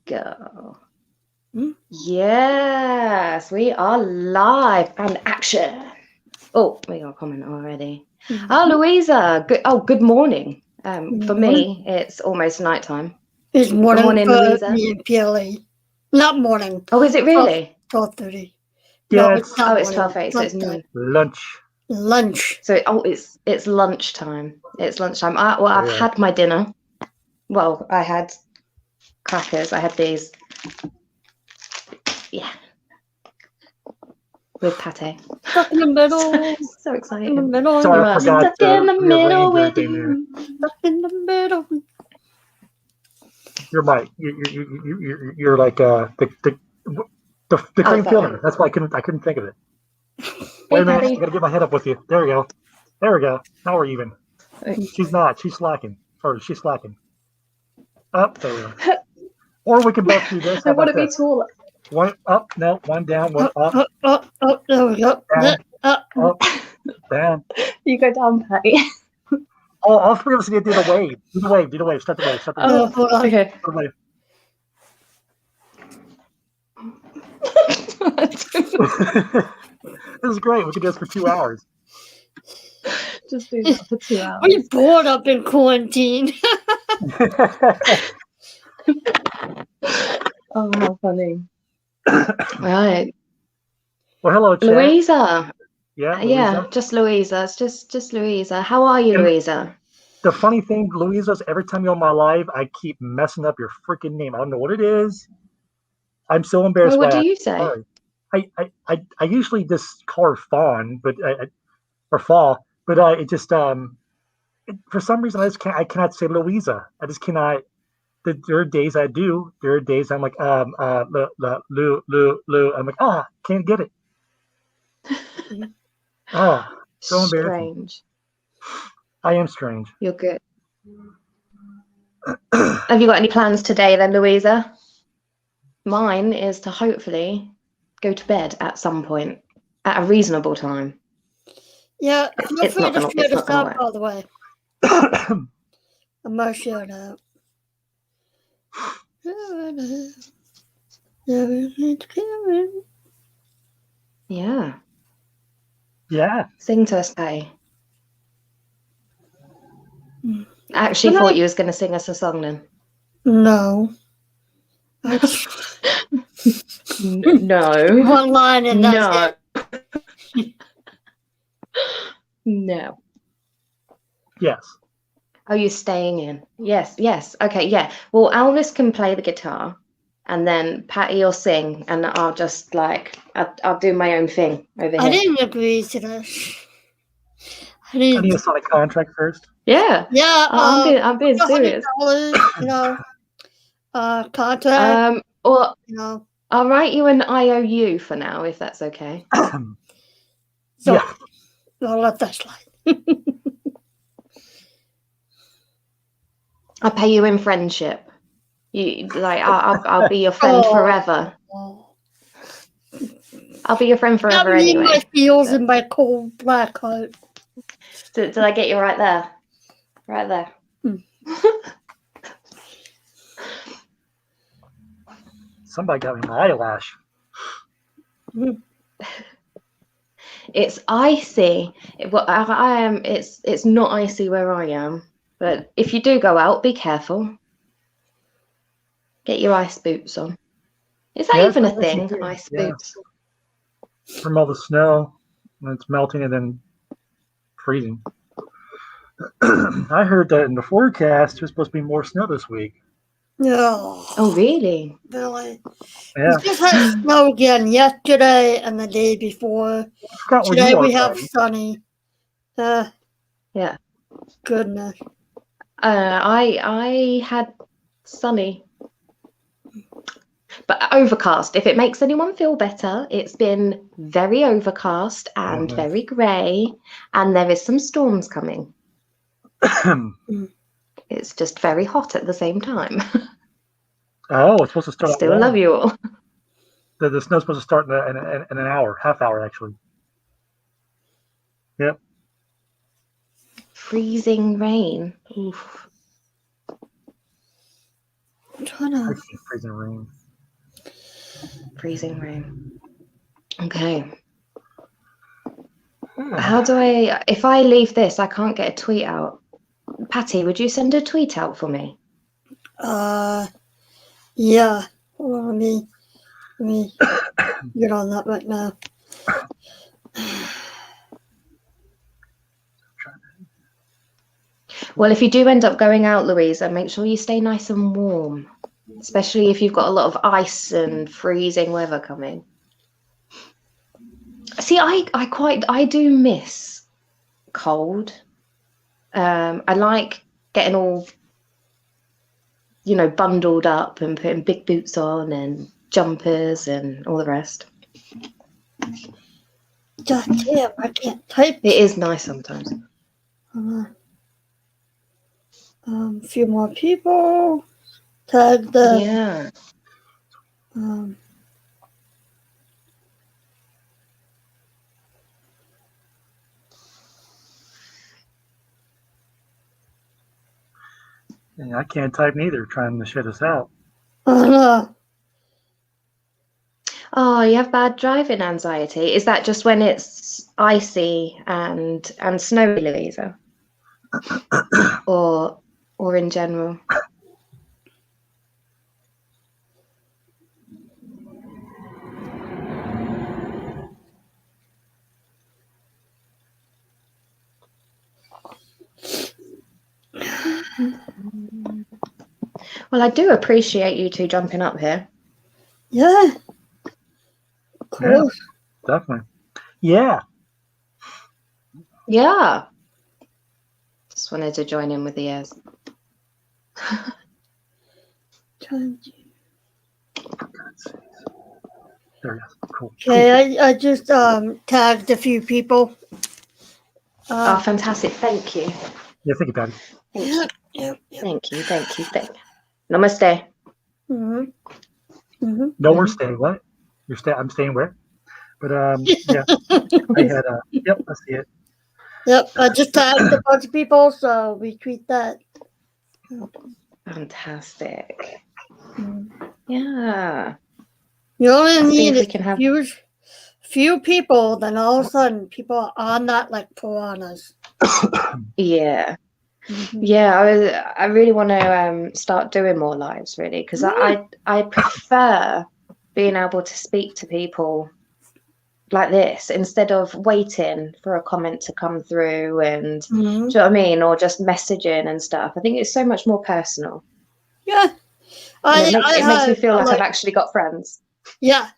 Go. Hmm? Yes, we are live and action. Oh, we got a comment already. Oh, Louisa. Good morning. For me, it's almost nighttime. It's morning, morning, for Louisa. me and PLE. Not morning. Oh, is it really? 12:30. Yeah, No, it's not it's morning. 12:30, so it's noon. lunch. Lunch. So it's lunchtime. It's lunchtime. I've Yeah. had my dinner. Well, I had crackers. I had these. Yeah. With pate. Stuck in the middle. So Stuck in the excited. middle. Sorry, I I'm forgot stuck in the to middle rearrange with everything there. you. Stuck in the middle. You're right. You're like the cream that filling. one. That's why I couldn't think of it. Hey, Wait a minute, Patty. I gotta get my head up with you. There we go. There we go. Now we're even. She's not. She's slacking. Or she's slacking. Up. There we go. Or we can both do this. How I want about to be this? taller. One up. No. One down. One up. There we go. Down. Up. Down. You go down, Patty. Oh, all three of us need to do the wave. Do the wave. Do the wave. Start the wave. Start the wave. Oh, hold on. okay. Start the wave. This is great. We could do this for 2 hours. Just do that for 2 hours. We're bored up in quarantine. Oh, how funny. Right. Well, hello, chat. Louisa. Yeah, Yeah, Louisa. just Louisa. It's just Louisa. How are you, And- Louisa? The funny thing, Louisa, is every time you're on my live, I keep messing up your freaking name. I don't know what it is. I'm so embarrassed. Well, what by do it. you say? Sorry. I usually just call her Fawn, but or Fall, but it just for some reason I cannot say Louisa. I just cannot. There are days I do. There are days I'm like Lou. I'm like can't get it. So embarrassing. Strange. I am strange. You're good. Have you got any plans today then, Louisa? Mine is to hopefully go to bed at some point at a reasonable time. Yeah, feel It's free not to gonna- share it's this not gonna out, work. by the way. I'm going to share it out. Yeah. Yeah. Sing to us, Patty. I actually Can thought I- you was going to sing us a song then. No. No. One line and that's it. No. Yes. Oh, you're staying in. Yes. Okay, yeah. Well, Elvis can play the guitar and then Patty will sing and I'll just I'll do my own thing over here. I didn't agree to this. I need to sign a contract first. Yeah. Yeah, I'm being serious. $100, contract, Or you I'll write you an IOU for now, if that's okay. So Yeah. I'll let that slide. I'll pay you in friendship. I'll be your friend forever. I'll be your friend forever anyway. My feels in my cold black coat. Did I get you right there? Right there. Somebody got me my eyelash. It's icy. I am. It's not icy where I am. But if you do go out, be careful. Get your ice boots on. Is that even a thing? Ice boots. From all the snow, when it's melting and then freezing. I heard that in the forecast there's supposed to be more snow this week. No. Oh, really? Really? Yeah. We just had snow again yesterday and the day before. Today we have sunny. Yeah. Goodness. I had sunny, but overcast. If it makes anyone feel better, it's been very overcast and very grey, and there is some storms coming. It's just very hot at the same time. Oh, it's supposed to start. Still love you all. The snow's supposed to start in an hour, half hour actually. Yep. Freezing rain. Oof. I see freezing rain. Freezing rain. Okay. How do I... If I leave this, I can't get a tweet out. Patty, would you send a tweet out for me? Yeah. Hold on, let me get on that right now. Well, if you do end up going out, Louisa, make sure you stay nice and warm, especially if you've got a lot of ice and freezing weather coming. See, I do miss cold. I like getting all, bundled up and putting big boots on and jumpers and all the rest. God damn, I can't type. It is nice sometimes. A few more people. Tag the. Yeah. Yeah, I can't type neither, trying to shit us out. No. Oh, you have bad driving anxiety. Is that just when it's icy and snowy, Louisa? or in general? Well, I do appreciate you two jumping up here. Yeah. Of course. Yeah, definitely. Yeah. Yeah. Just wanted to join in with the yes. There you go. Cool. Okay, I just tagged a few people. Oh, fantastic. Thank you. Yeah, think about it. Yep. Thank you. Namaste. No, we're staying. What? You're staying? I'm staying where? But yeah, I had yep, I see it. Yep, I just tagged a bunch of people, so we tweet that. Fantastic. Yeah. You only need we can have few people, then all of a sudden people are not like piranhas. Yeah. Yeah, I really want to start doing more lives, really, because I prefer being able to speak to people like this instead of waiting for a comment to come through and do you know what I mean, or just messaging and stuff. I think it's so much more personal. Yeah, it makes me feel like I've actually got friends. Yeah.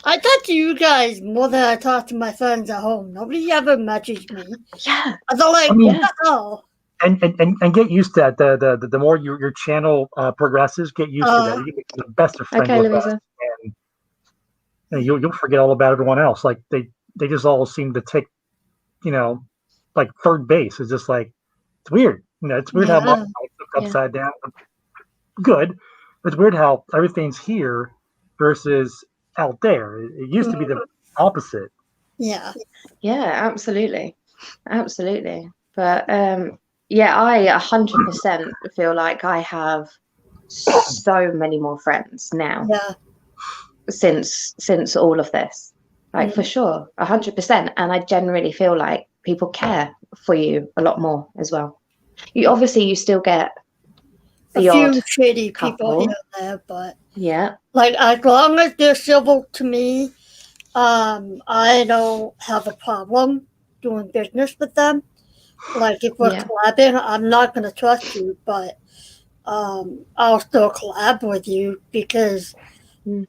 I talk to you guys more than I talk to my friends at home. Nobody ever messaged me. Yeah. I was like, what the hell? And get used to that. The more your channel progresses, get used to that. You get the best of friends with Louisa. us, and you'll forget all about everyone else. Like they just all seem to take, like third base. It's just like it's weird. It's weird how my life looked upside down. Good. It's weird how everything's here versus out there. It used to be the opposite. Yeah. Yeah, absolutely. But yeah, I 100% feel like I have so many more friends now. Yeah. Since all of this, like for sure, 100%. And I generally feel like people care for you a lot more as well. You still get the a few odd shitty couple. people here and there, but yeah, like as long as they're civil to me, I don't have a problem doing business with them. Like if we're collabing, I'm not gonna trust you, but I'll still collab with you because I'm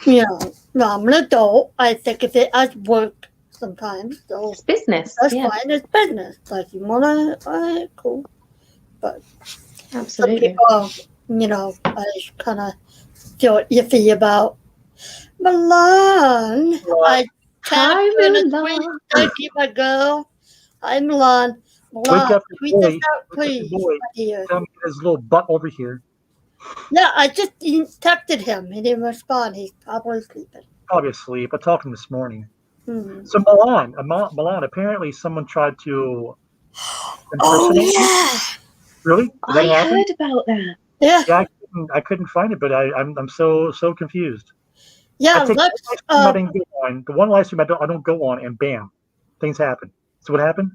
an adult. I think of it as work sometimes. So it's business. That's fine. It's business. Like you wanna, cool. But absolutely, some people, I kind of feel iffy about. Milan. I Hi, Milan. Thank you, my girl. Hi, Milan. Wake up, tweet boy. this out, please. Tell me his little butt over here. Yeah, I just texted him. He didn't respond. He's probably sleeping. Probably asleep. I talked to him this morning. So Milan, apparently someone tried to impersonate you Really? Did that I happen? heard about that. Yeah. Yeah, I couldn't find it, but I'm so confused. I Yeah, take one Lex. live stream I didn't go on. The one live stream I don't go on, and bam, things happen. So what happened?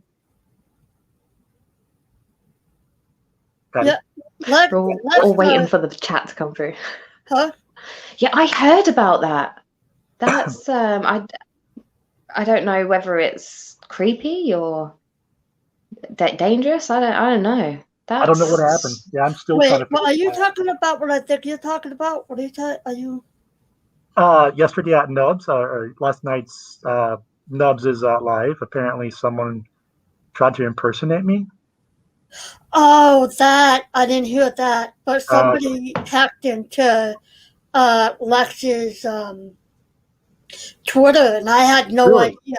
Patty? Yeah, Lex. We're all waiting for the chat to come through. Huh? Yeah, I heard about that. That's I don't know whether it's creepy or dangerous. I don't know. I don't know what happened. Yeah, I'm still trying Wait, to what figure are you it talking about? What I think you're talking about? What are you? Are you? out. Yesterday at Nubs, or last night's Nubs is live. Apparently, someone tried to impersonate me. Oh, that I didn't hear that, but Uh, somebody hacked into Lex's Twitter, and I had no Really? idea.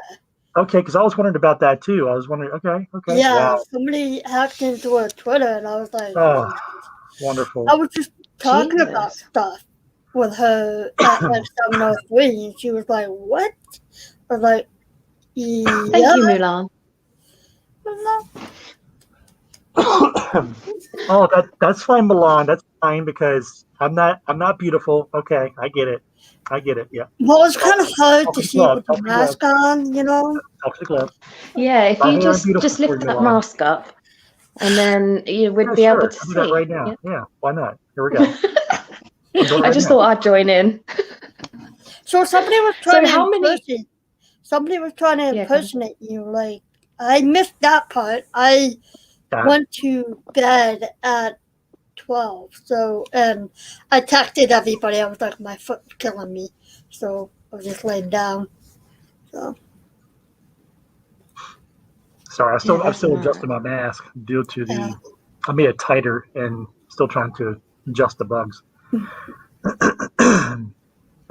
Okay, because I was wondering about that too. I was wondering. Okay, Yeah, wow. somebody hacked into her Twitter, and I was like, Oh, wonderful. I was just talking about Jesus. stuff with her at like 7:03, and she was like, "What?" I was like, "Yeah." Thank you, Mulan. Oh, that's fine, Milan. That's fine because I'm not beautiful. Okay, I get it. Yeah. Well, it's kind of hard to Toxic see love. with the mask on, you know. Toxic love. Yeah, if My you hair, I'm beautiful just for lift you, that Milan. mask up, and then you would Yeah, be able sure. to I'll do that see. right now. Yeah. Yeah, why not? Here we go. I'll do it I right just now. thought I'd join in. So somebody was trying So how many? Somebody was trying to Yeah, come. impersonate you. Like I missed that part. I Yeah. went to bed at 12. So and I texted everybody. I was like, my foot was killing me, so I was just laying down. So Sorry, Yeah, I'm that's still mad. adjusting my mask due to yeah. I made it tighter and still trying to adjust the bugs.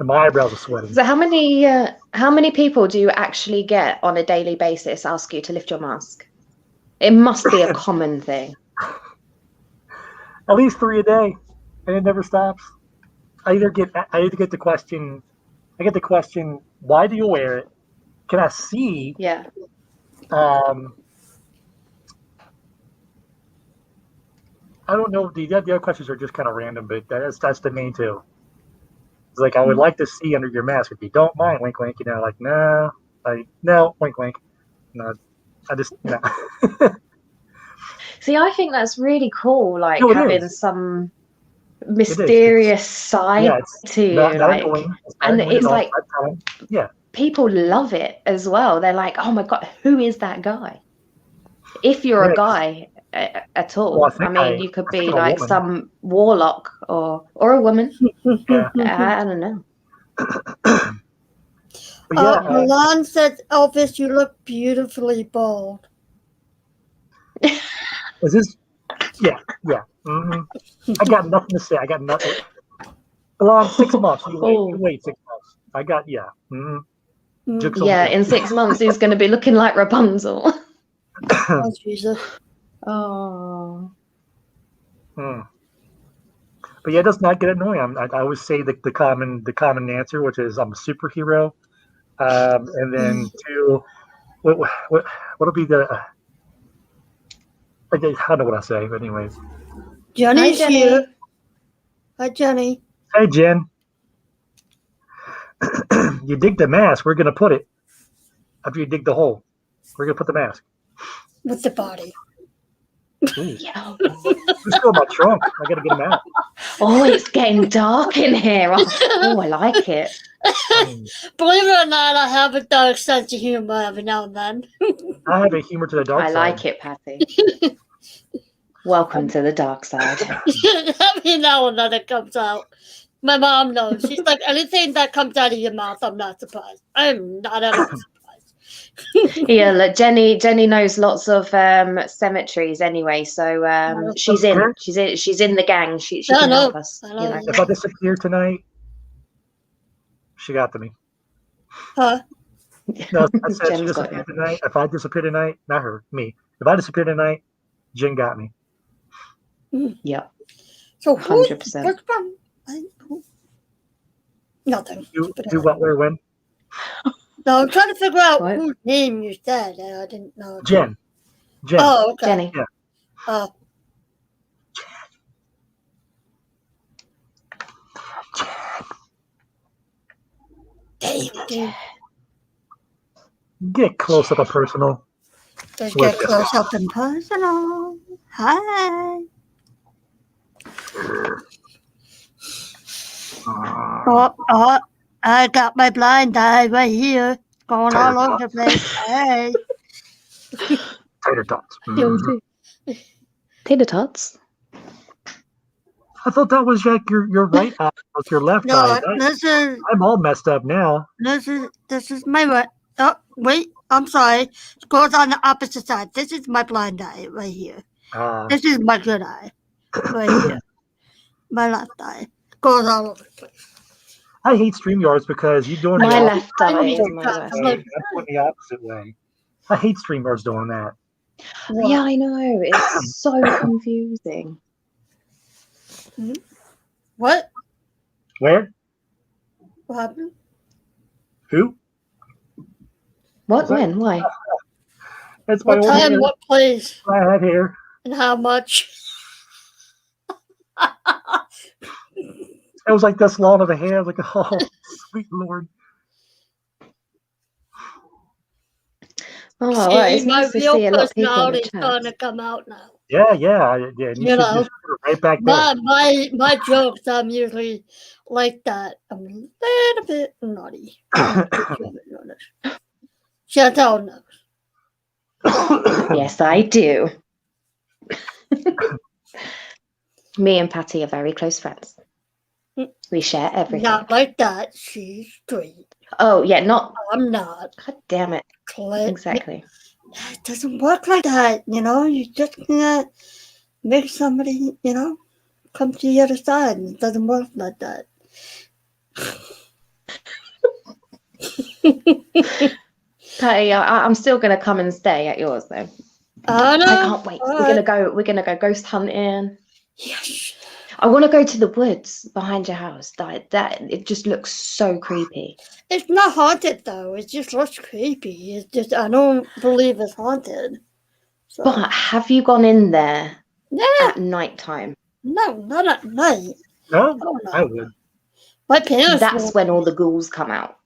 And my eyebrows are sweating. So how many people do you actually get on a daily basis ask you to lift your mask? It must be a common thing. At least 3 a day, and it never stops. I either get the question. I get the question, why do you wear it? Can I see? Yeah. I don't know. The other questions are just kind of random, but that's the main two. It's like, I would like to see under your mask if you don't mind. Wink, wink. You know, like no, no, wink, wink. No, I just no. See, I think that's really cool, like No, it having is. some It is. mysterious side It's to you, not like, annoying. It's not and annoying it's at all. like Yeah. people love it as well. They're like, oh my God, who is that guy? If you're Yeah, a guy at all, well, I mean, you could be I'm a like woman. some warlock or a woman. Yeah. I don't know. But yeah, Milan said, "Elvis, you look beautifully bald." is this? Yeah. Mm-hmm. I got nothing to say. I got nothing. Belong 6 months. You wait 6 months. I got Mm-hmm. Jokes on Yeah, you. in 6 months he's going to be looking like Rapunzel. Oh Jesus! Oh. But yeah, it does not get annoying. I always say the common answer, which is I'm a superhero, and then two, what'll be the? I don't know what I say, but anyways. Jenny's Hi, Jenny. here. Hi, Jenny. Hey, Jen. You dig the mask. We're gonna put it after you dig the hole. We're gonna put the mask. With the body. Yeah. Who's still in my trunk? I gotta get him out. Oh, it's getting dark in here. Oh, I like it. Believe it or not, I have a dark sense of humor every now and then. I have a humor to the dark I side. like it, Patty. Welcome to the dark side. Every now and then it comes out. My mom knows. She's like, anything that comes out of your mouth, I'm not surprised. I'm not at all surprised. Yeah, look, Jenny knows lots of cemeteries anyway, so she's in the gang. She can help us. I know. If I disappear tonight, she got to me. Huh? No, I said Jen's she got disappeared tonight. If I disappear tonight, not her, me. If I disappear tonight, Jen got me. Yeah. So 100%. what's from? Nothing. Do what, where, when? No, I'm trying to figure out What? whose name you said. I didn't know. Jen. Oh, okay. Jenny. Yeah. David. Get close up and personal. Let's get close up and personal. Hi. Oh, I got my blind eye right here. Going all over the place. Hey. Tater tots. Tater tots? I thought that was like your right eye with your left eye. I'm all messed up now. This is my right. Oh, wait. I'm sorry. It goes on the opposite side. This is my blind eye right here. This is my good eye right here. My left eye goes all over the place. I hate StreamYards because you're doing my left eye is my left eye. I'm going the opposite way. I hate StreamYards doing that. What? Yeah, I know. It's so confusing. What? Where? What happened? Who? What? When? Why? That's what time? What place? I had here. And how much? It was like this long of a hair. Like, oh, sweet Lord. Oh, well, it's my nice to real see a lot of people in the personality is chat. starting to come out now. Yeah. You should know, just put it right back there. My jokes, I'm usually like that. I'm a little bit naughty. Chantal knows. Yes, I do. Me and Patty are very close friends. We share everything. Not like that. She's straight. Oh, yeah, not. I'm not. God damn it. Exactly. It doesn't work like that, you know? You just can't make somebody, you know, come to the other side. It doesn't work like that. Patty, I'm still going to come and stay at yours, though. I know. I can't wait. We're gonna go ghost hunting. Yes. I want to go to the woods behind your house. That it just looks so creepy. It's not haunted though. It just looks creepy. It's just I don't believe it's haunted. So. But have you gone in there at nighttime? No, not at night. No, I would. My parents. That's when all the ghouls come out.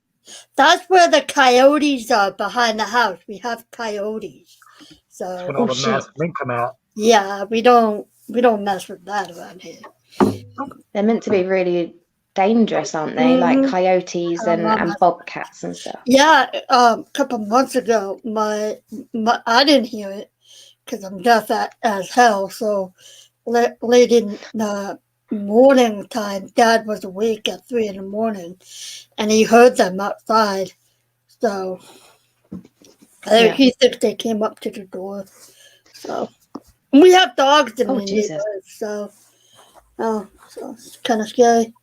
That's where the coyotes are behind the house. We have coyotes. So that's when all the masked men come out. Yeah, we don't mess with that around here. They're meant to be really dangerous, aren't they? Like coyotes and bobcats and stuff. Yeah, a couple months ago, my I didn't hear it because I'm deaf as hell. So late in the morning time, Dad was awake at 3 a.m, and he heard them outside. So he thinks they came up to the door. So we have dogs in the neighborhood, so it's kind of scary.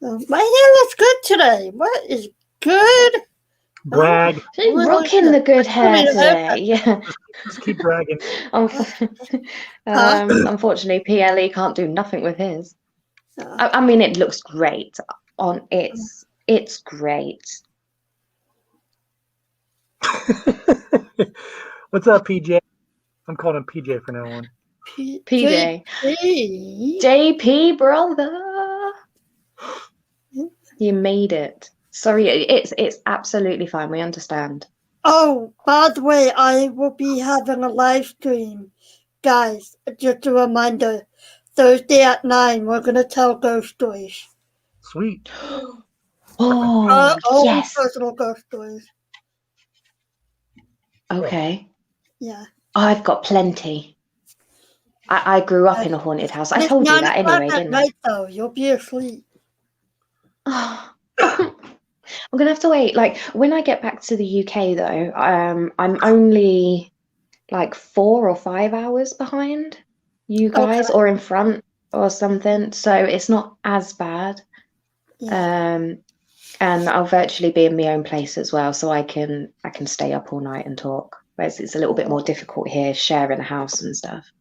My hair looks good today. What is good? Brag. She's rocking the good hair today. Yeah. Just keep bragging. Unfortunately, PLE can't do nothing with his. I mean, it looks great. It's great. What's up, PJ? I'm calling him PJ from now on. PJ. JP, brother. You made it. Sorry, it's absolutely fine. We understand. Oh, by the way, I will be having a live stream. Guys, just a reminder, Thursday at 9, we're going to tell ghost stories. Sweet. Yes. Personal ghost stories. Okay. Yeah. I've got plenty. I grew up in a haunted house. I told you that anyway, didn't I? Night, though. You'll be asleep. Oh. I'm gonna have to wait. Like when I get back to the UK, though, I'm only like 4 or 5 hours behind you guys, or in front, or something. So it's not as bad. Yeah. And I'll virtually be in my own place as well, so I can stay up all night and talk. Whereas it's a little bit more difficult here, sharing a house and stuff.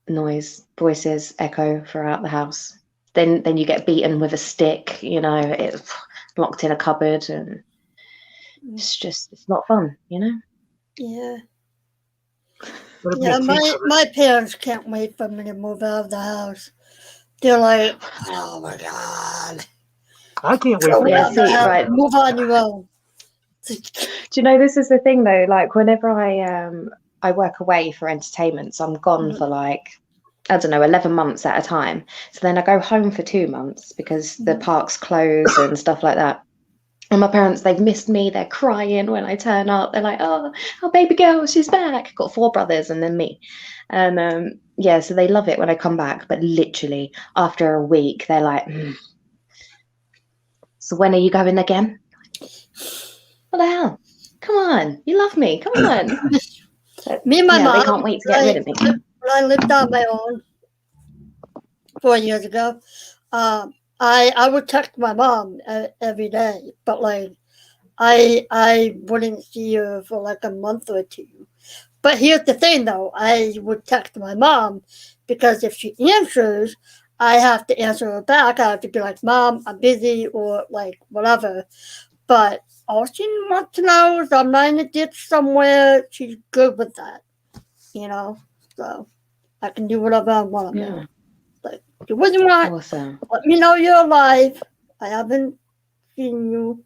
Noise, voices echo throughout the house. Then you get beaten with a stick, you know, it's locked in a cupboard, and it's not fun, you know? Yeah. Yeah, my parents can't wait for me to move out of the house. They're like, oh my God. I can't wait So for Yeah, that. see, right. move on your own. Do you know this is the thing though? Like whenever I work away for entertainment, so I'm gone for like I don't know 11 months at a time. So then I go home for 2 months because the parks close and stuff like that. And my parents, they've missed me. They're crying when I turn up. They're like, "Oh, our baby girl, she's back." Got 4 brothers and then me, and yeah, so they love it when I come back. But literally after a week, they're like, "So when are you going again?" What the hell? Come on, you love me. Come on. But, Me and my yeah, they mom, can't wait to get rid of me. when I lived on my own 4 years ago, I would text my mom every day, but like I wouldn't see her for like a month or two. But here's the thing, though, I would text my mom because if she answers, I have to answer her back. I have to be like, "Mom, I'm busy," or like whatever. But all she wants to know is I'm not in a ditch somewhere. She's good with that, you know. So I can do whatever I want. Yeah, Like, do what you want. awesome. Let me know you're alive. I haven't seen you.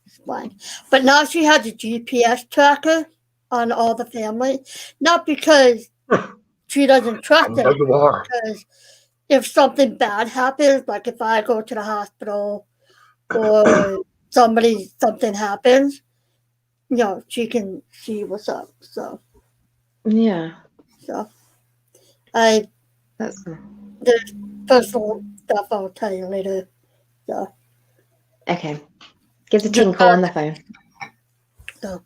It's fine. But now she has a GPS tracker on all the family. Not because she doesn't I trust know it, you are. because if something bad happens, like if I go to the hospital or something happens, she can see what's up. So Yeah, I that's there's personal stuff I'll tell you later. So okay. Gives a just tinkle on the phone, so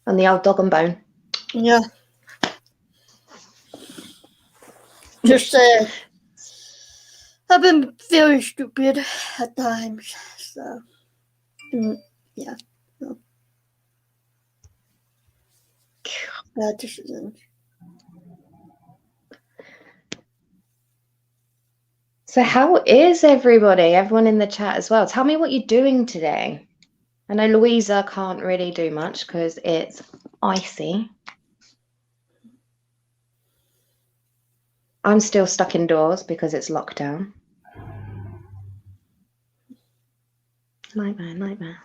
on the old dog and bone. yeah. Just I've been very stupid at times. So yeah. So, bad decisions. So how is everybody? Everyone in the chat as well. Tell me what you're doing today. I know Louisa can't really do much because it's icy. I'm still stuck indoors because it's lockdown. Nightmare, nightmare.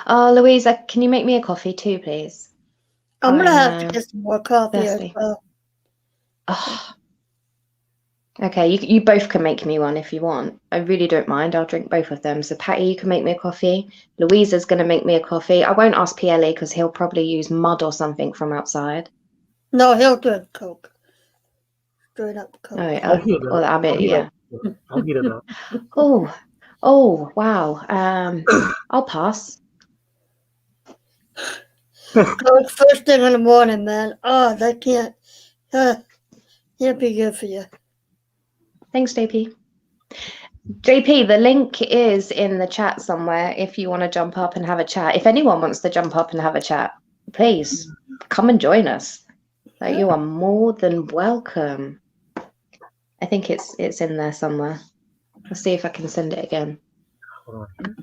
Oh, Louisa, can you make me a coffee too, please? I'm gonna have to I'm get some more coffee as thirsty. well. Oh. Okay, you both can make me one if you want. I really don't mind. I'll drink both of them. So Patty, you can make me a coffee. Louisa's going to make me a coffee. I won't ask PLE because he'll probably use mud or something from outside. No, he'll drink Coke. Straight up Coke. Oh, I'll heat it or up. I bet, yeah. I'll heat it up. Oh, wow. I'll pass. Coke first thing in the morning, man. Oh, that can't be good for you. Thanks, JP. JP, the link is in the chat somewhere if you want to jump up and have a chat. If anyone wants to jump up and have a chat, please come and join us. Like, you are more than welcome. I think it's in there somewhere. I'll see if I can send it again. Hold on.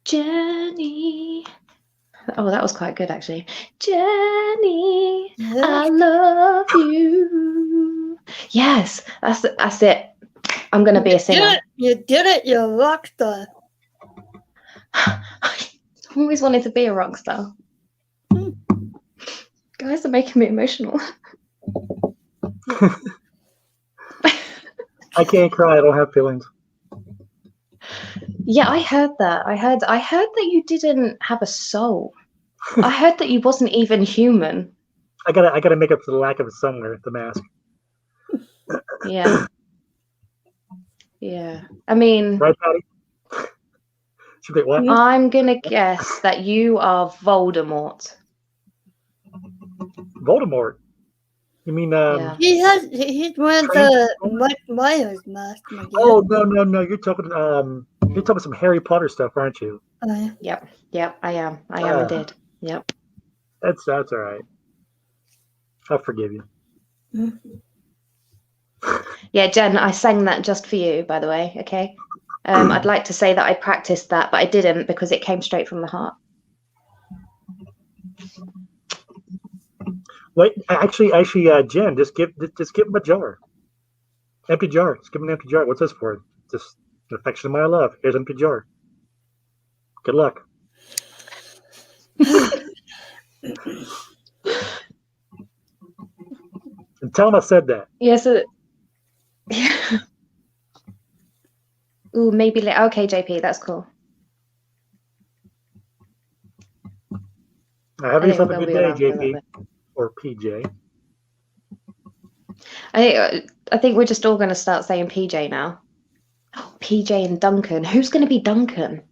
Jenny. Oh, that was quite good, actually. Jenny, Yeah. I love you. Yes, that's it. I'm going to be a singer. You did it. You're a rock star. I always wanted to be a rock star. Guys are making me emotional. I can't cry. I don't have feelings. Yeah, I heard that. I heard that you didn't have a soul. I heard that you wasn't even human. I gotta make up for the lack of it somewhere. The mask. Yeah. Yeah. I mean, Right, Patty? She'll be what? I'm gonna guess that you are Voldemort. Voldemort. You mean Yeah. He's wearing the Mike Myers mask. Oh no! You're talking some Harry Potter stuff, aren't you? Yep. I am indeed. Yep. That's all right. I'll forgive you. Yeah, Jen, I sang that just for you, by the way. Okay. I'd like to say that I practiced that, but I didn't because it came straight from the heart. Wait, actually, Jen, just give him a jar. Empty jar. Just give him an empty jar. What's this for? Just an affection of my love. Here's an empty jar. Good luck. And tell him I said that. Yes. Yeah. Ooh, maybe okay, JP, that's cool. Have I think yourself we're a gonna good be day, around for a little JP bit. or PJ. I think we're just all going to start saying PJ now. Oh, PJ and Duncan. Who's going to be Duncan?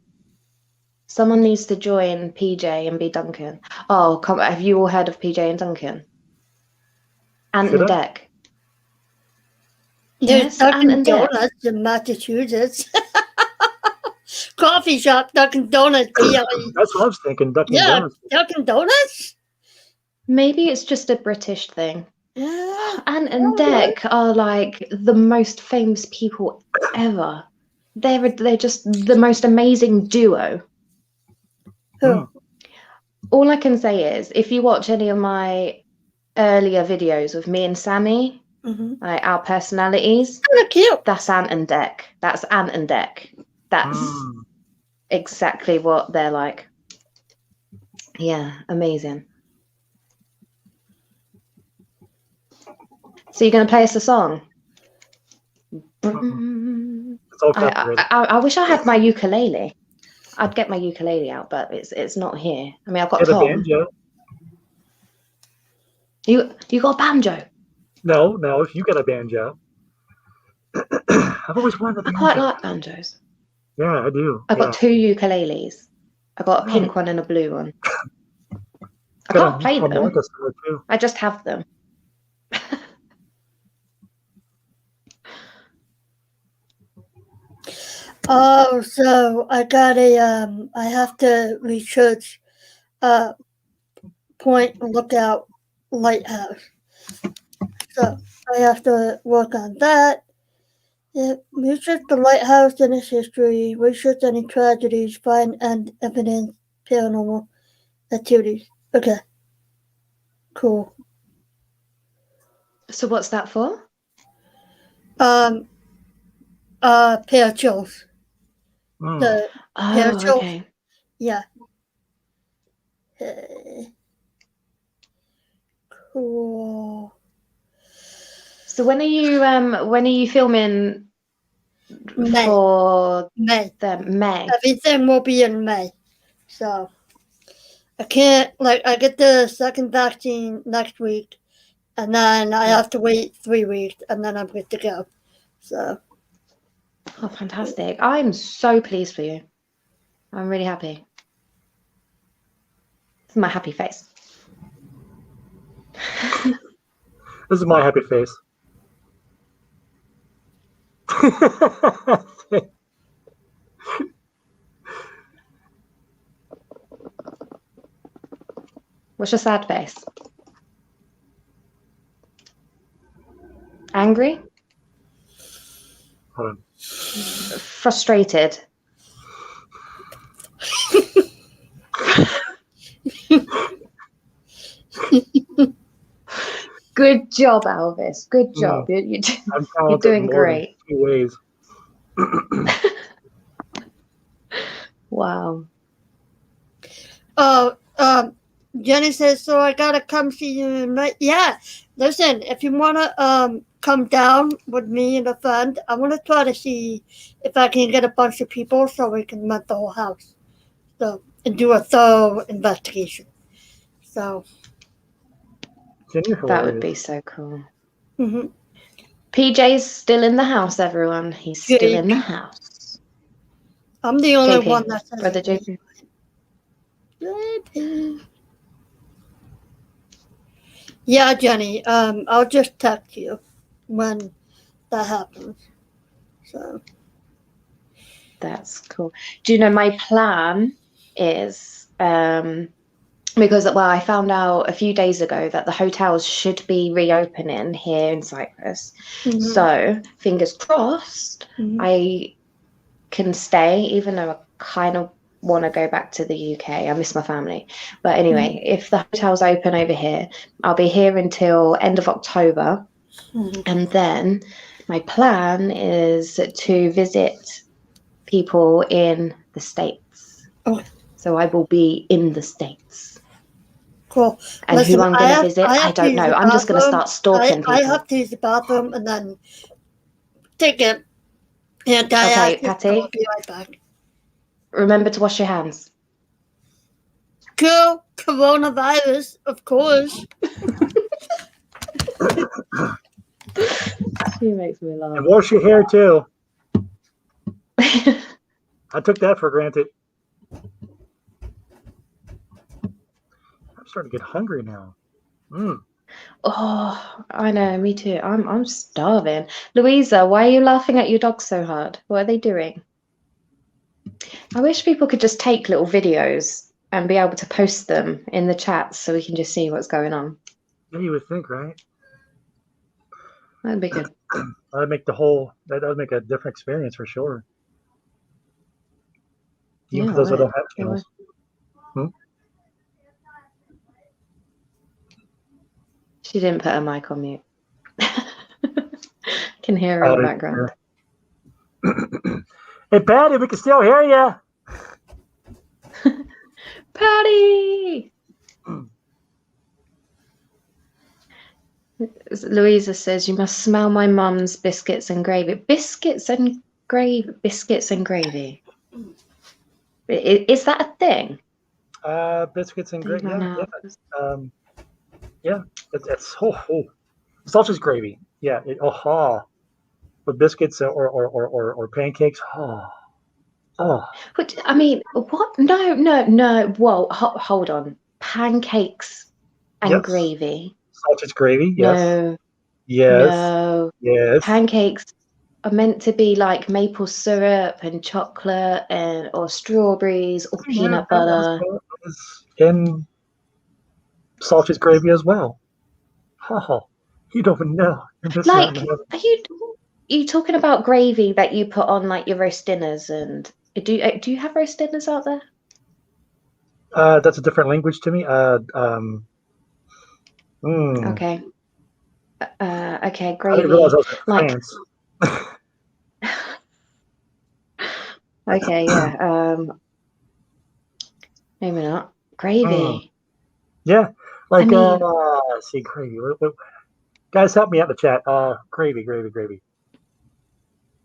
Someone needs to join PJ and be Duncan. Oh, come! Have you all heard of PJ and Duncan? Ant Should and I? Dec. There's Yes, Ant Dunkin' and Dec. Donuts in Massachusetts. Coffee shop, Dunkin' Donuts. That's what I was thinking. Dunkin' Yeah, Donuts. Dunkin' Donuts? Maybe it's just a British thing. Yeah. Ant and Dec are like the most famous people ever. They're just the most amazing duo. Who? All I can say is, if you watch any of my earlier videos of me and Sammy, Mm-hmm. like our personalities, Kind of cute. that's Ant and Dec. That's Ant and Dec. That's exactly what they're like. Yeah, amazing. So you're going to play us a song? It's all copyrighted. I wish I had my ukulele. I'd get my ukulele out, but it's not here. I mean, I've got Get a Tom. banjo. You got a banjo? No, if you got a banjo. I've always wanted a I banjo. quite like banjos. Yeah, I do. I've got 2 ukuleles. I've got a pink Oh. one and a blue one. I Got can't play them. harmonica somewhere, too. I just have them. Oh, so I got I have to research Point Lookout Lighthouse. So I have to work on that. Yeah, research the lighthouse and its history, research any tragedies, find and evidence paranormal activities. Okay. Cool. So what's that for? Pair of chills. The pair of chills. Okay. Yeah. Cool. So when are you filming May. for May. May? Everything will be in May. So I can't I get the second vaccine next week, and then I have to wait 3 weeks, and then I'm good to go. So. Oh, fantastic! I'm so pleased for you. I'm really happy. This is my happy face. This is my happy face. What's your sad face? Angry? Hold on. Frustrated? Good job, Elvis. Good job. You're doing great. 2 ways. Wow. Oh, Jenny says, so I gotta come see you in May. Yeah, listen, if you wanna come down with me and a friend, I wanna try to see if I can get a bunch of people so we can rent the whole house. So and do a thorough investigation. So Jenny, that would be so cool. Mm-hmm. PJ's still in the house, everyone. He's still in the house. I'm the only JP, one that says Brother JP. JP. Yeah, Jenny. I'll just text you when that happens. So that's cool. Do you know my plan is because I found out a few days ago that the hotels should be reopening here in Cyprus. Mm-hmm. So fingers crossed, I can stay, even though I kind of want to go back to the UK. I miss my family. But anyway, if the hotels open over here, I'll be here until end of October. And then My plan is to visit people in the States. Oh. So I will be in the States. Cool. And Listen, who I'm going to visit, I don't know. I'm just going to start stalking people. I have to use the bathroom and then take it. And Okay, Patty. I'll be right back. Remember to wash your hands. Cool. Coronavirus, of course. She makes me laugh. And wash your hair too. I took that for granted. I'm starting to get hungry now. Oh, I know, me too. I'm starving. Louisa, why are you laughing at your dog so hard? What are they doing? I wish people could just take little videos and be able to post them in the chat so we can just see what's going on. Yeah, you would think, right? That'd be good. That'd make a different experience for sure. Even for those that don't have channels. She didn't put her mic on mute. Can hear her in the background. Hey, Patty, we can still hear you. Patty! Louisa says, you must smell my mum's biscuits and gravy. Biscuits and gravy. Is that a thing? Biscuits and gravy. Yeah. It's sausage gravy. Yeah. With biscuits or pancakes. But, I mean, what? No. Whoa, hold on. Pancakes and gravy. Sausage gravy. Yes. No. Yes. No. Yes. Pancakes are meant to be like maple syrup and chocolate or strawberries or peanut butter. And sausage gravy as well. Oh, you don't even know. Like, are you talking about gravy that you put on like your roast dinners? And do you have roast dinners out there? That's a different language to me. Okay. Okay, gravy. I didn't realize I was in France. Okay, yeah. Maybe not. Gravy. Yeah, like let's see, gravy. Guys, help me out in the chat. Gravy.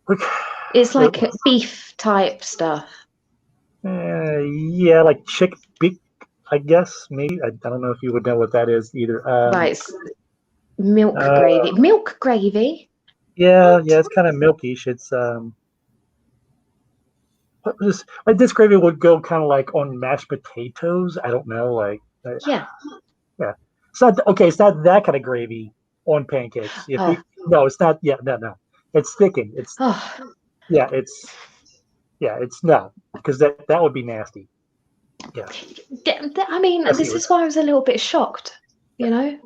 Look, it's like beef type stuff. Yeah, like beef. I guess maybe. I don't know if you would know what that is either. Right, milk gravy. Milk gravy. Yeah, it's kind of milkish. It's like this gravy would go kind of like on mashed potatoes. I don't know, like yeah. It's not okay. It's not that kind of gravy on pancakes. No, it's not. Yeah, no. It's thickened. It's it's no, because that would be nasty. Yeah. I mean, this is why I was a little bit shocked. You know,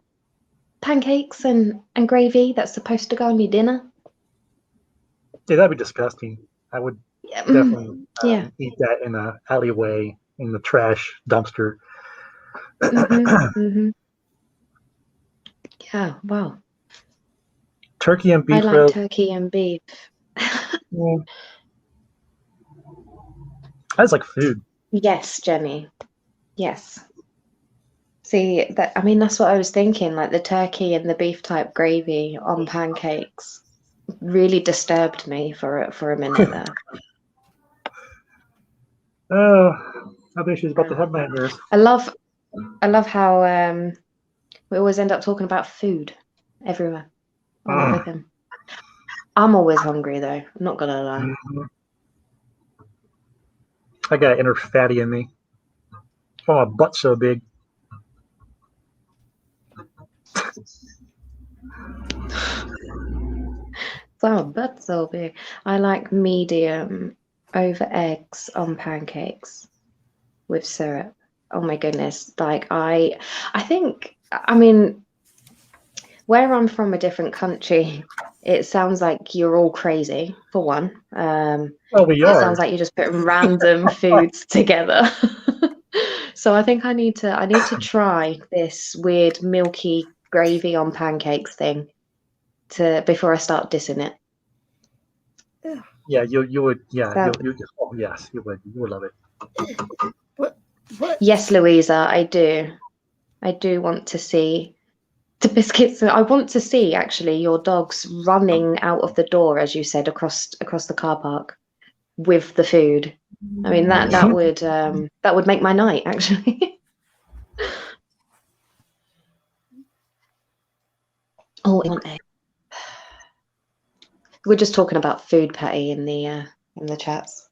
pancakes and gravy that's supposed to go on your dinner. Yeah, that'd be disgusting. I would definitely eat that in an alleyway in the trash dumpster. Yeah, wow. Turkey and beef. I like turkey and beef. That's like food. Yes, Jenny. Yes. See, that's what I was thinking, like the turkey and the beef type gravy on pancakes really disturbed me for a minute there. Oh, I think she's about to have nightmares. I love how we always end up talking about food everywhere. With him. I'm always hungry though. I'm not gonna lie. I got inner fatty in me. Oh, my butt's so big. Butt's so big. I like medium over eggs on pancakes with syrup. Oh my goodness. Like I think, I mean, where I'm from, a different country, it sounds like you're all crazy, for one. We are. It sounds like you're just putting random foods together. So I think I need to try this weird milky gravy on pancakes thing before I start dissing it. Yeah, you would. Yeah, That- oh, yes, you would. You would love it. What? Yes, Louisa, I do. I do want to see the biscuits. I want to see actually your dogs running out of the door, as you said, across the car park with the food. I mean that would make my night actually. Oh, I want egg. We're just talking about food, Patty, in the chats.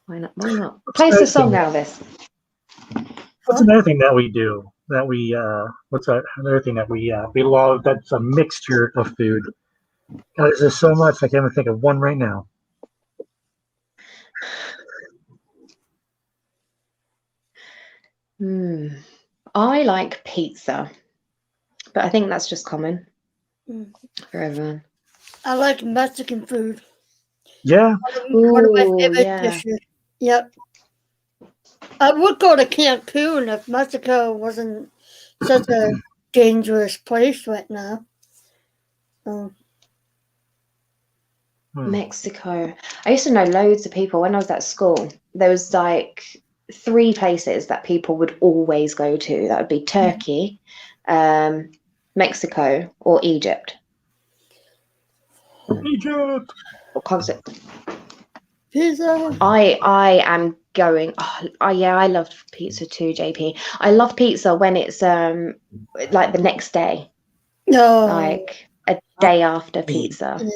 Why not? Why not? Play us a song, Elvis. What's another thing that we do? That we what's another thing that we love? That's a mixture of food. God, there's just so much. I can't even think of one right now. I like pizza, but I think that's just common for everyone. I like Mexican food. Yeah. One of my favorite Yeah. dishes. Yep. I would go to Cancun if Mexico wasn't such a dangerous place right now. Mexico. I used to know loads of people when I was at school. There was like 3 places that people would always go to. That would be Turkey, Mexico, or Egypt. Egypt. Concept. Pizza. I am going. Oh yeah, I love pizza too, JP. I love pizza when it's like the next day, No. like a day after pizza. Yeah.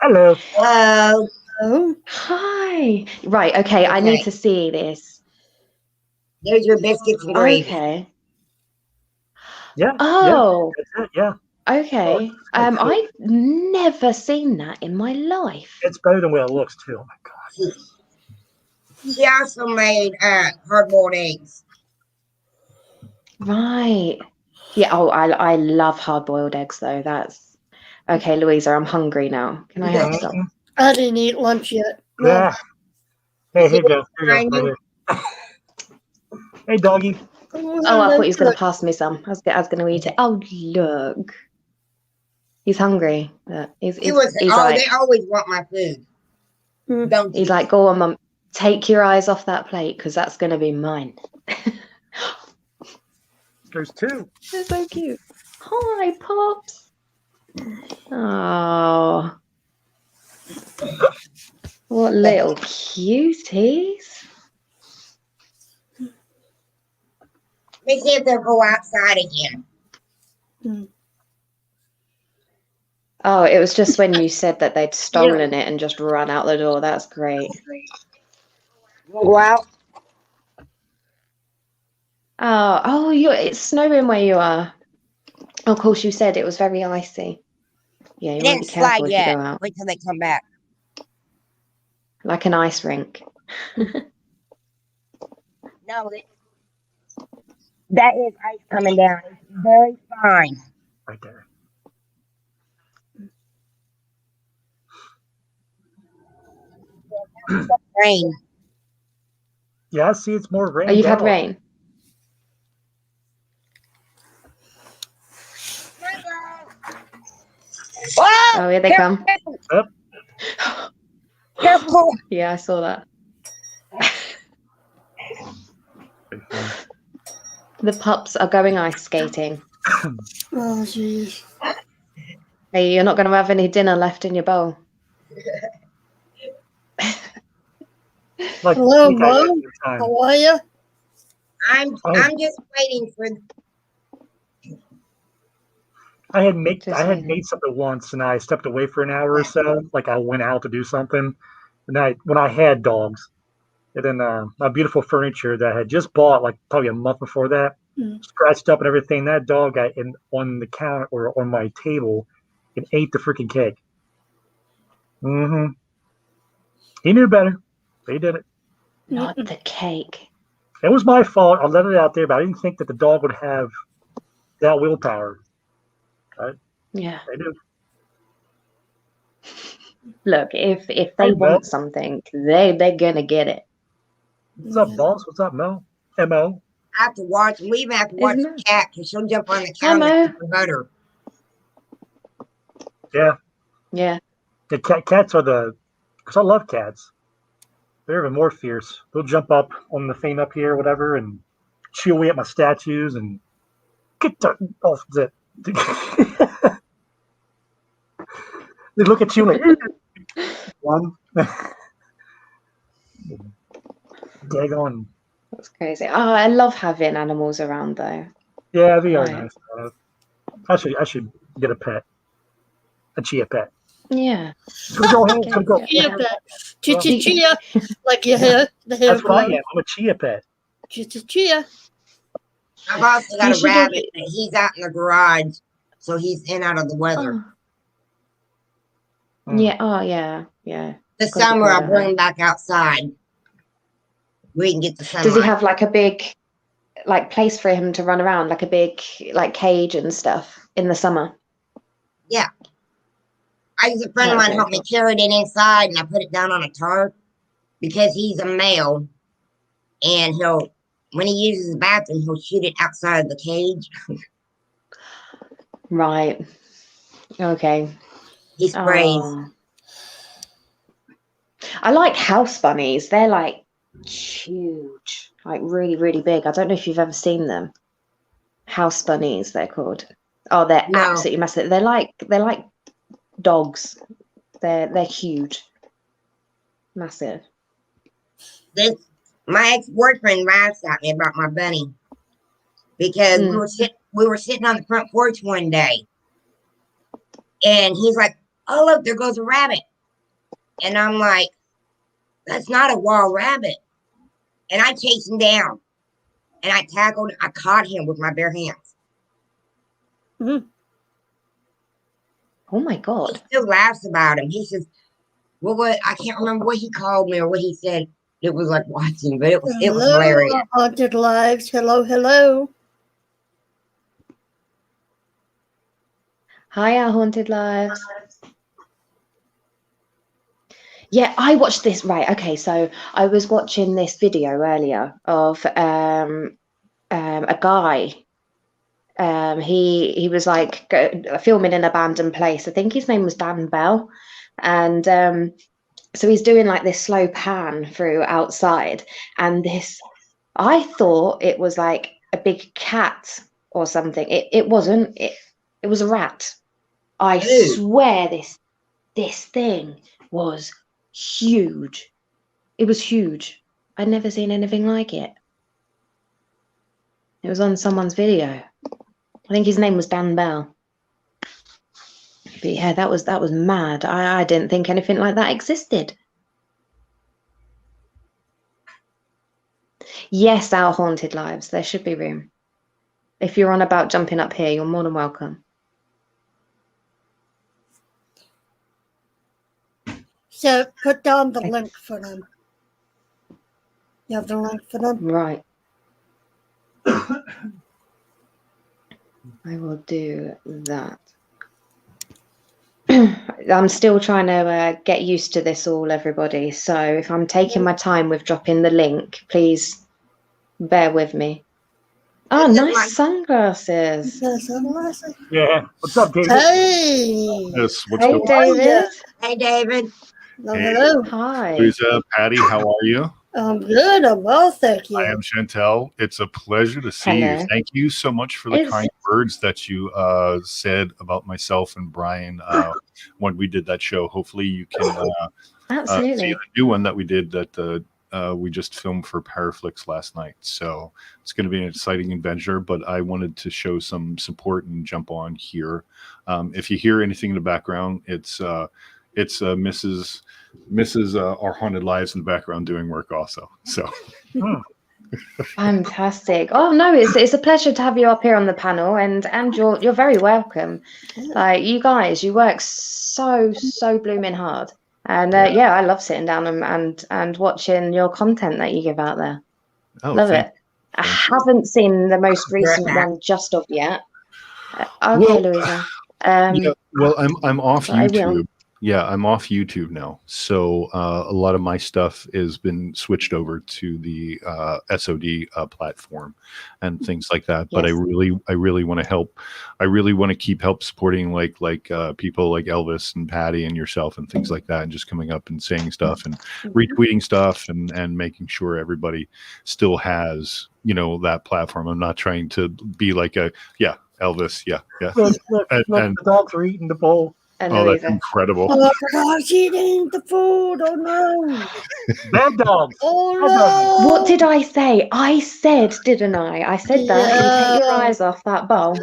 Hello. Hello. Oh. Hi. Right. Okay. I need to see this. There's your biscuits and gravy. Okay. Yeah. Oh. Yeah. Yeah. Okay. I've never seen that in my life. It's better than what it looks too. Oh my god. She also made hard-boiled eggs. Right. Yeah. Oh, I love hard-boiled eggs though. That's okay, Louisa. I'm hungry now. Can I have some? I didn't eat lunch yet. No. Yeah. Hey, here you go. Here you go. Right here. Hey, doggy. Oh, I thought he was going to pass me some. I was going to eat it. Oh, look. He's hungry. But he's like, they always want my food. Don't he's you? like, go on, Mum. Take your eyes off that plate because that's going to be mine. There's 2. They're so cute. Hi, Pops. Oh. What little cuties. They see if they'll go outside again. Oh, it was just when you said that they'd stolen it and just run out the door. That's great. Go out. Oh, it's snowing where you are. Of course, you said it was very icy. Yeah, you It want to didn't be careful slide if yet. you go out. Wait till they come back. Like an ice rink. No, that is ice coming down. It's very fine. Right there. Rain. Yeah, see, it's more rain. Oh, you've had rain? Oh, here they come. Yep. Careful. Yeah, I saw that. The pups are going ice skating. Oh, jeez. Hey, you're not going to have any dinner left in your bowl. Like, hello, Mom. How are you? I'm just waiting for. I had made something once, and I stepped away for an hour or so. Like I went out to do something, and when I had dogs, and then my beautiful furniture that I had just bought, like probably a month before that, scratched up and everything. That dog got on the counter or on my table and ate the freaking cake. Mm-hmm. He knew better. He did it. Not the cake. It was my fault. I let it out there, but I didn't think that the dog would have that willpower. Right? Yeah. They do. Look, if they want something, they're gonna get it. What's up, boss? What's up, Mo? Mo. I have to watch. We even have to watch the cat because she'll jump on the counter for butter. Yeah. Yeah. The cats are because I love cats. They're even more fierce. They'll jump up on the thing up here, whatever, and chew away at my statues and get off the. They look at you like one. Daggone. That's crazy. Oh, I love having animals around though. Yeah, they are Right. nice. I should get a pet, a chia pet. Yeah. It's gonna go ahead. It's gonna go. Chia pet. Chia. Like your hair. The hair That's what I grows. am. I'm a chia pet. Chia. I've also got You a should rabbit, but he's out in the garage, so he's in out of the weather. Oh. Yeah. Oh, yeah. Yeah. The Gotta be summer, cold I out bring there. him back outside. We can get the sunlight. Does he have like a big, like place for him to run around, like a big, like cage and stuff in the summer? Yeah. I used a friend of That's mine very help me cool. carry it inside, and I put it down on a tarp because he's a male, and when he uses the bathroom, he'll shoot it outside of the cage. Right. Okay. He sprays. Oh. I like house bunnies. They're like huge, like really, really big. I don't know if you've ever seen them. House bunnies, they're called. Oh, they're No. absolutely massive. They're like dogs. They're huge, massive. My ex-boyfriend laughs at me about my bunny because we were sitting on the front porch one day, and he's like, "Oh, look, there goes a rabbit," and I'm like, "That's not a wild rabbit," and I chased him down, and I caught him with my bare hands. Mm-hmm. Oh my He God. still laughs about him. He says, "Well, what? I can't remember what he called me or what he said." It was like watching, but it was hilarious. Haunted Lives. Hello. Hi, our haunted lives. Yeah, I watched this. Right. Okay. So I was watching this video earlier of a guy. He was like filming in an abandoned place. I think his name was Dan Bell, and so he's doing like this slow pan through outside, and I thought it was like a big cat or something. It wasn't. It was a rat. I swear this thing was huge. It was huge. I'd never seen anything like it. It was on someone's video. I think his name was Dan Bell. But yeah, that was mad. I didn't think anything like that existed. Yes, our haunted lives. There should be room. If you're on about jumping up here, you're more than welcome. So put down the link for them. You have the link for them? Right. I will do that. I'm still trying to get used to this all, everybody. So if I'm taking my time with dropping the link, please bear with me. Oh, nice sunglasses. Yeah. What's up, David? Hey. Yes. What's Hey, going David. Hey, David. Hello. Hi. Louisa, Patty, how are you? I'm good. I'm well, thank you. I am Chantel. It's a pleasure to see you. Thank you so much for the kind words that you said about myself and Brian when we did that show. Hopefully you can Absolutely see the new one that we did that we just filmed for Paraflix last night. So it's going to be an exciting adventure, but I wanted to show some support and jump on here. If you hear anything in the background, it's Mrs. Our Haunted Lives in the background doing work also. So fantastic. Oh no, it's a pleasure to have you up here on the panel, and you're very welcome. Like, you guys, you work so blooming hard, and yeah, I love sitting down and watching your content that you give out there. Love it. I haven't seen the most recent one just of yet. Okay, Louisa. Yeah, well, I'm off YouTube. Yeah, I'm off YouTube now, so a lot of my stuff has been switched over to the SOD platform and things like that. But Yes. I really want to help. I really want to keep help supporting like people like Elvis and Patty and yourself and things like that, and just coming up and saying stuff and retweeting stuff and making sure everybody still has that platform. I'm not trying to be like Elvis, yeah. Look, And the dogs are eating the bowl. And oh, that's Louisa. incredible. Oh my gosh, eating the food. Oh no. Bad dogs. Oh Bad dogs. no. What did I say? I said, didn't I? I said that. You take your Yeah. eyes off that bowl.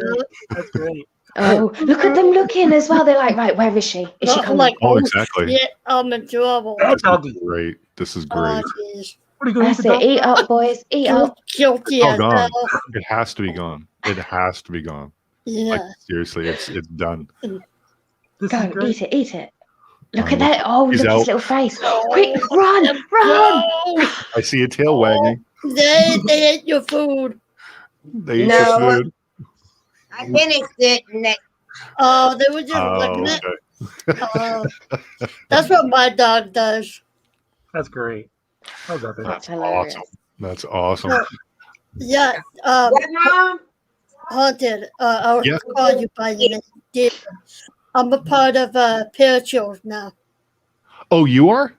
That's great. Oh, look at them looking as well. They're like, right, where is she? Is she I'm coming? like, Oh, oh exactly. shit, I'm in trouble. Bad This is doggy. great. This is Oh great. jeez. What are you going to That's eat the it. dog? Eat up, boys. Eat up. Guilty It's all as gone. hell. It has to be gone. It has to be gone. Like Yeah. seriously, it's done. This is Go, great. eat it. Eat it. Look Oh, at that. Oh, he's look at his out. little face. No, Quick, let run, them run. go. I see a tail wagging. They ate your food. They ate No. your food. I finished it, and that Oh, they were just Oh, licking it. okay. That's what my dog does. That's great. I love it. That's That's hilarious. awesome. That's awesome. So, yeah. what, Mom? Haunted. I'll Yeah. call you by your name. David. I'm a part of Parachules now. Oh, you are?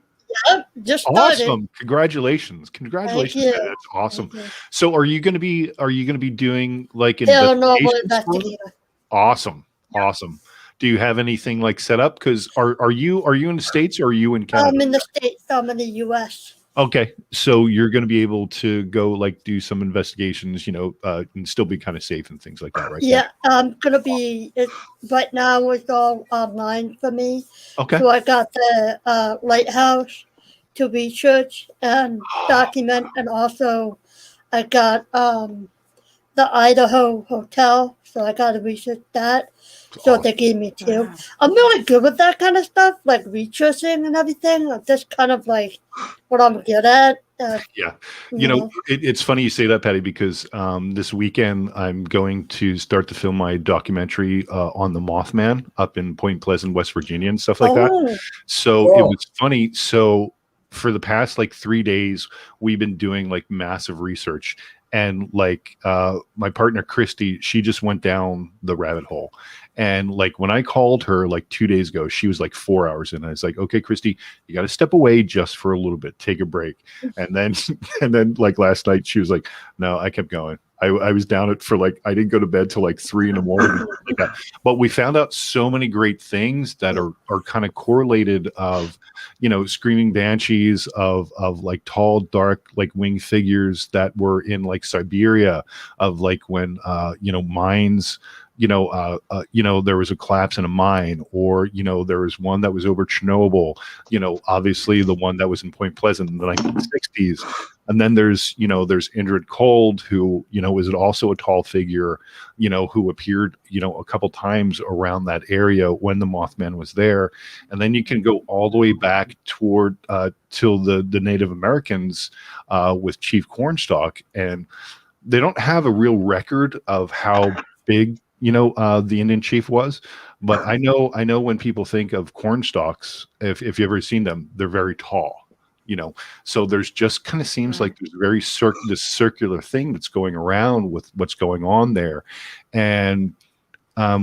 Yep, just started. Awesome. Congratulations. Congratulations. you. Man. That's awesome. Thank you. So are you gonna be doing like Paranormal investigations for them? investigator. Awesome. Awesome. Do you have anything like set up? Because are you in the States or are you in Canada? I'm in the States. I'm in the U.S. Okay, so you're going to be able to go like do some investigations, and still be kind of safe and things like that, right? Yeah, I'm gonna be. Right now it's all online for me. Okay. So I got the lighthouse to research and document, and also I got the Idaho hotel. So I got to research that. So they gave me two. Wow. I'm really good with that kind of stuff, like researching and everything. That's kind of like what I'm good at. Yeah. It's funny you say that, Patty, because this weekend I'm going to start to film my documentary on the Mothman up in Point Pleasant, West Virginia and stuff like that. So it was funny. So for the past like 3 days, we've been doing like massive research. And like my partner Christy, she just went down the rabbit hole. And like when I called her like 2 days ago, she was like 4 hours in. I was like, okay, Christy, you got to step away just for a little bit, take a break. And then like last night, she was like, no, I kept going. I was down it for like, I didn't go to bed till like 3 a.m. like that. But we found out so many great things that are kind of correlated of, screaming banshees, of like tall, dark, like winged figures that were in like Siberia, of like when, mines, there was a collapse in a mine, or, there was one that was over Chernobyl, obviously the one that was in Point Pleasant in the 1960s. And then there's Indrid Cold, who, was also a tall figure, who appeared, a couple times around that area when the Mothman was there. And then you can go all the way back toward till the Native Americans with Chief Cornstalk. And they don't have a real record of how big the Indian chief was, but I know when people think of corn stalks, if you've ever seen them, they're very tall, so there's just kind of seems like there's very this circular thing that's going around with what's going on there. And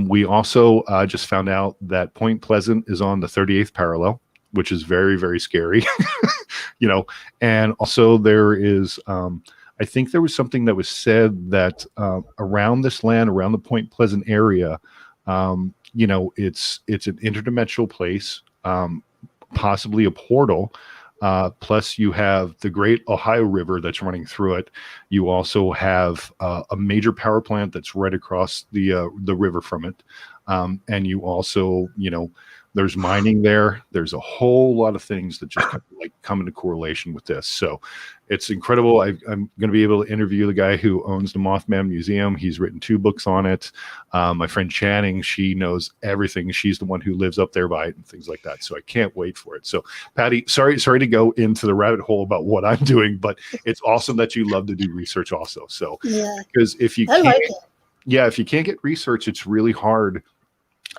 we also just found out that Point Pleasant is on the 38th parallel, which is very, very scary, and also there is I think there was something that was said that around this land, around the Point Pleasant area, it's an interdimensional place, possibly a portal. Plus, you have the Great Ohio River that's running through it. You also have a major power plant that's right across the river from it, and you also, there's mining there. There's a whole lot of things that just kind of like come into correlation with this. So it's incredible. I'm going to be able to interview the guy who owns the Mothman Museum. He's written 2 books on it. My friend Channing, she knows everything. She's the one who lives up there by it and things like that. So I can't wait for it. So Patty, sorry to go into the rabbit hole about what I'm doing, but it's awesome that you love to do research also. So because if you can't get research, it's really hard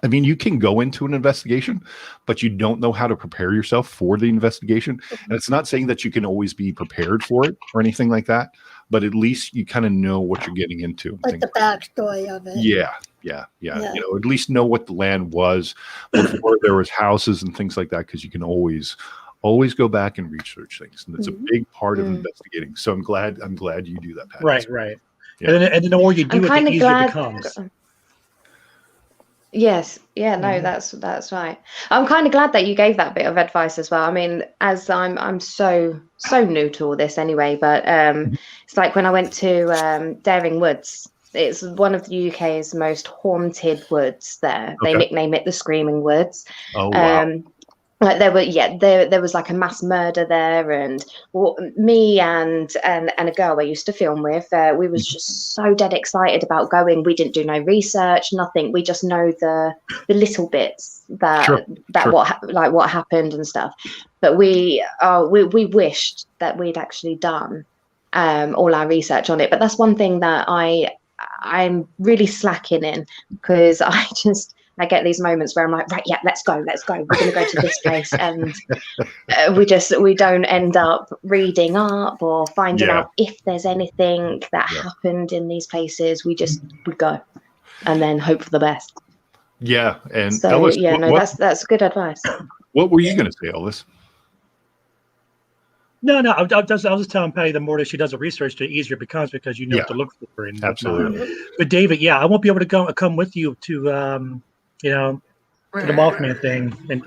I mean, you can go into an investigation, but you don't know how to prepare yourself for the investigation. And it's not saying that you can always be prepared for it or anything like that, but at least you kind of know what you're getting into. Like the backstory of it. Yeah. At least know what the land was before there was houses and things like that, because you can always go back and research things, and it's a big part of investigating. So I'm glad you do that, Pat. Right. Yeah. And then the more you do it, the easier it becomes. Yes. Yeah, no, that's right. I'm kind of glad that you gave that bit of advice as well. I mean, as I'm so new to all this anyway, but it's like when I went to Daring Woods. It's one of the UK's most haunted woods there. They nickname it the Screaming Woods. Oh, wow. Like there was like a mass murder there, and me and a girl I used to film with, we was just so dead excited about going. We didn't do no research, nothing. We just know the little bits that what happened and stuff. But we wished that we'd actually done all our research on it. But that's one thing that I'm really slacking in, because I get these moments where I'm like, right, yeah, let's go. We're going to go to this place. And we don't end up reading up or finding out if there's anything that happened in these places. We go and then hope for the best. Yeah. And so, Elvis, that's good advice. What were you going to say, Elvis? No, I was just telling Patty, the more that she does the research, the easier it becomes, because you know what to look for. And absolutely. But David, I won't be able to come with you to to the Mothman thing. And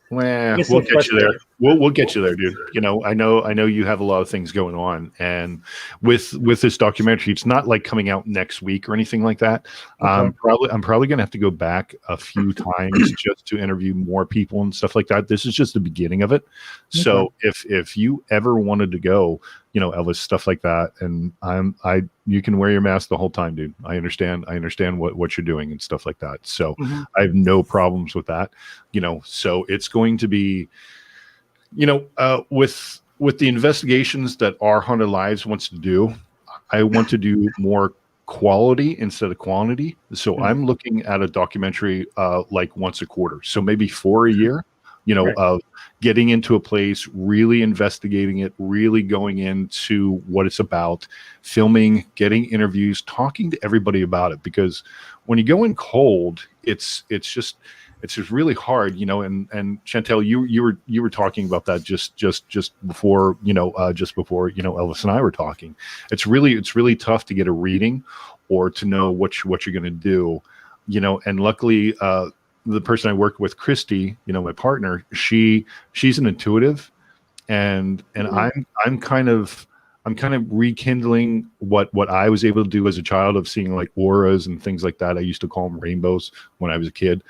well, we'll get you there. We'll get you there, dude. I know you have a lot of things going on, and with this documentary, it's not like coming out next week or anything like that. I'm probably gonna have to go back a few times just to interview more people and stuff like that. This is just the beginning of it. So if you ever wanted to go, Elvis, stuff like that, and you can wear your mask the whole time, dude. I understand what you're doing and stuff like that. So I have no problems with that. So it's going to be, with the investigations that Our Haunted Lives wants to do, I want to do more quality instead of quantity. So I'm looking at a documentary like once a quarter, so maybe 4 a year. Of getting into a place, really investigating it, really going into what it's about, filming, getting interviews, talking to everybody about it. Because when you go in cold, it's just really hard, And Chantel, you were talking about that just before, Elvis and I were talking. It's really tough to get a reading or to know what you're going to do, And luckily, the person I work with, Christy, my partner, she's an intuitive, and I'm kind of rekindling what I was able to do as a child, of seeing like auras and things like that. I used to call them rainbows when I was a kid.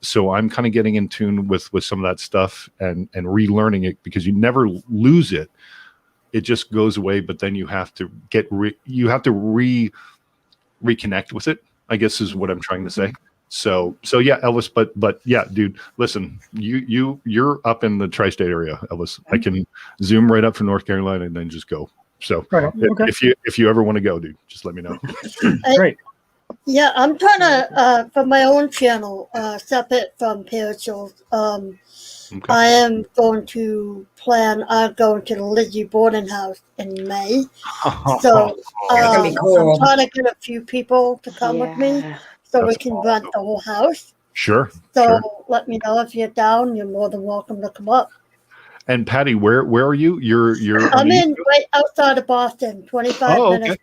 So I'm kind of getting in tune with some of that stuff and relearning it, because you never lose it. It just goes away, but then you have to reconnect with it, I guess is what I'm trying to say. So yeah, Elvis, but yeah, dude, listen, you're up in the tri-state area, Elvis. I can zoom right up from North Carolina and then just go. So if you ever want to go, dude, just let me know. Great. Yeah, I'm trying to for my own channel, separate from Parachills. I am going to plan on going to the Lizzie boarding house in May. So I'm trying to get a few people to come with me, so we can rent the whole house. Sure. Let me know if you're down. You're more than welcome to come up. And Patty, where are you? You're I'm in right outside of Boston, 25 minutes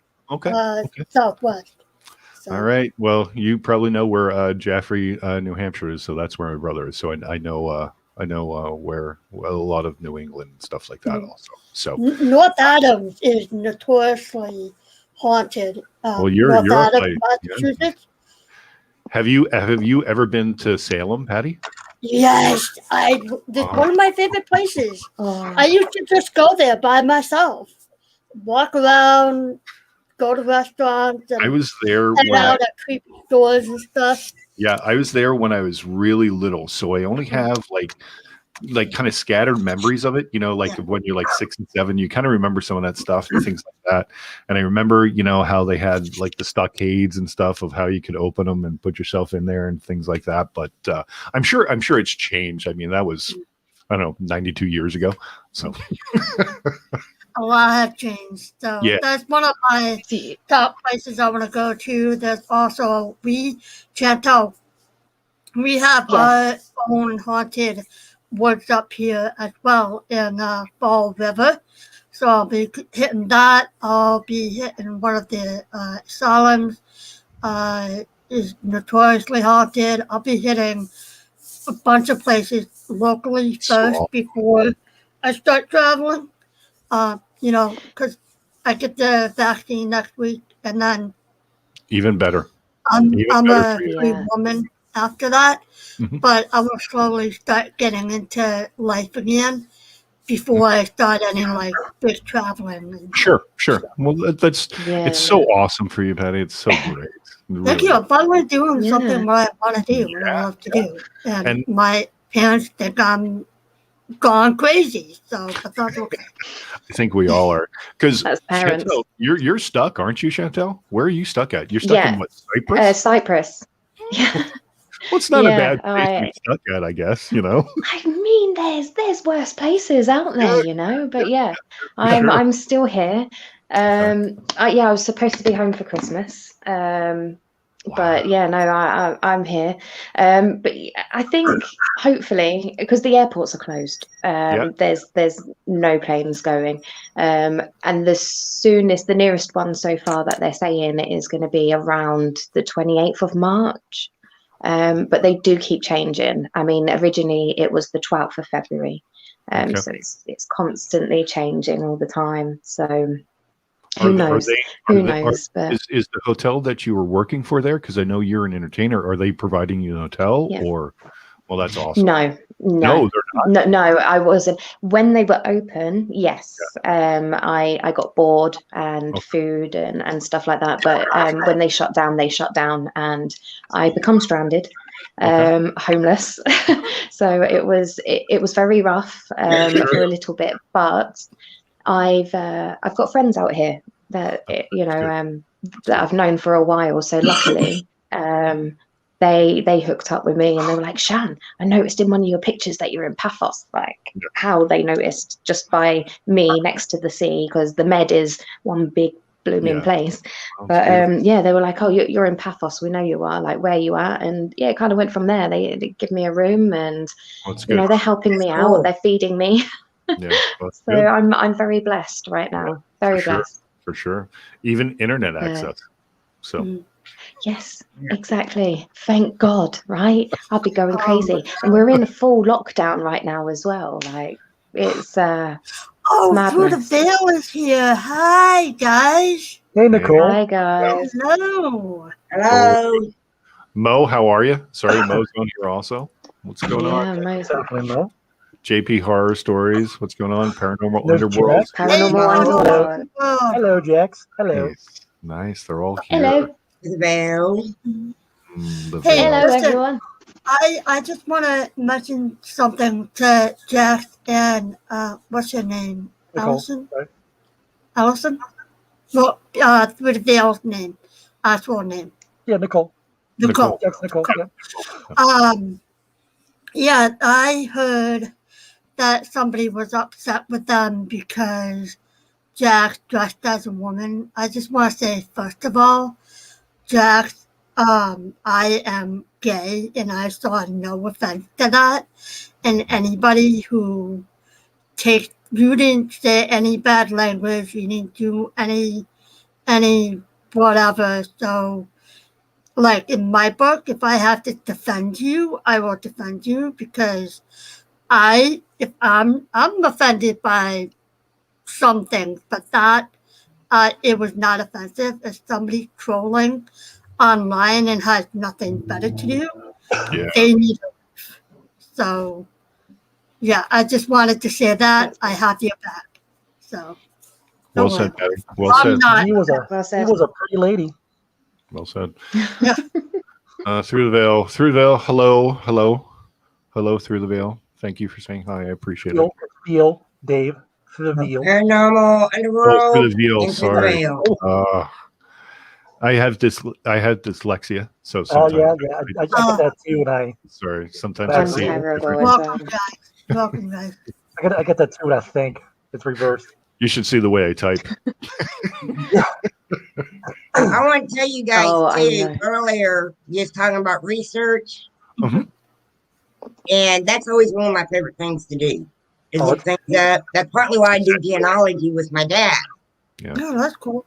southwest. So. All right. Well, you probably know where Jaffrey, New Hampshire is, so that's where my brother is. So I know where a lot of New England and stuff like that also. So North Adams is notoriously haunted. Well, you're North Adams, Massachusetts. Have you ever been to Salem, Patty? Yes, one of my favorite places. I used to just go there by myself, walk around, go to restaurants, and I was there out at creepy stores and stuff. Yeah, I was there when I was really little, so I only have like like kind of scattered memories of it, like when you're like 6 and 7, you kind of remember some of that stuff and things like that. And I remember, how they had like the stockades and stuff of how you could open them and put yourself in there and things like that. But I'm sure it's changed. I mean, that was, I don't know, 92 years ago. So a lot have changed. So that's one of my top places I want to go to. There's also Chantal. We have our own haunted woods up here as well in Fall River. So I'll be hitting that. I'll be hitting one of the asylums. Is notoriously haunted. I'll be hitting a bunch of places locally first before I start traveling. Because I get the vaccine next week, and then even better. I'm a free woman after that, but I will slowly start getting into life again before I start any like big traveling. Sure. Well, it's so awesome for you, Patty. It's so great. Really. Thank you. I'm finally doing something what I want to do and I love to do. And my parents think I'm gone crazy, so but that's okay. I think we all are, because Chantel, you're stuck, aren't you, Chantel? Where are you stuck at? You're stuck in what, Cyprus? Cyprus. Yeah. Well, it's not a bad place to be stuck at, I guess. I mean, there's worse places out there, But I'm still here. I was supposed to be home for Christmas. But I'm here. But I think hopefully, because the airports are closed, there's no planes going. And the nearest one so far that they're saying it is going to be around the 28th of March. But they do keep changing. I mean, originally it was the 12th of February. So it's constantly changing all the time. So who knows? But is the hotel that you were working for there? Because I know you're an entertainer. Are they providing you an hotel or? Well, that's awesome. No, they're not. No, I wasn't. When they were open, yes, I got board and food and stuff like that. But when they shut down, and I become stranded, homeless. So it was very rough for a little bit, but I've got friends out here that that I've known for a while. So luckily, they hooked up with me and they were like, Shan, I noticed in one of your pictures that you're in Paphos. Like how they noticed just by me next to the sea, because the Med is one big blooming place. But they were like, oh, you're in Paphos. We know you are. Like, where you at? And it kind of went from there. They give me a room and they're helping me out. They're feeding me. So I'm very blessed right now. Very blessed. For sure. Even internet access. So yes, exactly. Thank God, right? I'll be going crazy. And we're in a full lockdown right now as well. Like it's Through the Veil is here. Hi guys. Hey Nicole. Hi guys. Hello. Mo, how are you? Sorry, Mo's on here also. What's going on? What's happening, Mo? JP Horror Stories. What's going on? Paranormal Underworld. Underworld. Hello, Jax. Hello. Nice. They're all here. Hello. Hello. Hello, everyone. I just want to mention something to Jax and what's your name? Nicole. Allison? Right. Allison? Well, through the Veil's name. Actual name. Yeah, Nicole. Nicole. Jax, Nicole. Yeah. I heard that somebody was upset with them because Jax dressed as a woman. I just want to say, first of all, Jax, I am gay and I saw no offense to that. And anybody who you didn't say any bad language, you didn't do any whatever. So, like in my book, if I have to defend you, I will defend you because if I'm offended by some things, but that it was not offensive. If somebody trolling online and has nothing better to do, they need it. So I just wanted to say that I have your back. So well said, Patty. Well said. He was a pretty lady. Well said. Through the veil. Hello, through the veil. Thank you for saying hi. I appreciate Veal, it. veal, Dave, for the veal. Paranormal, Oh, underworld, for the veal. into the Sorry. veil. I had dyslexia, so Oh sometimes. yeah. I get that too, and Sorry. Sometimes I'm I say it terrible different. as Welcome, guys. Welcome, guys. I get that too, and I think it's reversed. You should see the way I type. I want to tell you guys I too. know. Earlier, just talking about research, Mhm. and that's always one of my favorite things to do. Is Oh, look things up. That's partly why I do genealogy with my dad. Yeah. Oh, that's cool.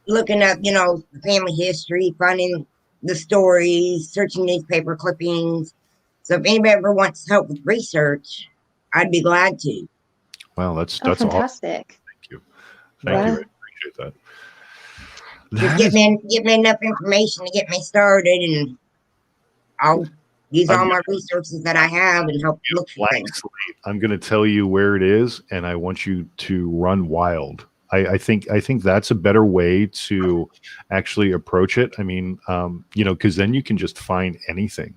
Looking up, the family history, finding the stories, searching newspaper clippings. So if anybody ever wants help with research, I'd be glad to. Wow, that's Oh, awesome. fantastic. Thank you. Thank you. Yeah. I appreciate that. Just That get me enough information to get me started, and I'll use I'm all my resources that I have and help look for blank things. slate. I'm going to tell you where it is, and I want you to run wild. I think that's a better way to actually approach it. I mean, because then you can just find anything,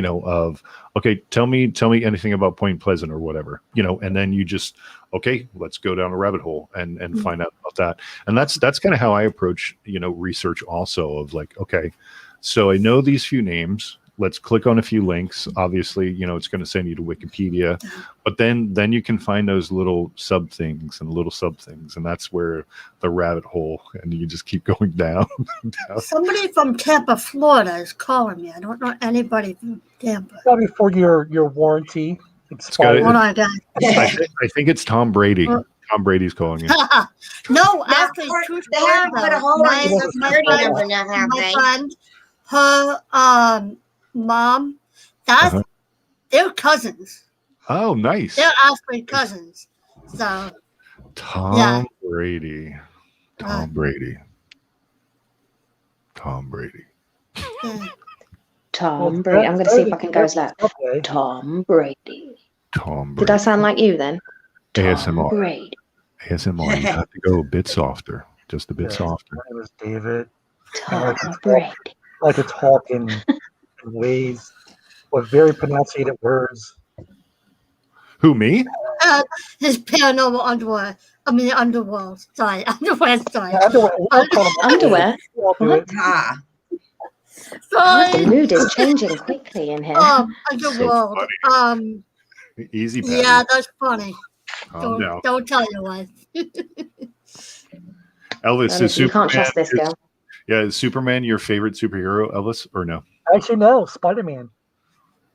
of okay, tell me anything about Point Pleasant or whatever, and then you just okay, let's go down a rabbit hole and find out about that. And that's kind of how I approach research also of like, okay, so I know these few names. Let's click on a few links. Obviously, it's going to send you to Wikipedia, but then you can find those little sub things, and that's where the rabbit hole, and you just keep going down. Somebody from Tampa, Florida is calling me. I don't know anybody from Tampa. Probably before your warranty gotta- expired. Hold on, guys. I think it's Tom Brady. Tom Brady's calling you. No, actually, true They story, haven't put a though. hold on your My, social my security friend, number now, have my they? friend, her mom, that's they're cousins. Oh, nice. They're actually cousins. So Tom Brady. Tom Brady. yeah. Tom Brady. I'm going to see if I can go as that. Tom Brady. Tom Brady. Did I sound like you then? Tom ASMR. Brady. ASMR. You have to go a bit softer. Just a bit softer. My name is David. Tom Brady. I like to talk in ways with very pronunciated words. Who, me? His paranormal underwear. I mean, underworld. Sorry, underwear. Sorry. Yeah, Underwear? I'll do it. Ah, God, the Sorry. mood is changing quickly in here. Underworld. Easy, Patty. Yeah, that's funny. Calm down. Don't tell your wife. Elvis, is You can't Superman, trust this girl. is Superman your favorite superhero, Elvis, or no? Actually, no. Spider-Man.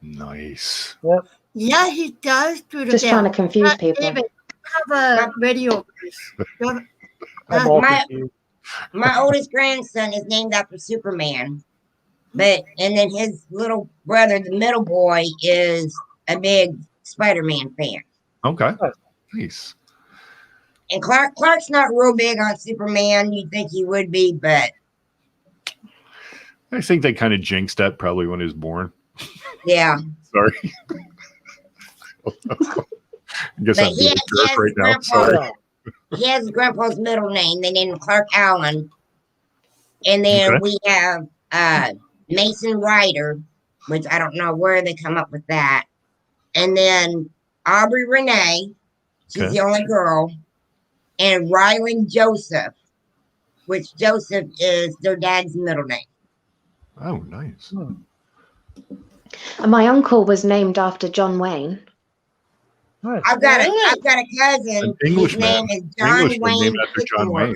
Nice. Yep. Yeah, he does do the Just trying to bell. confuse people. David, you have a radio voice. I'm all My- confused. my oldest grandson is named after Superman, and then his little brother, the middle boy, is a big Spider-Man fan. Okay. Nice. And Clark's not real big on Superman. You'd think he would be, but I think they kind of jinxed that probably when he was born. yeah. Sorry. I guess But I'm being a jerk right now. Sorry. He has his grandpa's middle name. They named him Clark Allen. And then we have Mason Ryder, which I don't know where they come up with that. And then Aubrey Renee, she's the only girl. And Ryland Joseph, which Joseph is their dad's middle name. Oh, nice. And my uncle was named after John Wayne. Nice. I've got a cousin. An His Englishman. name is John Englishman Wayne named after John Wayne.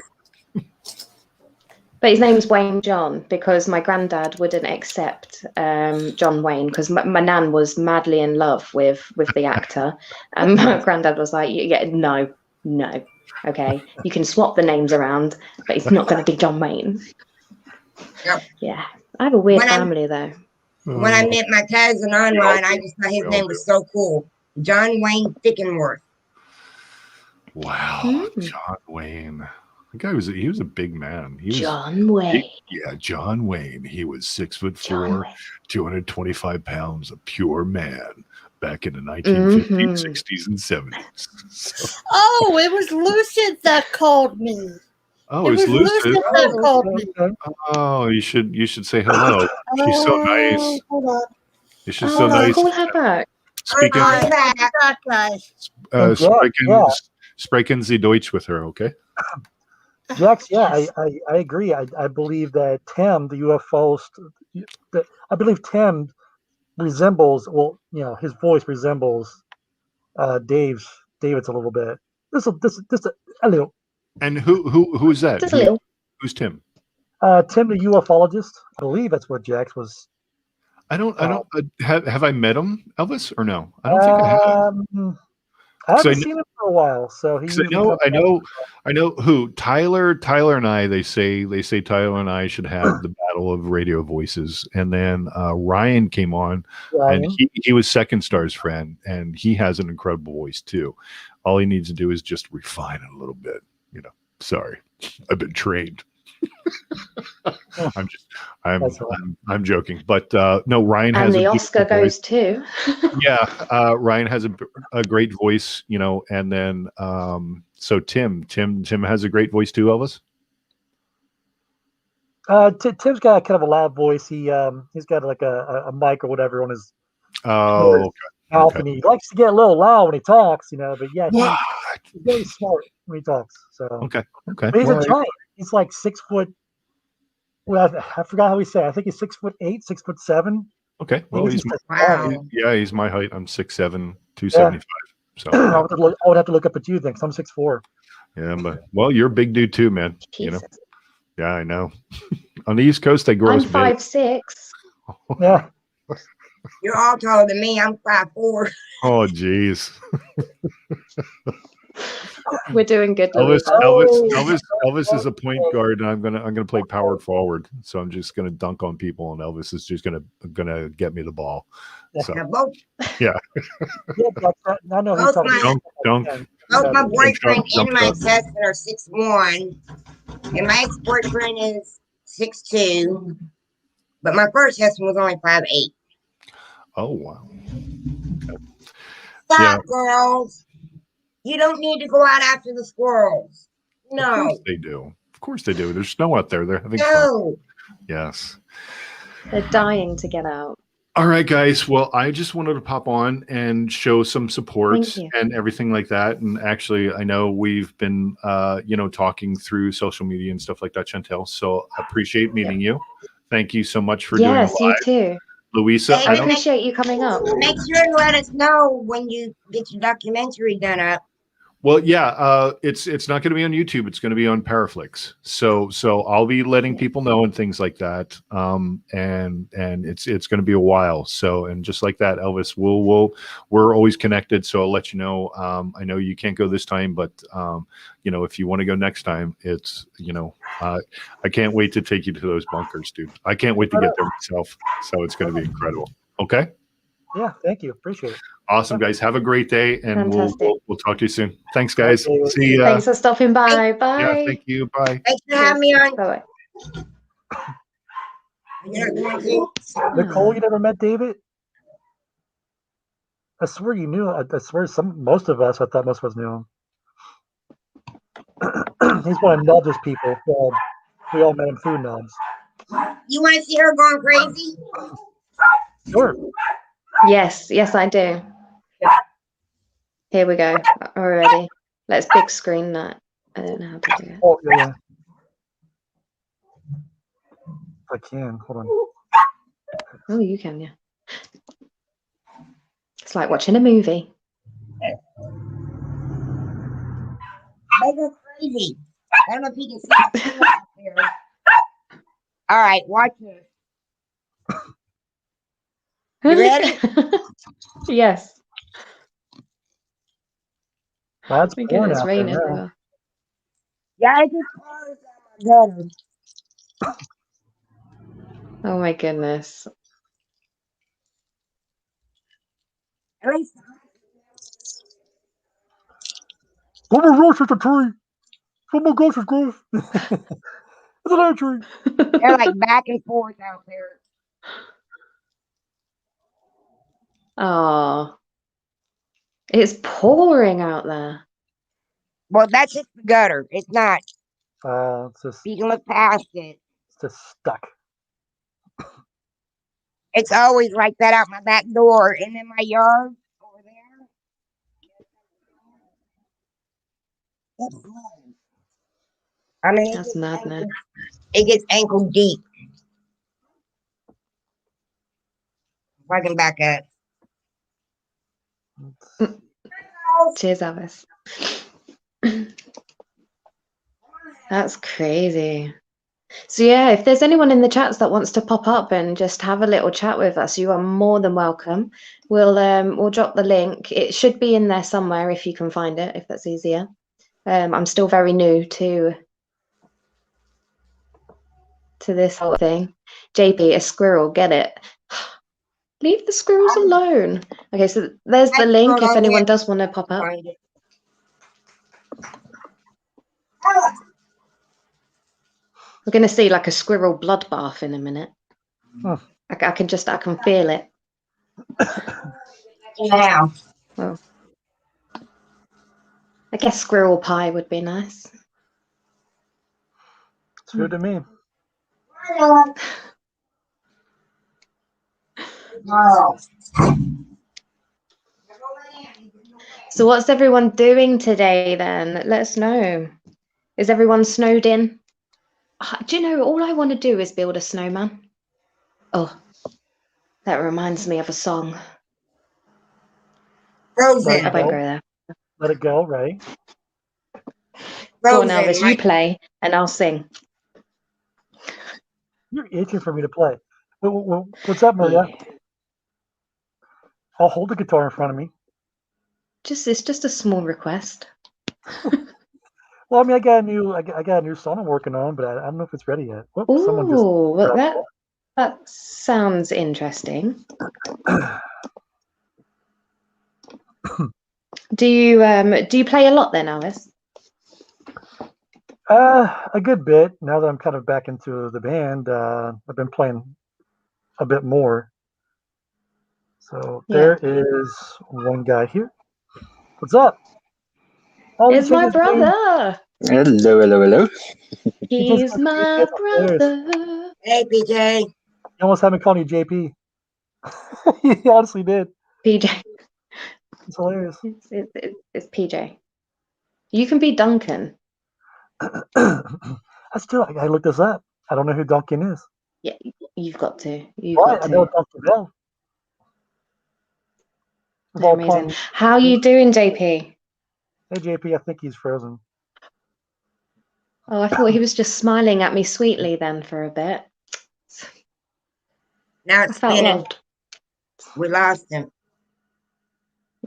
But his name's Wayne John because my granddad wouldn't accept John Wayne because my nan was madly in love with the actor. And my granddad was like, yeah, no. Okay, you can swap the names around, but it's not going to be John Wayne. Yep. Yeah, I have a weird family though. When I met my cousin online, I just thought his name was so cool. John Wayne Thickenworth. Wow, John Wayne. The guy was a big man. He was John Wayne. John Wayne. He was 6'4", 225 pounds, a pure man back in the 1950s, 60s, and 70s. So. Oh, it was Lucid that called me. Oh, it was Lucid that called me. Oh, you should say hello. She's so nice. Hold on. She's so nice. Call her back. Speaking, That guys. sprechen Sie Deutsch with her, okay? Jax, yeah, Yes. I agree. I believe that Tim, the UFO, I believe Tim resembles, well, his voice resembles David's a little bit. Just a little. And who is that? Just a little. Who's Tim? Tim, the ufologist. I believe that's what Jax was. I don't have I met him, Elvis, or no? I don't think I have. I haven't seen him for a while, so he. I know who Tyler and I. They say Tyler and I should have the battle of radio voices, and then Ryan came on, and he was Second Star's friend, and he has an incredible voice too. All he needs to do is just refine it a little bit. Sorry, I've been trained. I'm joking, but no, Ryan has. And the Oscar goes too. Yeah, Ryan has a great voice, and then so Tim has a great voice too, Elvis. Tim's got kind of a loud voice. He's got like a mic or whatever on his mouth, and he likes to get a little loud when he talks, but yeah, he's very smart when he talks. So okay, but he's a giant. He's like 6 foot. Well, I forgot how he said. I think he's 6'8", 6'7". Okay, well, he's my height. I'm 6'7", 275. So I would have to look up at you then, 'cause I'm 6'4". Yeah, but you're a big dude too, man. Jesus. Yeah, I know. On the East Coast, they grow. I'm 5'6". Yeah. You're all taller than me. I'm 5'4". Oh, jeez. We're doing good. Elvis is a point guard, and I'm gonna play power forward. So I'm just gonna dunk on people, and Elvis is just gonna get me the ball. So yeah. I know. Dunk. Both my boyfriend and my husband are 6'1", and my ex-boyfriend is 6'2", but my first husband was only 5'8". Oh wow. Okay. Stop, girls. You don't need to go out after the squirrels. No. Of course they do. Of course they do. There's snow out there. They're having fun. Yes. They're dying to get out. All right, guys. Well, I just wanted to pop on and show some support and everything like that. And actually, I know we've been, talking through social media and stuff like that, Chantel. So I appreciate meeting you. Thank you so much for doing it live. Yes, you too. Louisa, I appreciate you coming up. Make sure to let us know when you get your documentary done up. Well, yeah, it's not going to be on YouTube. It's going to be on Paraflix. So I'll be letting people know and things like that. And it's going to be a while. So, and just like that, Elvis, we're always connected. So I'll let you know. I know you can't go this time, but if you want to go next time, it's I can't wait to take you to those bunkers, dude. I can't wait to get there myself. So it's going to be incredible. Okay. Yeah, thank you. Appreciate it. Awesome, guys. Have a great day, and we'll talk to you soon. Thanks, guys. See ya. Thanks for stopping by. Bye. Yeah, thank you. Bye. Thanks for having me on. Bye. Nicole, you never met David? I swear you knew. I swear most of us. I thought most of us knew him. He's one of Nubs' people. We all met him through Nubs. You want to see her going crazy? Sure. Yes, I do. Here we go. Already. Let's big screen that. I don't know how to do it. Oh, yeah. I can. Hold on. Oh, you can, yeah. It's like watching a movie. They go crazy. I don't know if you can see it. All right, watch this. You ready? Yes. That's Again, it's raining. Yeah, I just closed out my gutter. Oh my goodness. Oh my gosh, it's a tree. Oh my gosh, it's gross. It's another tree. They're like back and forth out there. Oh. It's pouring out there. Well, that's just the gutter. It's not. It's just, You can look past it. It's just stuck. It's always like that out my back door and in my yard. I mean, That's madness. it gets ankle deep. If I can back up. Cheers, Alice. That's crazy. So yeah, if there's anyone in the chats that wants to pop up and just have a little chat with us, you are more than welcome. We'll drop the link. It should be in there somewhere if you can find it, if that's easier. I'm still very new to this whole thing. JP, a squirrel, get it? Leave the squirrels alone. Okay, so there's the link if anyone does want to pop up. We're going to see like a squirrel bloodbath in a minute. Huh. I can feel it. Yeah. Well, I guess squirrel pie would be nice. It's good to me. So what's everyone doing today then? Let us know. Is everyone snowed in? Do you know, all I want to do is build a snowman. Oh, that reminds me of a song. Frozen. I won't go there. Let it go, right? Go on, Elvis, you play and I'll sing. You're itching for me to play. What's up, Maria? Yeah. I'll hold the guitar in front of me. It's just a small request. Well, I mean, I got a new song I'm working on, but I don't know if it's ready yet. Whoops, someone just. Oh, well, that sounds interesting. Do you play a lot then, Alice? A good bit. Now that I'm kind of back into the band, I've been playing a bit more. So there is one guy here. What's up? Oh, it's my brother. Hello, hello, hello. He's my brother. Hey, PJ. You almost had me calling you JP. He honestly did. PJ. It's hilarious. It's PJ. You can be Duncan. I looked this up. I don't know who Duncan is. Yeah, you've got to. I know Duncan Bell. Amazing. How are you doing, JP? Hey, JP, I think he's frozen. Oh, I thought he was just smiling at me sweetly then for a bit. Now it's spinning. Loved. We lost him.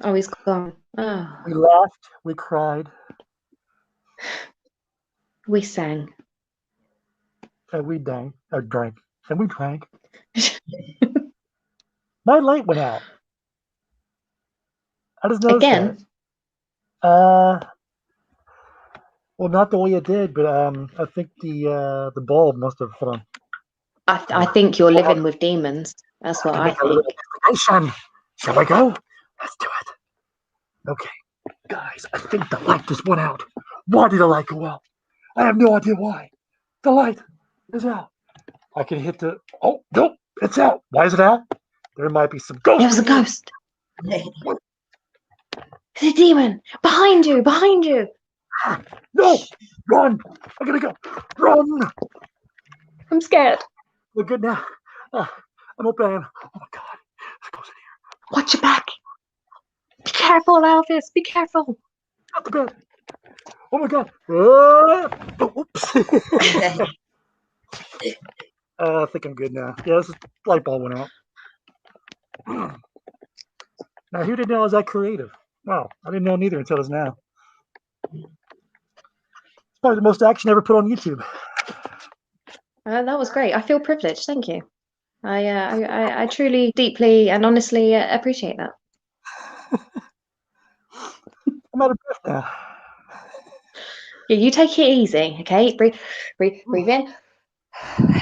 Oh, he's gone. Oh. We laughed. We cried. We sang. And we drank. And we drank. My light went out. I just noticed Again? that. Well, not the way it did, but I think the bulb must have. Hold on. I think you're living with demons. That's what I think. Shall I go? Let's do it. Okay, guys, I think the light just went out. Why did the light go out? I have no idea why. The light is out. I can hit the. Oh, nope, it's out. Why is it out? There might be some ghosts. There's a ghost. It's a demon. Behind you. Behind you. No! Run! I gotta go. Run! I'm scared. We're good now. I'm open. Oh my god. There's a ghost in here. Watch your back. Be careful, Elvis. Be careful. Out the bed. Oh my god. Oops. I think I'm good now. Yeah, this light bulb went out. Now, who didn't know I was that creative? Wow, I didn't know neither until just now. It's probably the most action ever put on YouTube. That was great. I feel privileged. Thank you. I truly, deeply, and honestly appreciate that. I'm out of breath now. Yeah, you take it easy, okay? Breathe in.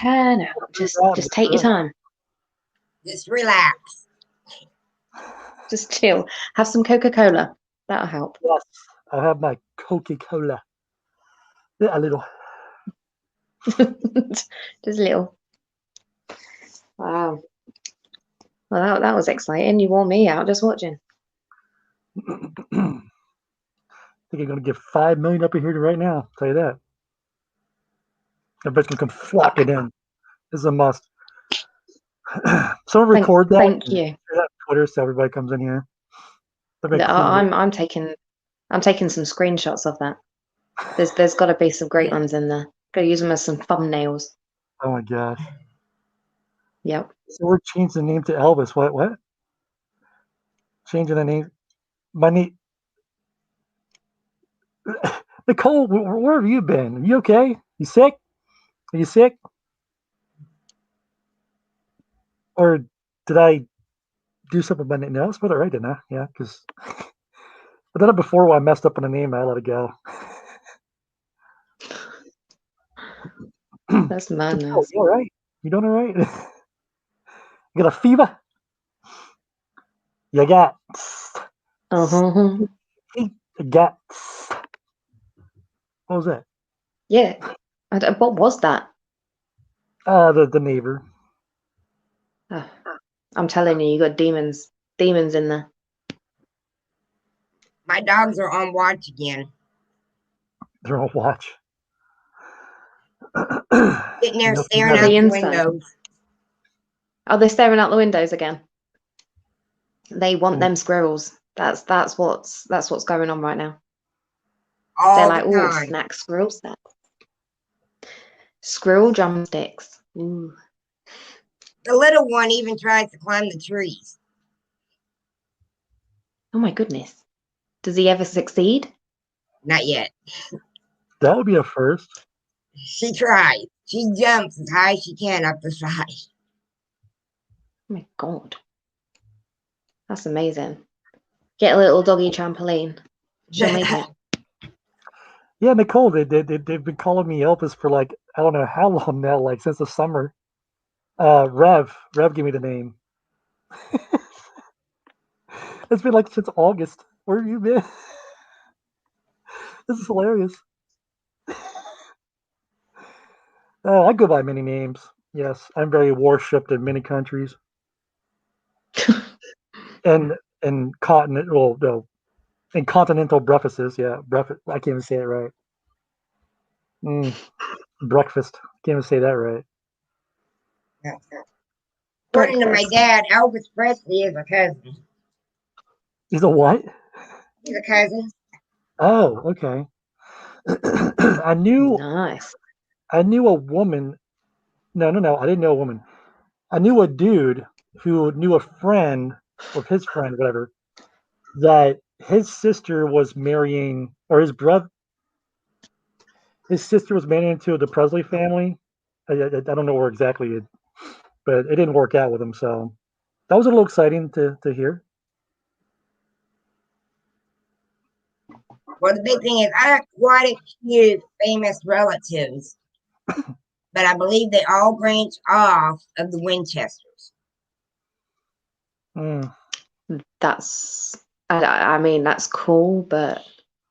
And out. Just take your time. Just relax. Just chill. Have some Coca-Cola. That'll help. Yes, I'll have my Coca-Cola. Yeah, a little. Just a little. Wow. Well, that was exciting. You wore me out just watching. The think you're going to get 5 million up in here right now. I'll tell you that. Everybody's going to come flocking in. This is a must. Someone record that. Thank you. Share that on Twitter so everybody comes in here. I'm taking some screenshots of that. There's got to be some great ones in there. Gotta use them as some thumbnails. Oh my gosh. Yep. So we're changing the name to Elvis. What? Changing the name. My name. Nicole, where have you been? Are you okay? You sick? Are you sick? Or did I do something by name? No, I spelled it right, didn't I? Yeah, because I done it before when I messed up on a name. I let it go. That's madness. You all right? You doing all right? You got a fever? You got. Uh-huh. You got. What was that? Yeah. What was that? The neighbor. Oh, I'm telling you, you got demons in there. My dogs are on watch again. They're on watch. Sitting there staring out the windows. Oh, they're staring out the windows again. They want them squirrels. That's what's going on right now. They're like, oh, snack squirrel snack. Squirrel drumsticks. Ooh. The little one even tries to climb the trees. Oh my goodness. Does he ever succeed? Not yet. That would be a first. She tries. She jumps as high as she can up the side. Oh my God. That's amazing. Get a little doggy trampoline. She'll make it. Yeah, Nicole, they've been calling me Elvis for like, I don't know how long now, like since the summer. Rev gave me the name. It's been like since August. Where have you been? This is hilarious. I go by many names. Yes, I'm very worshipped in many countries. and continental breakfasts. Yeah, breakfast. I can't even say it right. Breakfast. Can't even say that right. According to my dad, Elvis Presley is a cousin. He's a what? He's a cousin. Oh, okay. I knew a woman. No. I didn't know a woman. I knew a dude who knew a friend of his friend, whatever, that his sister was marrying, or his sister was married into the Presley family. I don't know where exactly, but it didn't work out with him. So that was a little exciting to hear. Well, the big thing is I have quite a few famous relatives, but I believe they all branch off of the Winchesters. I mean, that's cool, but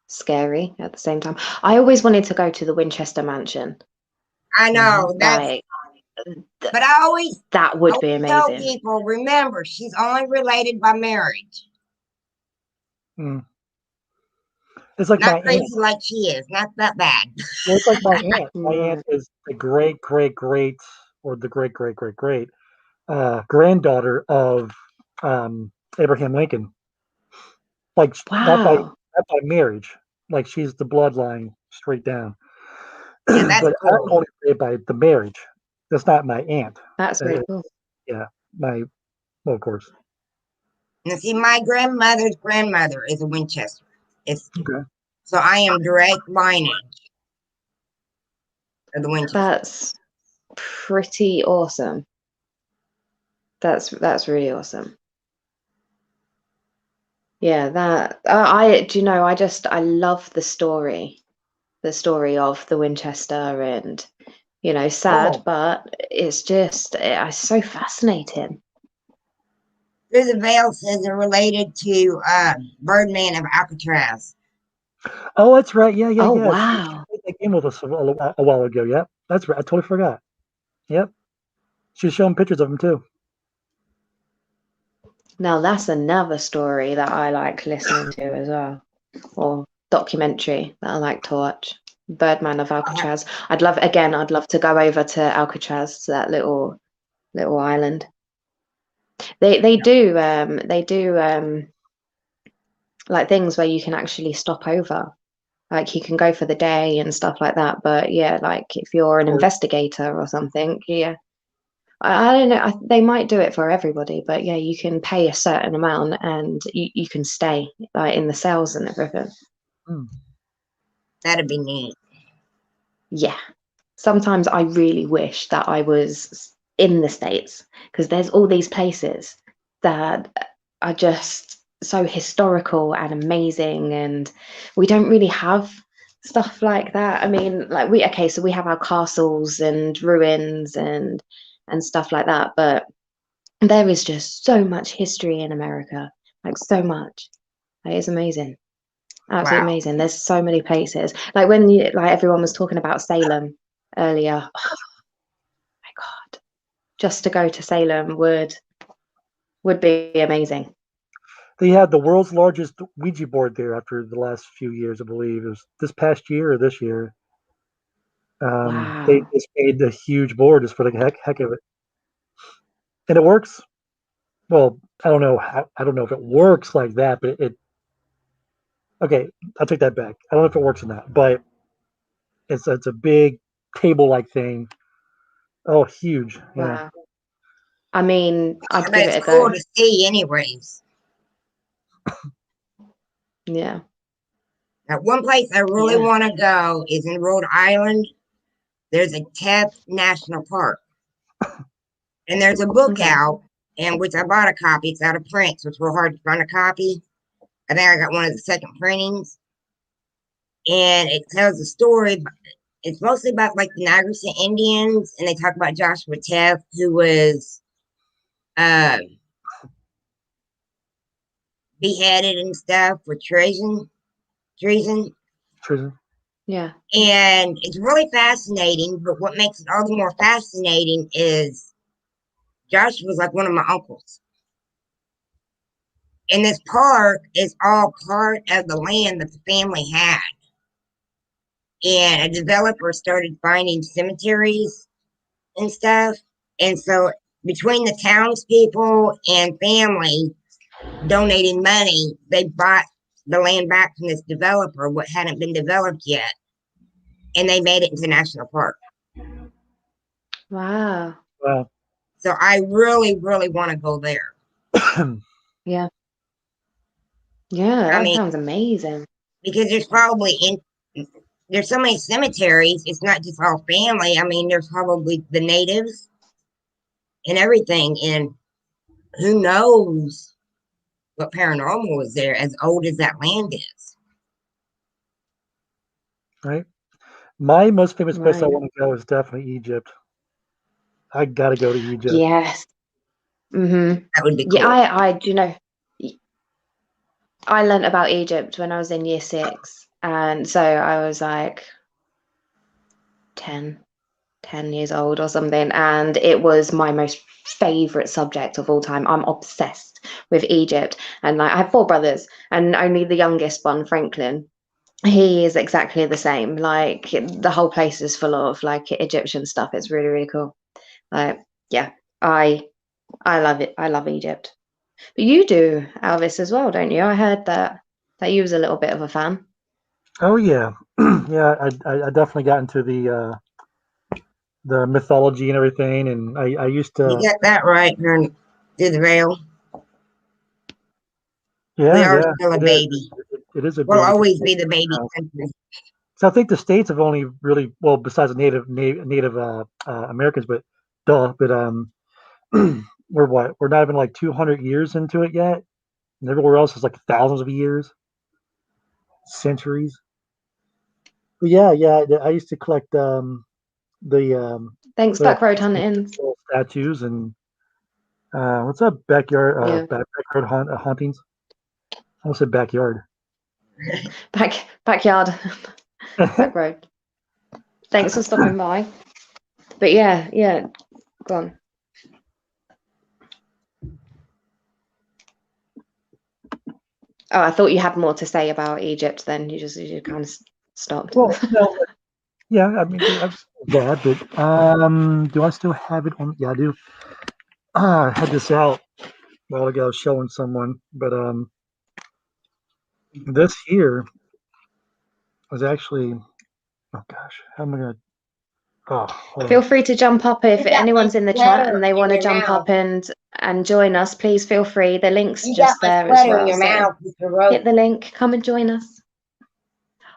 scary at the same time. I always wanted to go to the Winchester Mansion. I know but I always that would be amazing. Tell people, remember, she's only related by marriage. It's like not my crazy aunt. like she is, not that bad. Well, it's like my aunt. My aunt is the great or the great granddaughter of Abraham Lincoln. Like not by marriage. Like she's the bloodline straight down. Yeah, that's but cool. I'm only related by the marriage. That's not my aunt. That's very cool. Yeah, well, of course. Now, see, my grandmother's grandmother is a Winchester. Okay. So I am direct lineage of the Winchester. That's pretty awesome. That's really awesome. Yeah, I love the story of the Winchester, and sad, but it's so fascinating. Susan Vale says they're related to Birdman of Alcatraz. Oh, that's right. Yeah. Oh, wow. She played that game with us a while ago. Yep, that's right. I totally forgot. Yep. She's showing pictures of him too. Now that's another story that I like listening to as well, or documentary that I like to watch. Birdman of Alcatraz. I'd love to go over to Alcatraz, to that little island. They do like things where you can actually stop over. Like you can go for the day and stuff like that. But yeah, like if you're an investigator or something, yeah. I don't know. They might do it for everybody, but yeah, you can pay a certain amount and you can stay like in the cells and everything. That'd be neat. Yeah. Sometimes I really wish that I was in the States, because there's all these places that are just so historical and amazing, and we don't really have stuff like that. I mean, like so we have our castles and ruins and stuff like that, but there is just so much history in America, like so much. It is amazing. Absolutely amazing. There's so many places. Like when everyone was talking about Salem earlier. Oh my God. Just to go to Salem would be amazing. They had the world's largest Ouija board there after the last few years, I believe. It was this past year or this year. Wow. They just made a huge board just for the heck of it. And it works. Well, I don't know if it works like that, but okay, I'll take that back. I don't know if it works or not, but it's a big table-like thing. Oh, huge. Yeah. Wow. I mean, I'd But give it's it a cool go. to see anyways. Yeah. Now, one place I really Yeah. want to go is in Rhode Island. There's a Teff National Park. And there's a book Okay. out, and which I bought a copy. It's out of print, so it's real hard to find a copy. I think I got one of the second printings. And it tells a story. It's mostly about like the Niagara Indians, and they talk about Joshua Teff, who was beheaded and stuff for treason. Treason. Yeah. And it's really fascinating, but what makes it all the more fascinating is Josh was like one of my uncles. And this park is all part of the land that the family had. And a developer started finding cemeteries and stuff. And so between the townspeople and family donating money, they bought the land back from this developer, what hadn't been developed yet. And they made it into national park. Wow. Wow. So I really, really want to go there. Yeah. Yeah, that sounds amazing. Because there's there's so many cemeteries. It's not just all family. I mean, there's probably the natives and everything. And who knows what paranormal is there, as old as that land is. Right. My most famous place I want to go is definitely Egypt. I got to go to Egypt. Yes. Mm-hmm. That would be cool. Yeah, I learned about Egypt when I was in year 6. And so I was like 10 years old or something. And it was my most favorite subject of all time. I'm obsessed with Egypt. And I have 4 brothers, and only the youngest one, Franklin, he is exactly the same. Like the whole place is full of like Egyptian stuff. It's really, really cool. Yeah, I love it. I love Egypt. But you do, Elvis, as well, don't you? I heard that you was a little bit of a fan. Oh yeah, yeah. I definitely got into the mythology and everything, and I used to. You got that right, through the veil. Yeah, we are yeah. still a baby. It is a We'll baby. always be the baby country. So I think the states have only really, well, besides the Native Americans, but we're not even like 200 years into it yet, and everywhere else is like thousands of years, centuries. But yeah. I used to collect the Thanks, Backroad Hunting. statues and what's up, backyard hauntings. I almost said backyard. Backyard. Backroad. Thanks for stopping by. But yeah, go on. Oh, I thought you had more to say about Egypt. Then you kind of stopped. Well, no, yeah, I mean, I've that, but do I still have it on? Yeah, I do. I had this out a while ago, showing someone, but this here was actually. Oh gosh, how am I gonna? Oh, hold Feel on. free to jump up if You got my anyone's in the chat sweater and they in want to your jump mouth. up and join us. Please feel free. The link's You got just my there as sweater in well. your So mouth, Mr. hit Rope. the link. Come and join us.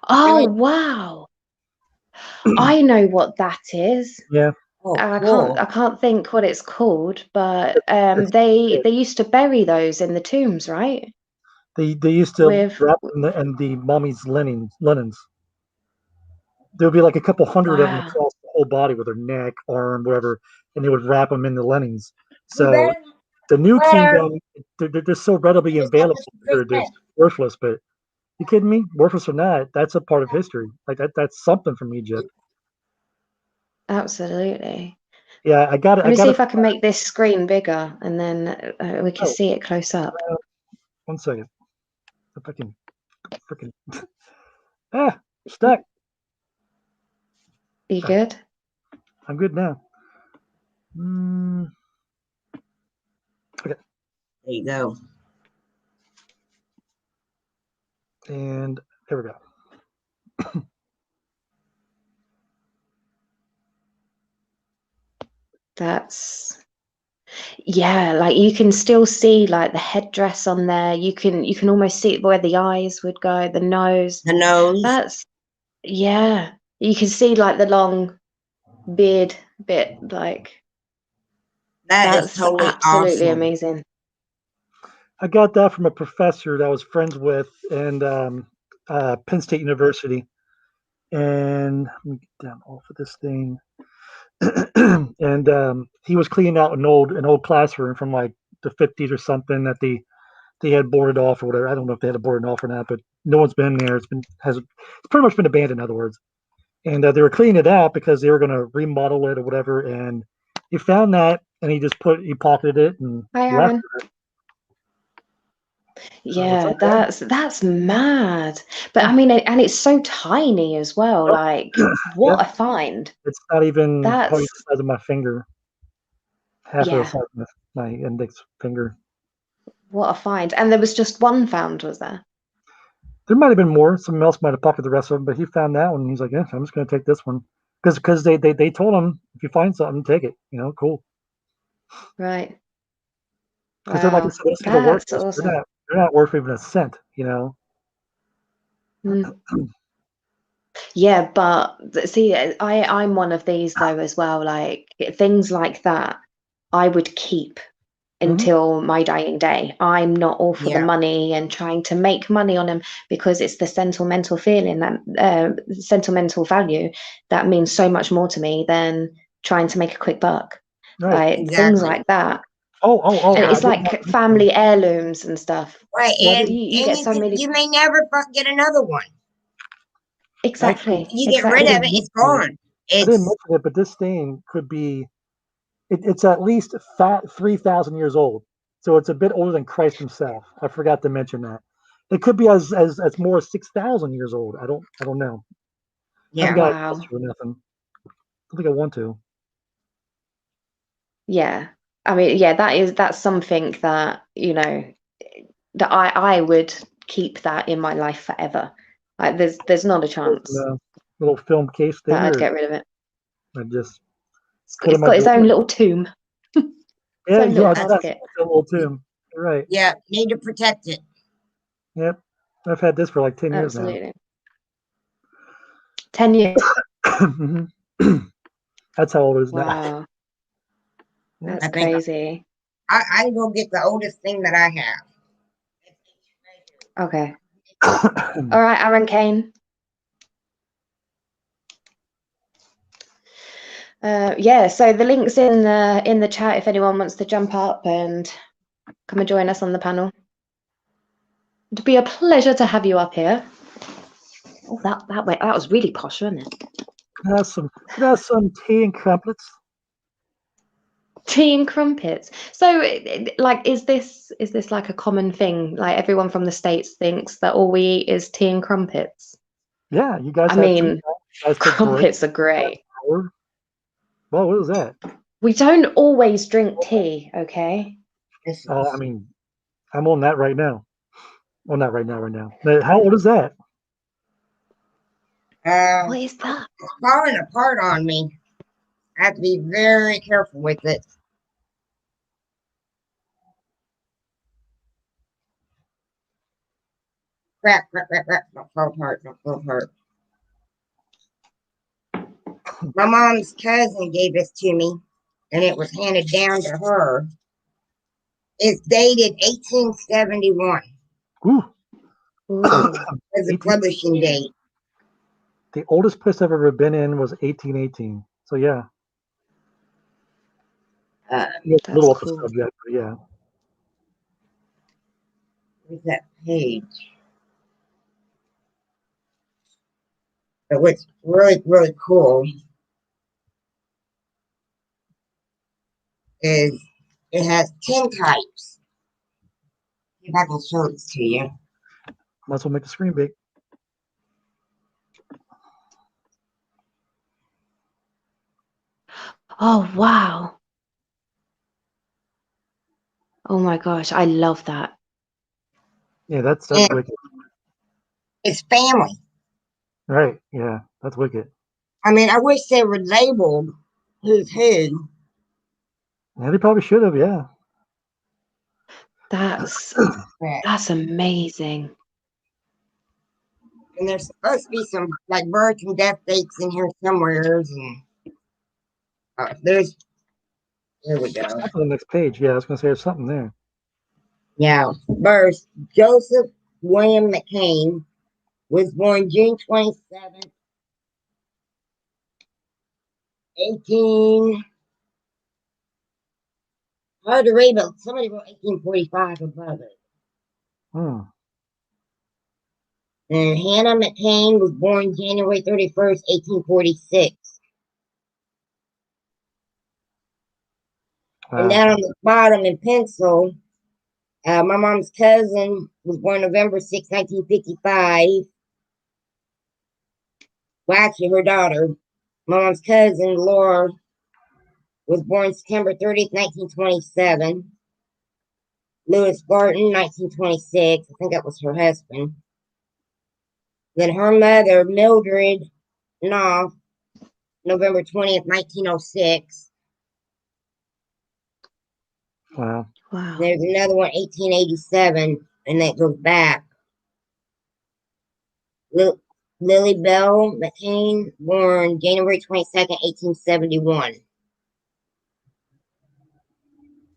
Oh Really? wow! I know what that is. Yeah, Oh, I cool. can't think what it's called, but that's they it. used to bury those in the tombs, right? They used to With wrap in the mummy's linens. There would be like a couple hundred of them wow, across the whole body with their neck, arm, whatever, and they would wrap them in the linens. You So better the new sweater. kingdom, they're just so readily I just got available. this for They're Christmas. just worthless. But you kidding me? Worthless or not, that's a part of history. Like that's something from Egypt. absolutely. Yeah, I got it. Let I me got see it. if I can make this screen bigger, and then we can Oh, see it close up. 1 second. If I can freaking stuck. You good? I'm good now. Okay, There you go. and there we go. That's yeah, like you can still see like the headdress on there. You can almost see where the eyes would go, the nose. The nose. That's yeah. You can see like the long beard bit, like That is that's totally absolutely awesome. amazing. I got that from a professor that I was friends with and Penn State University. And let me get down off of this thing. And he was cleaning out an old classroom from like the 50s or something that they had boarded off or whatever. I don't know if they had it boarded off or not, but no one's been there. It's pretty much been abandoned, in other words. And they were cleaning it out because they were going to remodel it or whatever. And he found that, and he pocketed it and Hi, left Aaron. it. So it's Yeah, okay. that's mad. But I mean, and it's so tiny as well. Nope. Like, Yeah, what a find. it's not even probably That's the size of my finger, half of the yeah, size of my index finger. what a find. And there was just one found, was there? There might have been more. Someone else might have pocketed the rest of them, but he found that one. And he's like, "Yeah, I'm just going to take this one," because they told him if you find something, take it. Cool. Right. Because they're like I Wow. said, those things are That's worthless. awesome. They're not worth even a cent. Mm. Yeah, but see, I'm one of these though as well. Like things like that, I would keep Hmm. until my dying day. I'm not all for the Yeah. money and trying to make money on them because it's the sentimental feeling that sentimental value that means so much more to me than trying to make a quick buck. Right. Like things Exactly. like that. Oh! And I it's didn't want like family heirlooms and stuff. Right, well, I and didn't You and get so many you may never get another one. actually. exactly, You get I rid exactly. of didn't it, it's mention it. gone. I didn't It's mention it, but this thing could be. It's at least 3,000 years old, so it's a bit older than Christ himself. I forgot to mention that. It could be as more as 6,000 years old. I don't know. I haven't yeah, got a Wow. picture or nothing. I don't think I want to. Yeah. I mean, yeah, that's something that, that I would keep that in my life forever. Like there's not a chance Little film case that thing, I'd or get rid of it. I just It's got, put in it's my got its own drawer. little tomb, its Yeah, own little yeah, it's that's casket. a little too. You're right. yeah. Need to protect it. Yep. I've had this for like 10 years now. Absolutely. 10 years. Mhm. That's how old it is now. Wow. Yeah. That's I think crazy. I can go get the oldest thing that I have. Okay. All right, Aaron Kane. Yeah, so the link's in the chat if anyone wants to jump up and come and join us on the panel. It'd be a pleasure to have you up here. Oh, that was really posh, wasn't it? Could I have some tea and crumpets? Tea and crumpets. So, like, is this like a common thing? Like, everyone from the States thinks that all we eat is tea and crumpets. Yeah, you guys I have tea. mean, You guys take breaks. crumpets are great. Well, what was that? We don't always drink tea, okay? Oh, I mean, I'm on that right now. Well, not right now. Right now. How old is that? What is that? It's falling apart on me. I have to be very careful with it. Crap. Don't fall apart. My mom's cousin gave this to me, and it was handed down to her. It's dated 1871 Ooh. as the publishing date. The oldest place I've ever been in was 1818. So yeah. A little off the subject, but yeah. Where's that page? But what's really, really cool is it has 10 types. See if I can show this to you. Might as well make the screen big. Oh, wow. Oh my gosh, I love that. Yeah, that's And wicked. it's family. Right. Yeah, that's wicked. I mean, I wish they were labeled who's who. Yeah, they probably should have. Yeah. That's amazing. And there's supposed to be some like birth and death dates in here somewhere. And there we go. That's on the next page. Yeah, I was gonna say there's something there. Yeah. Birth: Joseph William McCain was born June 27th, 18. Hard to read, but somebody wrote 1845 above it. And Hannah McCain was born January 31st, 1846. Wow. And down on the bottom in pencil, my mom's cousin was born November 6, 1955. Well, actually, her daughter, my mom's cousin, Laura, was born September 30th, 1927. Louis Barton, 1926. I think that was her husband. Then her mother, Mildred Knopf, November 20th, 1906. Wow. There's another one, 1887, and that goes back. Lily Bell McCain, born January 22nd, 1871.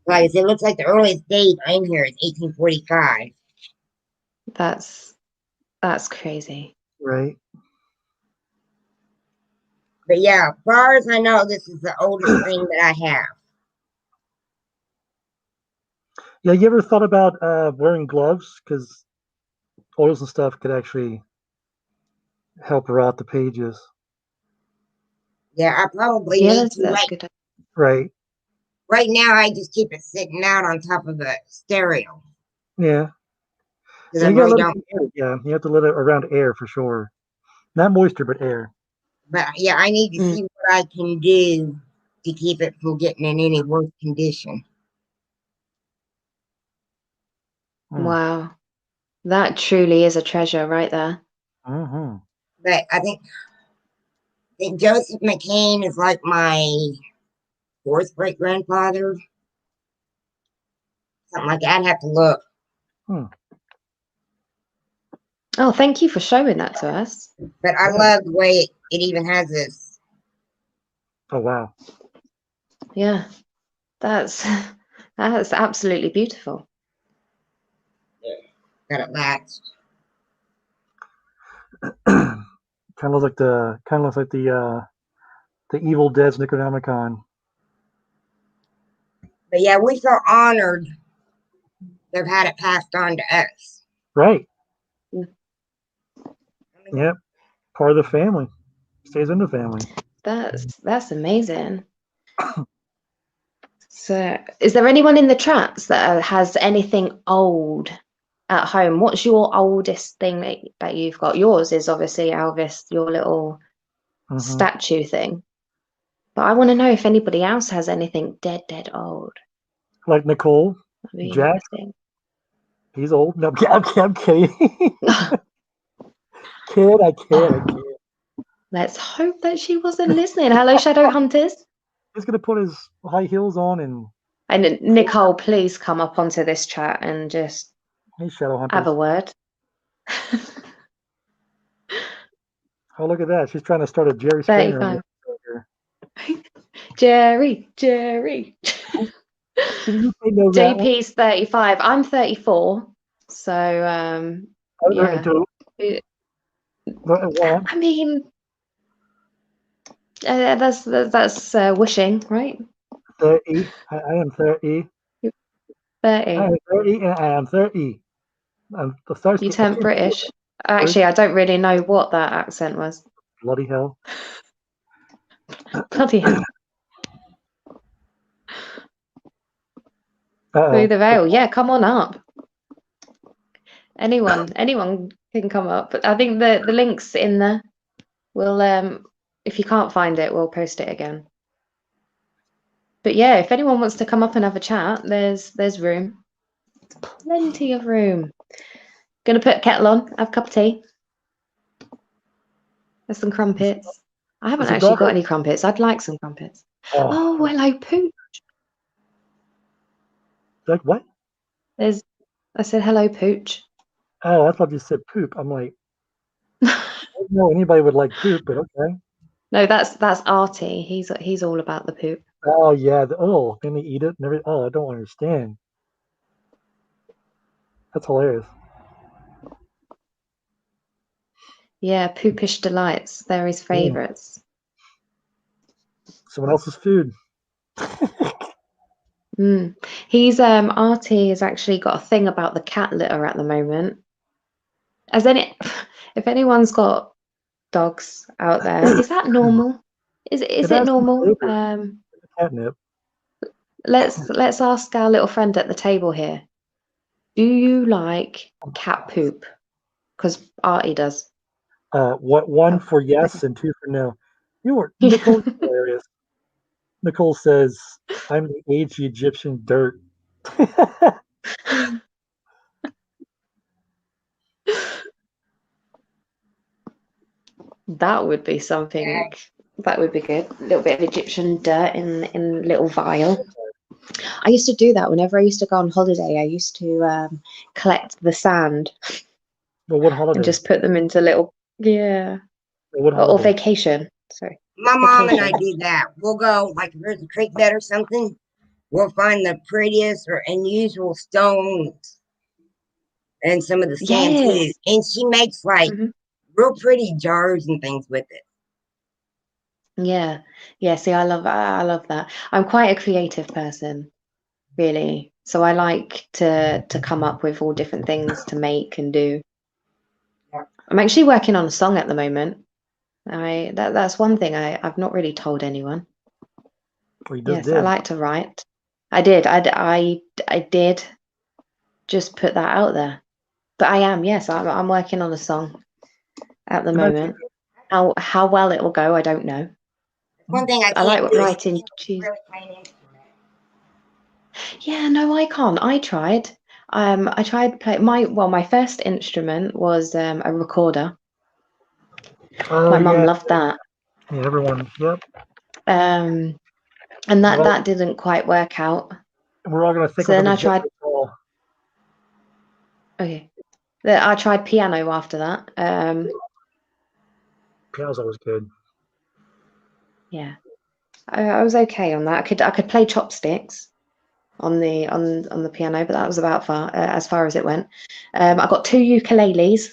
Like I said, it looks like the earliest date in here is 1845. That's crazy. Right. But yeah, as far as I know, this is the oldest thing that I have. Yeah, you ever thought about wearing gloves? Because oils and stuff could actually help rot the pages. Yeah, I probably need to. That's good. Right. Right now, I just keep it sitting out on top of a stereo. Yeah. Because I really don't. Yeah, you have to let it around air for sure. Not moisture, but air. But yeah, I need to see what I can do to keep it from getting in any worse condition. Wow. That truly is a treasure right there. Mm-hmm. But I think Joseph McCain is like my fourth great grandfather. Something like that. I'd have to look. Oh, thank you for showing that to us. But I love the way it even has this. Oh, wow. Yeah. That's absolutely beautiful. Got it latched. Kind of looks like the Evil Dead's Necronomicon. But yeah, we feel honored to have had it passed on to us. Right. Yep. Part of the family. Stays in the family. That's amazing. So, is there anyone in the chats that has anything old at home? What's your oldest thing that you've got? Yours is obviously Elvis, your little statue thing. But I want to know if anybody else has anything dead old. Like Nicole, Jack. He's old. No, I'm kidding. I kid. Let's hope that she wasn't listening. Hello, Shadow Hunters. He's gonna put his high heels on and. And Nicole, please come up onto this chat and just have a word. Oh, look at that! She's trying to start a Jerry Springer. Jerry. No, JP's 35. I'm 34. So yeah. I mean, that's wishing, right? 30. I am 30. 30. I am 30 and I am 30. I'm thirsty. You turned British. Actually, I don't really know what that accent was. Bloody hell. Bloody hell. Through the veil. Yeah, come on up. Anyone can come up. But I think the link's in there. We'll if you can't find it, we'll post it again. But yeah, if anyone wants to come up and have a chat, there's room. There's plenty of room. Gonna put kettle on, have a cup of tea. There's some crumpets. I haven't actually got any crumpets. I'd like some crumpets. Oh, hello, Pooch. Like what? I said hello, Pooch. Oh, I thought you said poop. I'm like, I don't know anybody would like poop, but okay. No, that's Artie. He's all about the poop. Oh yeah. Then they eat it and everything. Oh, I don't understand. That's hilarious. Yeah, poopish delights. They're his favorites. Someone else's food. He's Artie has actually got a thing about the cat litter at the moment. If anyone's got dogs out there, is that normal? Is it normal? Catnip. Let's ask our little friend at the table here. Do you like cat poop? Because Artie does. One for yes and two for no. Nicole's hilarious. Nicole says, "I'm the aged Egyptian dirt." That would be something. That would be good. A little bit of Egyptian dirt in a little vial. I used to do that whenever I used to go on holiday. I used to collect the sand. Well, what holiday? And just put them into little or vacation. Sorry. My mom and I do that. We'll go like if there's a creek bed or something. We'll find the prettiest or unusual stones and some of the sand too. And she makes like real pretty jars and things with it. Yeah. See, I love that. I'm quite a creative person, really. So I like to come up with all different things to make and do. I'm actually working on a song at the moment. That's one thing I've not really told anyone. Yes, I like to write. I did just put that out there. But I'm working on a song at the moment. How well it will go, I don't know. One thing I like writing. Yeah, no, I can't. I tried. I tried play my first instrument was a recorder. My mum loved that. Yeah, everyone. Yep. And that didn't quite work out. We're all gonna think. So then I tried. Okay. I tried piano after that. Piano's always good. Yeah, I was okay on that. I could play chopsticks on the piano, but that was about as far as it went. I got 2 ukuleles.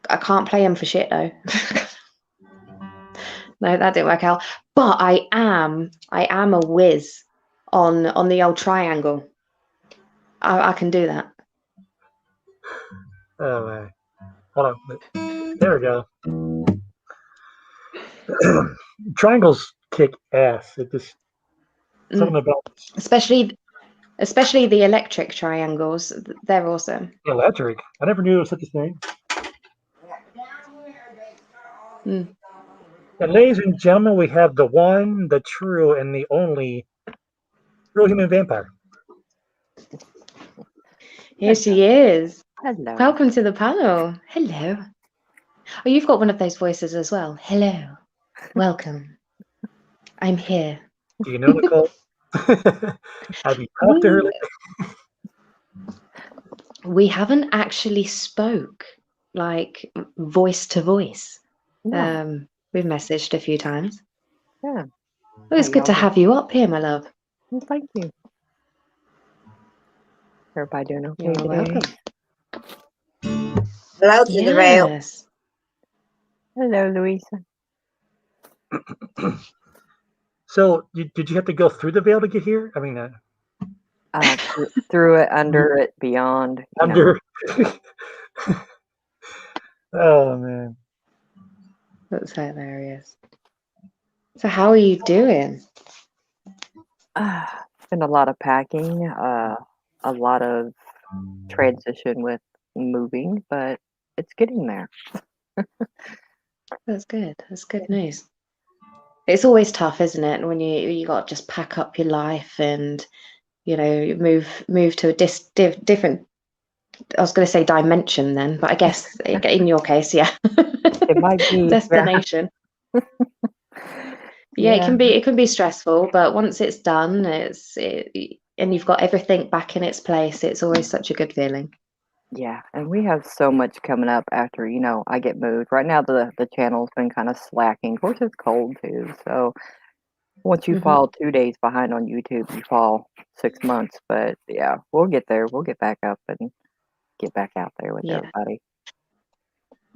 I can't play them for shit though. No, that didn't work out. But I am a whiz on the old triangle. I can do that. Oh man. Hold on. There we go. Triangles kick ass. It just Something about especially the electric triangles. They're awesome. electric. I never knew it was such a thing. Mm. And ladies and gentlemen, we have the one, the true, and the only real human vampire. Here she is. Hello. Welcome to the panel. Hello. Oh, you've got one of those voices as well. Hello. Welcome. I'm here. Do you know Nicole? Have you talked to her? We haven't actually spoke like voice to voice. No. We've messaged a few times. Yeah. It was Hey, good to y'all. have you up here, my love. Well, thank you. Everybody doing okay You're today? welcome. Hello to the veil. Yes. Hello, Louisa. So, did you have to go through the veil to get here? I mean, Through it, under it, beyond. You know. under. Oh man. That's hilarious. So how are you doing? It's been a lot of packing, a lot of transition with moving, but it's getting there. That's good. That's good news. It's always tough, isn't it, when you got to just pack up your life and you move to a different. I was going to say dimension then, but I guess in your case, yeah, It might be destination. Yeah, it can be stressful, but once it's done, and you've got everything back in its place. It's always such a good feeling. Yeah, and we have so much coming up after, I get moved. Right now the channel's been kind of slacking. Of course it's cold too, so once you fall 2 days behind on YouTube, you fall 6 months. But yeah, we'll get there. We'll get back up and get back out there with everybody.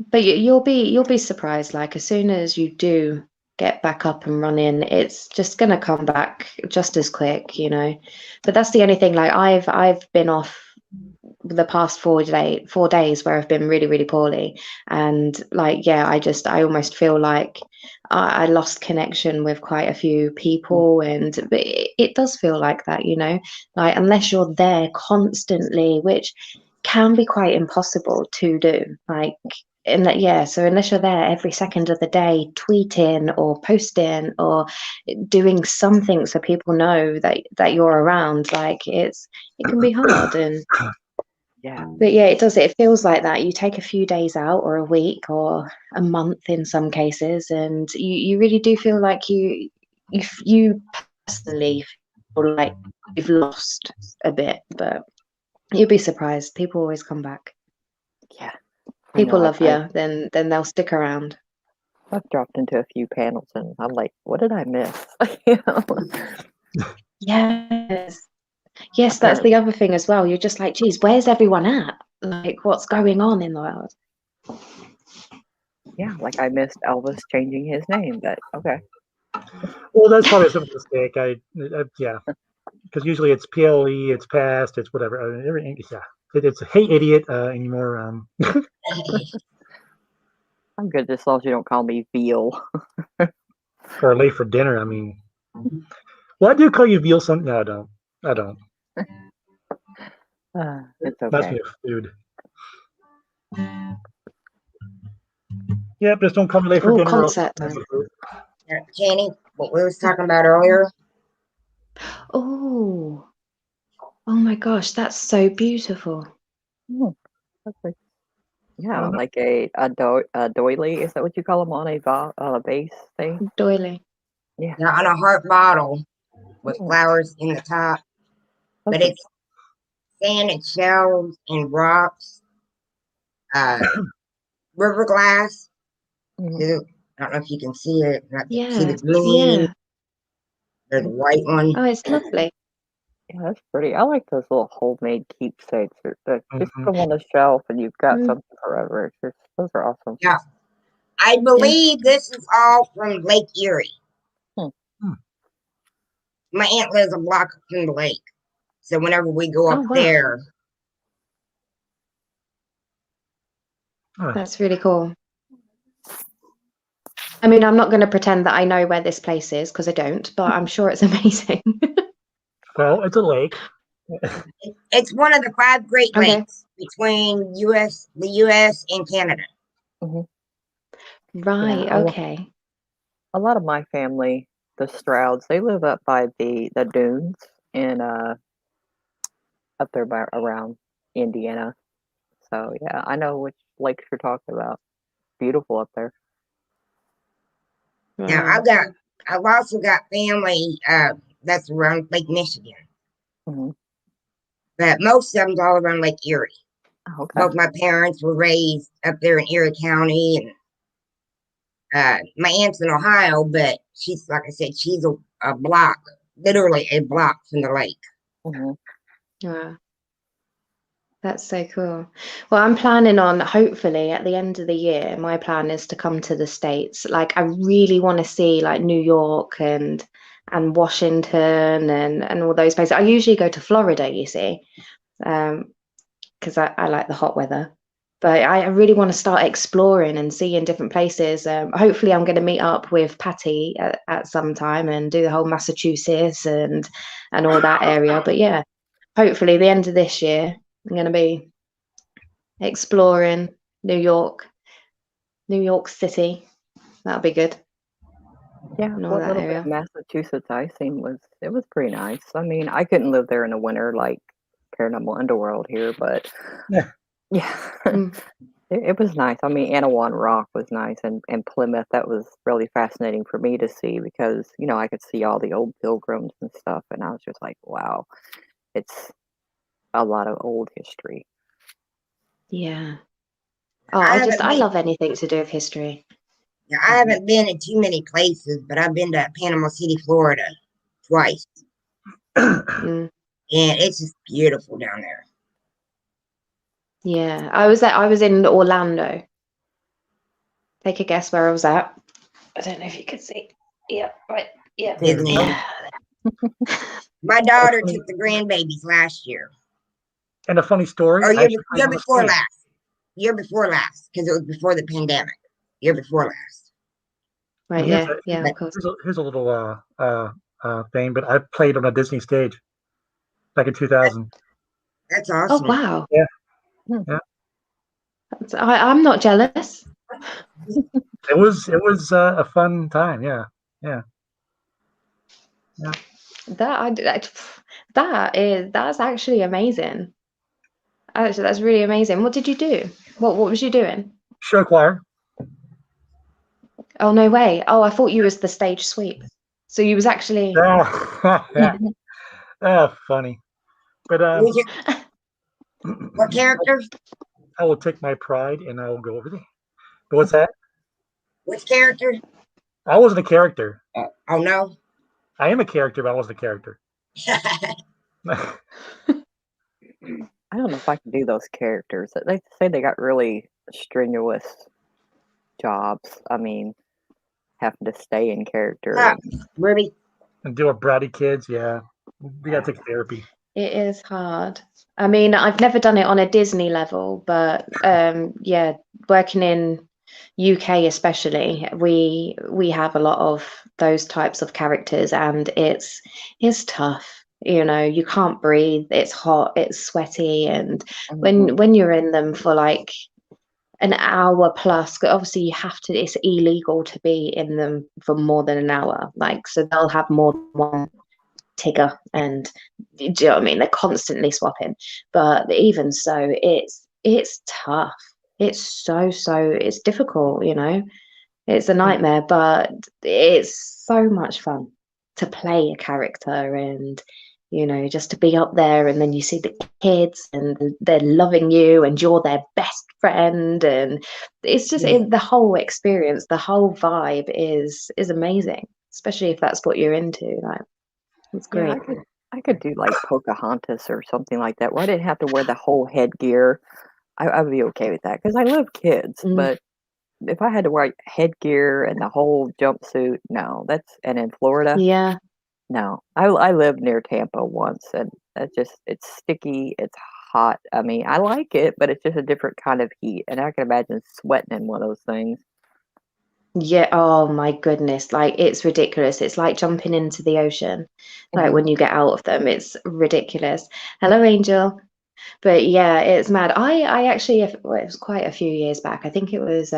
But you'll be surprised. Like as soon as you do get back up and running, it's just gonna come back just as quick, But that's the only thing. Like I've been off the past 4 days where I've been really, really poorly, and I almost feel like I lost connection with quite a few people, and it does feel like that, like unless you're there constantly, which can be quite impossible to do, like. And that, so unless you're there every second of the day, tweeting or posting or doing something so people know that you're around, like it can be hard. And but yeah, it does. It feels like that. You take a few days out, or a week, or a month in some cases, and you really do feel like you personally feel like you've lost a bit. But you'd be surprised. People always come back. Yeah. People love you, then they'll stick around. I've dropped into a few panels and I'm like, what did I miss? Yes, that's the other thing as well. You're just like, geez, where's everyone at? Like, what's going on in the world? Yeah, like I missed Elvis changing his name, but okay. Well, that's probably a simple mistake. Yeah, because usually it's PLE, it's past, it's whatever. Everything, yeah. It's hey idiot anymore. I'm good as long as you don't call me Veal. Or late for dinner. I mean, well, I do call you Veal. No, I don't. It's okay. Must be a food. Yep, just don't come late for dinner. Concert time. Jenny, what we was talking about earlier. Oh my gosh, that's so beautiful. Yeah, like a doily. Is that what you call them on a base thing? Doily. Yeah. They're on a heart bottle with flowers in the top, but it's sand and shells and rocks, river glass. Too. I don't know if you can see it. See the green. There's a white one. Oh, it's lovely. Yeah, that's pretty. I like those little homemade keepsakes. Just put them on the shelf and you've got something forever. Those are awesome. Yeah. I believe this is all from Lake Erie. My aunt lives a block from the lake. So whenever we go up there. That's really cool. I mean, I'm not going to pretend that I know where this place is because I don't, but I'm sure it's amazing. Well, it's a lake. It's one of the 5 Great Okay. Lakes between the U.S. and Canada. Mhm. Right. Yeah, Okay. a lot of my family, the Strouds, they live up by the dunes in up there by around Indiana. So yeah, I know which lakes you're talking about. Beautiful up there. Now Wow. I've also got family that's around Lake Michigan, Hmm. but most of them's all around Lake Erie. Okay. Both my parents were raised up there in Erie County, and my aunt's in Ohio, but she's, like I said, she's a block, literally a block from the lake. Hmm. Wow. That's so cool. Well, I'm planning on hopefully at the end of the year, my plan is to come to the States. Like I really want to see like New York and Washington and all those places. I usually go to Florida, you see, because I like the hot weather. But I really want to start exploring and seeing different places. Hopefully, I'm going to meet up with Patty at some time and do the whole Massachusetts and all that area. But yeah, hopefully, the end of this year, I'm going to be exploring New York, New York City. That'll be good. Yeah, And all what that little bit of area. Massachusetts I seen was pretty nice. I mean, I couldn't live there in the winter like Paranormal Underworld here, but Yeah. yeah, Mm. it was nice. I mean, Anawan Rock was nice, and Plymouth, that was really fascinating for me to see because, I could see all the old pilgrims and stuff, and I was just like, wow, it's a lot of old history. Yeah. Oh, I I love anything to do with history. haven't been in too many places, but I've been to Panama City, Florida, twice, Mm. and it's just beautiful down there. Yeah, I was in Orlando. Take a guess where I was at. I don't know if you can see. Yeah, right. Yeah. Disney. Yeah. My daughter took the grandbabies last year, And a funny story, or I actually played year on the before stage. last. Year before last, because it was before the pandemic. Year before last. Right, And yeah, of course. here's a little thing, but I played on a Disney stage back in 2000. That's Oh awesome. wow. Yeah. Hmm. Yeah. I'm not jealous. It was a fun time. Yeah. Yeah. Yeah. That's actually amazing. Actually, that's really amazing. What did you do? What was you doing? Show choir. Oh no way. Oh, I thought you was the stage sweep. So you was actually Yeah. Funny. But What character? I will take my pride and I will go over there. But what's that? Which character? I wasn't a character. Oh no. I am a character, but I wasn't a character. I don't know if I can do those characters. They say they got really strenuous jobs. I mean, having to stay in character. Ruby. And do a bratty kids, yeah. We gotta take therapy. It is hard. I mean, I've never done it on a Disney level, but yeah, working in UK especially, we have a lot of those types of characters, and it's tough. You can't breathe. It's hot. It's sweaty, and Mhm. when you're in them for like an hour plus, obviously you have to. It's illegal to be in them for more than an hour. Like, so they'll have more than one Tigger, and do you know what I mean? They're constantly swapping, but even so, it's tough. It's it's difficult. It's a nightmare, but it's so much fun to play a character and just to be up there, and then you see the kids and they're loving you and you're their best friend, and it's just the whole experience, the whole vibe is amazing, especially if that's what you're into. Like, it's Yeah, great. I could do like Pocahontas or something like that, where I didn't have to wear the whole headgear. I would be okay with that because I love kids. Mm. But if I had to wear headgear and the whole jumpsuit, no. And in Florida, Yeah. no. I lived near Tampa once, and it's sticky, it's hot. I mean, I like it, but it's just a different kind of heat, and I can imagine sweating in one of those things. Yeah, oh my goodness. Like it's ridiculous. It's like jumping into the ocean. Like when you get out of them, it's ridiculous. Hello, Angel. But yeah, it's mad. I actually, well, it was quite a few years back. I think it was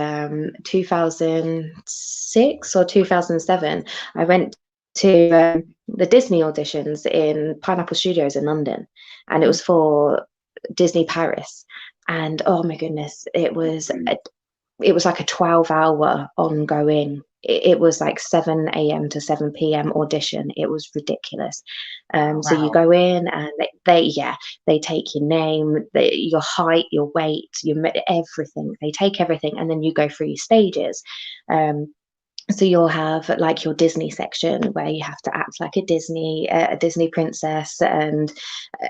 2006 or 2007. I went to the Disney auditions in Pineapple Studios in London, and it was for Disney Paris. And oh my goodness, it was like a 12-hour ongoing. It was like 7 a.m. to 7 p.m. audition. It was ridiculous. So you Wow. go in and they take your name, your height, your weight, everything. They take everything, and then you go through your stages. So you'll have like your Disney section where you have to act like a Disney princess, and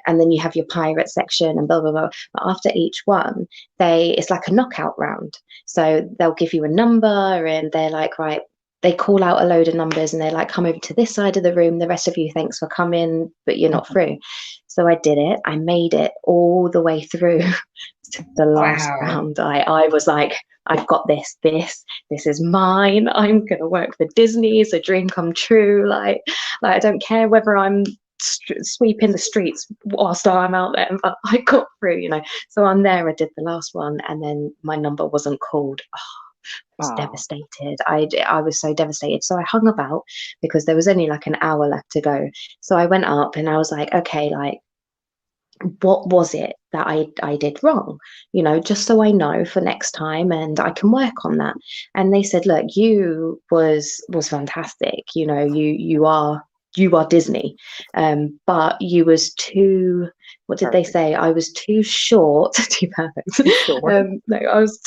then you have your pirate section and blah blah blah. But after each one, it's like a knockout round. So they'll give you a number, and they're like, right, they call out a load of numbers, and they're like, come over to this side of the room. The rest of you, thanks for coming, but you're not through. So I did it. I made it all the way through to the last Wow. round. I was like, I've got this is mine. I'm gonna work for Disney. It's a dream come true. Like I don't care whether I'm sweeping the streets whilst I'm out there, but I got through, So I'm there. I did the last one, and then my number wasn't called. I was devastated. I was so devastated. So I hung about because there was only like an hour left to go. So I went up and I was like, okay, like, what was it that I did wrong, just so I know for next time and I can work on that. And they said, look, you was fantastic, you are Disney, but you was too, what did they say? I was too short. Too perfect. No, I was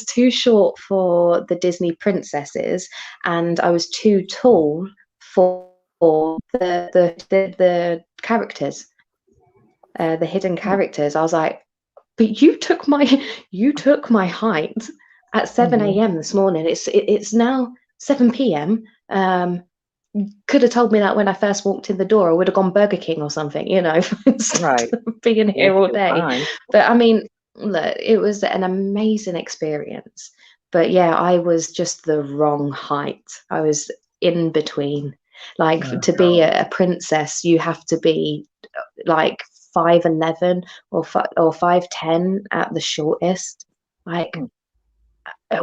too short for the Disney princesses, and I was too tall for the characters, the hidden characters. I was like, but you took my height at 7 a.m. this morning. It's now 7 p.m. Could have told me that when I first walked in the door. I would have gone Burger King or something, Right. being here all day. Fine. But I mean, look, it was an amazing experience. But yeah, I was just the wrong height. I was in between. Like to be a princess, you have to be like 5'11" or 5'10" at the shortest. Like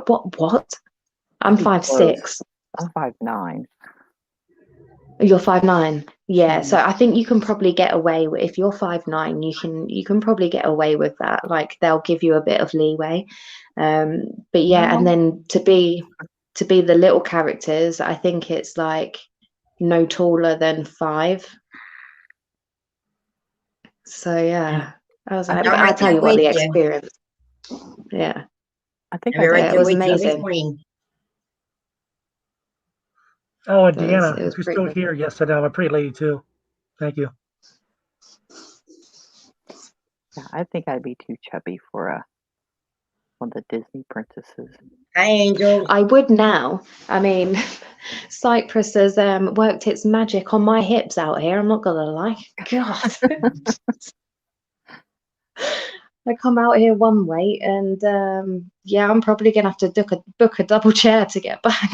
what? I'm 5'6". I'm 5'9". You're 5'9". Yeah, so I think you can probably get away with, if you're 5'9", you can probably get away with that. Like they'll give you a bit of leeway. But yeah, and then to be the little characters, I think it's like no taller than 5. So yeah, I was like, but I'll tell you what, the experience. Yeah, I think it was amazing. Oh, and Deanna, if you're still here, yes, I know. I'm a pretty lady too. Thank you. Yeah, I think I'd be too chubby for one of the Disney princesses. Hi, Angel. I would now. I mean, Cyprus has worked its magic on my hips out here. I'm not gonna lie. God. I come out here one weight, and yeah, I'm probably gonna have to book a double chair to get back.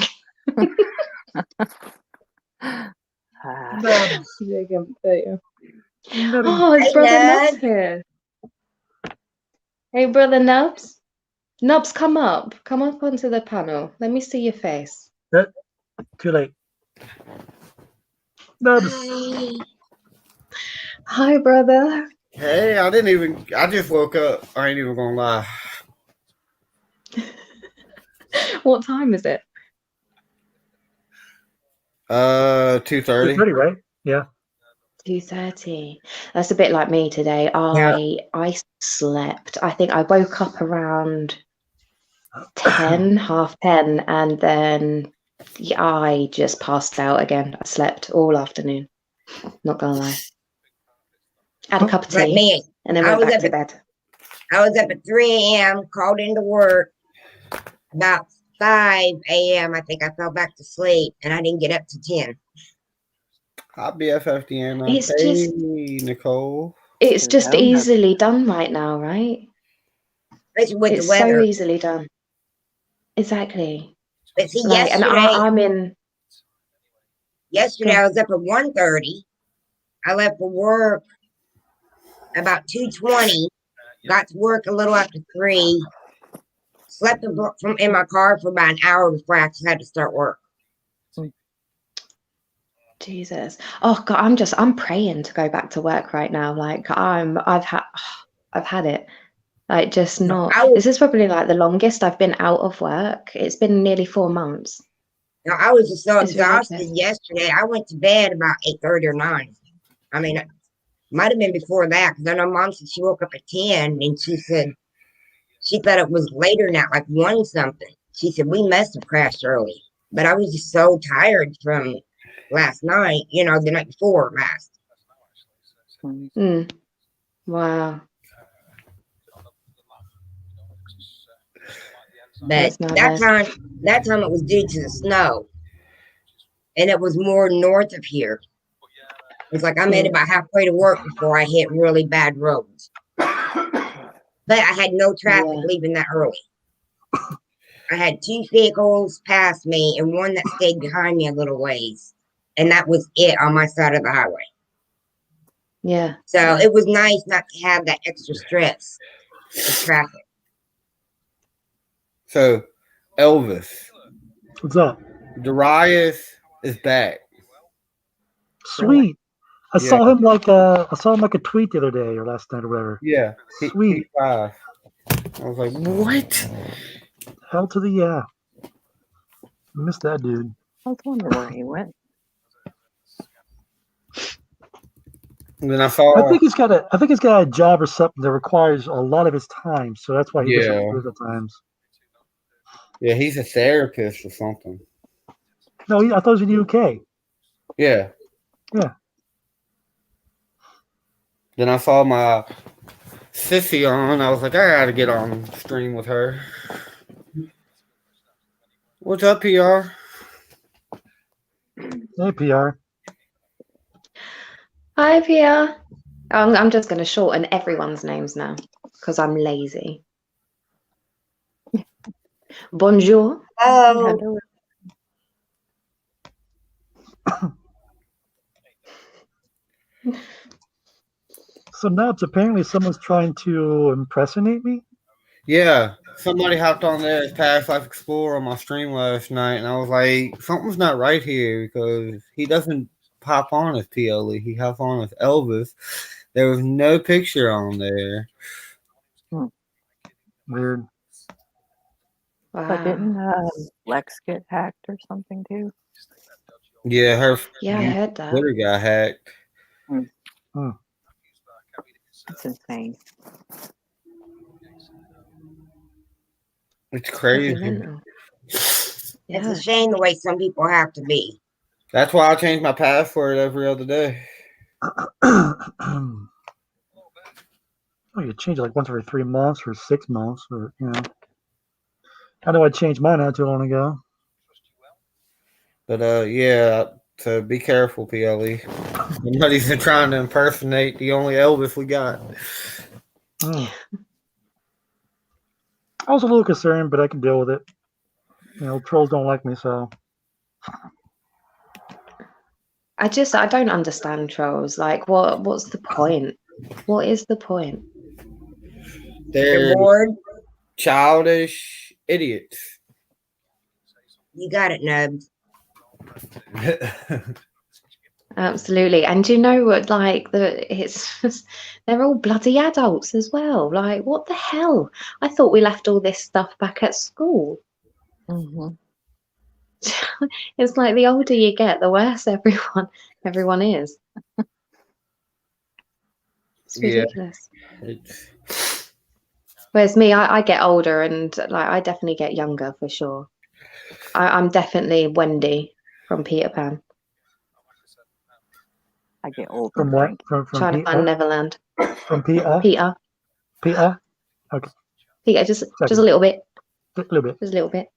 Oh, it's Brother Nubs here. Hey, Brother Nubs. Nubs, come up onto the panel. Let me see your face. Too late. Nubs. Hi, brother. Hey, I just woke up. I ain't even gonna lie. What time is it? 2:30. 2:30, right? Yeah. 2:30. That's a bit like me today. I slept. I think I woke up around 10, 10:30, and then I just passed out again. I slept all afternoon. Not gonna lie. Had a cup of tea and then went back to bed. I was up at 3 a.m., called into work. About 5 a.m., I think I fell back to sleep, and I didn't get up to 10. I'll be FFDN. It's just Nicole. It's just easily done right now, right? Especially with it's the weather. So easily done. Exactly. But see, Like, and I'm in. Yesterday I was up at 1:30. I left for work about 2:20. Got to work a little after 3. Slept in my car for about an hour before I actually had to start work. Jesus. Oh God, I'm praying to go back to work right now. Like I've had it. Like just not. This is probably like the longest I've been out of work. It's been nearly 4 months. Now, I was just so It's exhausted ridiculous. yesterday. I went to bed about 8:30 or 9. I mean, it might have been before that because I know Mom said she woke up at 10 and she said she thought it was later than that, like 1 something. She said we must have crashed early, but I was just so tired from last night. You know, the night before last. Wow. But that time it was due to the snow, and it was more north of here. It's like I made it about halfway to work before I hit really bad roads. But I had no traffic leaving that early. I had 2 vehicles pass me and one that stayed behind me a little ways. And that was it on my side of the highway. Yeah. So it was nice not to have that extra stress of traffic. So, Elvis. What's up? Darius is back. Sweet. I Yeah. saw him like a tweet the other day or last night or whatever. Yeah. Sweet. He's 5. I was like, what? Hell to the yeah. I missed that dude. I was wondering where he went. And then I saw. I think he's got a job or something that requires a lot of his time, so that's why he disappears at times. Yeah, he's a therapist or something. No, I thought he was in the UK. Yeah. Yeah. Then I saw my sissy on. I was like, I gotta get on stream with her. What's up, PR? Hey, PR. Hi, PR. I'm just going to shorten everyone's names now because I'm lazy. Bonjour. Hello. So now it's apparently someone's trying to impersonate me? Yeah. Somebody hopped on there as Past Life Explorer on my stream last night, and I was like, something's not right here because he doesn't pop on as PLE. He hops on as Elvis. There was no picture on there. Weird. But Wow. didn't Lex get hacked or something too? Yeah, her Yeah, I heard that. Twitter got hacked. That's insane. It's crazy. Yeah. It's a shame the way some people have to be. That's why I change my password every other day. Oh, you change it like once every 3 months or 6 months, or I know I changed mine not too long ago. But yeah, so be careful, PLE. Somebody's been trying to impersonate the only Elvis we got. I was a little concerned, but I can deal with it. Trolls don't like me, so. I don't understand trolls. Like, what's the point? What is the point? They're bored, childish idiots. You got it, Nubs. Absolutely. And you know what? Like, they're all bloody adults as well. Like, what the hell? I thought we left all this stuff back at school. Mm-hmm. It's like the older you get, the worse everyone is. It's ridiculous. Whereas me, I get older and like I definitely get younger for sure. I'm definitely Wendy from Peter Pan. I get older. From what? From Trying to find Neverland. From Peter? Peter. Peter? Okay. Peter, just a little bit. A little bit. Just a little bit.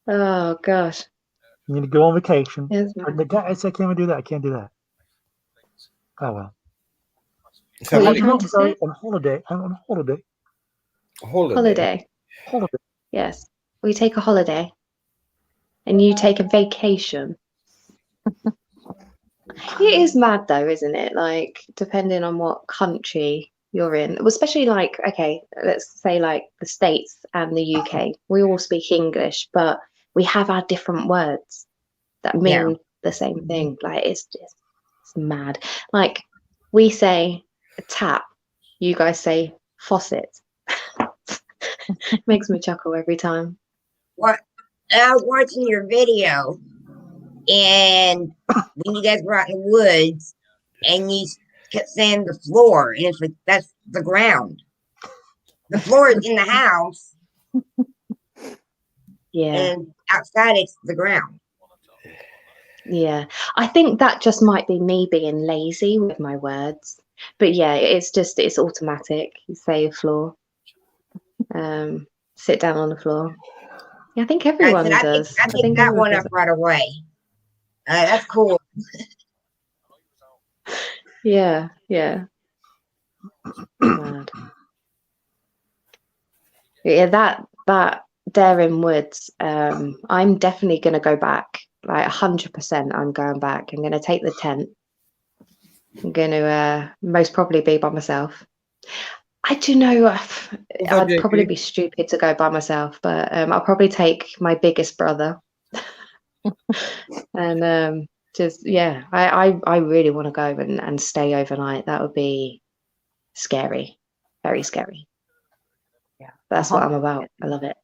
Oh gosh. You need to go on vacation. Yes, The guy said, I can't do that. I can't do that. Oh well. What are you trying to say? On holiday. I'm on holiday. Holiday. Holiday. Yes. We take a holiday. And you take a vacation. It is mad though, isn't it? Like, depending on what country you're in, especially like, okay, let's say like the States and the UK, we all speak English, but we have our different words that mean the same thing. Like, it's mad. Like, we say tap, you guys say faucet. Makes me chuckle every time. What? I was watching your video, and when you guys were out in the woods, and you kept saying the floor, and it's like that's the ground. The floor is in the house, Yeah. and outside it's the ground. Yeah, I think that just might be me being lazy with my words. But yeah, it's automatic. You say floor, sit down on the floor. Yeah, I think I said, everyone does. I I picked think that everyone one does. up right away. That's cool. Yeah, yeah. Mad. Yeah, that Daring Woods. I'm definitely gonna go back. Like 100%, I'm going back. I'm gonna take the tent. I'm gonna most probably be by myself. I do know I'd probably be stupid to go by myself, but I'll probably take my biggest brother. And just yeah, I really want to go and stay overnight. That would be scary, very scary. Yeah, That's what I'm about. I love it.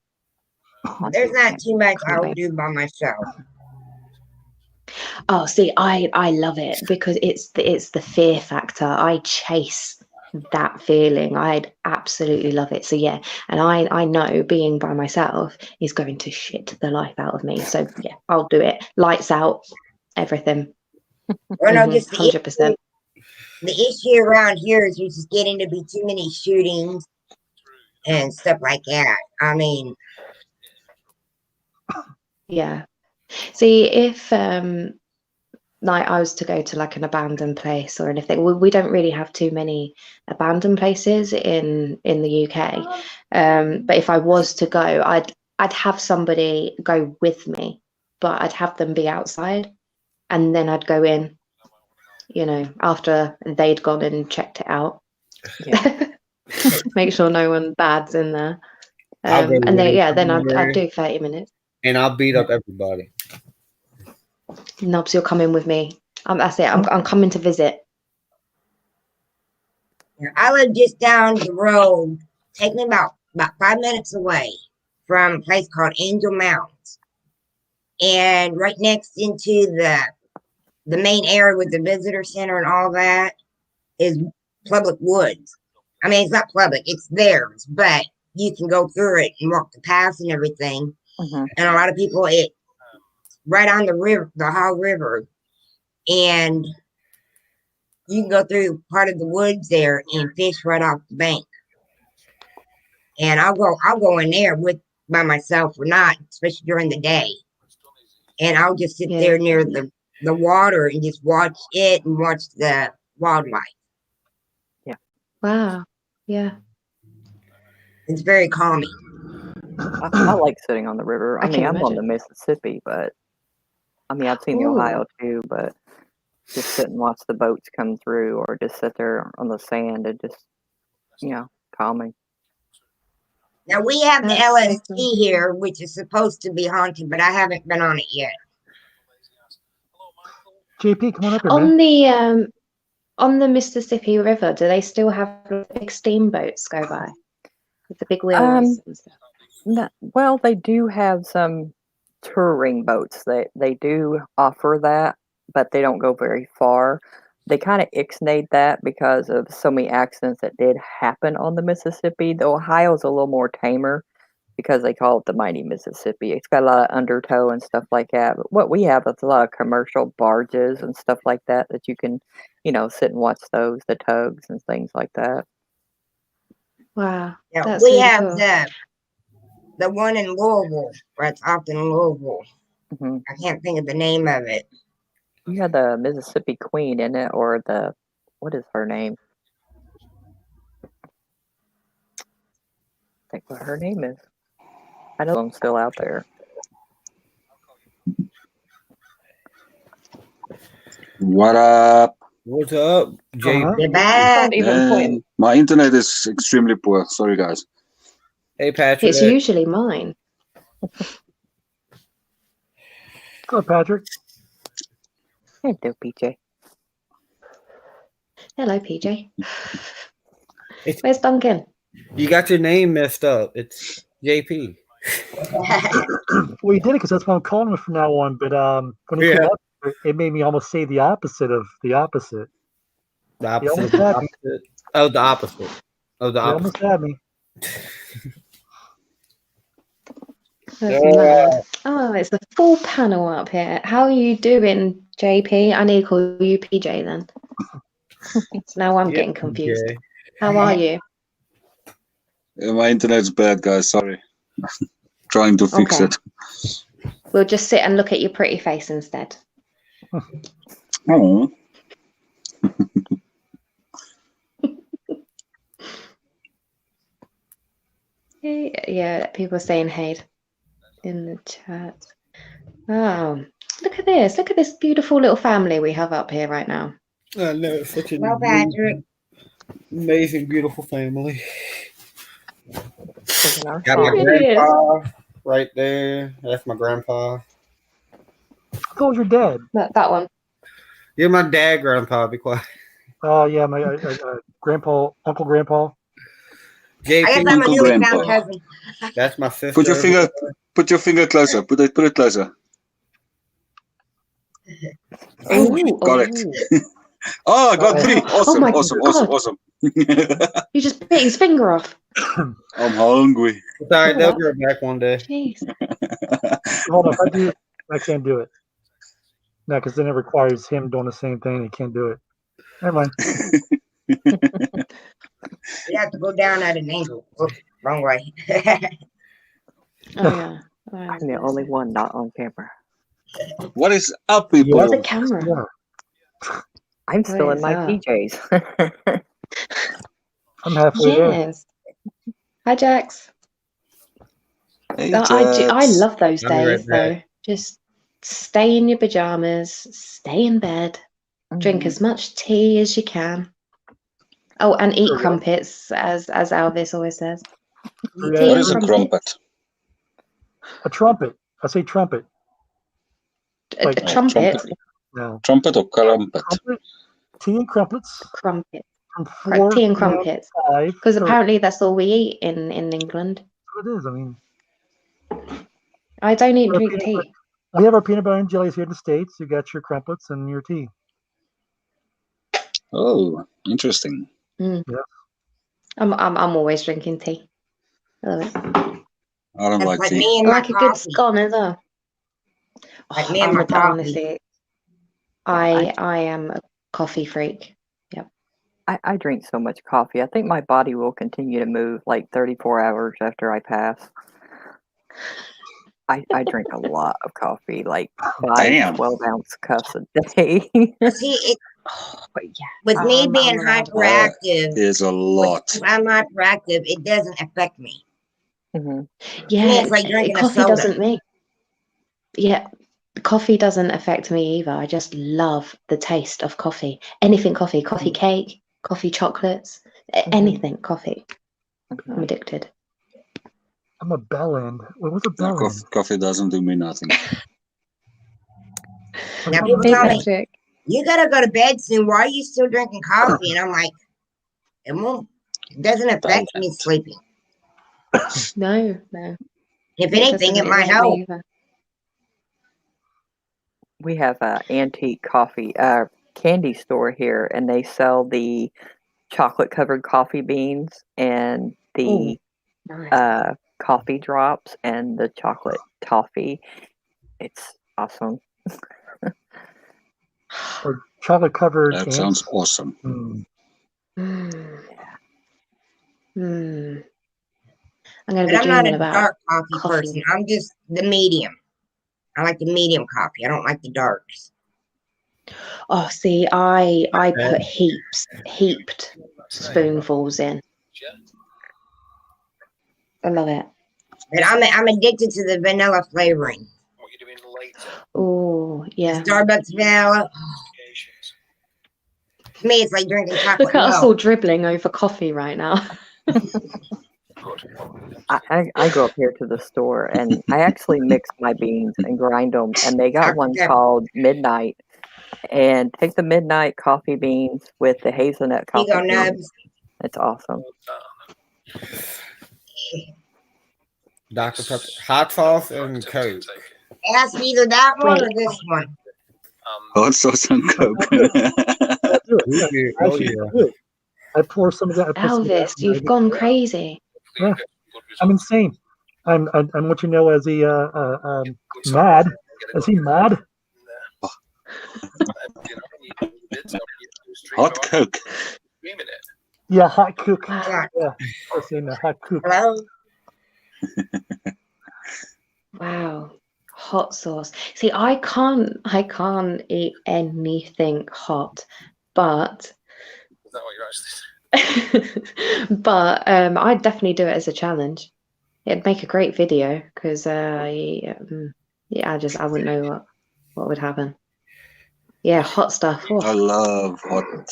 There's not too much Can't I'll wait. do by myself. Oh, see, I love it because it's the fear factor. I chase that feeling. I'd absolutely love it. So yeah, and I know being by myself is going to shit the life out of me. So yeah, I'll do it. Lights out, everything. Well, no, just 100%. the issue around here is there's just getting to be too many shootings and stuff like that. I mean, Yeah. See, if like I was to go to like an abandoned place or anything, we don't really have too many abandoned places in the UK. But if I was to go, I'd have somebody go with me, but I'd have them be outside, and then I'd go in, after they'd gone and checked it out. Yeah. Make sure no one bad's in there. I'll go And then in then I'd somewhere do 30 minutes. and I'll beat up everybody. Nobs, you're coming with me. That's it. I'm coming to visit. I live just down the road, take me about 5 minutes away from a place called Angel Mounds. And right next into the main area with the visitor center and all that is public woods. I mean, it's not public, it's theirs, but you can go through it and walk the paths and everything. Mm-hmm. And a lot of people, it right on the river, the Haw River, and you can go through part of the woods there and fish right off the bank. And I'll go in there by myself or not, especially during the day. And I'll just sit there near the water and just watch it and watch the wildlife. Yeah. Wow. Yeah. It's very calming. I like sitting on the river. I mean, I'm on the Mississippi, but I mean, I've seen the Ohio too, but just sit and watch the boats come through or just sit there on the sand and just, calming. Now, we have the LST here, which is supposed to be haunted, but I haven't been on it yet. JP, come on up here, man. On the Mississippi River, do they still have big steamboats go by with the big wheels and stuff? No, well, they do have some touring boats. They do offer that, but they don't go very far. They kind of ixnayed that because of so many accidents that did happen on the Mississippi. The Ohio's a little more tamer because they call it the mighty Mississippi. It's got a lot of undertow and stuff like that. But what we have is a lot of commercial barges and stuff like that you can, sit and watch those, the tugs and things like that. Wow. Yeah, That's we really have cool. the one in Louisville, where it's off in Louisville. Mm-hmm. I can't think of the name of it. You had the Mississippi Queen in it, or what is her name? think what her name is. I know I'm still out there. What up? What's up, Jay? You're back. Man, my internet is extremely poor. Sorry, guys. Hey, Patrick. It's usually mine. Hello, Patrick. Hello, PJ. Hello, PJ. Where's Duncan? You got your name messed up. It's JP. Well, you did it because that's what I'm calling him from now on. But when he came up, it made me almost say the opposite of the opposite. The opposite. almost had me. Oh, the opposite. Oh, the You opposite. almost had me. Oh, it's a full panel up here. How are you doing, JP? I need to call you PJ then. Now I'm getting confused. PJ. How are you? My internet's bad, guys. Sorry. Trying to fix it. We'll just sit and look at your pretty face instead. Oh. Yeah, people are saying hey in the chat. Oh, look at this. Look at this beautiful little family we have up here right now. I know, such an Well, Patrick. amazing, beautiful family. Our Got my It grandpa right there. That's my grandpa. Oh, you're dead. That one. You're my dad, grandpa. Be quiet. Oh, yeah, my grandpa, Uncle Grandpa. JP, I guess I'm a Uncle newly Grandpa. found cousin. that's my sister. Put your finger closer. Put it closer. Oh, Got it. Oh, I got 3. Awesome, my awesome. You just bit his finger off. I'm hungry. Sorry, they'll be right back one day. Jeez. Hold on, if I do, I can't do it. No, because then it requires him doing the same thing. He can't do it. Never mind. You have to go down at an angle. Oops, wrong way. Oh yeah. I'm the only one not on camera. What is up, people? Where's the camera? I'm still in my that? PJs. I'm halfway there. Yes. Hi, Jax. Hey, I love those I'll be right days though. Just stay in your pajamas, stay in bed, drink as much tea as you can. Oh, and eat crumpets, as Alvis always says. What is a crumpet? A trumpet. I say trumpet. A trumpet. No. Trumpet or crumpet? Trumpet, tea and crumpets. Crumpet. From 4 Tea and p.m. crumpets. to 5. Because apparently that's all we eat in England. It is. I mean, I don't eat drink tea. We have our peanut butter and jellies here in the States. You got your crumpets and your tea. Oh, interesting. Mm. Yeah. I'm always drinking tea. I love it. I don't like tea. Me and I my like a good coffee. scone as well. Like me and my coffee. Honestly, I am a coffee freak. Yep. I drink so much coffee. I think my body will continue to move like 34 hours after I pass. I drink a lot of coffee, like 5 12-ounce cups a day. See, with me being hyperactive, is a lot. If I'm hyperactive, it doesn't affect me. Mm-hmm. Yeah, I mean, it's like drinking coffee a soda. doesn't make. Yeah, coffee doesn't affect me either. I just love the taste of coffee. Anything coffee, coffee cake, coffee chocolates, anything coffee. I'm addicted. I'm a bellend. What's a No, bellend? coffee doesn't do me nothing. Now people tell me, you gotta go to bed soon. Why are you still drinking coffee? And I'm like, it doesn't affect me sleeping. No. If anything, it might help. We have an antique coffee candy store here, and they sell the chocolate covered coffee beans and the coffee drops and the chocolate toffee. It's awesome. Or chocolate covered. That sounds awesome. I'm going to But be I'm not dreaming a about dark coffee person. I'm just the medium. I like the medium coffee. I don't like the darks. Oh, see, I put heaped spoonfuls in. I love it. But I'm addicted to the vanilla flavoring. What you're doing later. Oh, yeah. Starbucks vanilla. To me, it's like drinking chocolate Look at us all milk. dribbling over coffee right now. I go up here to the store and I actually mix my beans and grind them. And they got one called Midnight. And take the Midnight coffee beans with the hazelnut Here coffee you go, beans. Nubs. It's awesome. Dr. Pepper, hot sauce and Coke. Ask me either that one or this one. Hot sauce and Coke. I pour some of that. Elvis, you've gone crazy. Yeah, I'm insane. I'm what you know as the mad. Is he mad? Hot Coke. Yeah, hot Coke. Wow. Yeah, I was saying the hot Coke. Hello? Wow. Hot sauce. See, I can't eat anything hot, but Is that what you're actually but I'd definitely do it as a challenge. It'd make a great video because I wouldn't know what would happen. Yeah, hot stuff. Oh. I love hot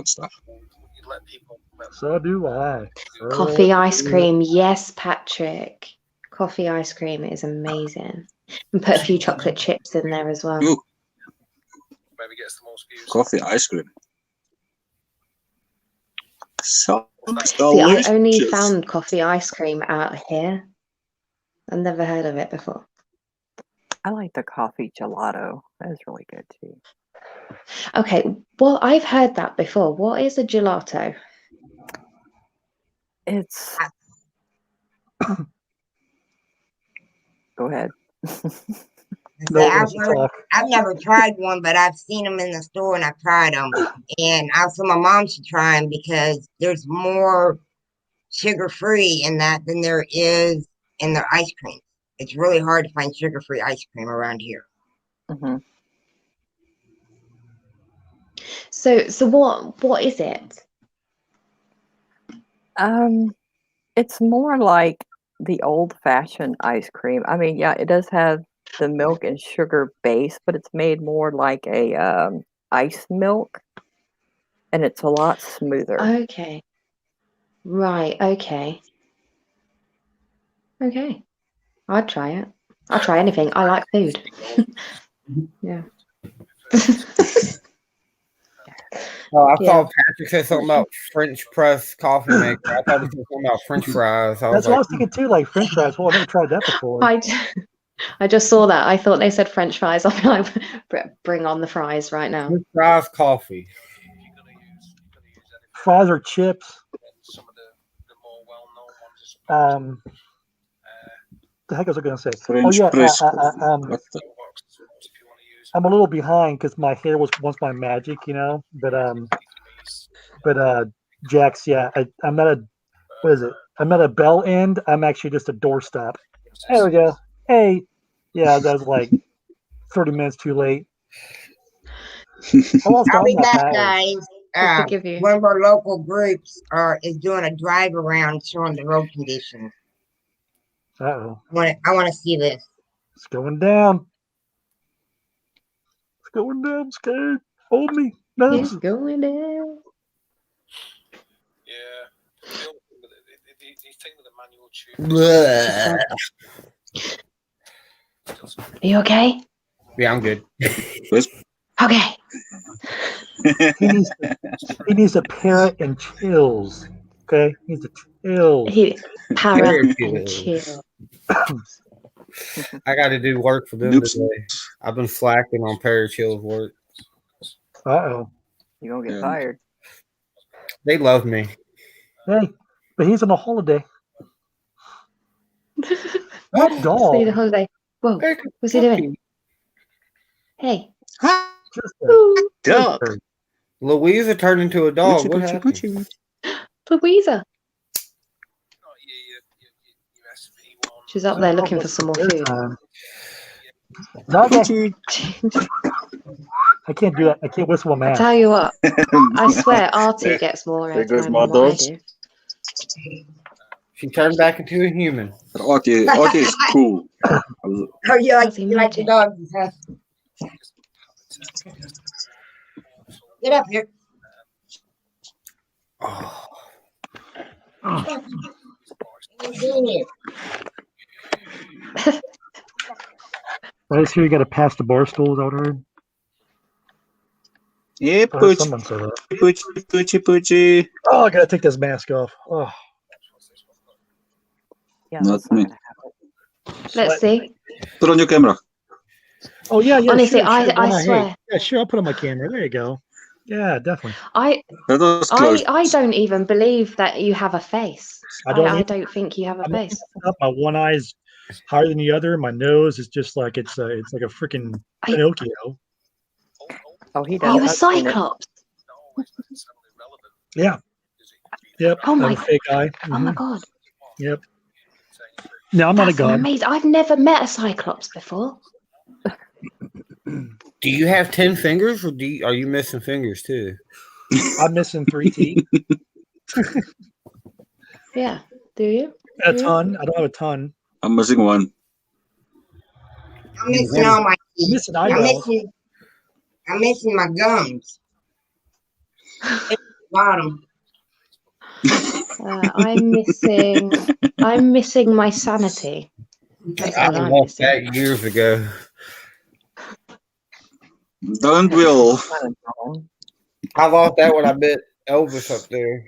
stuff. You let people. So do I. Coffee ice cream. Yes, Patrick. Coffee ice cream is amazing. And put a few chocolate chips in there as well. Ooh, Maybe gets the most views. coffee ice cream. So See, I only delicious. found coffee ice cream out here. I've never heard of it before. I like the coffee gelato. That is really good too. Okay, well, I've heard that before. What is a gelato? It's. Go ahead. No, I've never tried one, but I've seen them in the store and I've tried them. And also my mom should try them because there's more sugar-free in that than there is in their ice cream. It's really hard to find sugar-free ice cream around here. Mm-hmm. So what is it? It's more like the old-fashioned ice cream. I mean, yeah, it does have the milk and sugar base, but it's made more like a ice milk, and it's a lot smoother. Okay. Right, okay. Okay. I'd try it. I'll try anything. I like food. Yeah. Oh, I Yeah. thought Patrick said something about French press coffee maker. I thought he said something about French fries. I was That's what I was thinking too, like French fries. Well, I've never tried that before. I just saw that. I thought they said French fries. I'll be like, bring on the fries right now. French fries coffee. Fries or chips. Some of the more well-known ones. The heck was I going to say? French press coffee. I'm a little behind because my hair was once my magic, you know. But Jax, yeah, I'm at a what is it? I'm at a bell end. I'm actually just a doorstop. There we go. Hey, yeah, that was like 30 minutes too late. I'll be back, guys. Forgive you. One of our local groups is doing a drive around showing the road conditions. Uh-oh. I want to see this. It's going down. It's going down. I'm scared. Hold me. No. It's going down. Yeah. These things with the manual tube. Are you okay? Yeah, I'm good. Okay. He needs a parrot and chills. Okay? He needs a chills. Parrot and chill. I got to do work for them today. I've been slacking on Parachill's work. Uh-oh. You're going to get tired. They love me. Hey, but he's on a holiday. That dog. Stay the holiday. Whoa, what's he doing? Hey. Dog. Louisa turned into a dog. What happened? Louisa. She's up there looking for some more food. Doggy. I can't do that. I can't whistle a man. I tell you what, I swear Artie gets more There goes airtime my than what I dogs. do. She turned back into a human. Artie is cool. Oh, you like the dogs, huh? Get up here. Oh. I just hear you got to pass the bar stools out here. Yeah, Someone said that. Poochie. Oh, I gotta take this mask off. Oh. Yeah, Not me. Let's see. Put on your camera. Oh yeah. Honestly, sure. I swear. Yeah, sure. I'll put on my camera. There you go. Yeah, definitely. That was close. I don't even believe that you have a face. I don't think you have a face. My one eye's higher than the other. My nose is just like it's like a freaking Pinocchio. Oh, he Are does. you a Cyclops? Yeah. Yep. Oh my I'm a fake eye. Oh my god. Yep. No, I'm not a That's god. amazing. I've never met a Cyclops before. Do you have 10 fingers, or are you missing fingers too? I'm missing 3 teeth. Yeah. Do you? A ton. I don't have a ton. I'm missing one. I'm missing all my teeth. Missing eyebrows. I'm missing my gums. Bottom. I'm missing my sanity. I lost that years ago. Don't will. I lost that when I bit Elvis up there.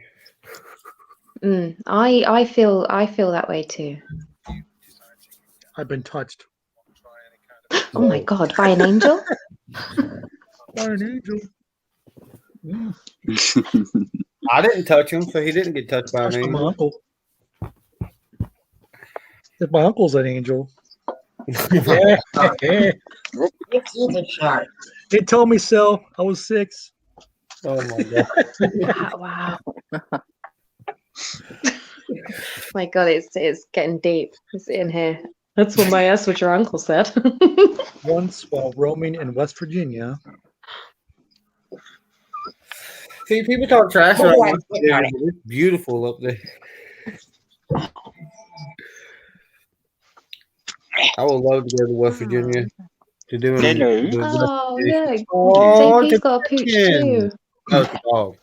I feel that way too. I've been touched. Oh my god, by an angel? By an angel. Yeah. I didn't touch him, so he didn't get touched by me. My uncle. If my uncle's an angel. Your teeth are sharp. They told me so. I was 6. Oh my god. Wow. My god, it's getting deep. It's in here. That's what your uncle said. Once while roaming in West Virginia. See, people talk trash about West Virginia, but it's beautiful up there. I would love to go to West Virginia to do it. Oh, look. JP's got a pooch too. Oh, it's a dog.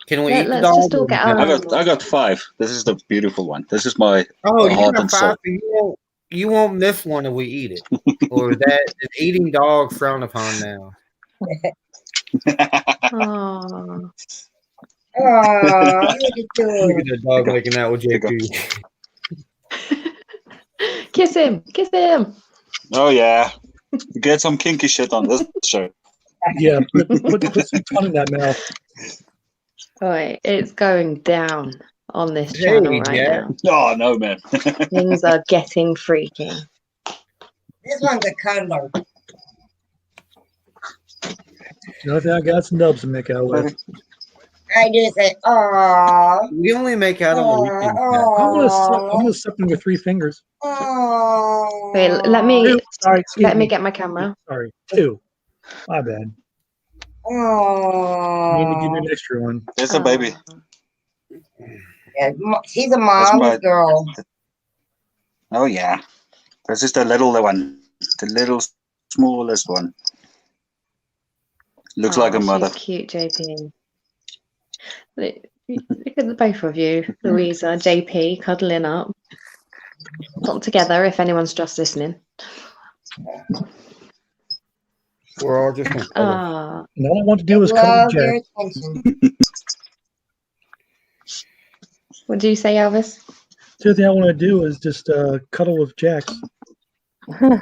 Can we eat the Let's dog? just all get our I got 5. This is the beautiful one. This is my you heart got and 5. soul. So you won't miss one if we eat it. Or is eating dogs frowned upon now? Oh. Look at the dog making out with JP. Kiss him. Oh yeah. Get some kinky shit on this show. Yeah, put some tongue in that mouth. Right, it's going down on this channel right now. Oh no, man. Things are getting freaky. This one's a cuddler. The only thing I got some nubs to make out with. I do say, "Aww." We only make out on the weekend. I'm gonna suck them with 3 fingers. Aww. Wait, let me Excuse me. get my camera. Sorry, 2. My bad. Aww. I need to give you an extra one. There's a baby. Yeah, she's a mom's girl. Oh yeah. This is the little one. The little smallest one. Looks like a mother. She's cute, JP. Look at the both of you, Louisa, JP, cuddling up. Not together, if anyone's just listening. We're all just. And all I want to do is cuddle with Jack. What do you say, Elvis? The other thing I want to do is just cuddle with Jack. I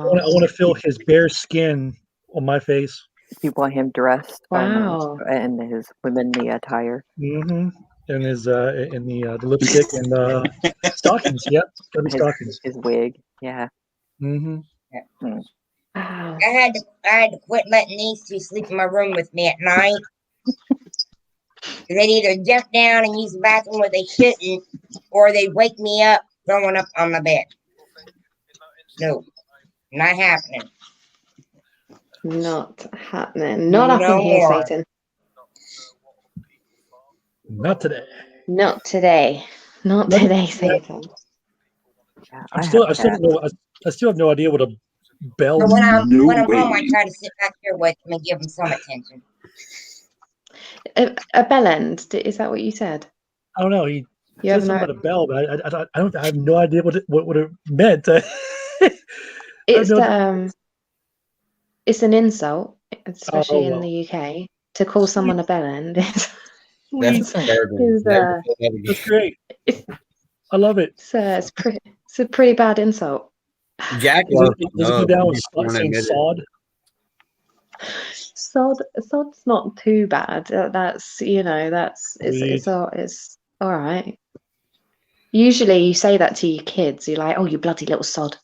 want to feel his bare skin on my face. You want him dressed? Wow. And his womanly attire. Mm-hmm. And his in the lipstick and stockings. Yep, gotta be stockings. His wig. Yeah. Mm-hmm. Mm. Wow. I had to quit letting these 2 sleep in my room with me at night. They'd either jump down and use the bathroom where they shouldn't, or they'd wake me up throwing up on my bed. No, not happening. Not happening. Not happening here, more. Satan. Not today. Not today. Not Let me- today, Satan. Yeah, I still don't know. I still have no idea what a bell. But when I'm No home, I way. try to sit back here with them and give them some attention. A bell end. Is that what you said? I don't know. He You said have something no. about a bell, but I don't. I have no idea what it meant. It's no. it's an insult, especially in well. the UK, to call someone a bell end. Sweet. That's disturbing. Is, Never say that again. That's great. I love it. it's a pretty bad insult. Jack Does loves it go down with saying it. sod? Sod's not too bad. That's it's all right. Usually you say that to your kids. You're like, oh, you bloody little sod.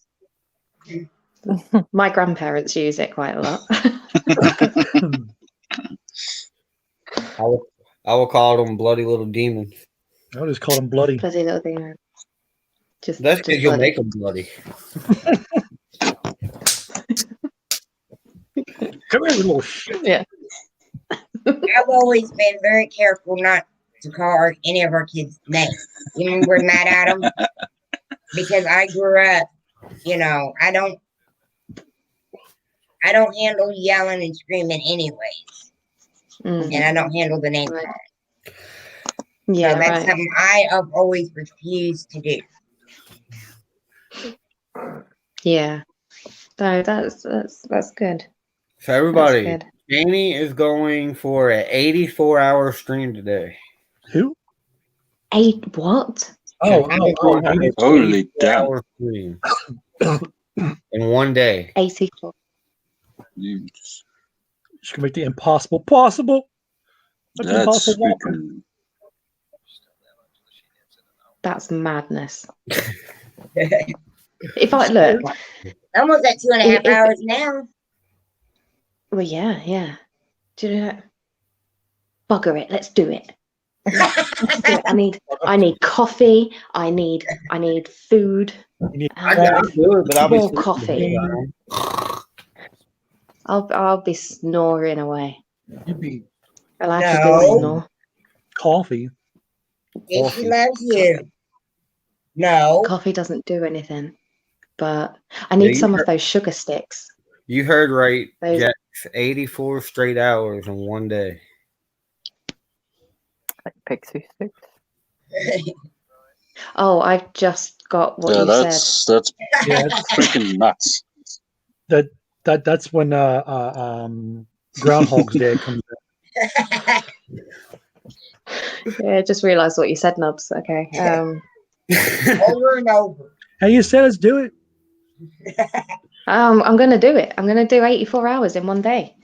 My grandparents use it quite a lot. I will call them bloody little demons. I just call them bloody. Bloody little thing. That's because you'll make them bloody. Come here, you little shit. Yeah. I've always been very careful not to call any of our kids names. Even when we're mad at them. Because I grew up, I don't handle yelling and screaming anyways. Mm. And I don't handle the name Right. card. Yeah, So that's right. something I have always refused to do. Yeah. No, that's good. So everybody, That's good. Jamie is going for an 84-hour stream today. Who? What? Oh, Holy damn. Stream. In one day. 84. Jeez. She's gonna make the impossible possible. That's That's impossible. freaking. That's madness. If I look, Almost at 2.5 If- hours now. well, yeah. Do you know that? Bugger it. Let's do it. I need coffee. I need food. I gotta do it, but I'll be More sleeping coffee. the whole time. I'll be snoring away. You'd be I like a good snore. coffee. If she loves you. No. Coffee doesn't do anything, but I need some of those sugar sticks. You heard right, Those- Jax. 84 straight hours in one day. Like pixie sticks. Oh, I've just got what Yeah, you said. that's freaking nuts. That's when Groundhog's Day comes in. Yeah, I just realised what you said, Nubs. Okay. Over and over. Hey, you said let's do it. I'm gonna do it. I'm gonna do 84 hours in one day.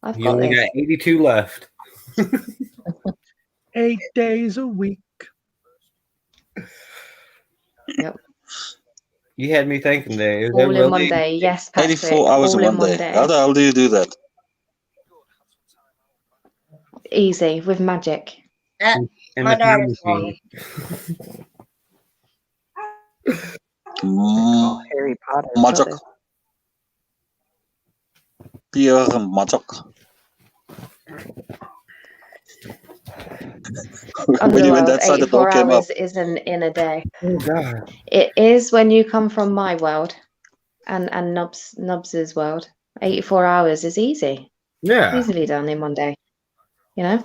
I've You got only this. got 82 left. 8 days a week. Yep. You had me thinking there. Is that All in really? one day. Yes, Patrick. 84 hours all in one day. How the hell do you do that? Easy with magic. And My the time daughter's machine. Oh, Harry Potter. Magic. brothers. Pure magic. When you went Underworld, outside, the 84 dog came up. hours isn't in a day. Oh, God. It is when you come from my world and Nubs's world. 84 hours is easy. Yeah. Easily done in one day. You know?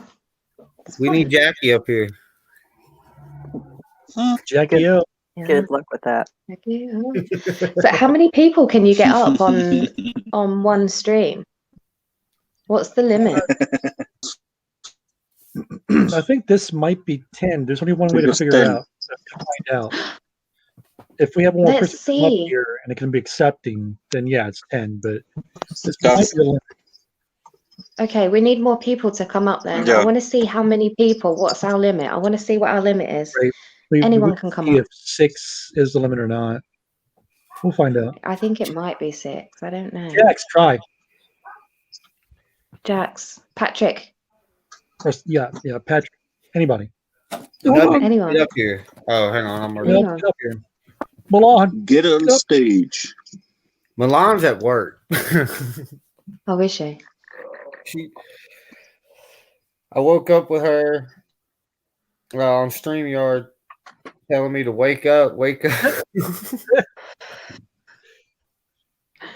It's We fun. need Jackie up here. Jackie O. Yeah. Good luck with that. Heck yeah. So how many people can you get up on one stream? What's the limit? I think this might be 10. There's only one way to It's figure 10. it out. Find out. If we have more Let's person come up see. here and it can be accepting, then yeah, it's 10. But this Yeah. might be the limit. Okay, we need more people to come up then. Yeah. I want to see how many people. What's our limit? I want to see what our limit is. Right. We Anyone will can come see up. if 6 is the limit or not. We'll find out. I think it might be 6. I don't know. Jax, try. Jax, Patrick, Or, yeah, Patrick. Anybody. anyone. Get up here. Oh, hang on. I'm Get already. up, get up here. Milan. Get on Yep. stage. Milan's at work. Oh, is she? I woke up with her on StreamYard telling me to wake up.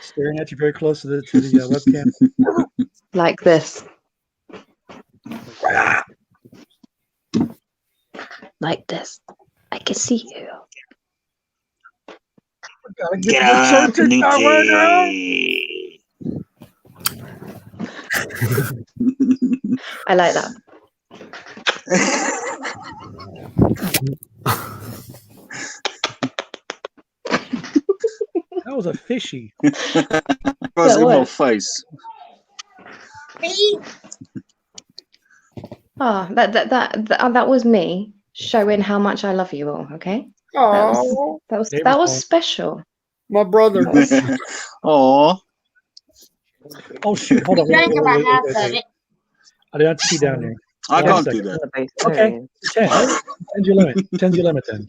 Staring at you very close to the webcam. Like this. Like this. I can see you. Get up, I like that. That was a fishy. Was in my face. Oh, that was me showing how much I love you all. Okay. Oh, That was special. my brother. Oh. Oh shoot! Hold on. Drank about half of it. I didn't have to see down there. I Hold on a can't do second. that. Okay. 10. 10's your limit. 10's your limit then.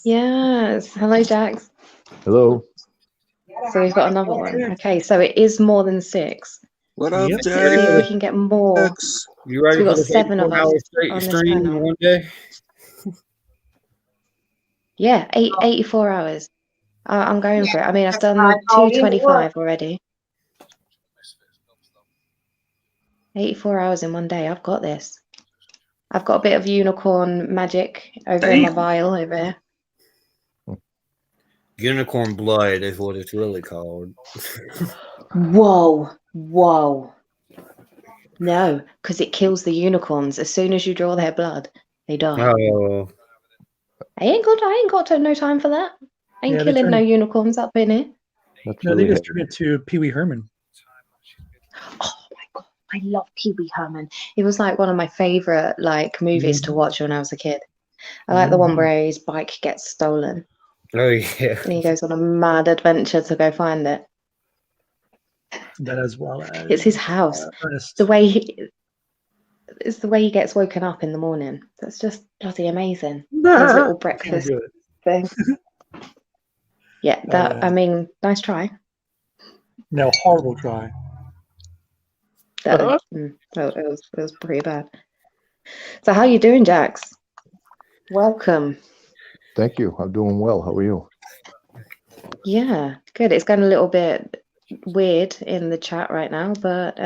Yes. Hello, Jax. Hello. So we've got another one. Okay, so it is more than 6. What up, Yep. Let's see if we Jack? can get more. You ready So we for got this 7 of 84-hour us straight on this stream in panel. one day? Yeah, 84 hours. I'm going for it. I mean, I've That's done why I called in to work. 225 already. 84 hours in one day. I've got this. I've got a bit of unicorn magic over in my vial over here. Unicorn blood is what it's really called. Whoa. No, because it kills the unicorns. As soon as you draw their blood, they die. Oh, I ain't got no time for that. Ain't Yeah, they killing turn- no unicorns up in here. That's No, really they just heavy. turned into Pee Wee Herman. Oh my god, I love Pee Wee Herman. It was like one of my favorite movies to watch when I was a kid. I like the one where his bike gets stolen oh yeah. and he goes on a mad adventure to go find it. That as well as It's his house. Ernest. It's the way he gets woken up in the morning. That's just bloody amazing. His little Can't breakfast do it. thing. Yeah, I mean, nice try. No, horrible try. It was pretty bad. So how you doing, Jax? Welcome. Thank you. I'm doing well. How are you? Yeah, good. It's going a little bit weird in the chat right now, but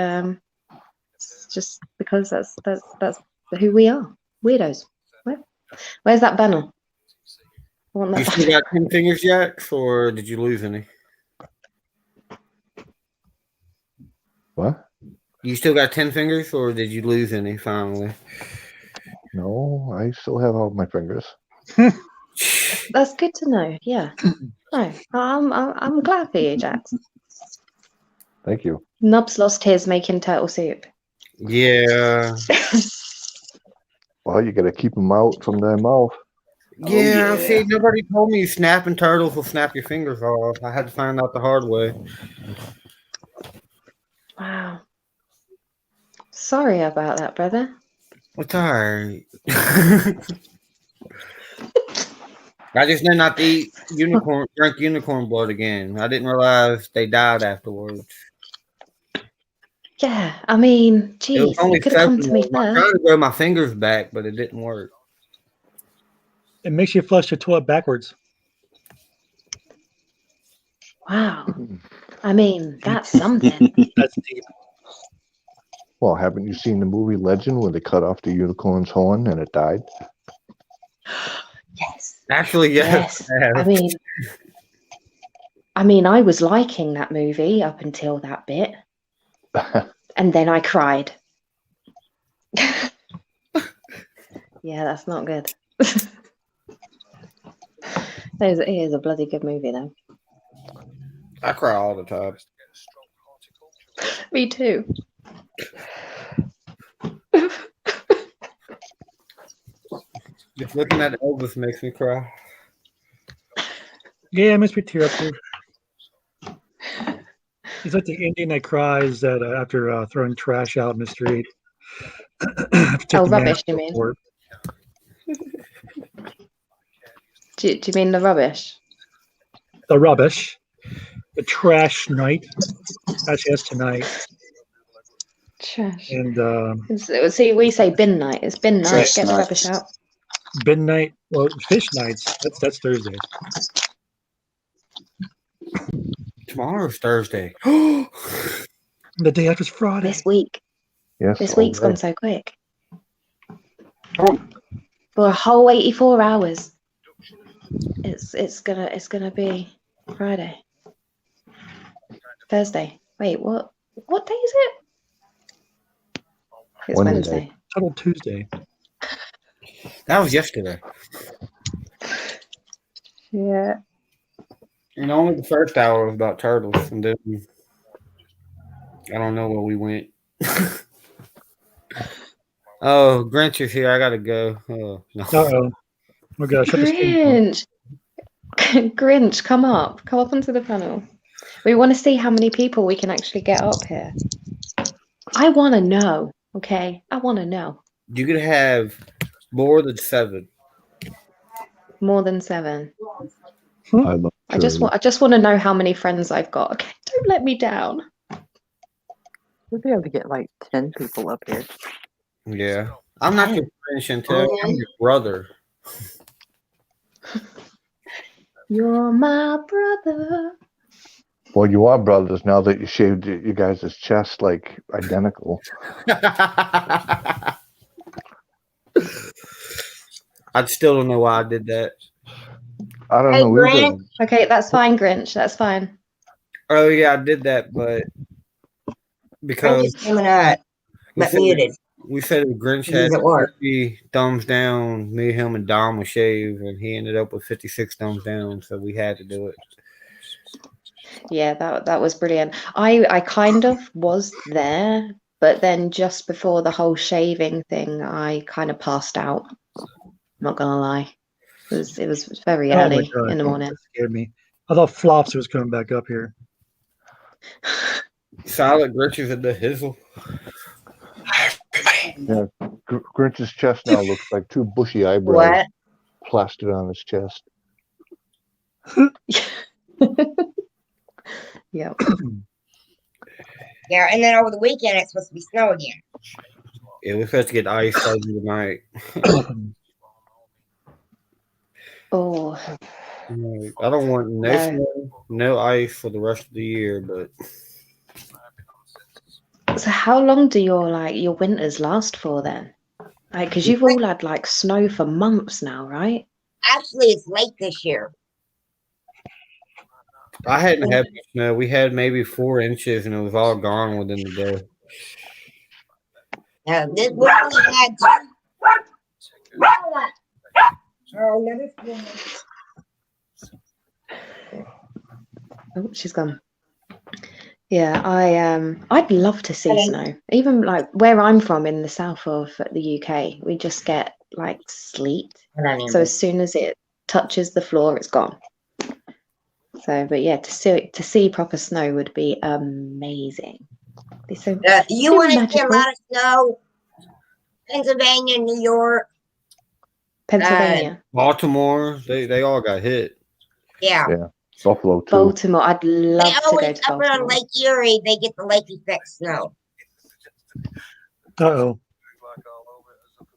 it's just because that's who we are. Weirdos. Where's that banner? I want that You still banner. got 10 fingers yet, or did you lose any? What? You still got 10 fingers, or did you lose any finally? No, I still have all my fingers. That's good to know. Yeah. No, I'm glad for you, Jax. Thank you. Nubs lost his making turtle soup. Yeah. Well, you got to keep them out from their mouth. Yeah, see, nobody told me snapping turtles will snap your fingers off. I had to find out the hard way. Wow. Sorry about that, brother. It's alright. I just know not to eat drink unicorn blood again. I didn't realize they died afterwards. Yeah, I mean, It geez, was only you could have come 7 to me of them. I first. tried to grow my fingers back, but it didn't work. It makes you flush your toilet backwards. Wow. I mean, that's something. That's deep. Well, haven't you seen the movie Legend where they cut off the unicorn's horn and it died? Yes. Actually, yes. Yes. I mean, I was liking that movie up until that bit. And then I cried. Yeah, that's not good. It is a bloody good movie, though. I cry all the time. Me too. Just looking at Elvis makes me cry. Yeah, I must be tear up too. He's like the Indian that cries that after throwing trash out in the street. Oh, rubbish, you mean? Do you mean the rubbish? The rubbish. The trash night. Actually, that's tonight. Trash. And See, we say bin night. It's bin night. Trash Get the night. rubbish out. midnight. Well, fish nights. That's Thursday. Tomorrow's Thursday. The day after's Friday. This week. Yes. This week's gone so quick. For a whole 84 hours. It's gonna be Friday. Thursday. Wait, what day is it? It's Wednesday. Total Tuesday. That was yesterday. Yeah. And only the first hour was about turtles, and then I don't know where we went. Oh, Grinch is here. I gotta go. Oh, no. Uh-oh. Oh gosh, Grinch. Grinch, come up onto the panel. We want to see how many people we can actually get up here. I want to know. Okay, I want to know. You could have more than 7. More than 7. I just want to know how many friends I've got. Okay, don't let me down. We'll be able to get like 10 people up here. Yeah, I'm not your Grinch until I'm your brother. You're my brother. Well, you are brothers now that you shaved you guys' chest like identical. I still don't know why I did that. I don't know either. Okay, that's fine, Grinch. That's fine. Oh yeah, I did that, but because we said if Grinch had 30 thumbs down, me, him, and Dom would shave, and he ended up with 56 thumbs down, so we had to do it. Yeah, that was brilliant. I kind of was there, but then just before the whole shaving thing, I kind of passed out. Not gonna lie, it was very early in the morning. That scared me. I thought Flops was coming back up here. Silent Grinch is in the hizzle. Yeah, Grinch's chest now looks like 2 bushy eyebrows plastered on his chest. Yeah. Yeah, and then over the weekend it's supposed to be snow again. Yeah, we're supposed to get ice over tonight. Oh. I don't want snow, no ice for the rest of the year, but. So how long do your winters last for then? Like, because you've all had like snow for months now, right? Actually, it's late this year. I hadn't had snow. We had maybe 4 inches, and it was all gone within the day. This we only had. Oh, she's gone. Yeah, I'd love to see snow. Even like where I'm from in the south of the UK, we just get like sleet. So as soon as it touches the floor, it's gone. So, but yeah, to see proper snow would be amazing. Be so. You want to see a lot of snow? Pennsylvania, New York, Pennsylvania, Baltimore. They all got hit. Yeah. Buffalo too. Baltimore. I'd love to go to up Baltimore. on Lake Erie, they get the lake effect snow. Uh-oh.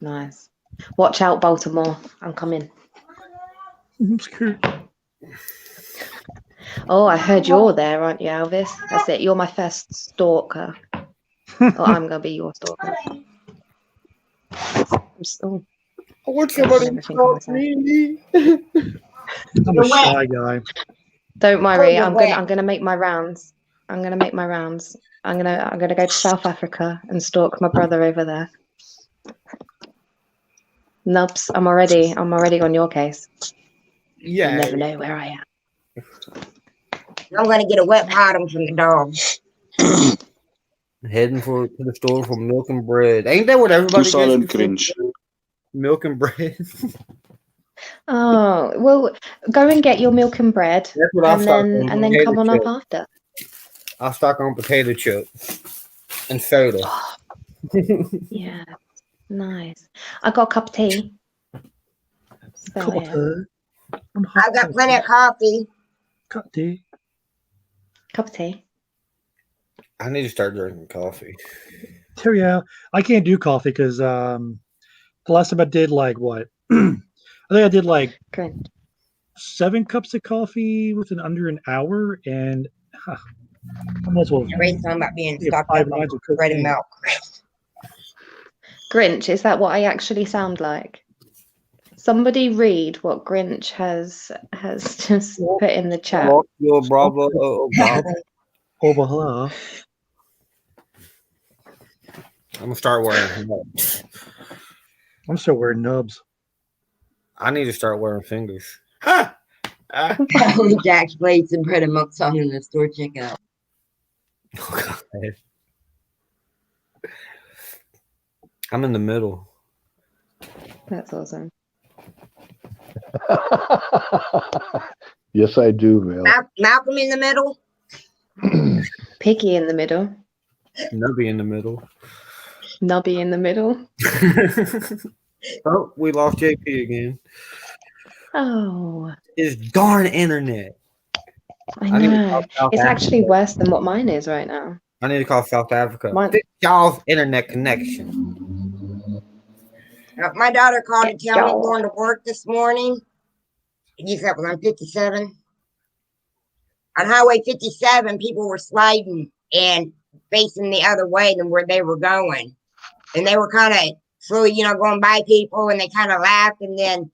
Nice. Watch out, Baltimore. I'm coming. I'm scared. Oh, I heard you're there, aren't you, Elvis? That's it. You're my first stalker. Or I'm going to be your stalker. Oh. I want somebody to stalk me. I'm a shy guy. Don't worry, I'm gonna make my rounds. I'm gonna go to South Africa and stalk my brother over there. Nubs, I'm already on your case. Yeah. You never know where I am. I'm gonna get a wet bottom from the dog. Heading to the store for milk and bread. Ain't that what everybody gets? Milk and bread. Oh, well, go and get your milk and bread, and then come on up after. I'll stock on potato chips and soda. Yeah, nice. I got a cup of tea. I've got plenty of coffee. Cup of tea. Cup of tea. I need to start drinking coffee. Yeah, I can't do coffee because the last time I did like what I think I did like Great. 7 cups of coffee within under an hour, and I might as well Everybody's talking about being get stocked 5 up on lines of bread and cocaine. milk. Grinch, is that what I actually sound like? Somebody read what Grinch has just put in the chat. Your bravo. Over here. I'm gonna start wearing nubs. I'm still wearing nubs. I need to start wearing fingers. Jack's played some bread and milk song in the store checkout. I'm in the middle. That's awesome. Yes, I do, Val. Malcolm in the middle. Piggy in the middle. Nubby in the middle. Nubby in the middle. Oh, we lost JP again. Oh, His darn internet. I need to know. call South It's Africa. actually worse than what mine is right now. I need to call South Africa. Mine- Fix y'all's internet connection. My daughter called to tell me going to work this morning. You said when I'm 57. On Highway 57, people were sliding and facing the other way than where they were going. And they were kind of slowly, going by people, and they kind of laughed. And then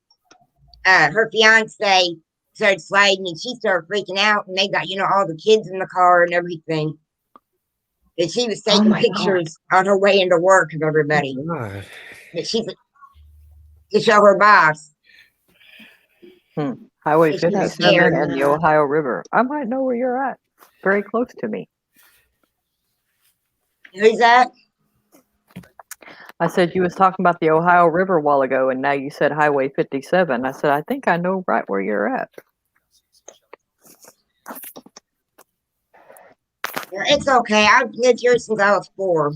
her fiance started sliding, and she started freaking out. And they got, all the kids in the car and everything. And she was taking pictures on her way into work of everybody. Oh, But she's to show her boss. Highway She's 57 scared. and the Ohio River. I might know where you're at. Very close to me. Who's that? I said you was talking about the Ohio River a while ago, and now you said Highway 57. I said, I think I know right where you're at. It's okay. I've lived here since I was 4.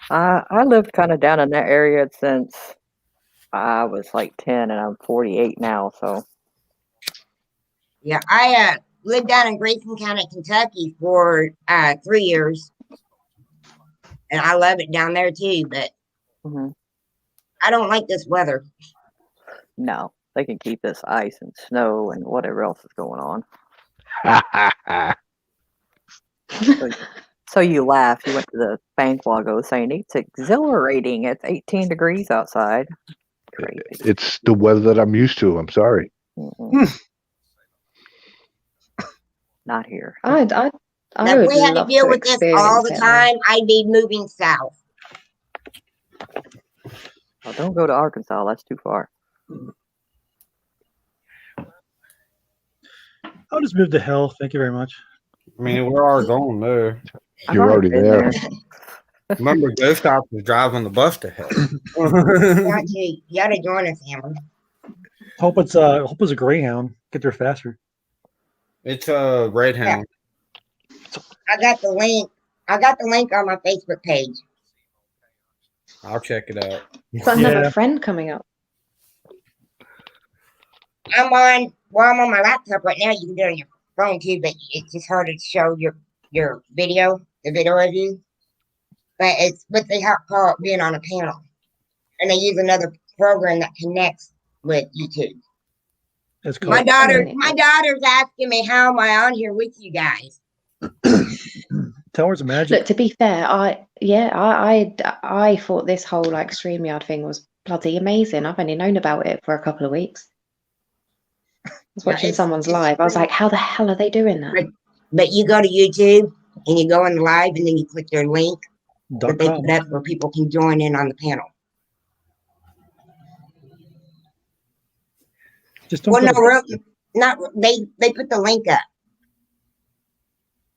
I lived kind of down in that area since I was like 10, and I'm 48 now, so. Yeah, I lived down in Grayson County, Kentucky for 3 years. And I love it down there too, but I don't like this weather. No, they can keep this ice and snow and whatever else is going on. So you laugh. You went to the bank while ago saying it's exhilarating. It's 18 degrees outside. Crazy. It's the weather that I'm used to. I'm sorry. Not here. I Now, would if we had to love deal to with this experience all the it, time, I'd be moving south. Oh, don't go to Arkansas. That's too far. I'll just move to hell. Thank you very much. I mean, we're already going there. You're already been there. Remember, Ghost Stop was driving the bus to hell. You gotta join us, Amber. Hope it's a Greyhound. Get there faster. It's a Red Hound. I got the link. I got the link on my Facebook page. I'll check it out. So I have a friend coming up. I'm on my laptop right now. You can do it on your phone too, but it's just hard to show your video, the video review. But it's what they call it being on a panel. And they use another program that connects with YouTube. My daughter's asking me, how am I on here with you guys? Tell her it's magic. Look, to be fair, I thought this whole like StreamYard thing was bloody amazing. I've only known about it for a couple of weeks. I was watching someone's live. I was like, how the hell are they doing that? But you go to YouTube and you go on the live and then you click their link that they put up where people can join in on the panel. Just don't they put the link up.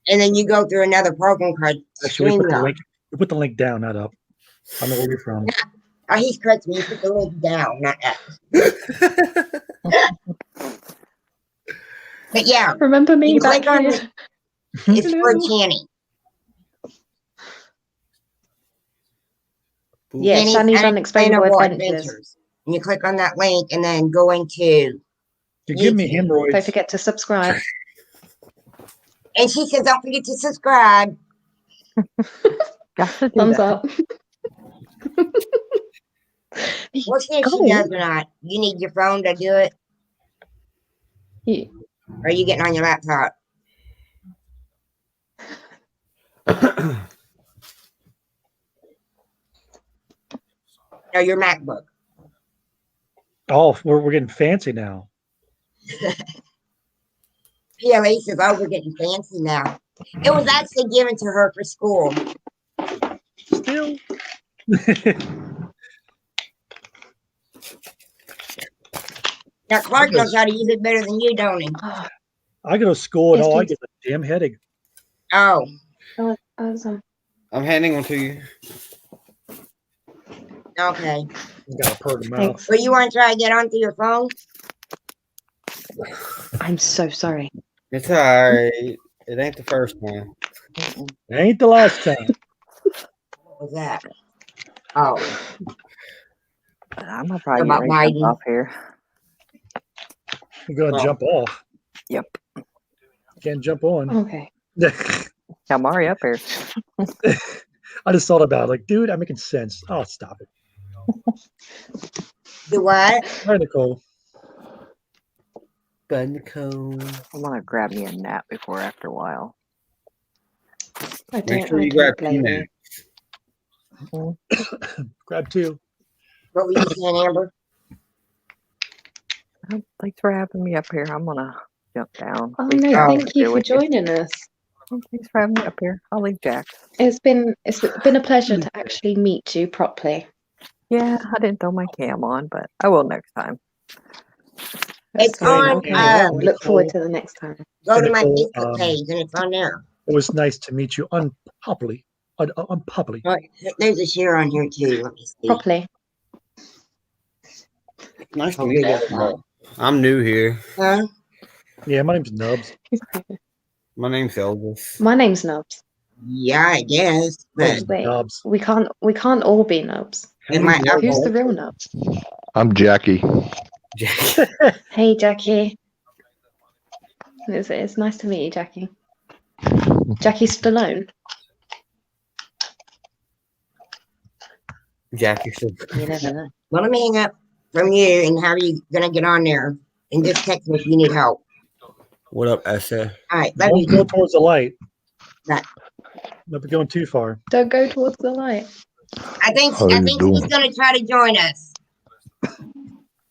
And then you go through another program called StreamYard. You put the link down, not up. I know where you're from. Oh, he's correct me. You put the link down, not up. But yeah. Remember me back click on here? It's for Channy. Yeah, Channy's Unexplainable Adventures. And you click on that link and then go into You give me hemorrhoids. Don't forget to subscribe. And she says, don't forget to subscribe. Thumbs up. We'll see if she does or not. You need your phone to do it? Yeah. Or are you getting on your laptop? No, your MacBook. Oh, we're getting fancy now. PLA says, oh, we're getting fancy now. It was actually given to her for school. Still. Now, Clark knows how to use it better than you, don't he? I go to school and all I get is a damn headache. Oh. Awesome. I'm handing one to you. Okay. You got a purr mouth. So you want to try to get onto your phone? I'm so sorry. It's all right. It ain't the first time. It ain't the last time. What was that? Oh. I'm gonna probably About get ready to Biden. jump off here. You're gonna jump off. Yep. Can't jump on. Okay. I'm already up here. I just thought about it, like, dude, I'm making sense. Oh, stop it. Do what? Hi, Nicole. Bye, Nicole. I want to grab me a nap before after a while. Make sure you grab later. Grab two. What were you saying, Amber? Thanks for having me up here. I'm gonna jump down. Oh Leave no, Jax thank you here for with joining us. Thanks for having me up here. I'll leave Jax. It's been a pleasure to actually meet you properly. Yeah, I didn't throw my cam on, but I will next time. It's on. Okay. Look forward to the next time. Go to my Nicole, Facebook page, and it's on there. It was nice to meet you unpopularly. Unpopularly. Oh, there's a share on here too. Let me see. Properly. Nice to meet you. I'm new here. Huh? Yeah, my name's Nubs. My name's Elvis. My name's Nubs. Yeah, I guess. But Wait, Nubs. we can't all be Nubs. Who's the real Nubs? I'm Jackie. Hey, Jackie. It's nice to meet you, Jackie. Jackie Stallone. Jackie said, You never know. well, let me hang up from you, and how are you gonna get on there? And just text me if you need help. what up, Essa? All right, love Don't you. go towards the light. Right. Don't be going too far. Don't go towards the light. I think How you she's doing? gonna try to join us.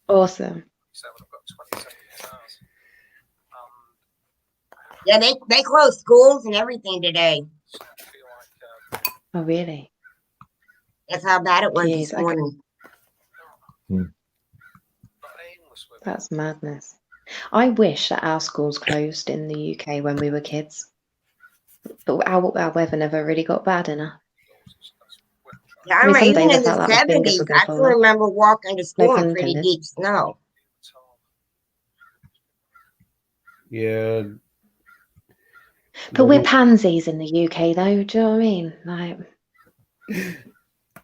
Awesome. Yeah, they closed schools and everything today. Oh, really? That's how bad it was Jeez, this morning. That's madness. I wish that our schools closed in the UK when we were kids. But our weather never really got bad enough. Yeah, I I mean, remember some even days I in the felt like my fingers 70s, were going I to can fall off. remember walking to school pun in pretty intended. deep snow. Yeah. But we're pansies in the UK, though. Do you know what I mean? Like,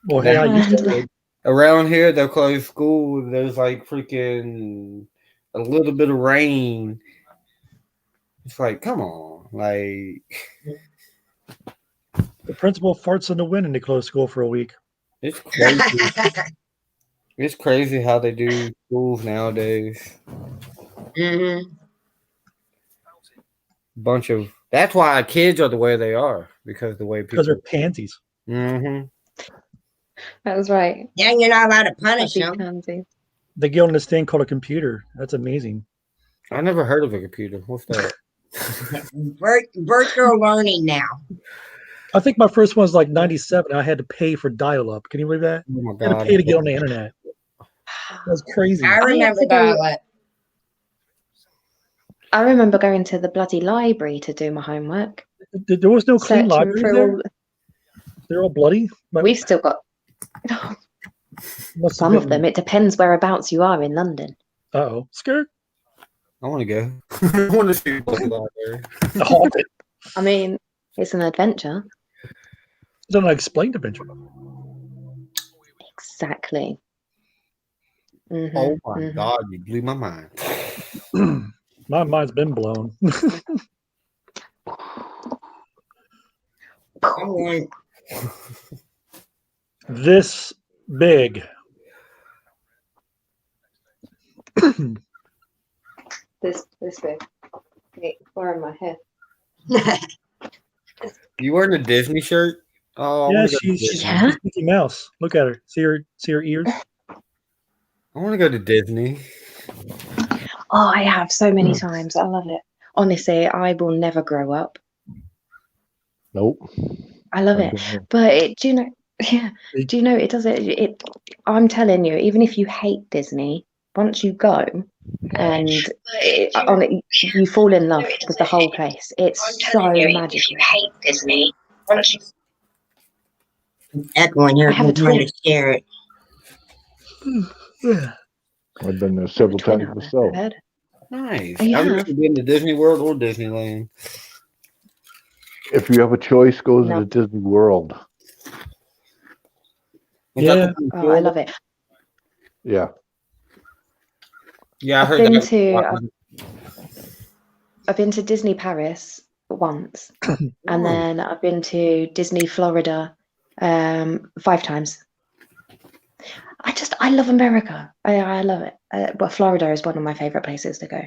Well, hey, I used to and- be. Around here, they'll close school. There's like freaking a little bit of rain. It's like, come on. Like, The principal farts in the wind and they closed school for a week. it's crazy. It's crazy how they do schools nowadays. Mm-hmm. Bunch of that's why kids are the way they are because the way people. Because they're pansies. Mm-hmm. that was right. Yeah, you're not allowed to punish Happy them. pansies. They get on this thing called a computer. That's amazing. I never heard of a computer. What's that? Virtual learning now. I think my first one was like 97. I had to pay for dial-up. Can you believe that? Oh my I had to god! pay to get on the internet. That's crazy. I remember to go- dial-up. I remember going to the bloody library to do my homework. There was no clean Searching library through there. all. They're all bloody. We've still got Must have some of been- them. It depends whereabouts you are in London. Uh-oh. Skirt. I want to go. I want to see what's out there. The Haunted. I mean, it's an adventure. It's an unexplained adventure. Exactly. Mhm, Oh my mhm. god! You blew my mind. My mind's been blown. I'm going. This big. This big. Wait, where am I here? You wearing a Disney shirt? Oh, Yeah, I want to go to she's Disney. Yeah. Mickey Mouse. Look at her. See her ears? I want to go to Disney. Oh, I have so many times. I love it. Honestly, I will never grow up. Nope. I love I've it. been there. But do you know? Yeah. Do you know it does it? I'm telling you, even if you hate Disney, once you go and you fall in love with the whole place. It's so magical. hate Disney, echoing here. I have a I'm trying twin. to share it. Yeah. I've been there several Twin times out there. myself. I've heard. Nice. Oh, you I've have? never been to Disney World or Disneyland. If you have a choice, go to No. the Disney World. Is Yeah. that the Oh, I love it. Yeah. Yeah, I I've heard been that. to I've been to Disney Paris once, and then I've been to Disney Florida 5 times. I love America. I love it. But Florida is one of my favorite places to go.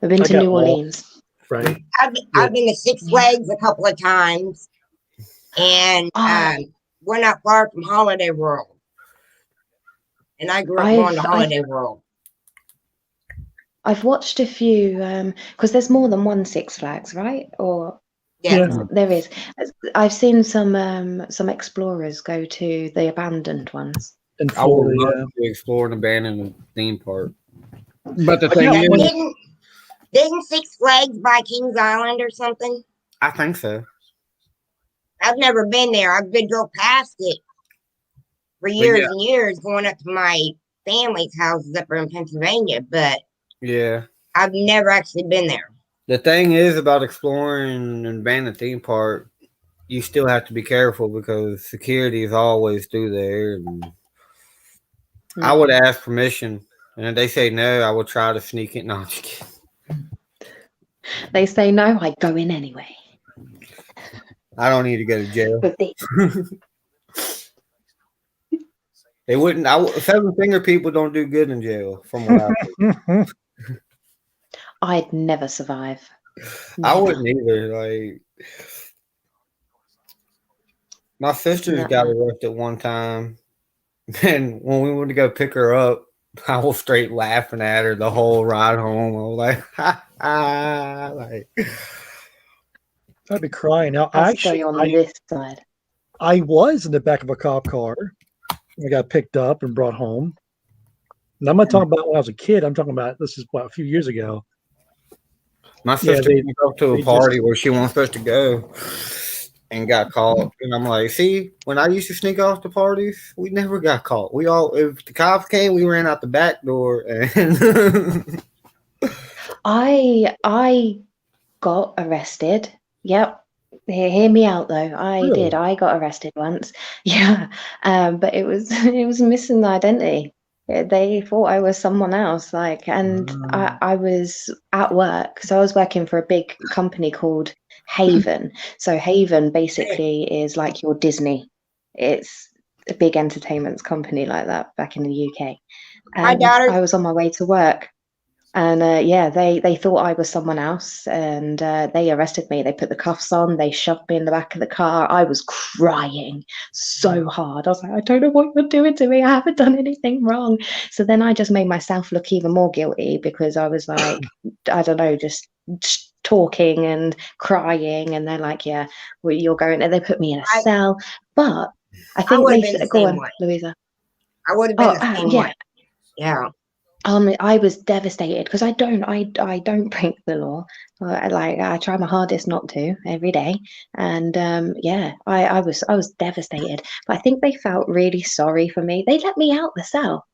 I've been I to got New all- Orleans. Right. I've been to Six Flags a couple of times, and we're not far from Holiday World. And I grew up going to Holiday World. I've watched a few because there's more than one Six Flags, right? Or Yeah. there is. I've seen some explorers go to the abandoned ones. In I would Florida, love yeah. to explore an abandoned theme park. But the I thing got is, one- Didn't Six Flags by Kings Island or something? I think so. I've never been there. I've been drove past it for years and years, going up to my family's houses up in Pennsylvania, but Yeah. I've never actually been there. The thing is about exploring an abandoned theme park, you still have to be careful because security is always through there. And I would ask permission, and if they say no, I would try to sneak it. No, I'm just kidding. They say no, I go in anyway. I don't need to go to jail. But They wouldn't. Seven finger people don't do good in jail, from what I heard. I'd never survive. I wouldn't either. Like, my sister's got arrested one time, and when we went to go pick her up, I was straight laughing at her the whole ride home. I was like, ha ha, like. I'd be crying. Now, I'll stay on this side. I was in the back of a cop car. I got picked up and brought home. And I'm not talking about when I was a kid. I'm talking about this is a few years ago. My sister went up to a party where she wasn't supposed to go and got caught. And I'm like, see, when I used to sneak off to parties, we never got caught. We all, if the cops came, we ran out the back door. And I got arrested. Yep. Hear me out though. I did. I got arrested once. Yeah. But it was missing the identity. They thought I was someone else. And I was at work. So I was working for a big company called Haven. So Haven basically is like your Disney. It's a big entertainment company like that back in the UK. And I was on my way to work. And they thought I was someone else, and they arrested me. They put the cuffs on. They shoved me in the back of the car. I was crying so hard. I was like, I don't know what you're doing to me. I haven't done anything wrong. So then I just made myself look even more guilty because I was like, I don't know, just talking and crying. And they're like, yeah, well, you're going there. They put me in a cell. But I think they go on, Louisa. I would have been the same way. Yeah. I was devastated because I don't break the law. I try my hardest not to every day, and I was devastated. But I think they felt really sorry for me. They let me out the cell.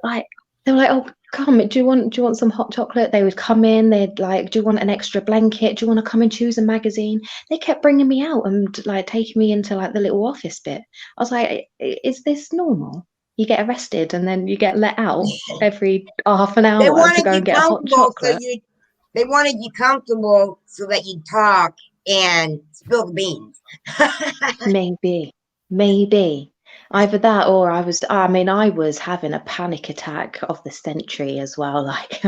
They were like, "Oh, come! Do you want some hot chocolate?" They would come in. They'd like, "Do you want an extra blanket? Do you want to come and choose a magazine?" They kept bringing me out and like taking me into like the little office bit. I was like, "Is this normal?" You get arrested and then you get let out every half an hour to go and get a hot chocolate. So they wanted you comfortable so that you talk and spill the beans. Maybe. Either that or I was having a panic attack of the century as well. Like,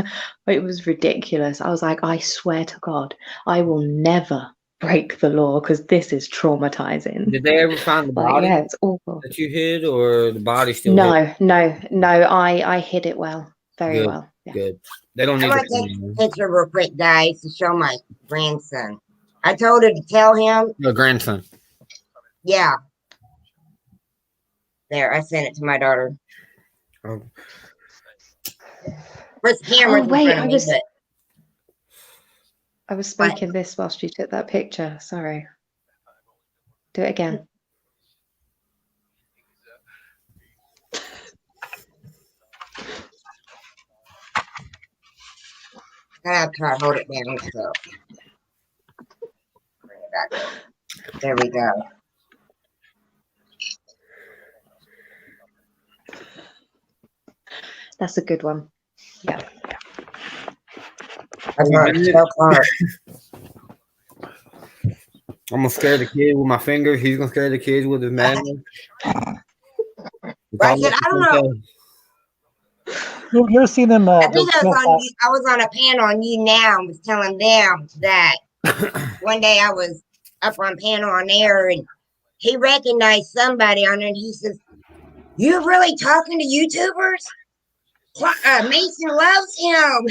it was ridiculous. I was like, I swear to God, I will never break the law because this is traumatizing. Did they ever find the Like, body yeah, it's awful. that you hid, or the body still hid? No. I hid it well, very Good, well. Yeah. good. They don't I'm need gonna to take find a picture real quick, guys, to show my grandson. I told her to tell him. your grandson. Yeah. There, I sent it to my daughter. Oh. Where's the cameras in wait, front of me? But I was speaking this whilst you took that picture. Sorry. Do it again. I have to try to hold it down. So bring it back up. There we go. That's a good one. Yeah. That's what I'm so far. I'm gonna scare the kid with my fingers. He's gonna scare the kids with his madness. Like I said, I don't know. You ever seen them? I think I was on a panel on You Now and was telling them that one day I was up on panel on air and he recognized somebody on there and he says, "You're really talking to YouTubers? Mason loves him."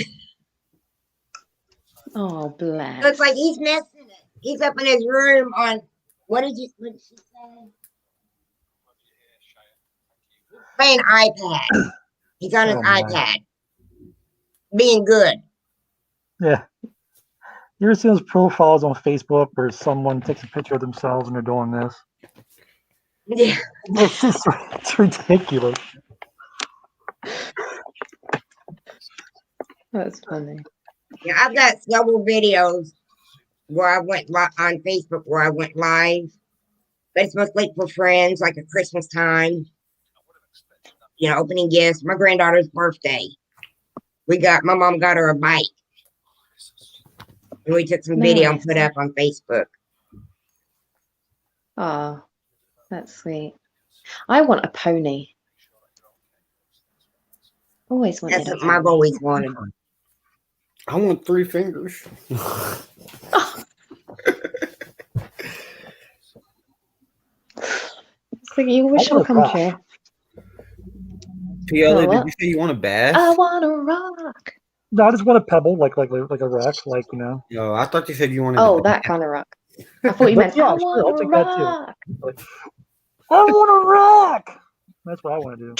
Oh, bless. Looks like he's messing it. He's up in his room on what did she say? Playing iPad. He's on his iPad. Being good. Yeah. You ever see those profiles on Facebook where someone takes a picture of themselves and they're doing this? Yeah. It's ridiculous. That's funny. Yeah, I've got several videos where I went on Facebook where I went live, but it's mostly for friends, like at Christmas time. You know, opening gifts. My granddaughter's birthday. My mom got her a bike. And we took some video and put up on Facebook. Oh, that's sweet. I want a pony. Always wanted That's what I've always wanted. I want 3 fingers. So you wish will come true. PLA, did you say you want a bath? I want a rock. No, I just want a pebble, like a rock, like, you know. No, I thought you said you wanted. Oh, that kind of rock. I thought you meant yeah, I want I'll a take rock. that too. Like, I want a rock. That's what I want to do.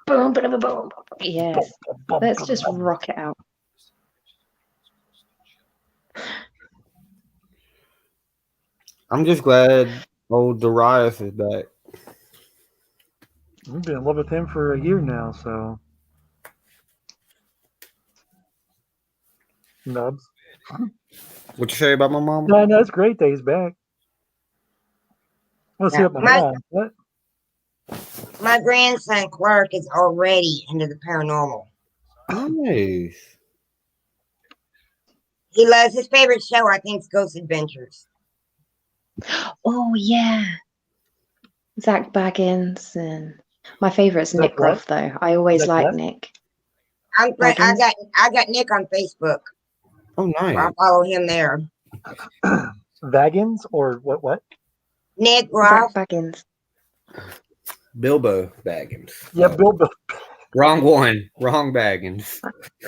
Boom, boom, boom, boom. Yes. Let's just rock it out. I'm just glad old Darius is back. I've been in love with him for a year now, so. Nubs. What you say about my mom? No, it's great that he's back. Let's see what my mom. What? My grandson Clark is already into the paranormal. Nice. He loves his favorite show. I think it's Ghost Adventures. Oh yeah, Zach Baggins, and my favorite's Nick Ruff though. I always like Nick. I got Nick on Facebook. Oh, nice. I'll follow him there. Baggins or what? Nick Ruff. Zach Baggins. Bilbo Baggins. Yeah, Bilbo. Wrong one. Wrong Baggins.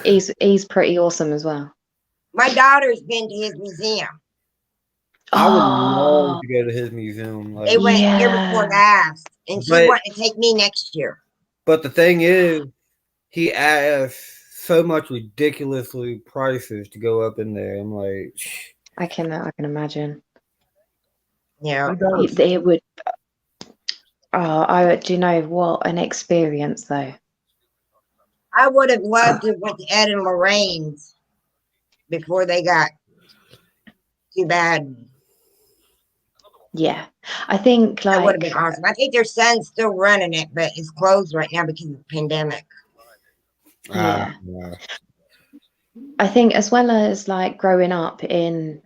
He's pretty awesome as well. My daughter's been to his museum. I would love to go to his museum. They went year before last, and she wanted to take me next year. But the thing is, he asked so much ridiculously prices to go up in there. I'm like, I can imagine. Yeah, it would. I do you know what an experience though. I would have loved to went to Ed and Lorraine's before they got too bad. Yeah, I think that would have been awesome. I think their son's still running it, but it's closed right now because of the pandemic. Yeah. I think as well as like growing up in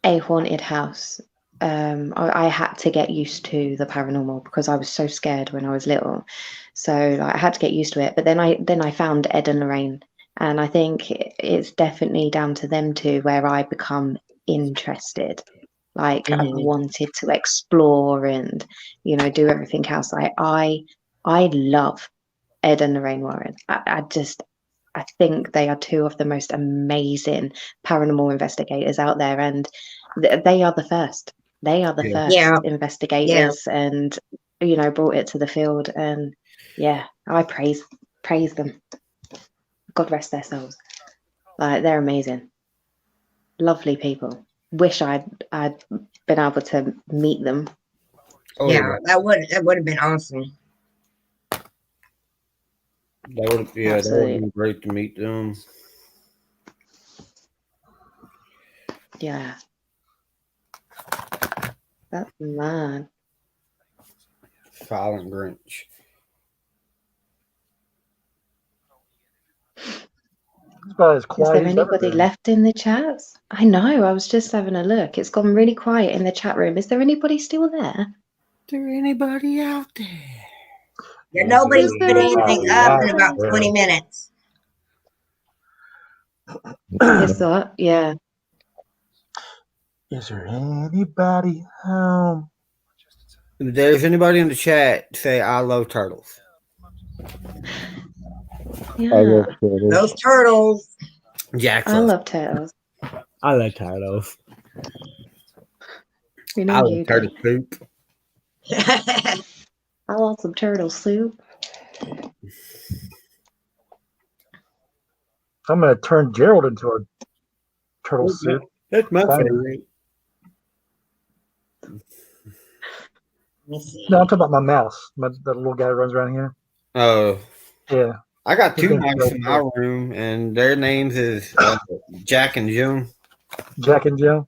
a haunted house, I had to get used to the paranormal because I was so scared when I was little. So like, I had to get used to it. But then I found Ed and Lorraine, and I think it's definitely down to them two where I become interested. Like I've wanted to explore and do everything else. I love Ed and Lorraine Warren. I think they are two of the most amazing paranormal investigators out there, and they are the first. They are the first Yeah. investigators, and brought it to the field. And yeah, I praise them. God rest their souls. Like they're amazing, lovely people. Wish I'd been able to meet them. Oh, Yeah, that would have been awesome. That would have been great to meet them. Yeah. That's mad. Silent Grinch. It's about as Is quiet there as ever anybody been. left in the chats? I know, I was just having a look. It's gone really quiet in the chat room. Is there anybody still there? Is there anybody out there? Yeah, nobody's Is there put anything anybody up out in about there? 20 minutes. Is that? Yeah. Is there anybody home? If there's anybody in the chat, say I love turtles. Yeah. I love turtles. Those turtles. Jack I love turtles. I love turtles. You know I love you turtle do. soup. I want some turtle soup. I'm gonna turn Gerald into a turtle suit. That's my Fine. favorite. Let me see. No, I'm talking about my mouse. The little guy who runs around here. Oh. Yeah. I got His two name's mice Gerald. in my room, and their names is Jack and Jim. Jack and Jill.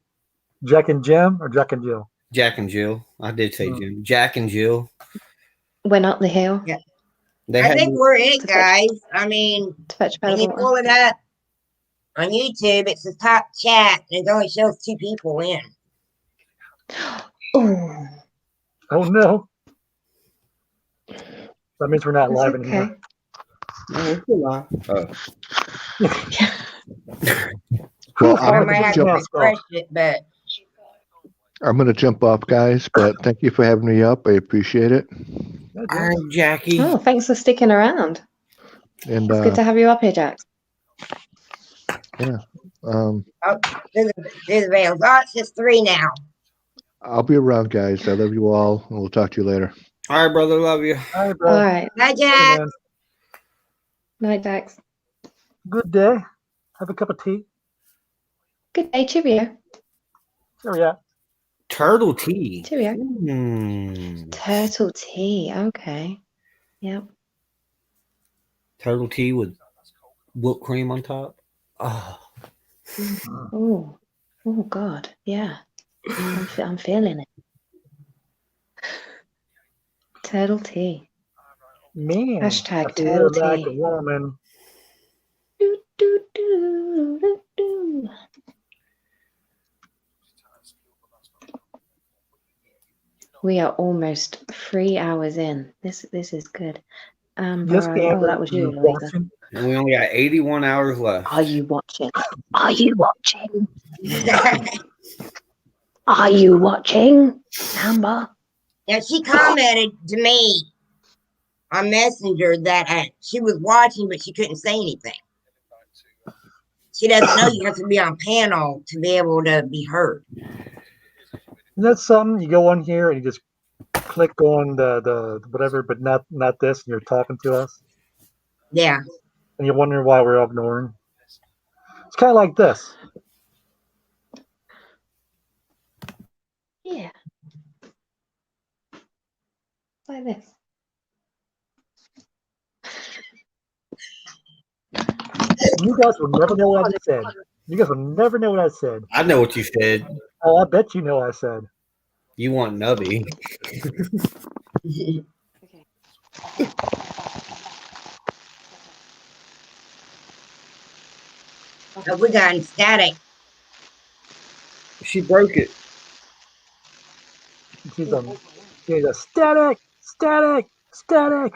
Jack and Jim or Jack and Jill? Jack and Jill. I did say Jim. Jack and Jill. Went up the hill. Yeah. They I had think me- we're it, To fetch- guys. I mean, To fetch when you water. pull it up on YouTube, it's the top chat, and it only shows 2 people in. Oh, Oh no. That means we're not that's live in okay. here. No, it's a lie. Oh. Well, Or I I'm might gonna have to jump. refresh it, but I'm gonna jump off, guys. But thank you for having me up. I appreciate it. All right, Jackie. Oh, thanks for sticking around. And It's good to have you up here, Jax. yeah, oh, there's a veil. Oh, it's just 3 now. I'll be around, guys. I love you all, and we'll talk to you later. All right, brother. Love you. All right, bro. All right. Bye, Jack. Night, Jax. Good day. Have a cup of tea. Good day. Cheerio. There we are. Turtle tea. Cheerio. Mm. Turtle tea. Okay. Yep. Turtle tea with whipped cream on top. Oh. Oh. Oh God. Yeah. I'm feeling it. Turtle tea. Man, Hashtag I feel turtle like tea. a woman. Do, do, do, do, do. We are almost 3 hours in. This is good. Yes, Oh, Amber, that was you, you Louisa. watching? And we only got 81 hours left. Are you watching? Are you watching? Are you watching, Amber? Now, she commented to me on Messenger that she was watching, but she couldn't say anything. She doesn't know you have to be on panel to be able to be heard. And that's something you go on here and you just click on the whatever, but not this, and you're talking to us. Yeah. And you're wondering why we're ignoring. It's kind of like this. Yeah. Like this. You guys will never know what I just said. You guys will never know what I said. I know what you said. Oh, I bet you know what I said. You want Nubby. Oh, we got static. She broke it. She's a static, static, static.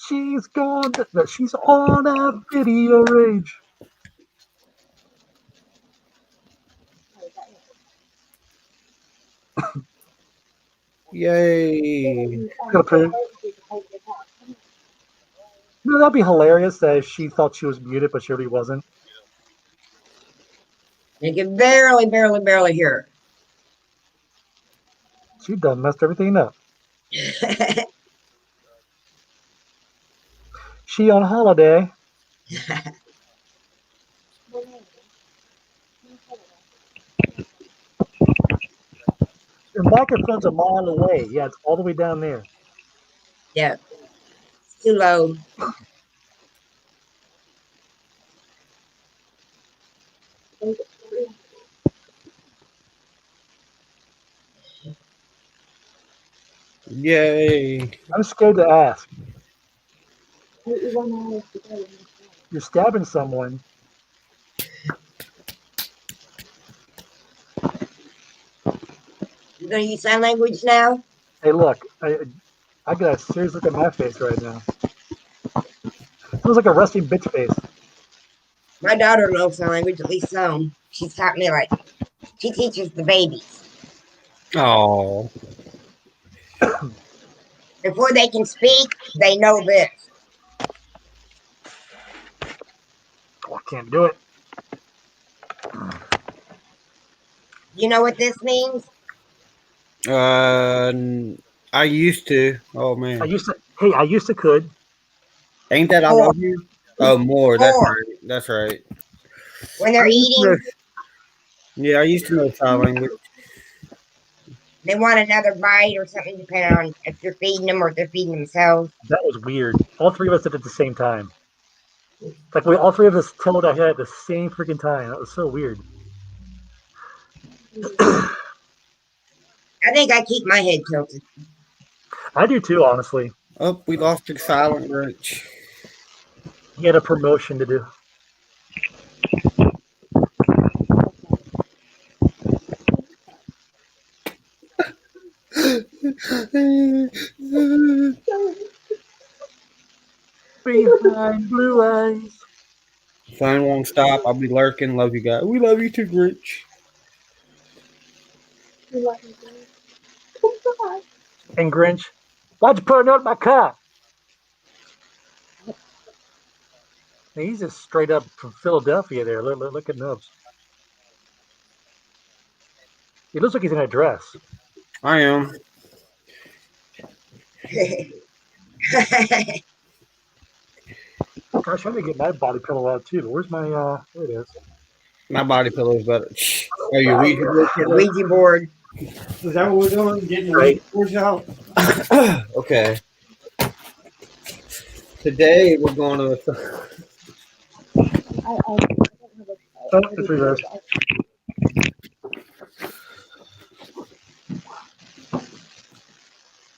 She's gone. She's on a video rage. Yay. No, that'd be hilarious that she thought she was muted, but she really wasn't. You can barely hear her. She done messed everything up. She on holiday. Your microphone's a mile away. Yeah, it's all the way down there. Yeah, it's too low. Yay. I'm scared to ask. You're stabbing someone. You gonna use sign language now? Hey, look, I got a serious look at my face right now. Feels like a resting bitch face. My daughter knows sign language, at least some. She's taught me she teaches the babies. Oh. Before they can speak, they know this. Oh, I can't do it. You know what this means? I used to. Oh man. I used to could. Ain't that I love you? Oh, more. That's right. That's right. When they're eating, yeah, I used to know sign language. They want another bite or something, depending on if you're feeding them or if they're feeding themselves. That was weird. All three of us did it at the same time. Like all three of us told our head at the same freaking time. That was so weird. I think I keep my head tilted. I do too, honestly. Oh, we lost the silent Grinch. He had a promotion to do. Behind blue eyes. Phone won't stop. I'll be lurking. Love you guys. We love you too, Grinch. And Grinch, why'd you put a note in my car? He's just straight up from Philadelphia there. Look at Nubs. He looks like he's in a dress. I am. Gosh, I need to get my body pillow out too. Where's my there it is. My body pillow is better. Oh, your Ouija board? Ouija board. Is that what we're doing? Getting the Right. Ouija boards out? Okay. Today we're going to. Oh, it's reversed.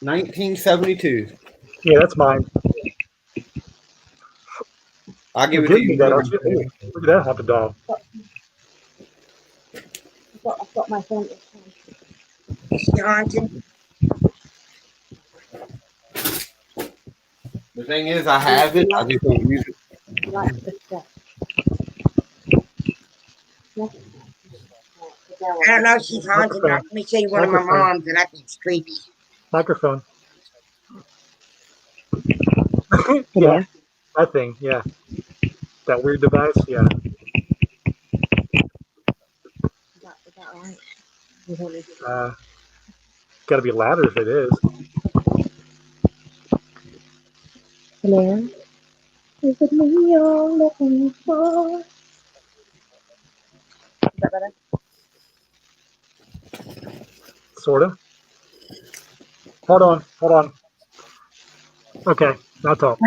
$1972. Yeah, that's mine. I'll give You it to give you. me that. Look at that hot dog. I've got my phone. Haunted. The thing is, I have it. I just don't use it. I don't know if she's haunted. Now, let me show you one of my moms, and I think it's creepy. Microphone. Yeah, that thing. Yeah, that weird device. Yeah. Got to be louder if it is. Hello? Is it me you're looking for? Is that better? Sort of. Hold on. Okay, now talk.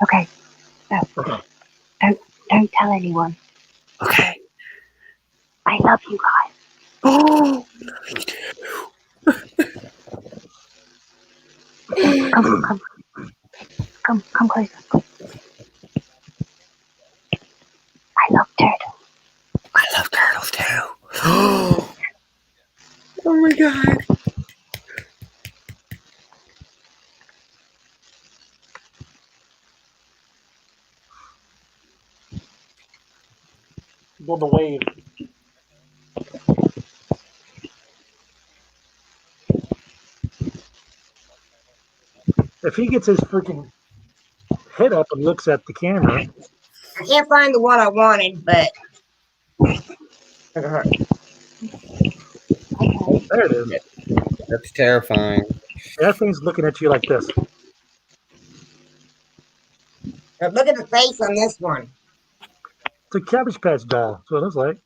Okay. No. Okay. Don't tell anyone. Okay. I love you guys. Oh. Come closer. I love turtles. I love turtles too. Build a wave. If he gets his freaking head up and looks at the camera. I can't find the one I wanted, but There it is. That's terrifying. That thing's looking at you like this. now look at the face on this one. It's a Cabbage Patch doll. That's what it looks like.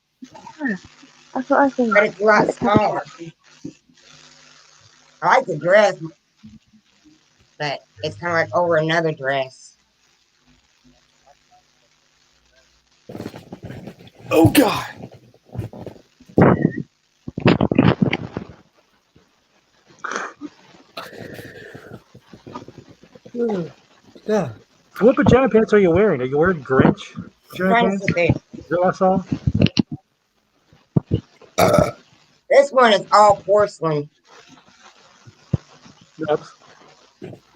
That's what I think. But it's a lot smaller. I like the dress, but it's kind of like over another dress. Oh God! Yeah. What pajama pants are you wearing? Are you wearing Grinch pajama pants? Is that what I saw? This one is all porcelain. Yep.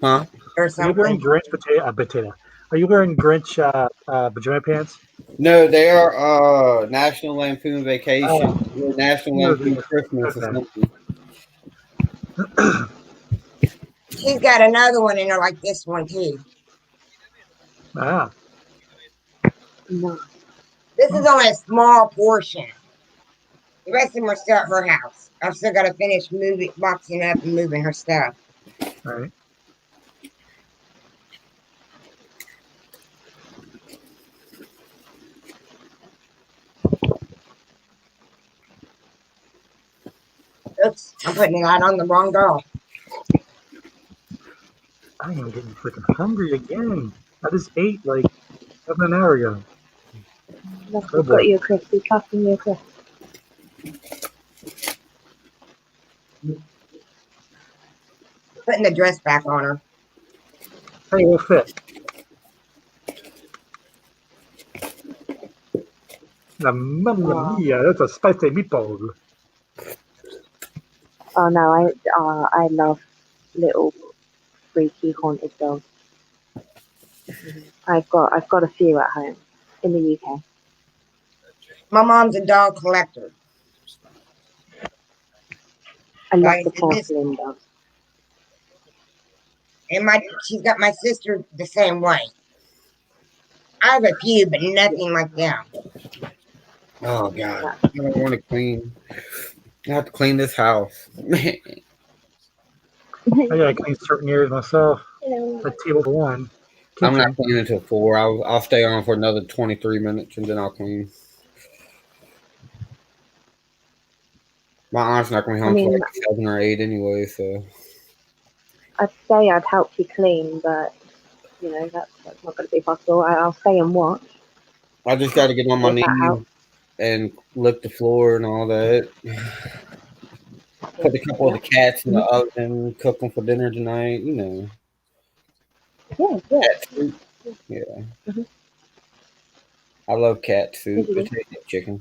Huh? Or Are you something. wearing Grinch potato? Are you wearing Grinch pajama pants? No, they are National Lampoon Vacation. Or National No, Lampoon Christmas or something. She's got another one in her like this one too. Ah. No. This is only a small portion. The rest of them are still at her house. I've still got to finish boxing up and moving her stuff. All right. Oops, I'm putting it out on the wrong girl. I am getting freaking hungry again. I just ate like half an hour ago. Look, I've got you a crisp. He's passing you a crisp. Putting the dress back on her. Hey, it will fit. Mamma mia, that's a spicy meatball. Oh no, I love little freaky haunted dogs. I've got a few at home in the UK. My mom's a dog collector. I love the porcelain dogs. And she's got my sister the same way. I have a few, but nothing like them. Oh God! I don't want to clean. I have to clean this house. I gotta clean certain areas myself. Like table for one. I'm not cleaning until 4. I'll stay on for another 23 minutes and then I'll clean. My aunt's not going to be home until like 7 or 8 anyway, so. I'd say I'd help you clean, but you know that's not going to be possible. I'll stay and watch. I just got to get on my knees and lick the floor and all that. Put a couple of the cats in the oven, cook them for dinner tonight. You know. Cat soup. Yeah. Mm-hmm. I love cat soup. It tastes like chicken.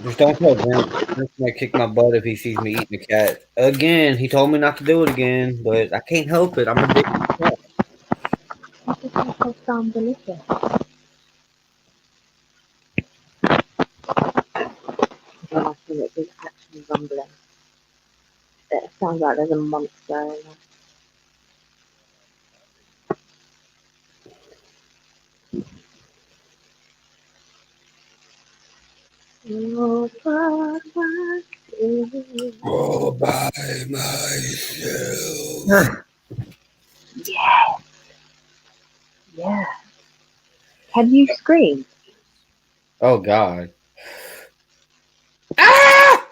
Just don't tell Brent. Brent's gonna kick my butt if he sees me eating a cat. Again, he told me not to do it again, but I can't help it. I'm addicted to cats. That sounds delicious. My stomach is actually rumbling. It sounds like there's a monster in there. All by myself. Yeah. Yeah. Can you scream? Oh God. Ah!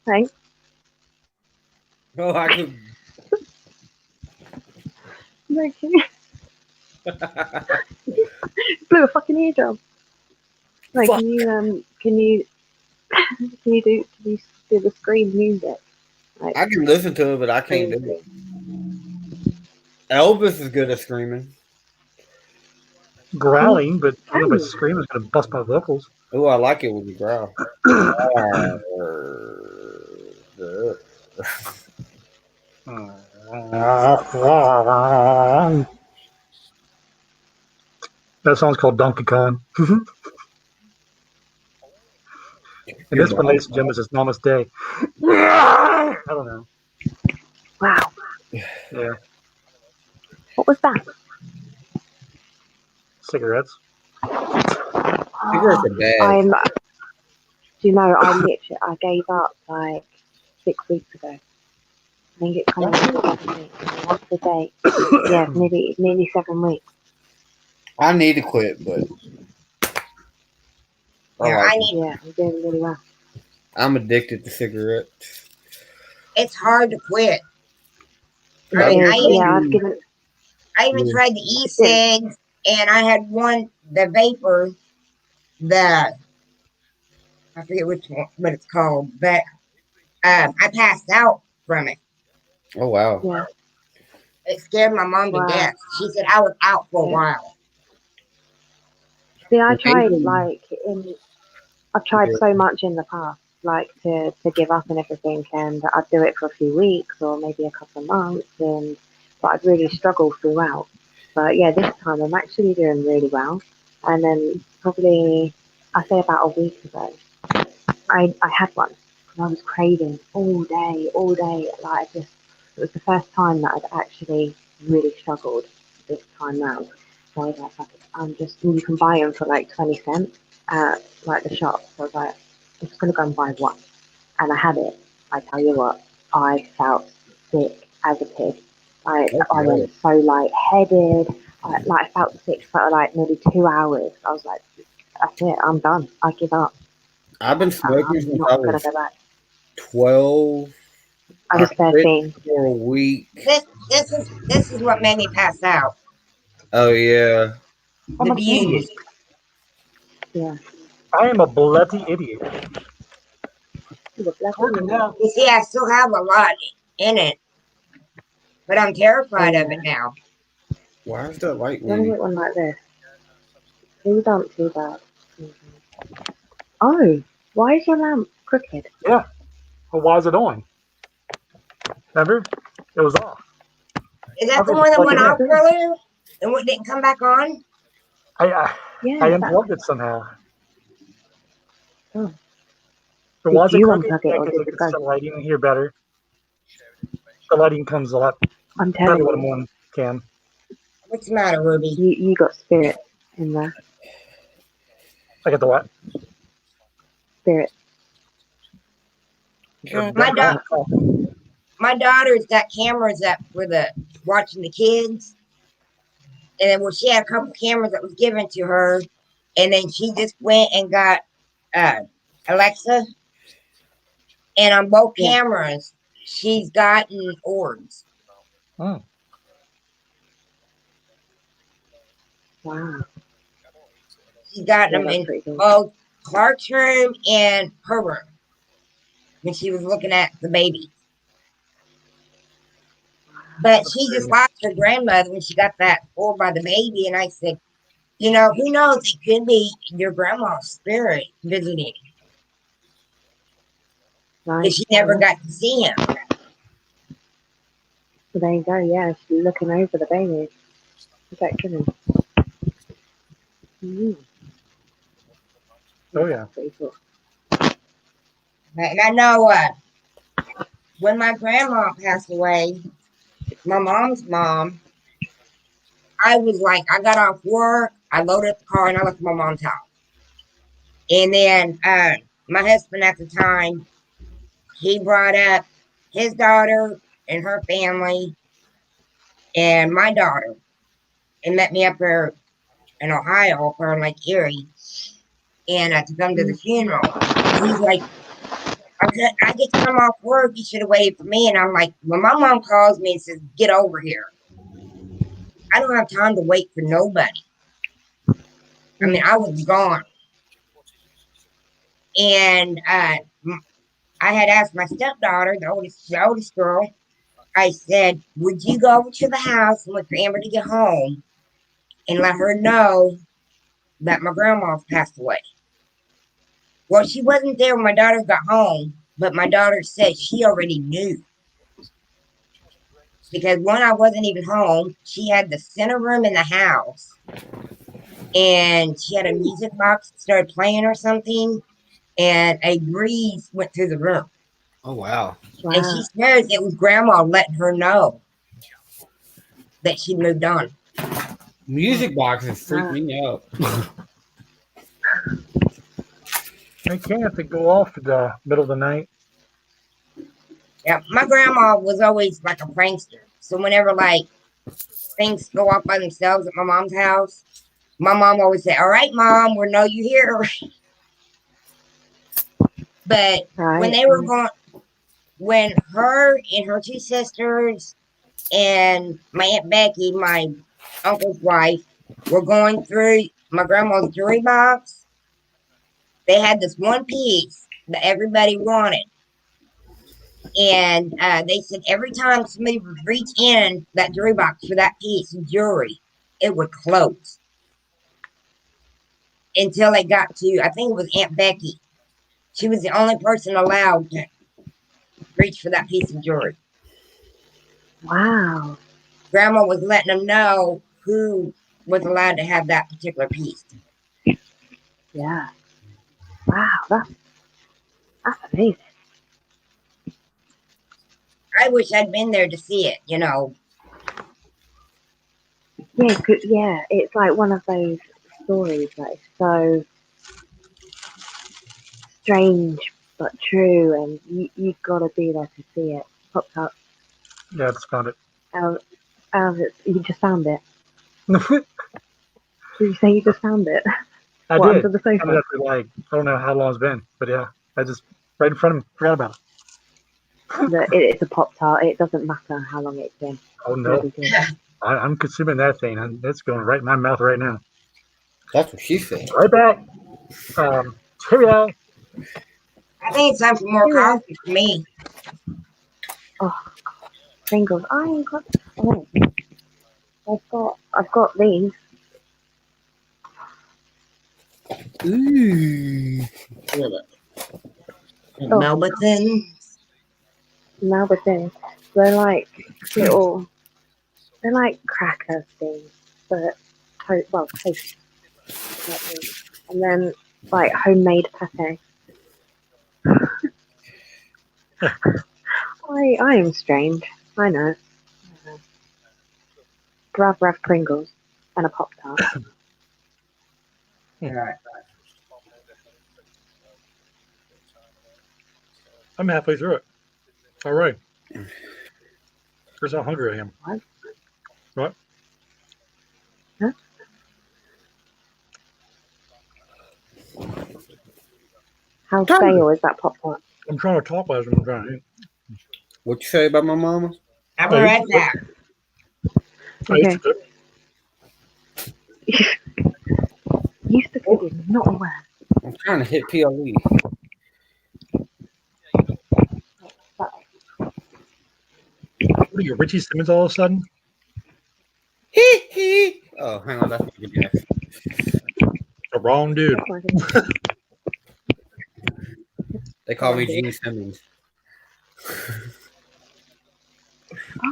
Thanks. Oh, I could. Like, blew a fucking eardrum. Like, Fuck. can you do the scream music? Like, I can listen to it, but I can't do it. Elvis is good at screaming. Growling, but I don't know if a scream is going to bust my vocals. Oh, I like it when you growl. That song's called Donkey Kong. And this one, ladies and gentlemen, is Namaste. I don't know. Wow. Yeah. What was that? Cigarettes. Cigarettes are bad. Do you know, I gave up like 6 weeks ago. I think it's coming up to 7 weeks. What's the date? Yeah, nearly 7 weeks. I need to quit, but Yeah, I'm doing really well. I'm addicted to cigarettes. It's hard to quit. I even tried the e-cigs, and I had the vapor, I forget what it's called, but I passed out from it. Oh, wow. Yeah. It scared my mom to death. She said I was out for a while. See, I've tried so much in the past, like to give up and everything, and I'd do it for a few weeks or maybe a couple of months, but I'd really struggle throughout. But yeah, this time I'm actually doing really well. And then probably, I say about a week ago, I had one and I was craving all day. It was the first time that I'd actually really struggled this time round. So I was like, fuck it, you can buy them for like 20 cents at like the shop. So I was like, I'm just gonna go and buy one. And I had it. I tell you what, I felt sick as a pig. I went so lightheaded. I felt sick for like maybe 2 hours. I was like, that's it, I'm done. I give up. I've been smoking since I was go back. 12. I was 13 for a week. This is what made me pass out. Oh yeah. The views. Yeah. I am a bloody idiot. You see, I still have a lot in it, but I'm terrified of it now. Why is that light Let me get one like this. These aren't too bad. Oh, why is your lamp crooked? Yeah. Well, why is it on? Remember? It was off. Is that the one that went off earlier and what didn't come back on? I unplugged it somehow. Oh. But why is it crooked? The lighting in here better. The lighting comes a lot I'm telling better when you. I'm on cam. What's the matter, Ruby? You got spirit in there. I got the what? Spirit. My daughter's got cameras up for watching the kids. And then she had a couple cameras that was given to her. And then she just went and got Alexa. And on both cameras, she's gotten orbs. Oh. Wow. She's gotten them in both Clark's room and her room when she was looking at the baby. But she just lost her grandmother when she got that orb by the baby. And I said, who knows? It could be your grandma's spirit visiting. But she never got to see him. So there you go. Yeah, she's looking over the baby. Is that kidding? Oh yeah. Pretty cool. And I know when my grandma passed away, my mom's mom, I was like, I got off work, I loaded up the car, and I left my mom's house. And then my husband at the time, he brought up his daughter and her family and my daughter and met me up there in Ohio, up there in Lake Erie, and to come to the funeral. He's like, I get to come off work, you should have waited for me. And I'm like, when my mom calls me and says, get over here, I don't have time to wait for nobody. I mean, I was gone. And I had asked my stepdaughter, the oldest girl, I said, would you go over to the house and wait for Amber to get home and let her know that my grandma passed away? Well, she wasn't there when my daughter got home, but my daughter said she already knew. because when I wasn't even home, she had the center room in the house, and she had a music box that started playing or something, and a breeze went through the room. Oh, wow. And she swears it was Grandma letting her know that she moved on. Music boxes freak me out. They can't have to go off in the middle of the night. Yeah, my grandma was always like a prankster. So whenever like things go off by themselves at my mom's house, my mom always said, "All right, Mom, we know you here." But when they were going, when her and her two sisters and my Aunt Becky, my uncle's wife, were going through my grandma's jewelry box, they had this one piece that everybody wanted. And they said every time somebody would reach in that jewelry box for that piece of jewelry, it would close. Until they got to, I think it was Aunt Becky. She was the only person allowed to reach for that piece of jewelry. Wow. Grandma was letting them know who was allowed to have that particular piece. Yeah. Wow, that's amazing. I wish I'd been there to see it, you know. Yeah, it's like one of those stories that is so strange but true, and you've got to be there to see it. Popped up. Yeah, I just found it. You just found it. I Did you say you just found it? did. Under the sofa? I mean, after, like, I don't know how long it's been, but yeah, I just right in front of me. Forgot about it. It's a Pop-Tart. It doesn't matter how long it's been. Oh no, I'm consuming that thing, and it's going right in my mouth right now. That's what she said. Right back. Cheerio. I think it's time for more coffee for me. Oh, Pringles. I ain't got. Oh, I've got these. Ooh. Melba things. Melba things. They're like little. They're like cracker things, but toast. And then like homemade pate. I am strange. I know. Brav Pringles and a Pop-Tart. I'm halfway through it. All right. Here's how hungry I am. What? Huh? How stale is that Pop-Tart? I'm trying to talk as I'm trying to eat. What you say about my mama? I'll be right back. Okay. Used to cooking, not aware. I'm trying to hit PLE. What are you, Richie Simmons all of a sudden? Oh, hang on, that's a good guess. The wrong dude. They call me Gene Simmons.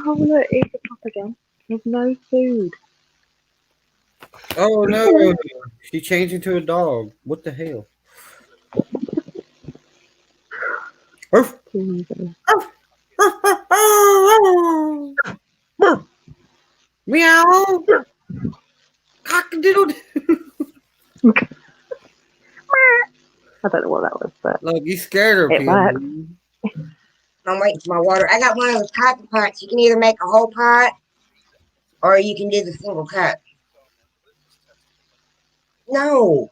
Oh look, it's a pop again. There's no food. Oh no, she changed into a dog. What the hell? Arf. Meow. Cock-a-doodle. I don't know what that was, but look, you scared her. It worked. I'm waiting for my water. I got one of those coffee pots. You can either make a whole pot or you can do the single cup. No.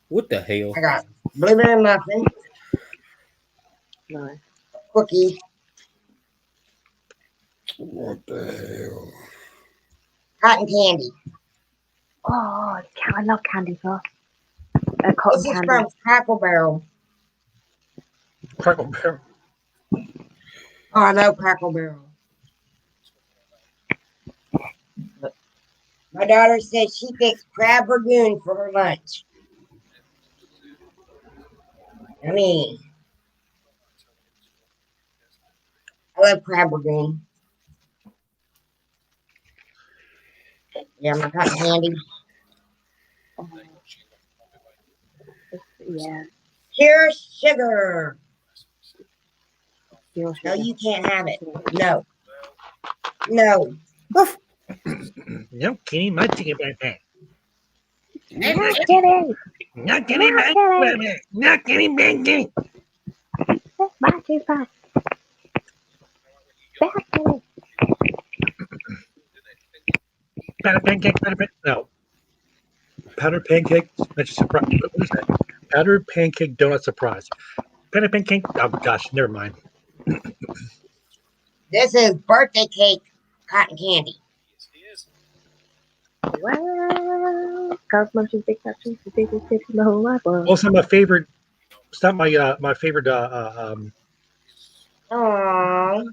What the hell? I got blueberry muffin. Nice. Cookie. What the hell? Cotton candy. Oh, I love candy sauce. Cotton This is candy. from Crackle Barrel. Crackle Barrel. Oh, I love Crackle Barrel. My daughter said she fixed crab ragoon for her lunch. I mean, I love crab rangoon. Yeah, my cotton candy. Yeah. Pure sugar. Pure No, sugar. you can't have it. No. No. No, Kenny, my chicken backpack. Not kidding. Not kidding, my backpack. Not kidding, backpack. Back too fast. Back to Powder pancake, no. Powdered pancake, that's a surprise. What is that? Powdered pancake donut surprise. Powdered pancake, oh gosh, never mind. This is birthday cake cotton candy. Wow. Cosmos big touches, the biggest hit in the whole wide world. Also, my favorite. It's not my favorite. Aww.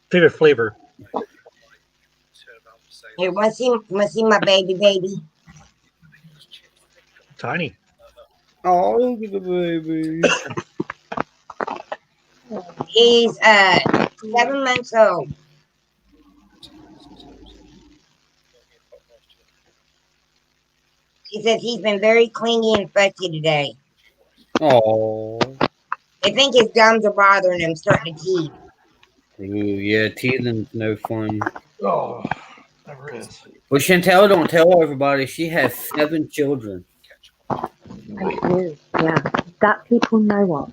Favorite flavor. Here, want to see my baby? Tiny. Oh, look at the baby. He's 7 months old. He says he's been very clingy and fussy today. Oh. I think his gums are bothering him, starting to teeth. Ooh, yeah, teething's no fun. Oh, never is. Well, Chantel don't tell everybody she has 7 children. I do, yeah. That people know of.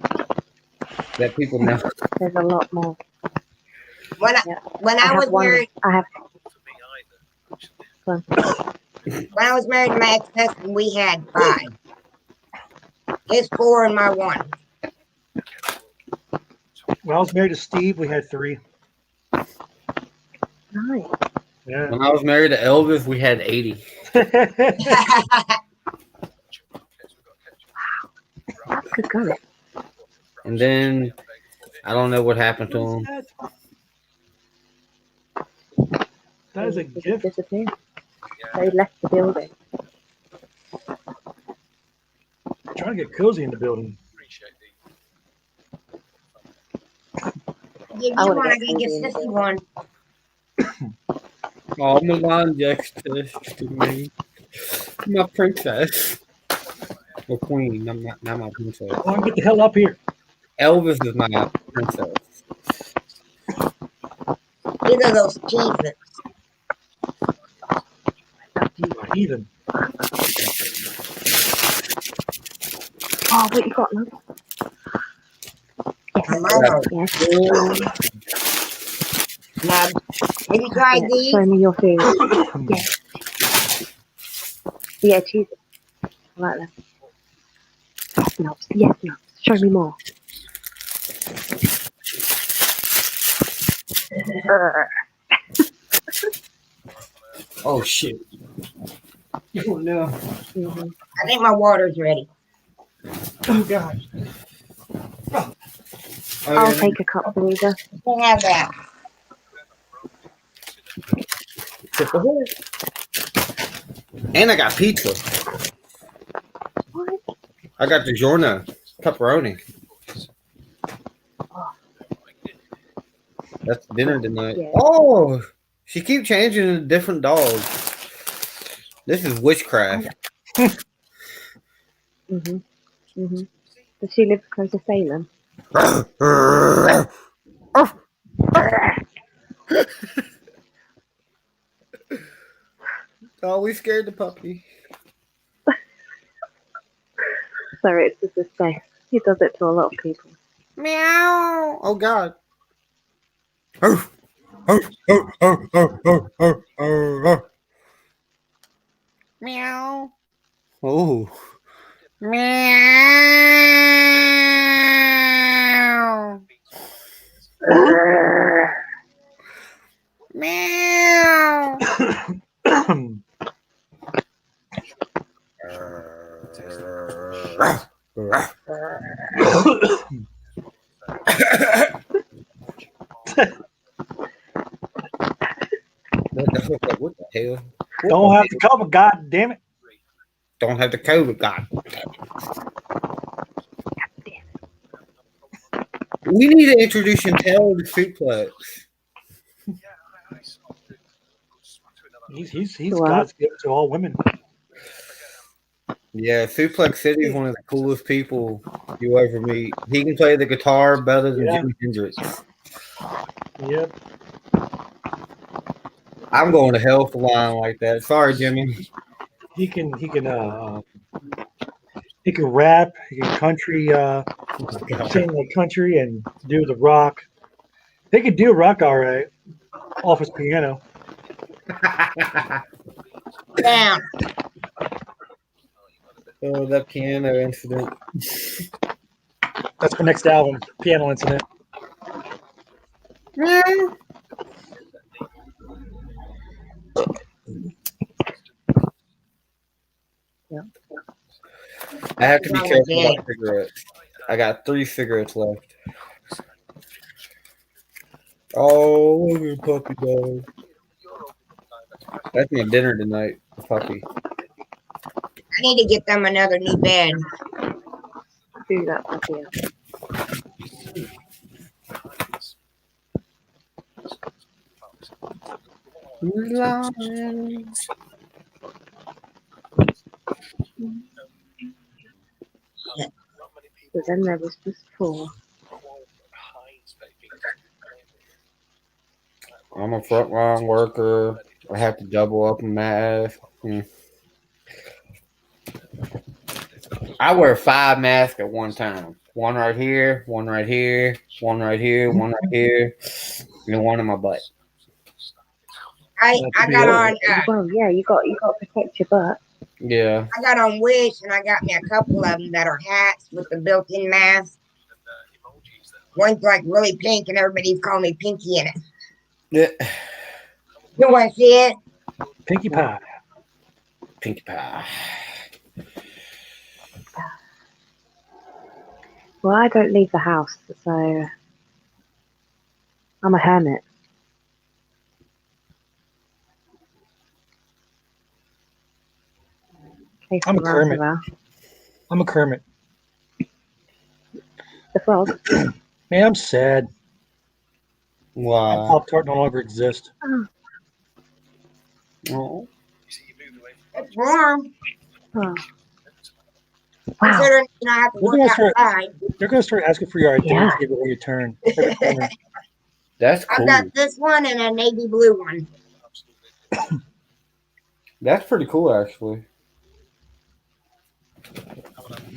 That people know. There's a lot more. When I was married, When I was married to my ex-husband, we had 5. His 4 and my 1. When I was married to Steve, we had 3. Nice. Yeah. When I was married to Elvis, we had 80. That's good going. And then I don't know what happened to him. That is a They gift. just disappeared. They left the building. I'm trying to get cozy in the building. Give I you wanna one, I get can give cozy in the Sissy building. one. Oh, Milan Jack's to me. My princess. Or queen. I'm not my princess. I want to get the hell up here. Elvis is my princess. These are those cheeses. Heathen. Oh, but you got another. Hello. Yes. Now, have you tried Yeah, these? show me your food. Yeah. Yeah, cheese. I like them. Yes, knobs. Yes, knobs. Show me more. Oh, shit. Oh, no. Mm-hmm. I think my water's ready. Oh, God. Oh, I'll take a cup, Louisa. Can't have that. And I got pizza. What? I got DiGiorno pepperoni. That's dinner tonight. Yeah. Oh, she keep changing to different dogs. This is witchcraft. Mhm. Mhm. Does she live close to Salem? Oh, we scared the puppy. Sorry, it's just a space. He does it to a lot of people. Meow. Oh, God. Meow. Oh. Meow. Meow. What the hell? Don't have to cover, God damn it. Don't have the COVID, God. We need to introduce Chantel to Suplex. He's What? God's gift to all women. Yeah, Suplex City is one of the coolest people you ever meet. He can play the guitar better than Yeah. Jimi Hendrix. Yep. I'm going to hell for lying like that. Sorry, Jimmy. He can rap, he can country sing the country and do the rock. They could do rock all right off his piano. Down. Oh, that piano incident. That's my next album, Piano Incident. Yeah. I have to be careful about cigarettes. I got 3 cigarettes left. Oh, look at puppy dog. That's my dinner tonight, the puppy. I need to get them another new bed. Do that, puppy. But then there was just 4. I'm a frontline worker. I have to double up in masks. I wear 5 masks at one time. One right here, one right here, one right here, one right here, and one in my butt. I got on. Well, yeah, you got to protect your butt. Yeah. I got on Wish, and I got me a couple of them that are hats with the built-in mask. One's like really pink, and everybody's calling me Pinky in it. Yeah. You want to see it? Pinkie Pie. Pinkie Pie. Well, I don't leave the house, so I'm a hermit. I'm a Kermit. I'm a Kermit. The frog. Man, I'm sad. Why? My Pop-Tart no longer exists. Oh. It's warm. Oh. Wow. Considering I have to work outside. They're going to start asking for your identity when you turn. That's cool. I've got this one and a navy blue one. That's pretty cool, actually.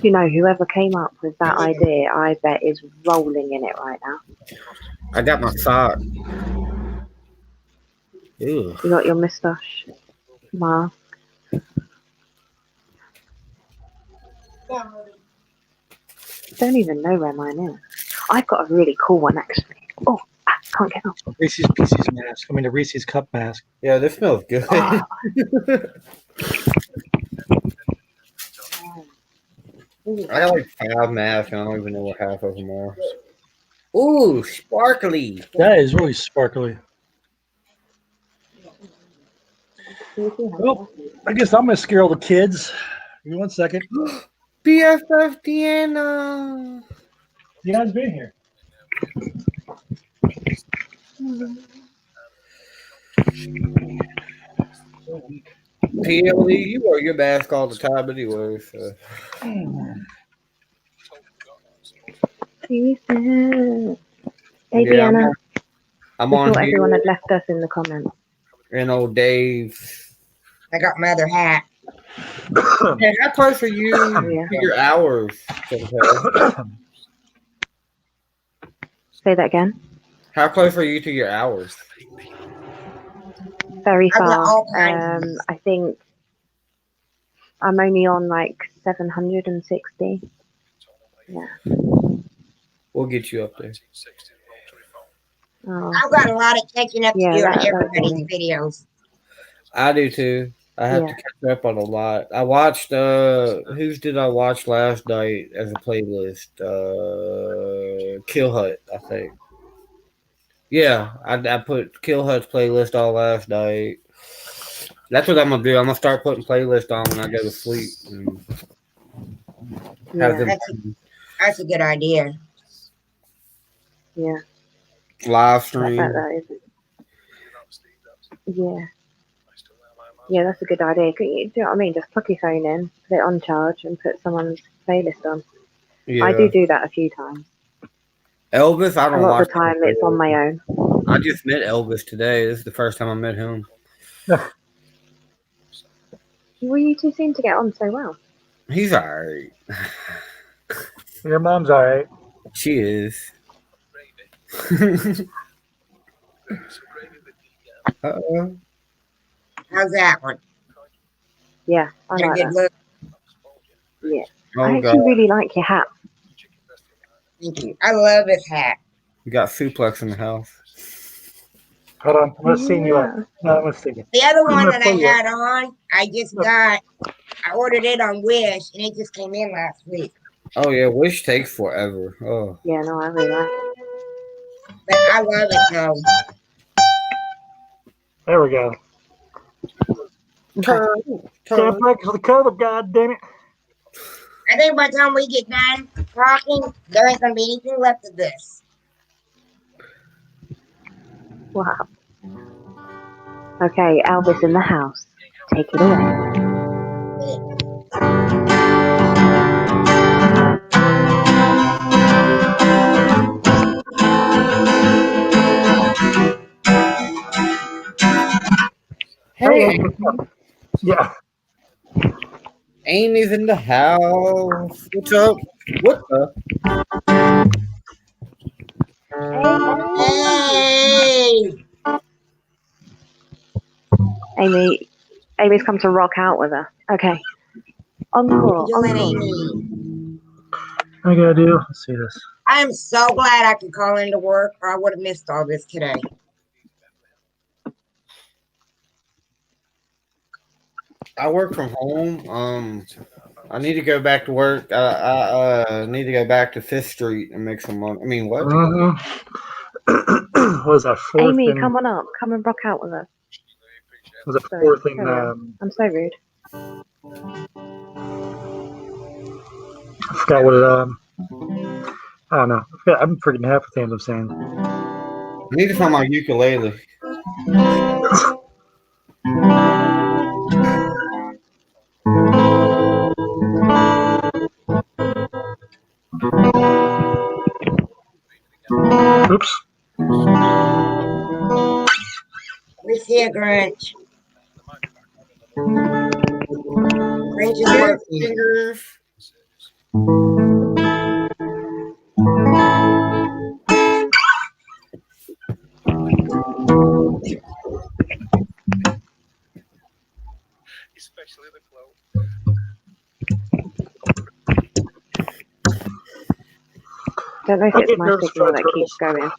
You know, whoever came up with that idea, I bet is rolling in it right now. I got my sock. Ew. You got your moustache mask. Don't even know where mine is. I've got a really cool one, actually. Oh, can't get up. Reese's Pieces mask. I mean, the Reese's Cup mask. Yeah, this smells good. Oh. I got like 5 masks, and I don't even know what half of them are. Ooh, sparkly. That is really sparkly. Well, I guess I'm going to scare all the kids. Give me 1 second. BFF Deanna. Deanna's been here. PLE, you wear your mask all the time anyway. So. Hey, Yeah, Deanna. I'm on here. Everyone had left us in the comments. And old Dave. I got my other hat. Hey, how close are you to your hours? Say that again. How close are you to your hours? Very far. I think I'm only on like 760. Yeah. We'll get you up there. Oh. I've got a lot of catching up to do on everybody's videos. I do too. I have to catch up on a lot. I watched whose did I watch last night as a playlist? Kill Hut, I think. Yeah, I put Kill Hut's playlist on last night. That's what I'm gonna do. I'm gonna start putting playlists on when I go to sleep. That's a good idea. Yeah. Live I stream. bet that is. Yeah. Yeah, that's a good idea. Do you know what I mean? Just plug your phone in, put it on charge, and put someone's playlist on. Yeah. I do that a few times. Elvis, I don't A lot watch of the time, it's on my own. I just met Elvis today. This is the first time I met him. Well, you two seem to get on so well. He's alright. Your mom's alright. She is. Uh-oh. How's that one? Yeah, I Got a like good that. look. Yeah. Oh, I God. actually really like your hat. Thank you. I love this hat. You got suplex in the house. Hold on, I'm gonna sing you up. Yeah. No, I'm gonna sing it. The other I'm one gonna that I play you up. had on, I ordered it on Wish, and it just came in last week. Oh, yeah. Wish takes forever. Oh. Yeah, no, I really like it. But I love it, though. There we go. Turn. Can't practice the cover, god damn it. I think by the time we get done talking, there ain't gonna be anything left of this. Wow. Okay, Elvis in the house. Take it away. Hey, Yeah. Amy's in the house. What's up? What the? Hey! Amy's come to rock out with her. Okay. Encore. Angel and Amy. I gotta do. Let's see this. I am so glad I could call into work, or I would have missed all this today. I work from home. I need to go back to work. I need to go back to Fifth Street and make some money. I mean, what? Was that fourth? Amy, and, come on up. Come and rock out with us. Was it Sorry, fourth and carry on. I'm so rude. I forgot what it I don't know. I'm freaking half the things I'm saying. I need to find my ukulele. Oops. Let's see a Grinch. Grinch is working. Fingers. Especially the glow. Don't know if it's my signal that keeps going.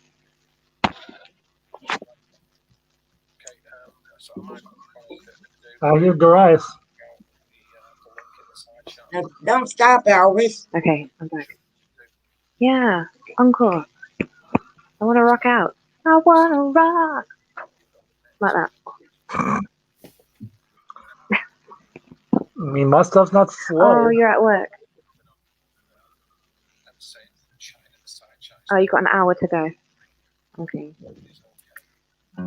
I hear Darius. Don't stop, Elvis. Okay, I'm back. Yeah, encore. I want to rock out. I want to rock. Like that. I mean, my stuff's not slow. Oh, you're at work. Oh, you got an hour to go. Okay.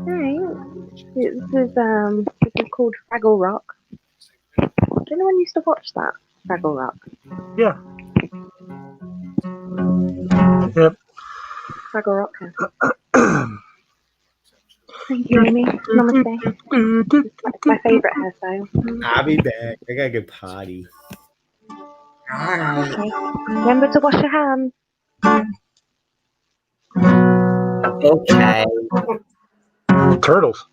Hey, this is called Fraggle Rock. Did anyone used to watch that? Fraggle Rock. Yeah. Yep. Fraggle Rock. Thank you, Amy. Namaste. That's my favourite hairstyle. I'll be back. I gotta go potty. Okay. Remember to wash your hands. Okay. Turtles.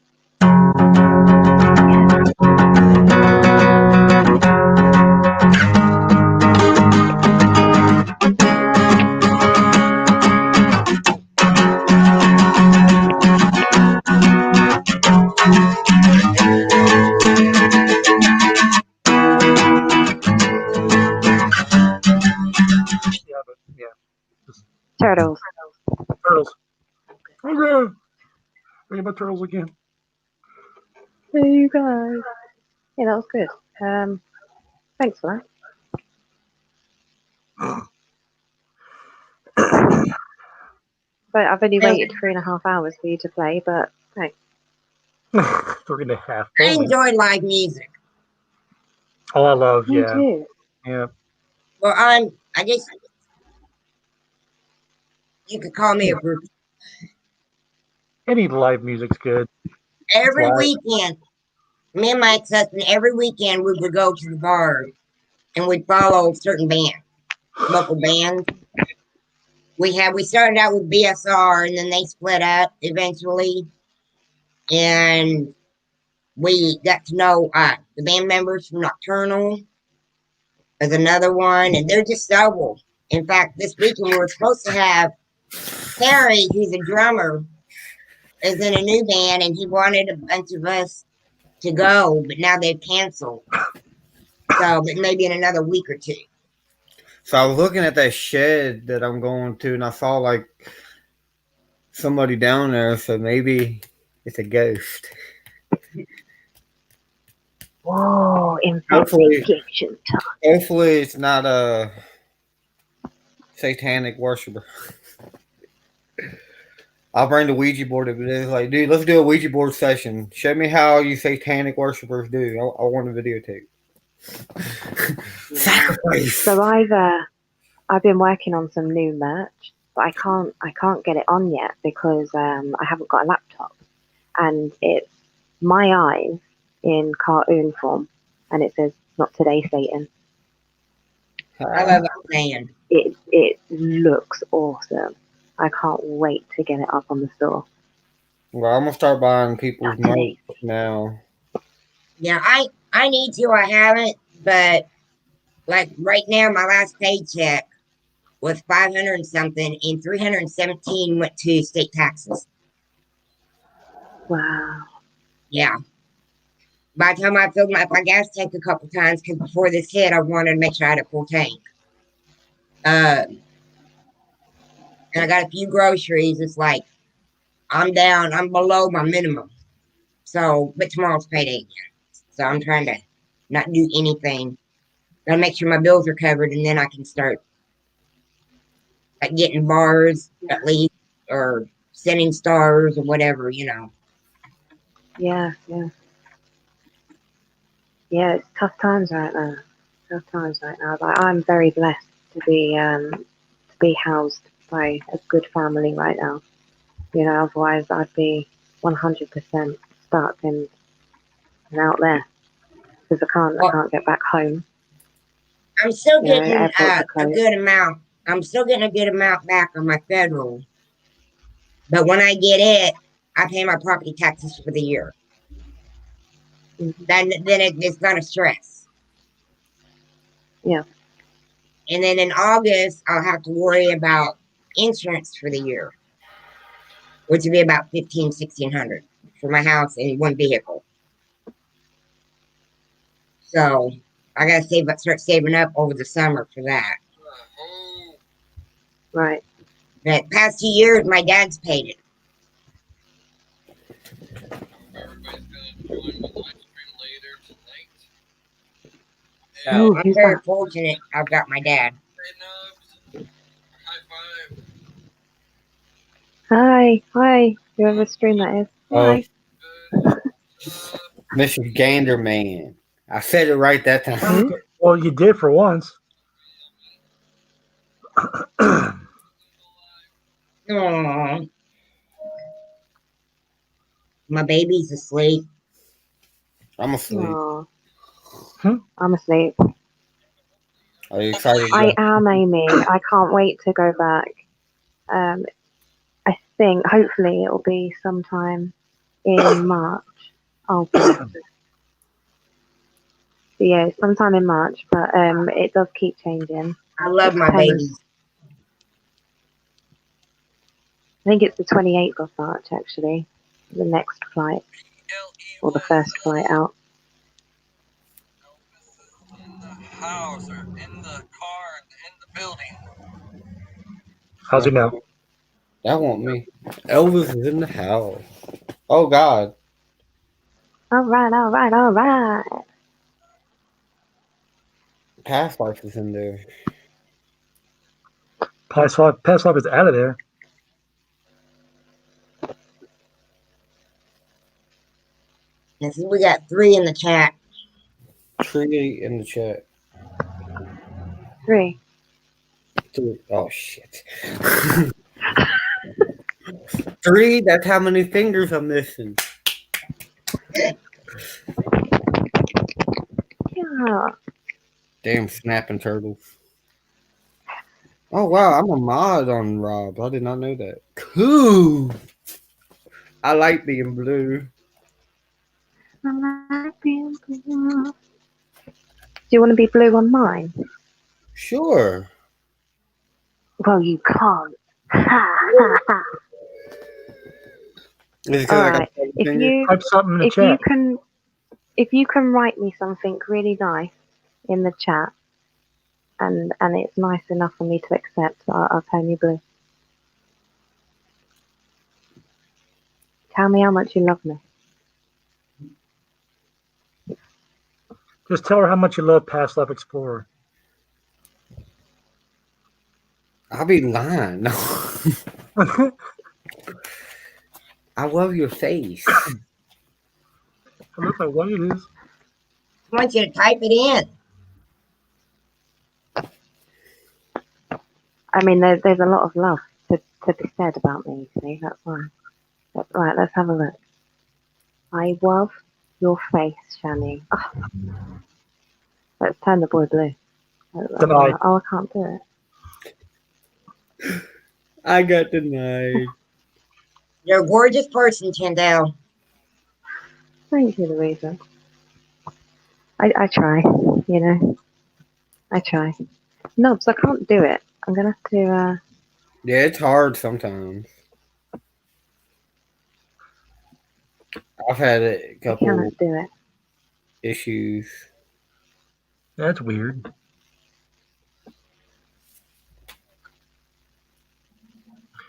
Turtles. Turtles. Okay. Think about turtles again. Hey, you guys. Yeah, that was good. Thanks for that. But I've only Well, waited 3.5 hours for you to play, but thanks. 3.5. I enjoy live music. Oh, I love, Me yeah. too. Yeah. Well, I guess you could call me a groupie. Any live music's good. Every Live. weekend, me and my ex-husband, every weekend we would go to the bar and we'd follow certain bands, local bands. We started out with BSR and then they split up eventually. And we got to know the band members from Nocturnal. There's another one, and they're just several. In fact, this weekend we were supposed to have Harry, who's a drummer, is in a new band, and he wanted a bunch of us to go, but now they've canceled. So, but maybe in another week or two. So I was looking at that shed that I'm going to, and I saw like somebody down there. So maybe it's a ghost. Whoa, Hopefully, investigation time. hopefully it's not a satanic worshiper. I'll bring the Ouija board if it is. Like, dude, let's do a Ouija board session. Show me how you satanic worshipers do. I want a videotape. Sacrifice. So I've been working on some new merch, but I can't get it on yet because I haven't got a laptop, and it's my eyes in cartoon form, and it says "Not today, Satan." I love that band. It looks awesome. I can't wait to get it up on the store. Well, I'm gonna start buying people's merch now. Yeah, I need to. I haven't, but like right now, my last paycheck was 500 and something, and 317 went to state taxes. Wow. Yeah. By the time I filled my gas tank a couple times, because before this hit, I wanted to make sure I had a full tank. And I got a few groceries. It's like I'm below my minimum. So, but tomorrow's payday again. So I'm trying to not do anything. Gotta make sure my bills are covered, and then I can start like getting bars at least, or sending stars or whatever, Yeah. Yeah, it's tough times right now. But I'm very blessed to be housed by a good family right now. Otherwise I'd be 100% stuck and out there because I can't get back home. I'm still getting airports are a closed. good amount. I'm still getting a good amount back on my federal. But when I get it, I pay my property taxes for the year. Then it's not a stress. Yeah. And then in August, I'll have to worry about insurance for the year, which would be about $1,500-1,600 for my house and one vehicle. So I gotta start saving up over the summer for that. Right. The past 2 years, my dad's paid it. So I'm very fortunate I've got my dad. Hi. Whoever stream that is. Hi. Mr. Gander Man. I said it right that time. Well, you did for once. Aww. My baby's asleep. I'm asleep. I'm asleep. Are you excited? I am, Amy. I can't wait to go back. I think hopefully it'll be sometime in March. Oh, bless. Yeah, sometime in March, but it does keep changing. I love my babies. I think it's the 28th of March, actually, the next flight, or the first flight out. House or in the car, in the building. How's he know? That won't me. Elvis is in the house. Oh God. All right. Past life is in there. Past life is out of there. And see, we got 3 in the chat. 3 in the chat. 3. 3. Oh shit. 3. That's how many fingers I'm missing. Yeah. Damn snapping turtles. Oh wow, I'm a mod on Rob. I did not know that. Cool. I like being blue. I like being blue. Do you want to be blue on mine? Sure. Well, you can't. Ha ha ha. All right. Type something in the chat. If you can write me something really nice in the chat, and it's nice enough for me to accept, I'll turn you blue. Tell me how much you love me. Just tell her how much you love Past Life Explorer. I'll be lying. I love your face. I look like what it is. I want you to type it in. I mean, there's a lot of love to be said about me, you see, that's why. Right, let's have a look. I love your face, Shani. Oh. Let's turn the boy blue. Denied. Oh, I can't do it. I got denied. You're a gorgeous person, Tyndale. Thank you, Louisa. I try, you know. I try. Nubs, I can't do it. I'm gonna have to. Yeah, it's hard sometimes. I've had a couple I cannot do it. issues. That's weird.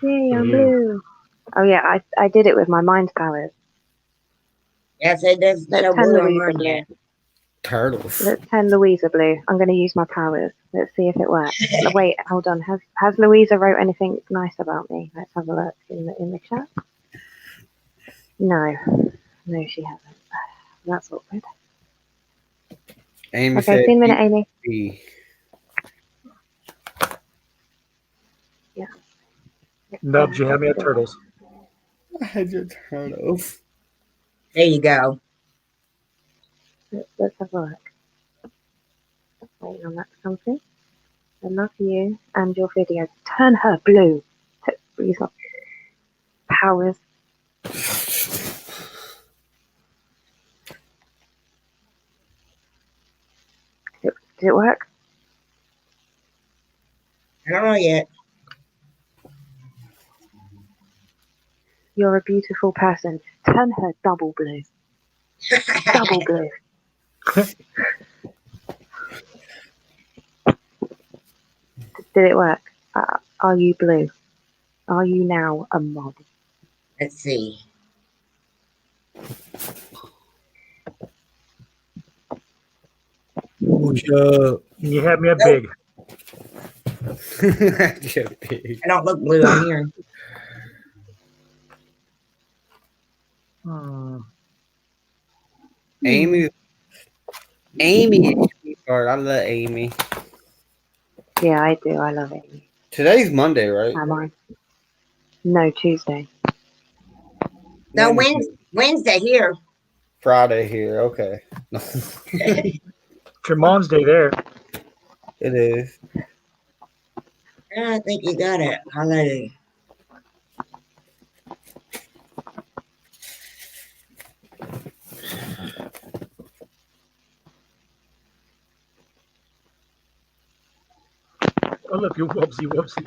Yay, I'm blue. Oh yeah, I did it with my mind powers. Yes, it does show blue on mine yet. Turtles. Let's turn Louisa blue. I'm going to use my powers. Let's see if it works. Wait, hold on. Has Louisa wrote anything nice about me? Let's have a look in the chat. No, she hasn't. That's awkward. Amy okay, said, see you in a minute, Amy. Yeah. Nubs, you have me at turtles. I had your turtles. There you go. Let's have a look. Waiting on that to come through. I love you and your video. Turn her blue. Use my powers. Did it work? I don't know yet. You're a beautiful person. Turn her double blue. Double blue. Did it work? Are you blue? Are you now a mod? Let's see. What's up? You have me at big. Big. I don't look blue on here. Amy is sweetheart. I love Amy. Yeah, I do. I love Amy. Today's Monday, right? Am I? No, Tuesday. No, Wednesday here. Friday here. Okay. It's your mom's day there. It is. I think you got it. Highlighted. Oh, look, you whoopsie.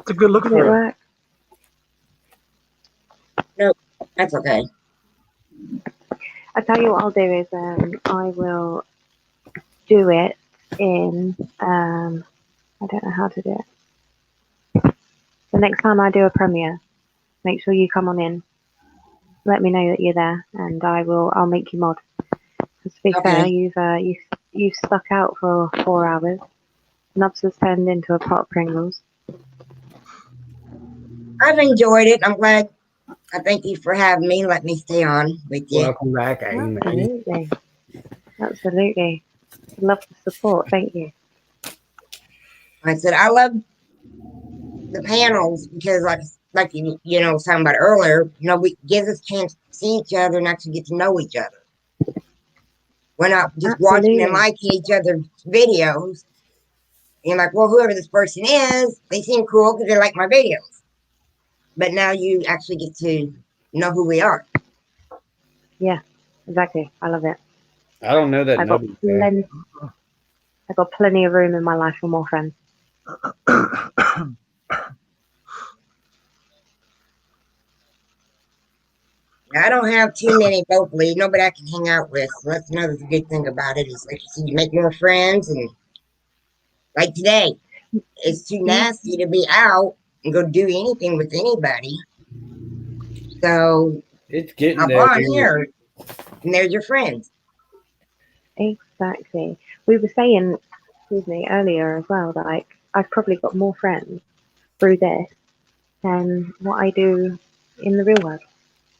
It's a good look for it. Nope, that's okay. I tell you what I'll do is I will do it in I don't know how to do it. The next time I do a premiere, make sure you come on in. Let me know that you're there, and I'll make you mod. To be fair, you've stuck out for 4 hours. Nubs has turned into a pot of Pringles. I've enjoyed it. I'm glad I thank you for having me. Let me stay on with you. Welcome back, Amy. Absolutely. Absolutely. Love the support. Thank you. I said I love the panels because, like you know, talking about earlier, you know, we gives us a chance to see each other and actually get to know each other. We're not just watching and liking each other's videos. You're like, well, whoever this person is, they seem cool because they like my videos. But now you actually get to know who we are. Yeah, exactly. I love it. I don't know that I got plenty of room in my life for more friends. I don't have too many locally, nobody I can hang out with. So that's another good thing about it is, like you said, you make more friends. And like today, it's too nasty to be out and go do anything with anybody. So it's getting hop there. on here, and there's your friends. Exactly. We were saying, excuse me, earlier as well that like I've probably got more friends through this than what I do in the real world.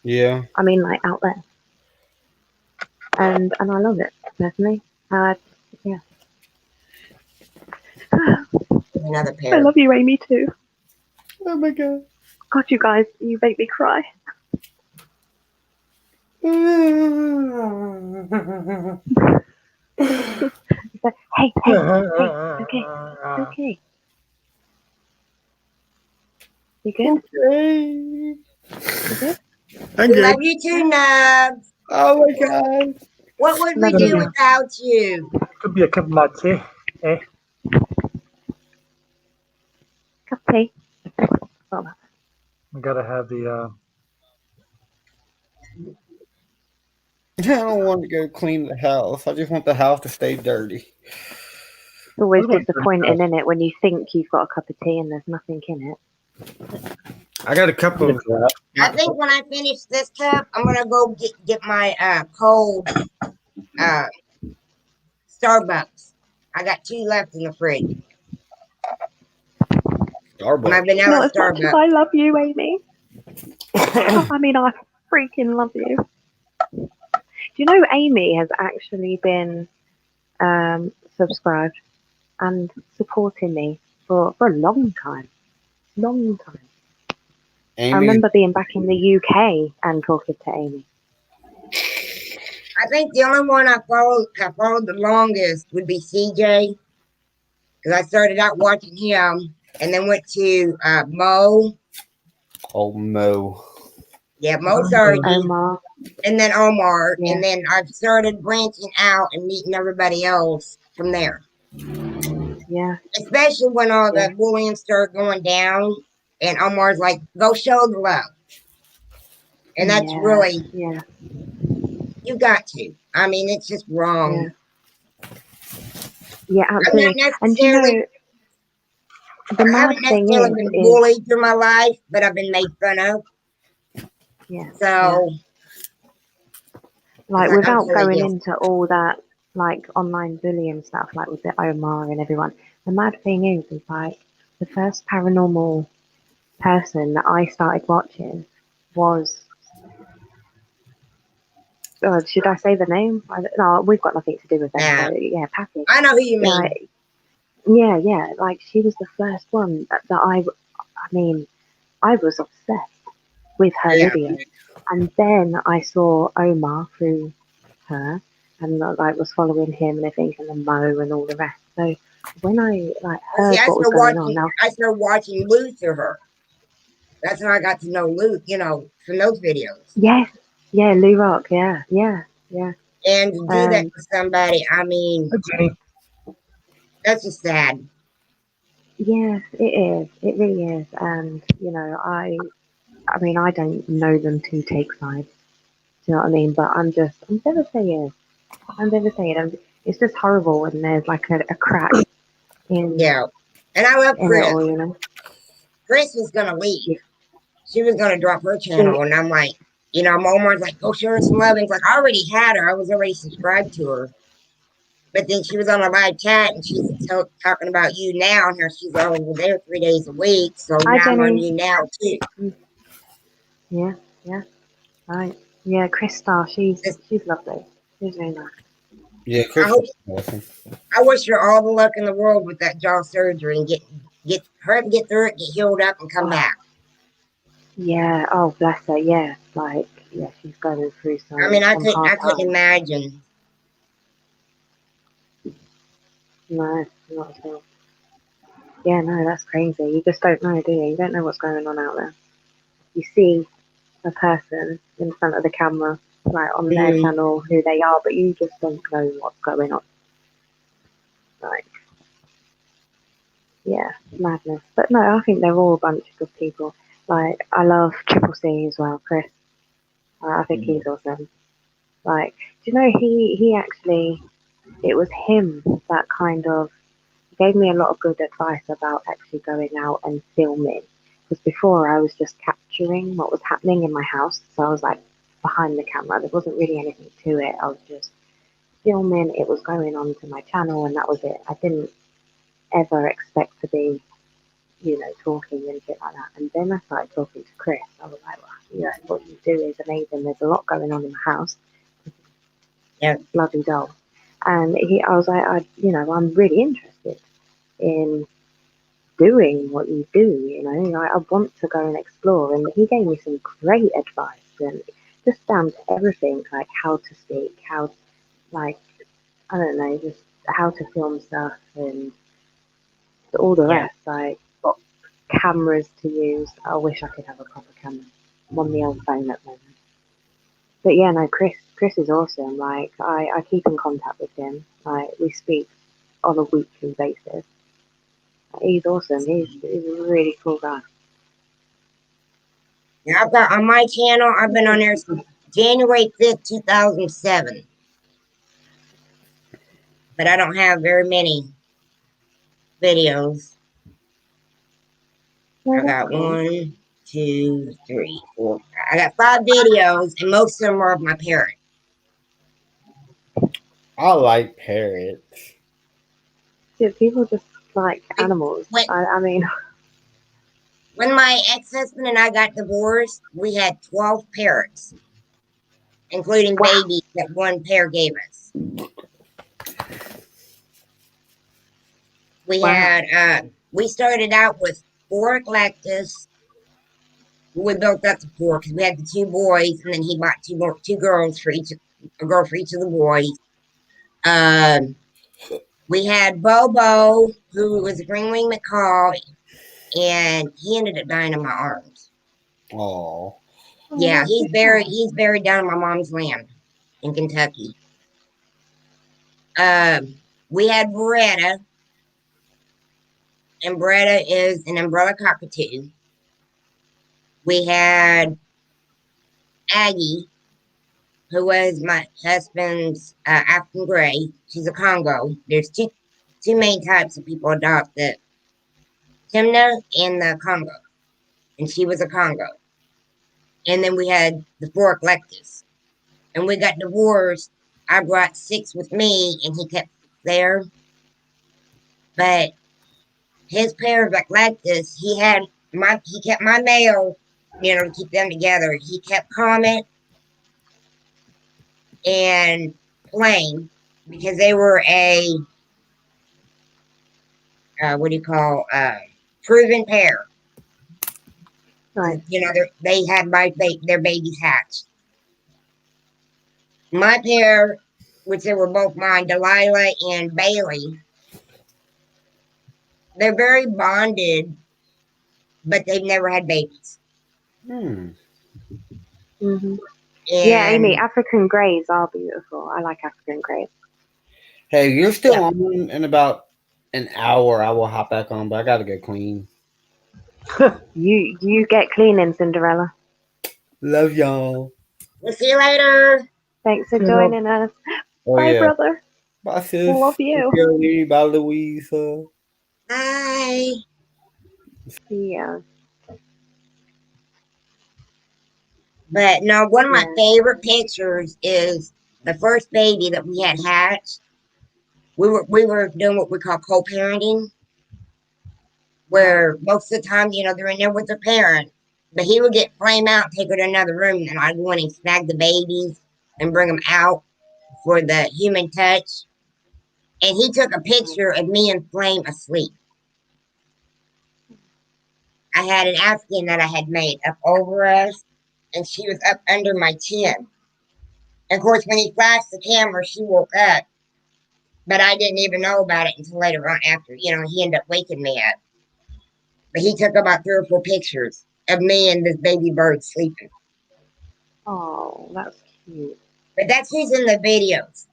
Yeah. I mean, like out there, and I love it personally. Yeah. Another I pair. love you, Amy, too. Oh my god. God, you guys, you make me cry. Hey, okay. Okay. You good? Okay. You good? I'm We good. love you too, Nubs. Oh my god. What would we Love do you. without you? Could be a cup of my tea. Eh? Cup of tea. Oh, We gotta have the. I don't want to go clean the house. I just want the house to stay dirty. it's always What about disappointing, isn't it, when you think you've got a cup of tea and there's nothing in it. I got a cup of. I think when I finish this cup, I'm gonna go get my cold Starbucks. I got 2 left in the fridge. Starbucks. My vanilla Not as much as Starbucks. I love you, Amy. I mean, I freaking love you. Do you know Amy has actually been subscribed and supporting me for a long time? Long time. Amy. I remember being back in the UK and talking to Amy. I think the only one I followed the longest would be CJ, because I started out watching him and then went to Mo. Oh, Mo. Yeah, Mo Sargi. Omar. And then Omar. Yeah. And then I've started branching out and meeting everybody else from there. Yeah. Especially when all the bullying started going down and Omar's like, go show the love. And that's really, you got to. I mean, it's just wrong. Yeah, absolutely. And you know, the mad thing been bullied through my life, but I've been made fun of. Yeah. So, like, without going into all that, like, online bullying stuff, like with the Omar and everyone, the mad thing is like, the first paranormal person that I started watching was, should I say the name? No, we've got nothing to do with them. So, yeah, Patty. I know who you mean. Yeah, like, she was the first one that I mean, I was obsessed with her videos. And then I saw Omar through her and like was following him and everything, and then Mo and all the rest. So when I heard what was going on, now I started watching Lou through her. That's how I got to know Lou, you know, from those videos. Yeah, Lou Rock, yeah. And to do that to somebody, I mean, that's just sad. Yes, it is. It really is. And you know, I mean, I don't know them to take sides. Do you know what I mean? But I'm devastated. I'm devastated. It's just horrible when there's like a crack in. Yeah, and I love Chris. All, you know? Chris was gonna leave. She was gonna drop her channel, and I'm like, you know, Omar's like, go show her some love. And it's like, I already had her. I was already subscribed to her. But then she was on a live chat, and she's talking about you now. And she's over there 3 days a week. So now I'm on you now too. Yeah, yeah, right. Yeah, Krista, she's lovely. She's very nice. Yeah, I Chris hope, is awesome. I wish her all the luck in the world with that jaw surgery and get her to get through it, get healed up, and come Oh, back. yeah. Oh, bless her. Yeah, like yeah, she's going through I mean, some hard I couldn't times. imagine. No, not at all. Yeah, no, that's crazy. You just don't know, do you? You don't know what's going on out there. You see a person in front of the camera, like on their Mm, channel, who they are, but you just don't know what's going on. Like, yeah, madness. But no, I think they're all a bunch of good people. Like, I love Triple C as well, Chris. I think he's awesome. Like, do you know he actually, it was him that kind of gave me a lot of good advice about actually going out and filming. Because before I was just capturing what was happening in my house, so I was like behind the camera. There wasn't really anything to it. I was just filming. It was going on to my channel, and that was it. I didn't ever expect to be, talking and shit like that. And then I started talking to Chris. I was like, well, what you do is amazing. There's a lot going on in the house. yeah, Bloody dull. And I was like, I'm really interested in doing what you do, like I want to go and explore. And he gave me some great advice and just down to everything, like how to speak, like, I don't know, just how to film stuff and all the yeah. rest, like what cameras to use. I wish I could have a proper camera. I'm on the old phone at the moment. But yeah, no, Chris is awesome. Like I keep in contact with him. Like we speak on a weekly basis. He's awesome. He's a really cool guy. Yeah, I've got on my channel. I've been on there since January 5th, 2007, but I don't have very many videos. Yeah, I that's got cool. 1, 2, 3, 4. I got 5 videos, and most of them are of my parrot. I like parrots. Yeah, people just like When, animals. when I mean, when my ex-husband and I got divorced, we had 12 parrots, including wow, babies that one pair gave us. wow. We started out with 4 eclectus. We built up to 4 because we had the 2 boys, and then he bought 2 girls for each, a girl for each of the boys. Um, we had Bobo, who was a green wing macaw, and he ended up dying in my arms. Oh, Oh, Yeah, that's so sad. he's buried down on my mom's land in Kentucky. Um, we had Beretta, and Beretta is an umbrella cockatoo. We had Aggie, who was my husband's African gray. She's a Congo. There's two main types of people adopt, the Timna and the Congo, and she was a Congo. And then we had the 4 eclectus, and we got divorced. I brought 6 with me, and he kept there. But his pair of eclectus, he kept my male, to keep them together. He kept Comet and Flame because they were a what do you call proven pair. Right. They had their babies hatched. My pair, which they were both mine, Delilah and Bailey, they're very bonded, but they've never had babies. hmm. Mhm. Yeah, Amy, And African greys are beautiful. I like African greys. Hey, you're still yeah, on in about an hour. I will hop back on, but I gotta get clean. You get cleaning, Cinderella. Love y'all. we'll see you later. Thanks for Yeah. joining us. Oh Bye, yeah. brother. Bye Love sis. you. Bye Louisa. Bye. Yeah, But no, one of my yeah. favorite pictures is the first baby that we had hatched. We were doing what we call co-parenting, Right. where most of the time, they're in there with their parent, But he would get flame out, take her to another room, and I'd go in and snag the babies and bring them out for the human touch. And he took a picture of me and Flame asleep. I had an Afghan that I had made up over us, and she was up under my chin. And of course, when he flashed the camera, she woke up. But I didn't even know about it until later on after, he ended up waking me up. But he took about 3 or 4 pictures of me and this baby bird sleeping. Oh, that's cute. But that's who's in the videos.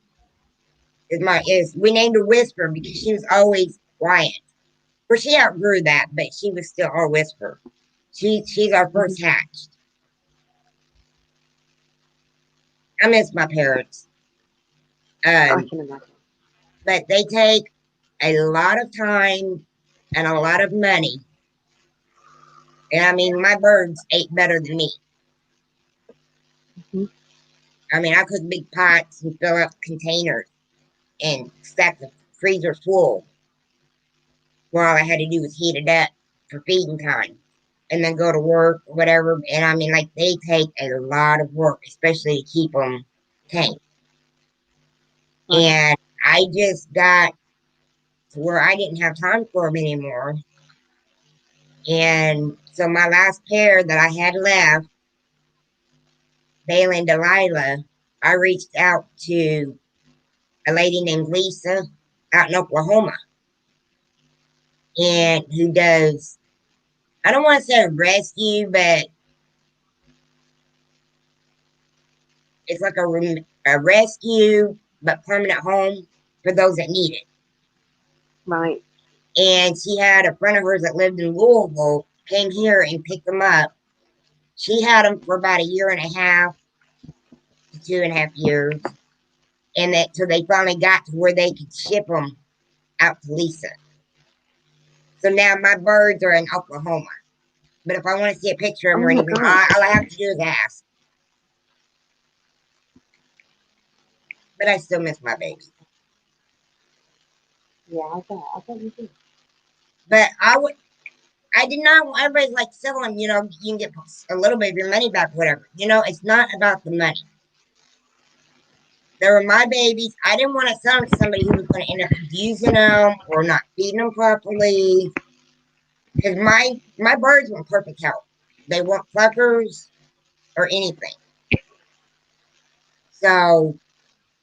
We named her Whisper because she was always quiet. Well, she outgrew that, but she was still our Whisper. She's our first hatched. I miss my parents. I can imagine. But they take a lot of time and a lot of money. And I mean, my birds ate better than me. Mm-hmm. I mean, I cook big pots and fill up containers and stack the freezer full. Well, all I had to do was heat it up for feeding time and then go to work or whatever. And I mean, like, they take a lot of work, especially to keep them tame. Right. And I just got to where I didn't have time for them anymore. And so my last pair that I had left, Bailey and Delilah, I reached out to a lady named Lisa out in Oklahoma, and who does, I don't want to say rescue, but it's like a rescue, but permanent home for those that need it. Right. And she had a friend of hers that lived in Louisville, came here and picked them up. She had them for about 1.5 to 2.5 years. And that so they finally got to where they could ship them out to Lisa. So now my birds are in Oklahoma. But if I want to see a picture of them or anything, all I have to do is ask. But I still miss my babies. Yeah, I bet you do. But I did not want everybody's like selling, you can get a little bit of your money back, whatever. It's not about the money. They were my babies. I didn't want to sell them to somebody who was going to end up abusing them or not feeding them properly. Because my birds want perfect health. They want pluckers or anything. So,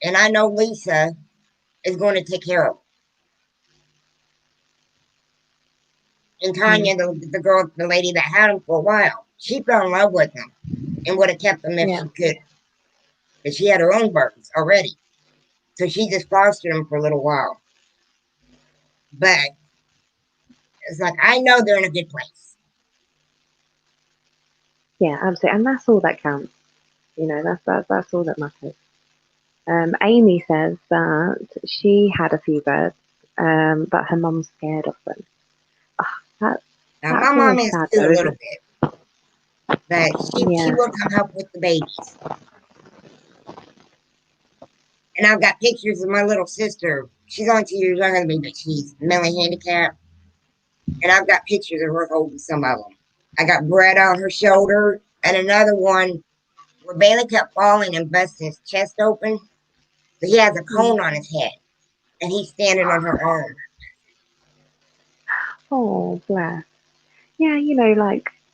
and I know Lisa is going to take care of them. And Tanya, the girl, the lady that had them for a while, she fell in love with them and would have kept them if she could. But she had her own birds already. So she just fostered them for a little while. But it's like, I know they're in a good place. Yeah, absolutely. And that's all that counts. That's all that matters. Amy says that she had a few birds, but her mum's scared of them. That's my mom is sad, too, though, a little bit. But she will come help with the babies. And I've got pictures of my little sister. She's only 2 years younger than me, but she's mentally handicapped. And I've got pictures of her holding some of them. I got Brett on her shoulder, and another one where Bailey kept falling and busting his chest open. So he has a cone on his head, and he's standing on her arm. Oh, bless. Yeah,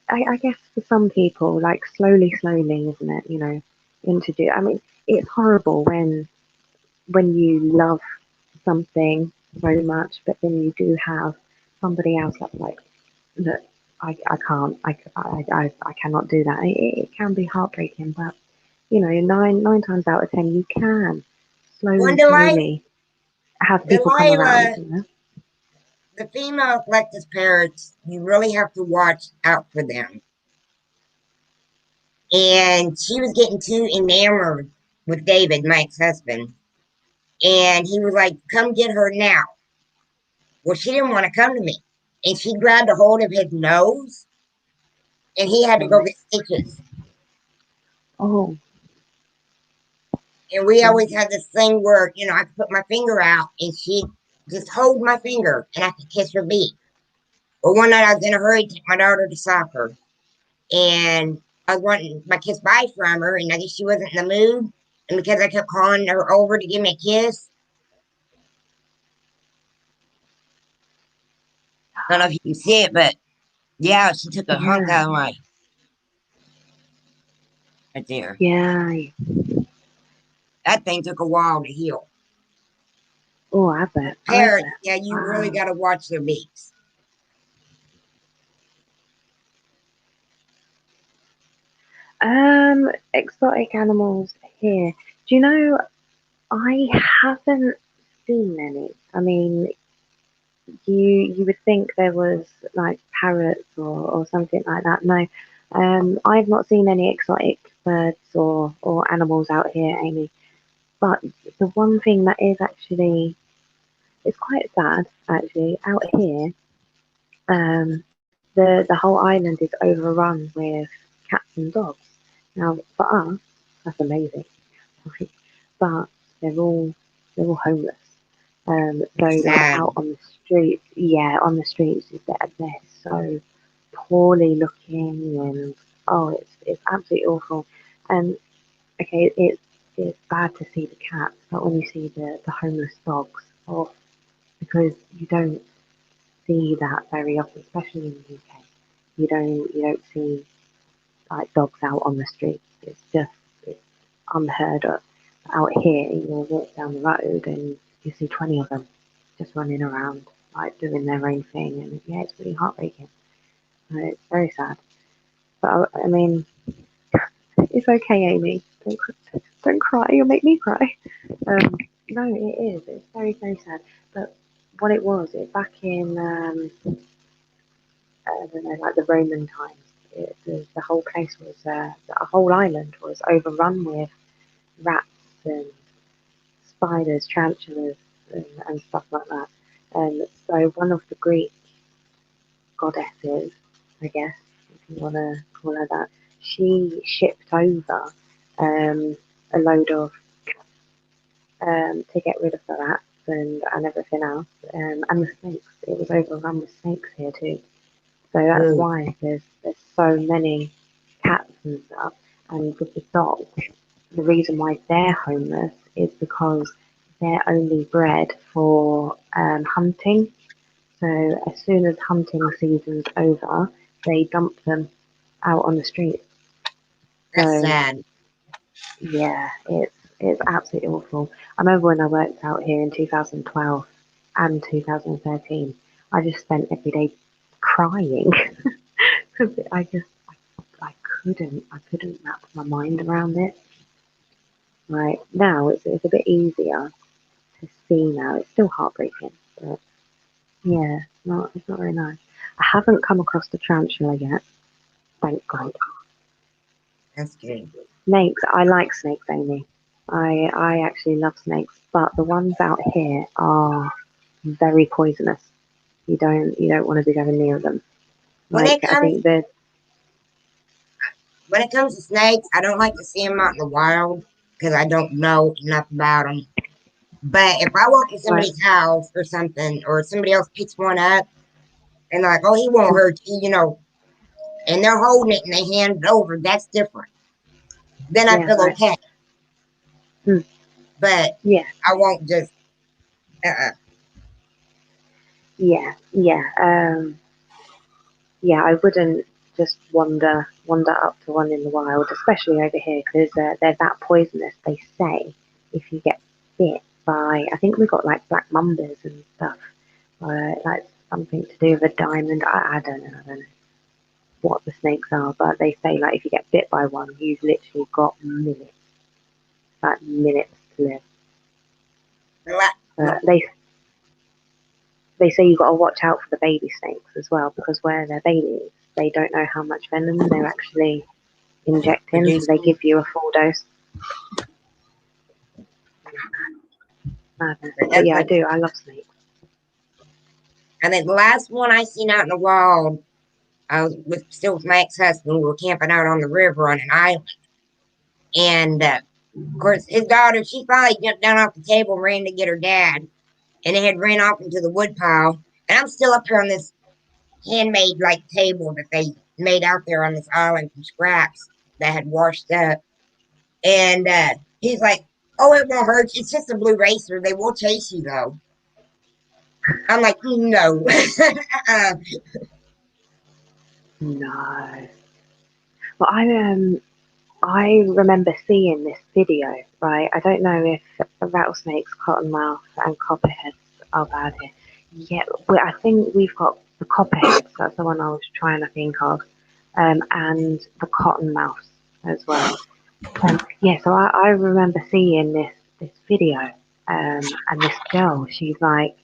I guess for some people, like slowly, isn't it? Introduce. I mean, it's horrible when you love something so much, but then you do have somebody else that's like, look, I can't, I cannot do that. It can be heartbreaking, but nine times out of 10, you can slowly have people come around. The female Electus parrots, you really have to watch out for them. And she was getting too enamored with David, my ex-husband. And he was like, come get her now. Well, she didn't want to come to me. And she grabbed a hold of his nose, and he had to go get stitches. Oh. And we always had this thing where, I could put my finger out, and she'd just hold my finger, and I could kiss her beak. Well, one night I was in a hurry to take my daughter to soccer. and I was wanting my kiss bye from her, and I guess she wasn't in the mood. And because I kept calling her over to give me a kiss, I don't know if you can see it, but yeah, she took a hunk out of my right there. Yeah. That thing took a while to heal. Oh, I bet. Parrots, yeah, you really Wow. got to watch their beaks. Exotic animals here. Do you know, I haven't seen any. I mean, you would think there was like parrots or something like that. No, I've not seen any exotic birds or animals out here, Amy. But the one thing that is actually, it's quite sad actually out here. The whole island is overrun with cats and dogs. Now, for us, that's amazing, right? But they're all they're all homeless. So It's like sad. out on the streets, yeah, on the streets, they're so poorly looking, and oh, it's absolutely awful. And okay, it's bad to see the cats, but when you see the homeless dogs, oh, because you don't see that very often, especially in the UK. You don't see like dogs out on the streets. It's unheard of. Out here, you'll walk down the road and you see 20 of them just running around, like doing their own thing, and yeah, it's really heartbreaking. It's very sad. But I mean, it's okay, Amy. Don't cry. You'll make me cry. No, it is. It's very very sad. But what it was, it back in I don't know, like the Roman times. The whole place was, the whole island was overrun with rats and spiders, tarantulas, and stuff like that. And so one of the Greek goddesses, I guess, if you want to call her that, she shipped over a load of to get rid of the rats and everything else, and the snakes. It was overrun with snakes here too. So that's why there's so many cats and stuff. And with the dogs, the reason why they're homeless is because they're only bred for hunting. So as soon as hunting season's over, they dump them out on the street. That's So sad. yeah, it's absolutely awful. I remember when I worked out here in 2012 and 2013, I just spent every day crying because I couldn't wrap my mind around it. Right now, it's a bit easier to see now. It's still heartbreaking, but yeah, it's not very nice. I haven't come across the tarantula yet, thank God. That's good. Snakes, I like snakes, Amy. I actually love snakes, but the ones out here are very poisonous. You don't want to be going near them. When Like it I comes think that when it comes to snakes, I don't like to see them out in the wild because I don't know enough about them. But if I walk in right, somebody's house or something, or somebody else picks one up and they're like, "Oh, he won't hurt you," and they're holding it and they hand it over, that's different. Then I yeah, feel right, okay. hmm, But yeah, I won't just. Uh, yeah, yeah. Yeah, I wouldn't just wander up to one in the wild, especially over here, because they're that poisonous. They say if you get bit by, I think we got like black mambas and stuff, like something to do with a diamond. I don't know. I don't know what the snakes are, but they say like if you get bit by one, you've literally got minutes, like minutes to live. no, They say you've got to watch out for the baby snakes as well, because where they're babies, they don't know how much venom they're actually injecting, so they producing. give you a full dose. Madness. But That's yeah, I like, do. I love snakes. and then the last one I seen out in the wild, I was still with my ex-husband. We were camping out on the river on an island, and of course his daughter, she finally jumped down off the table and ran to get her dad, and it had ran off into the wood pile. And I'm still up here on this handmade like table that they made out there on this island from scraps that had washed up. And he's like, "Oh, it won't hurt you. It's just a blue racer. They will chase you though." I'm like, "No." No. Well, I remember seeing this video, right? I don't know if rattlesnakes, cottonmouth, and copperheads are bad here. Yeah, I think we've got the copperheads. That's the one I was trying to think of, and the cottonmouths as well. Yeah, so I remember seeing this video, and this girl, she's like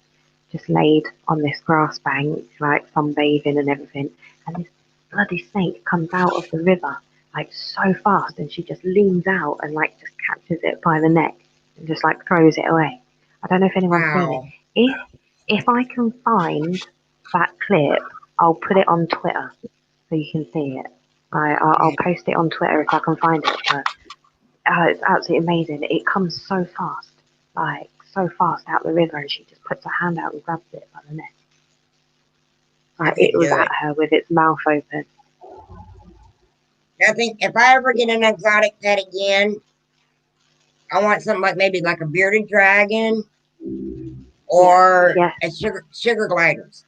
just laid on this grass bank, like sunbathing and everything, and this bloody snake comes out of the river like so fast, and she just leans out and like just catches it by the neck and just like throws it away. I don't know if anyone's seen it. Wow. If I can find that clip, I'll put it on Twitter so you can see it. I'll post it on Twitter if I can find it. But it's absolutely amazing. It comes so fast, like so fast out the river, and she just puts her hand out and grabs it by the neck. Like it was at her with its mouth open. I think if I ever get an exotic pet again, I want something like maybe like a bearded dragon or a sugar gliders.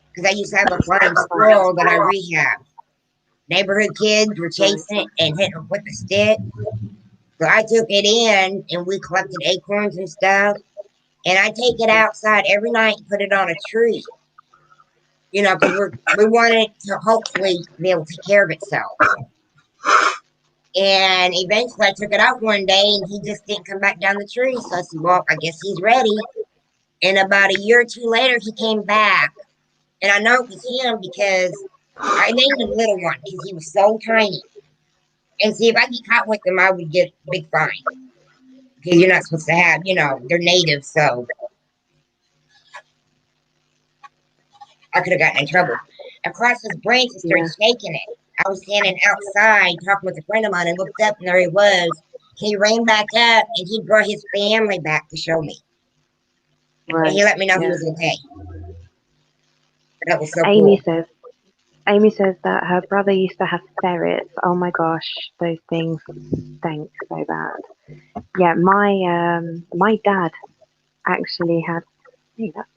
Because I used to have a flying squirrel that I rehabbed. Neighborhood kids were chasing it and hitting it with a stick. So I took it in and we collected acorns and stuff. And I take it outside every night and put it on a tree. You know, because we want it to hopefully be able to take care of itself. And eventually I took it out one day and he just didn't come back down the tree. So I said, well, I guess he's ready. And about a year or two later, he came back. And I know it was him because I named him Little One because he was so tiny. And see, if I get caught with them, I would get a big fine. Because you're not supposed to have, you know, they're native, so I could have gotten in trouble. Across his branch, he started shaking it. I was standing outside talking with a friend of mine and looked up and there he was. He ran back up and he brought his family back to show me. Right. And he let me know he was okay. That was so Amy cool. Amy says that her brother used to have ferrets. Oh my gosh, those things stank so bad. Yeah, my dad actually had. Hey, that's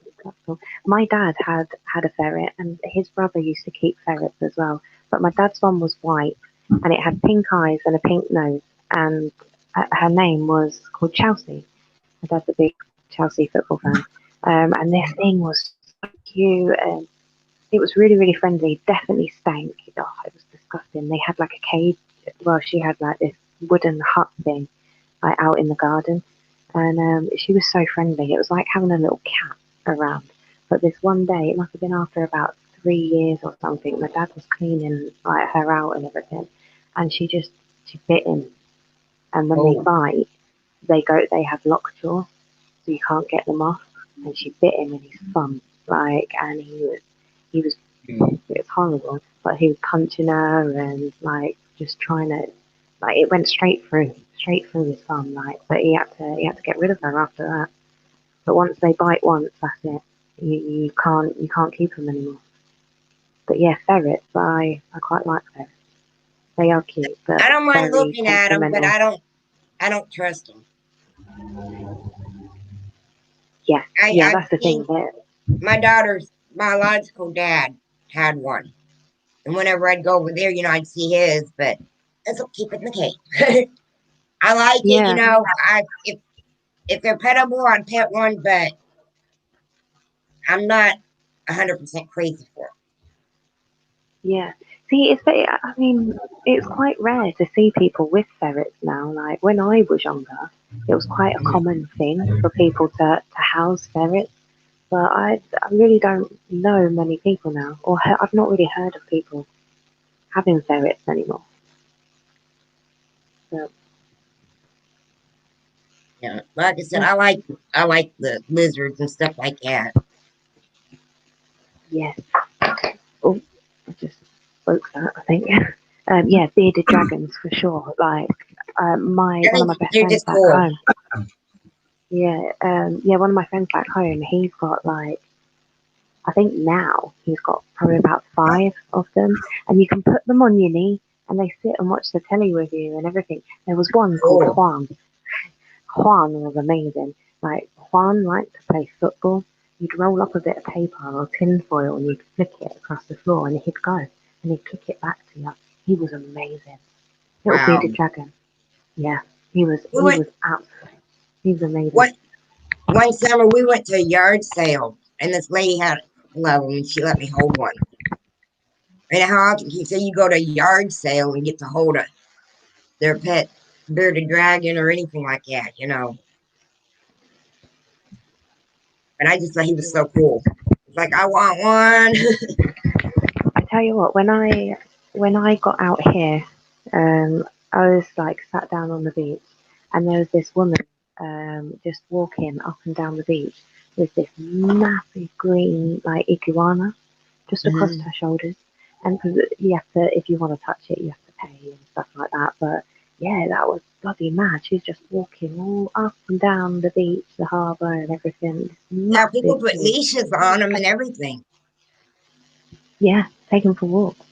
cool. My dad had a ferret, and his brother used to keep ferrets as well. But my dad's one was white, and it had pink eyes and a pink nose, and her name was called Chelsea. My dad's a big Chelsea football fan, and this thing was so cute, and it was really, really friendly. Definitely stank. Oh, it was disgusting. They had like a cage. Well, she had like this wooden hut thing, like out in the garden, and she was so friendly. It was like having a little cat around. But this one day, it must have been after about 3 years or something. My dad was cleaning like her out and everything, and she bit him. And when they bite, they have lockjaw, so you can't get them off. And she bit him in his thumb, like, and it was horrible. But he was punching her and like just trying to, like, it went straight through his thumb, like. But he had to get rid of her after that. But once they bite once, that's it. You can't keep them anymore. But yeah, ferrets. I quite like ferrets. They are cute, but I don't mind very looking at them, but temperamental. I don't trust them. Yeah, that's the thing. My daughter's biological dad had one. And whenever I'd go over there, you know, I'd see his, but let's keep it in the cage. I like it, you know. If they're petable, I'd pet one, but I'm not 100% crazy for it. Yeah. See, I mean, it's quite rare to see people with ferrets now. Like when I was younger, it was quite a common thing for people to house ferrets. But I really don't know many people now, or I've not really heard of people having ferrets anymore. So. Yeah, like I said, I like the lizards and stuff like that. Yes. Oh, I just spoke that, I think. Yeah, bearded dragons for sure. Like one of my best friends back home. Yeah, one of my friends back home, he's got like I think now he's got probably about 5 of them, and you can put them on your knee, and they sit and watch the telly with you and everything. There was one called Cool. Juan. Juan was amazing. Like Juan liked to play football. You'd roll up a bit of paper or tinfoil and you'd flick it across the floor, and he'd go and he'd kick it back to you. He was amazing. Little Wow. bearded dragon. Yeah, he was. We He went was absolutely. He was amazing. one summer. We went to a yard sale, and this lady had love them, and she let me hold one. And how often can you say you go to a yard sale and get to hold their pet bearded dragon or anything like that, you know? And I just thought he was so cool. It's like I want one. I tell you what, when I got out here, I was like sat down on the beach, and there was this woman just walking up and down the beach with this massive green like iguana just across her shoulders. And 'cause you have to, if you want to touch it, you have to pay and stuff like that. But yeah, that was bloody mad. She's just walking all up and down the beach, the harbour, and everything. This Now people massive put thing. leashes on them and everything. Yeah, take them for walks.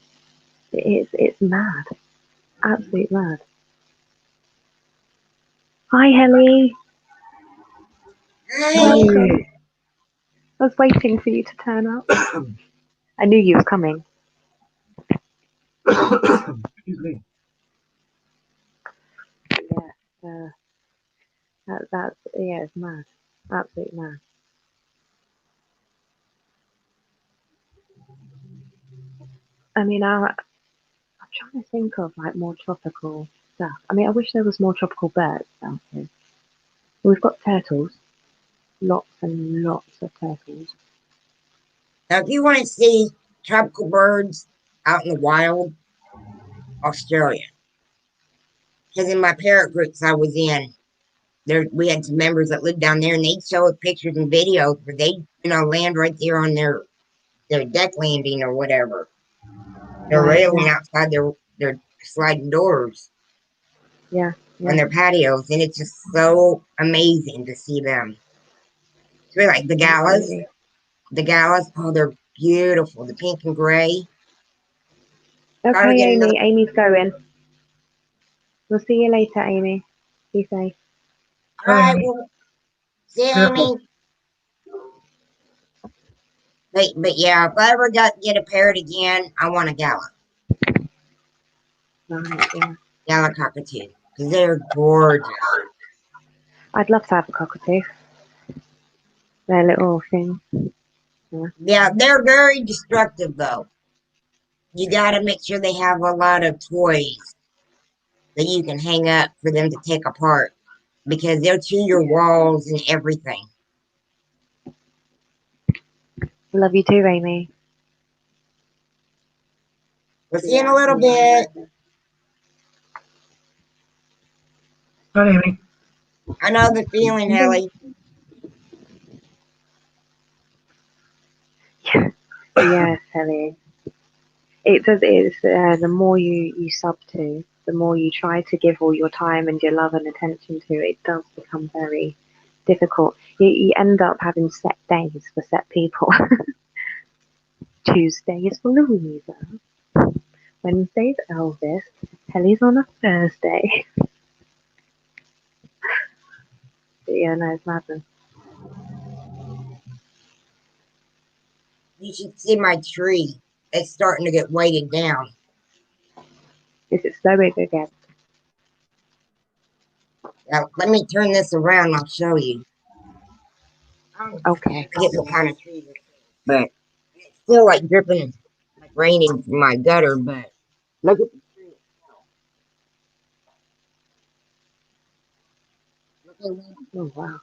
It's mad, absolute mad. Hi, Helly. Hey. Welcome. I was waiting for you to turn up. I knew you were coming. Excuse me. Yeah, that's yeah, it's mad, absolute mad. I mean, I'm trying to think of like more tropical stuff. I mean, I wish there was more tropical birds down here. We've got turtles, lots and lots of turtles. Now, if you want to see tropical birds out in the wild, Australia. Because in my parrot groups I was in, there we had some members that lived down there, and they'd show us pictures and videos where they, land right there on their deck landing or whatever. They're Right, railing yeah, outside their sliding doors yeah, on yeah, their patios, and it's just so amazing to see them. It's really like the galas. absolutely. The galas, oh, they're beautiful. The pink and gray. Gotta Okay, get another. Amy. Amy's going. We'll see you later, Amy. Be safe. All Hi, right, Amy. well, see you, Careful. Amy. But yeah, if I ever get a parrot again, I want a gala. Right, yeah. Gala cockatoo. Because they're gorgeous. I'd love to have a cockatoo. Their little thing. Yeah. Yeah, they're very destructive though. You gotta make sure they have a lot of toys that you can hang up for them to take apart. Because they'll chew your walls and everything. Love you too, Amy. We'll see you in a little bit. Hi, Amy. I know the feeling, Helly. Yes, Ellie. It does. It's the more you sub to, the more you try to give all your time and your love and attention to. It does become very difficult. You end up having set days for set people. Tuesday is for Louisa. Wednesday's Elvis. Helly's on a Thursday. But yeah, no, it's madness. You should see my tree. It's starting to get weighted down. Is it snowing again? Now, let me turn this around and I'll show you. Okay. I get what kind of tree this is. But it's still like dripping, like raining from my gutter. But look at the tree itself. Look at Oh wow,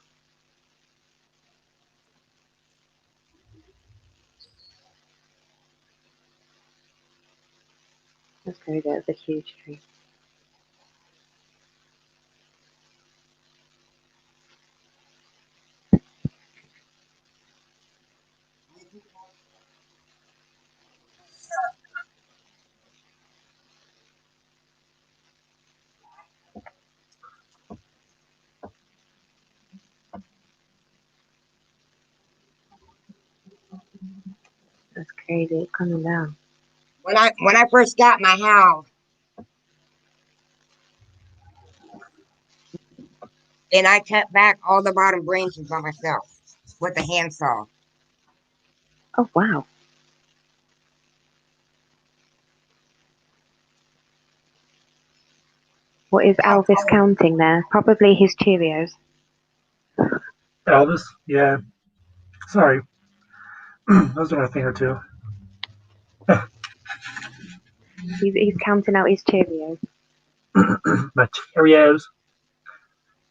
that's very good. It's a huge tree. crazy. It's coming down. When I first got my house, and I cut back all the bottom branches by myself with a handsaw. Oh, wow. What is Elvis counting there? Probably his Cheerios. Elvis? Yeah. Sorry. I was doing a thing or two. He's counting out his Cheerios. My Cheerios.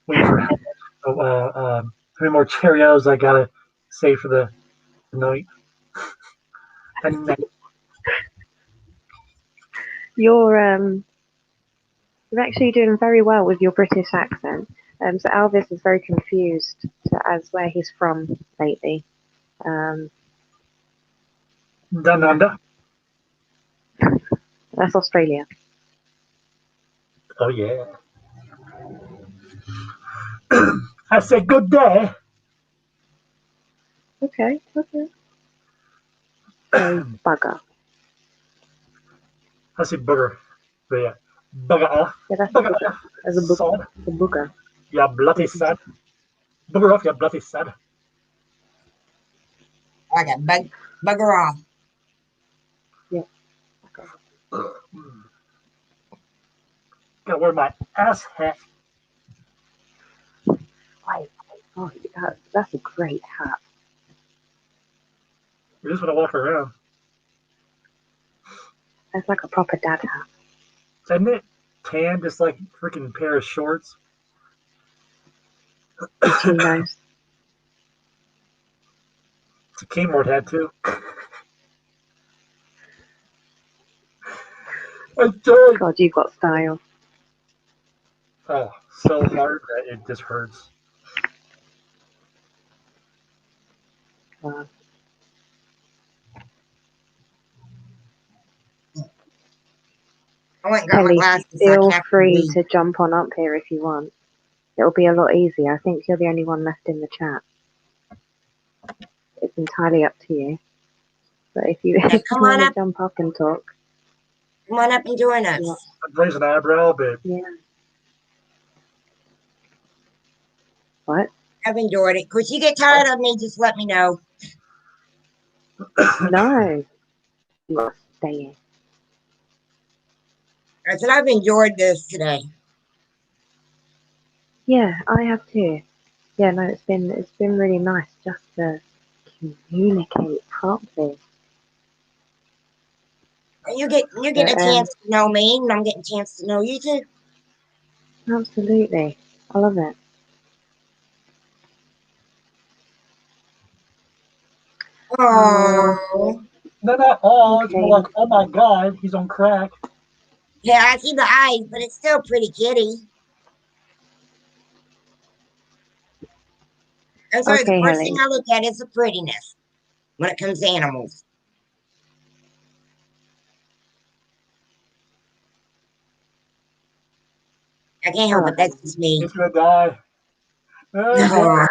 Waiting for how many more Cheerios I gotta save for the night. You're actually doing very well with your British accent. So Elvis is very confused as where he's from lately. Down under. That's Australia. Oh yeah. I said good day. Okay. So bugger. I said booger. But yeah. Bugger off. Yeah, that's Bugger a booger. off. That's a booger. Sod. It's a booger. Yeah, bloody sad. Booger off, you bloody sad. I got bugger off. Yeah. Gotta wear my ass hat. Oh, that's a great hat. It is when I walk around. That's like a proper dad hat. Isn't it tan, just like a freaking pair of shorts? Chinos. It's a Kmart hat too. God, you've got style. Oh, so hard that it just hurts. Wow. I went and got my Kelly, glasses. feel free to jump on up here if you want. It'll be a lot easier. I think you're the only one left in the chat. It's entirely up to you. But if you, want to jump up and talk. Come on up and join us. Yeah. I'd raise an eyebrow, but Yeah. What? I've enjoyed it. Could you get tired of me, just let me know. No. You got to stay in. I said I've enjoyed this today. Yeah, I have too. Yeah, no, it's been really nice just to communicate properly. You get a chance to know me, and I'm getting a chance to know you too. Absolutely. I love it. Oh. They're not all. It's more like, oh my god, he's on crack. Yeah, I see the eyes, but it's still pretty kitty. I'm sorry, the first thing I look at is the prettiness when it comes to animals. I can't help it. That's just me. He's gonna die. No.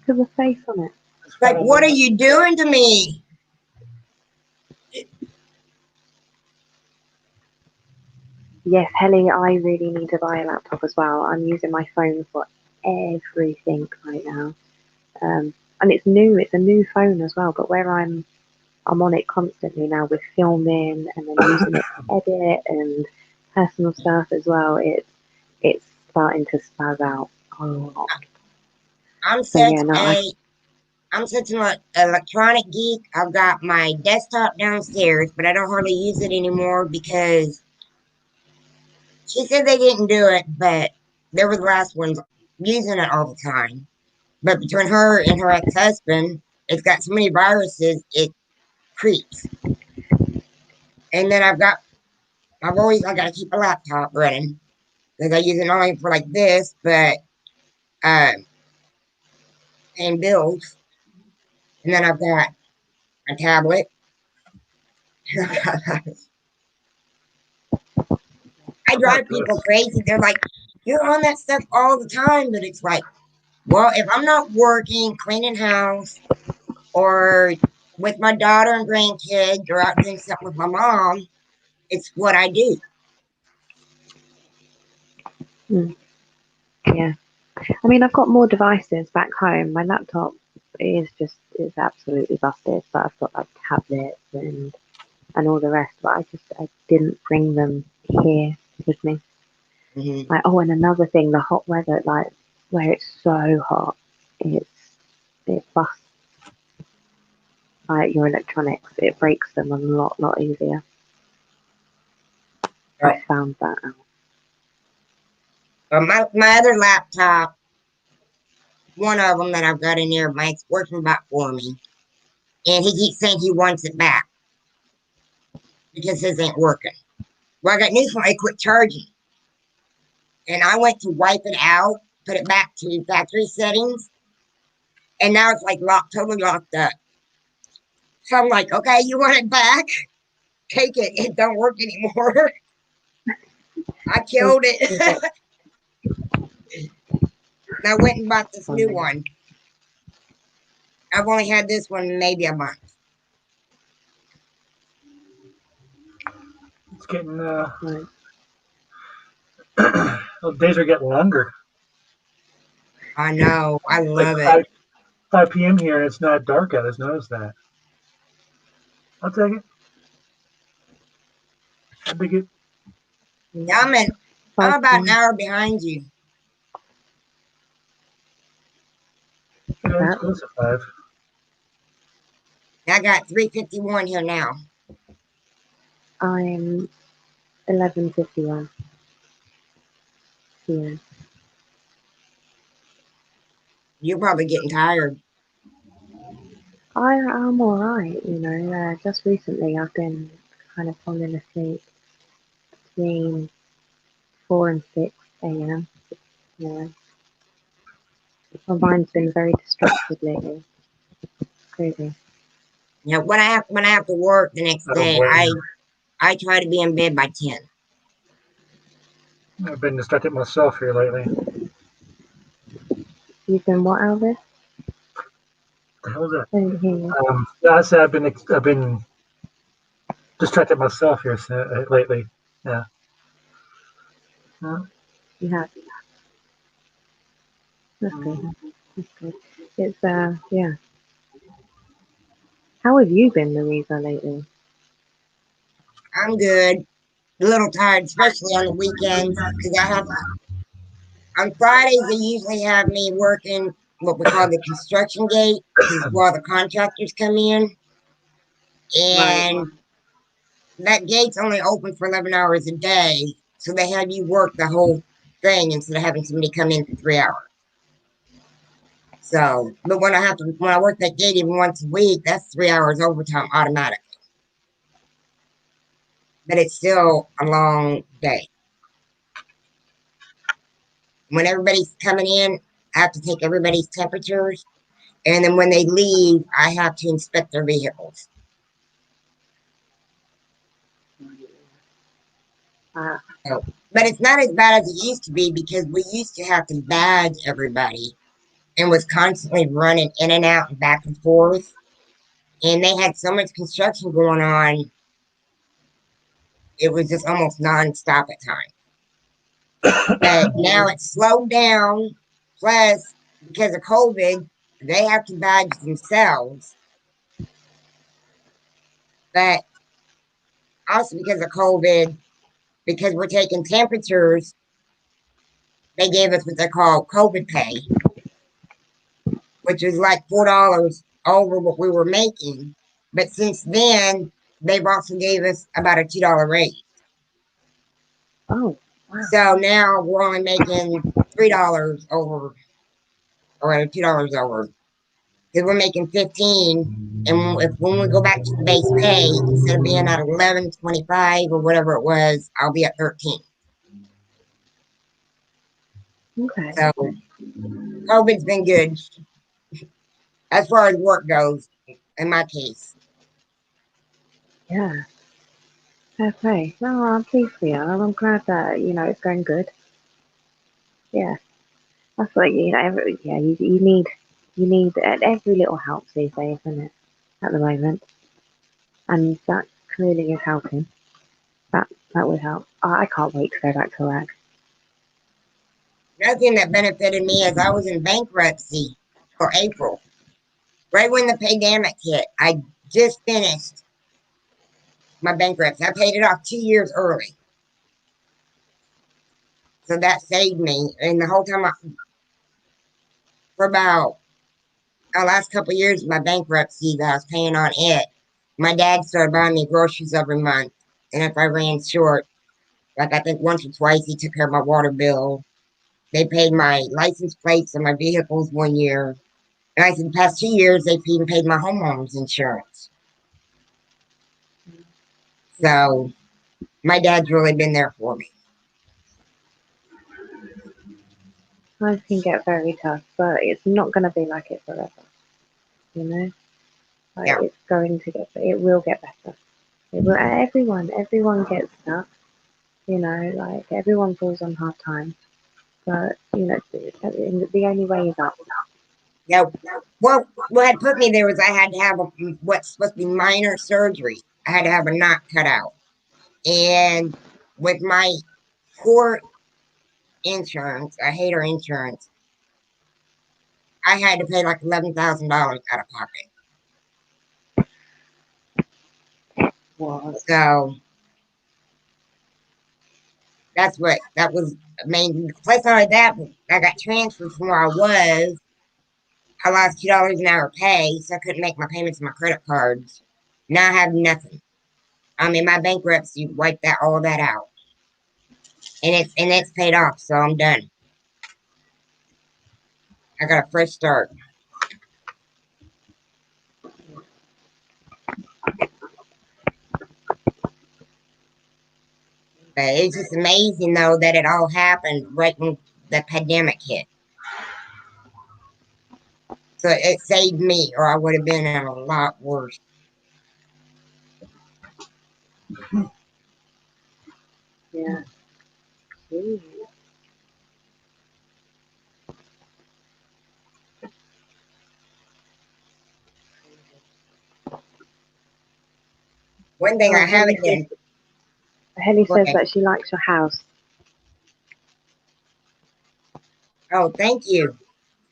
Put a face on it. Like, what are you doing to me? Yes, Helly, I really need to buy a laptop as well. I'm using my phone for everything right now. And it's new, it's a new phone as well, but where I'm on it constantly now with filming and then using it to edit and personal stuff as well. It's starting to spaz out a lot. I'm such an electronic geek. I've got my desktop downstairs, but I don't hardly use it anymore because she said they didn't do it, but they were the last ones using it all the time. But between her and her ex-husband, it's got so many viruses, it creeps. And then I got to keep a laptop running because I use it not only for like this, but paying bills. And then I've got a tablet. I drive people crazy. They're like, you're on that stuff all the time. But it's like, well, if I'm not working, cleaning house, or with my daughter and grandkids or out doing something with my mom, it's what I do. Yeah. I mean, I've got more devices back home. My laptop is absolutely busted, but I've got like tablets and all the rest. But I didn't bring them here with me. Mm-hmm. Like, oh, and another thing, the hot weather, like where it's so hot, it busts like your electronics. It breaks them a lot easier. Right. I found that out. My other laptop, one of them that I've got in there, Mike's working back for me, and he keeps saying he wants it back because his ain't working. Well, I got news for him. I quit charging, and I went to wipe it out, put it back to factory settings, and now it's like totally locked up. So I'm like, okay, you want it back? Take it. It don't work anymore. I killed it. And I went and bought this new one. I've only had this one maybe a month. It's getting the days are getting longer. I know. I love like it. 5 p.m. here, and it's not dark out. I've noticed that. I'll take it. I'll take it. Yeah, I'm about an hour behind you. Yeah, it's close to 5. I got 3:51 here now. I'm 11:51. Yeah. You're probably getting tired. I'm all right, you know. Just recently, I've been kind of falling asleep between 4 and 6 a.m. Yeah, my mind's been very distracted lately. Crazy. Yeah, when I have to work the next day, I try to be in bed by 10. I've been distracted myself here lately. You've been what, Elvis? What the hell is that? I didn't hear you. Yeah, I said I've been distracted myself here lately. Yeah. You have. That's good. That's good. It's yeah. How have you been, Louisa, lately? I'm good. A little tired, especially on the weekends, because I have on Fridays they usually have me working what we call the construction gate, because while the contractors come in, and that gate's only open for 11 hours a day, so they have you work the whole thing instead of having somebody come in for 3 hours. So, but when I work that gate even once a week, that's 3 hours overtime automatically. But it's still a long day. When everybody's coming in, I have to take everybody's temperatures, and then when they leave, I have to inspect their vehicles. So, but it's not as bad as it used to be because we used to have to badge everybody and was constantly running in and out and back and forth. And they had so much construction going on, it was just almost nonstop at times. But now it's slowed down. Plus, because of COVID, they have to badge themselves. But also because of COVID, because we're taking temperatures, they gave us what they call COVID pay, which is like $4 over what we were making. But since then, they've also gave us about a $2 raise. Oh, wow. So now we're only making $3 over, or $2 over, because we're making 15. And when we go back to the base pay, instead of being at 11.25 or whatever it was, I'll be at 13. Okay. So COVID's been good as far as work goes, in my case. Yeah. Fair play. No, I'm pleased for you. I'm glad that, you know, it's going good. Yeah. That's like, you know, you need every little help these days, isn't it? at the moment, and that clearly is helping. That would help. I can't wait to go back to work. Another thing that benefited me is I was in bankruptcy for April, right when the pandemic hit. I just finished my bankruptcy. I paid it off 2 years early. So that saved me. And the whole time, for about the last couple of years of my bankruptcy that I was paying on it, my dad started buying me groceries every month. And if I ran short, like I think once or twice, he took care of my water bill. They paid my license plates and my vehicles 1 year. And I said the past 2 years, they've even paid my homeowner's insurance. So my dad's really been there for me. Life can get very tough, but it's not going to be like it forever. You know, like Yeah. it's going to get. It will get better. It will. Everyone gets stuff. You know, like everyone falls on hard times. But you know, the only way is up. Yeah. Well, what had put me there was I had to have what's supposed to be minor surgery. I had to have a knot cut out. And with my poor insurance, I hate our insurance, I had to pay like $11,000 out of pocket. Wow. So that was amazing. Plus, all of that, I got transferred from where I was. I lost $2 an hour pay, so I couldn't make my payments on my credit cards. Now I have nothing. I mean, my bankruptcy wiped all of that out, and it's paid off, so I'm done. I got a fresh start. But it's just amazing, though, that it all happened right when the pandemic hit. So it saved me, or I would have been in a lot worse. Yeah. Ooh. One thing I haven't done. Henny says that she likes your house. Oh, thank you.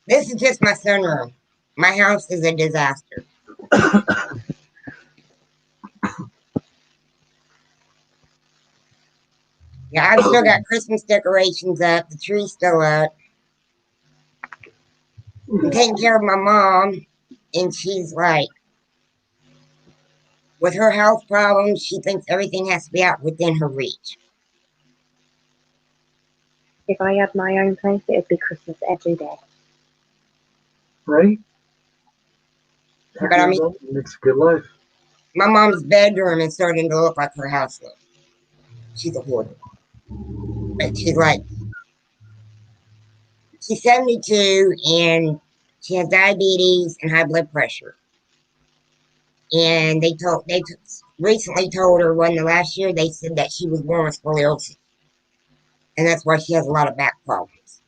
This is just my sunroom. My house is a disaster. Yeah, I've still got Christmas decorations up. The tree's still up. I'm taking care of my mom, and she's like, with her health problems, she thinks everything has to be out within her reach. If I had my own place, it'd be Christmas every day. Right? But I mean, It's a good life. my mom's bedroom is starting to look like her house looks. She's a hoarder. But she's like, she's 72 and she has diabetes and high blood pressure. And they recently told her one the last year, they said that she was born with scoliosis. And that's why she has a lot of back problems.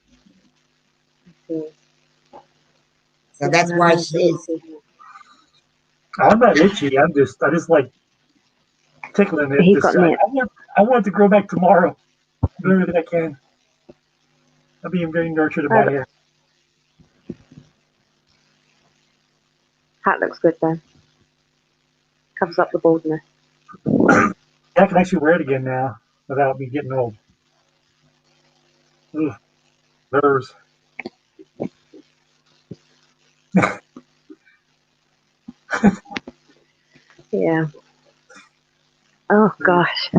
So that's why she's. I'm not itchy. I just like tickling it. He got me. I want it to grow back tomorrow. Do everything I can. I'm being very nurtured in my hair. Hat looks good though. Covers up the baldness. I can actually wear it again now without me getting old. Ugh. Nerves. Yeah. Oh gosh.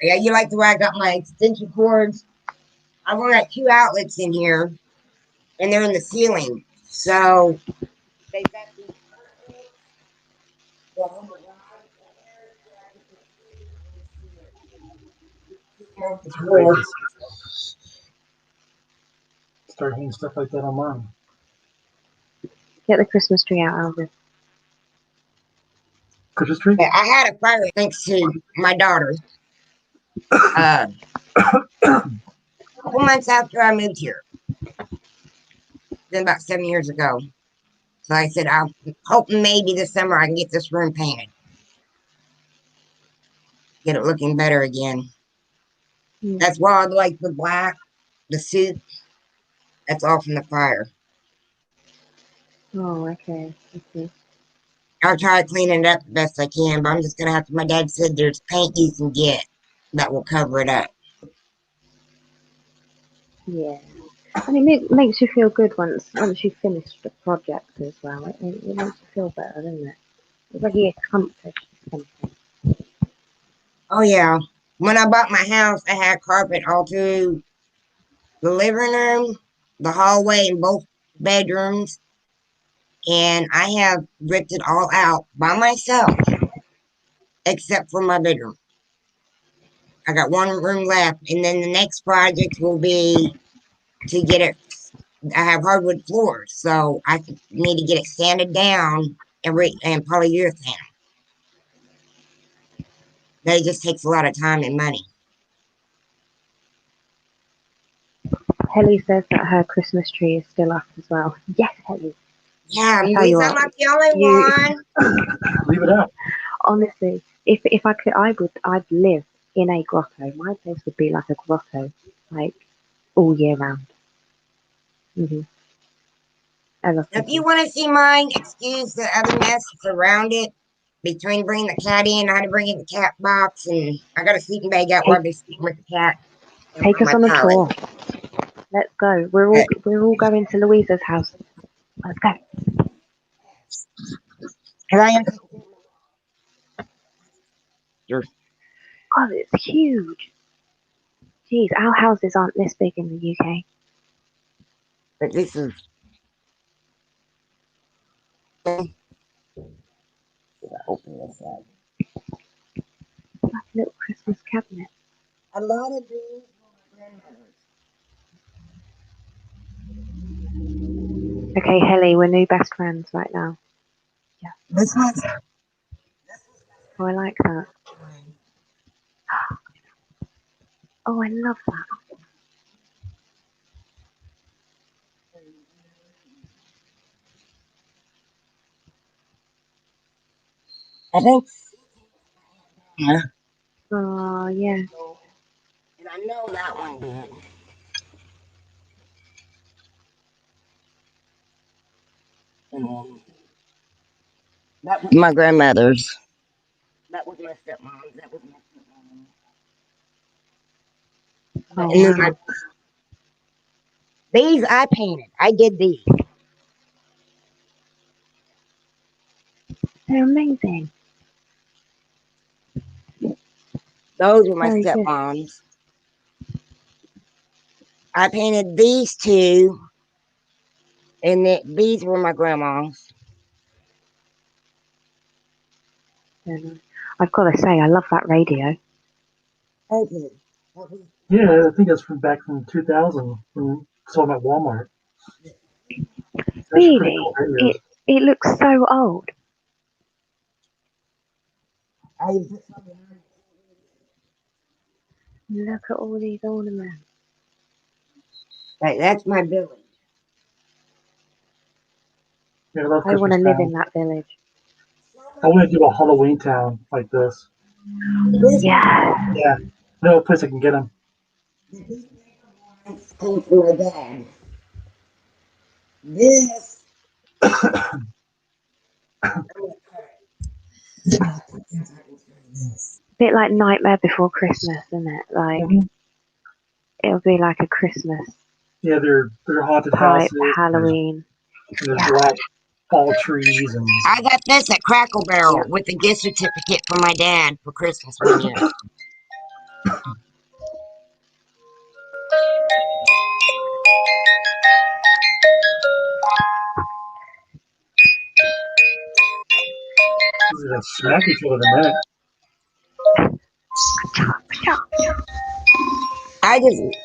Yeah, you like the way I got my extension cords? I've only got 2 outlets in here, and they're in the ceiling. So they've got these Start hanging stuff like that on mine. Get the Christmas tree out, Alvin. Christmas tree? I had a fire thanks to my daughter. A couple months after I moved here, then about 7 years ago, So I said, I'm hoping maybe this summer I can get this room painted. Get it looking better again. That's why I like the black, the suit. That's all from the fire. Oh, okay. I'll try to clean it up the best I can, but I'm just going to have to, my dad said there's paint you can get that will cover it up. Yeah. And it makes you feel good once you finish the project as well. It makes you feel better, doesn't it? It's like you accomplished something. Oh, yeah. When I bought my house, I had carpet all through the living room, the hallway, and both bedrooms. And I have ripped it all out by myself, except for my bedroom. I got one room left, and then the next project will be to get it. I have hardwood floors, so I need to get it sanded down and polyurethane. That just takes a lot of time and money. Helly says that her Christmas tree is still up as well. Yes, Helly. Yeah, I at tell least you I'm what, not the only one. Leave it up. honestly, if I could, I'd live in a grotto. My place would be like a grotto, like all year round. I love If you Christmas. want to see mine, excuse the other mess that's around it. Between bringing the cat in, I had to bring in the cat box, and I got a sleeping bag out where I'll be sleeping with the cat. Take us on a tour. Let's go. We're all going to Louisa's house. Let's go. God, it's huge. Jeez, our houses aren't this big in the UK. But this is. Open this up. Like a little Christmas cabinet. A lot of these were my grandmother's. Okay, Helly, we're new best friends right now. Yeah. This one's. Oh, I like that. Oh, I love that. I think. Yeah. Oh, yeah. And I know that one did. That was my grandmother's. That was my stepmom's. That was my stepmom's. Oh, And then wow. these I painted. I did these. They're amazing. Those were my Very good. stepmoms. I painted these two, and these were my grandma's. I've got to say, I love that radio. Thank you. Yeah, I think that's from back from 2000 when we saw them at Walmart. That's pretty Really? cool radios. It looks so old. Look at all these ornaments. Right, that's my village. Yeah, I love I want Christmas to live Town. in that village. I want to do a Halloween town like this. Yeah. Yeah, no place I can get them. Came from my dad. This. Bit like Nightmare Before Christmas, isn't it? Like it'll be like a Christmas Yeah, they're haunted type houses. Halloween. And there's black fall trees and. I got this at Crackle Barrel with a gift certificate from my dad for Christmas one year. They're gonna smack each other in a minute.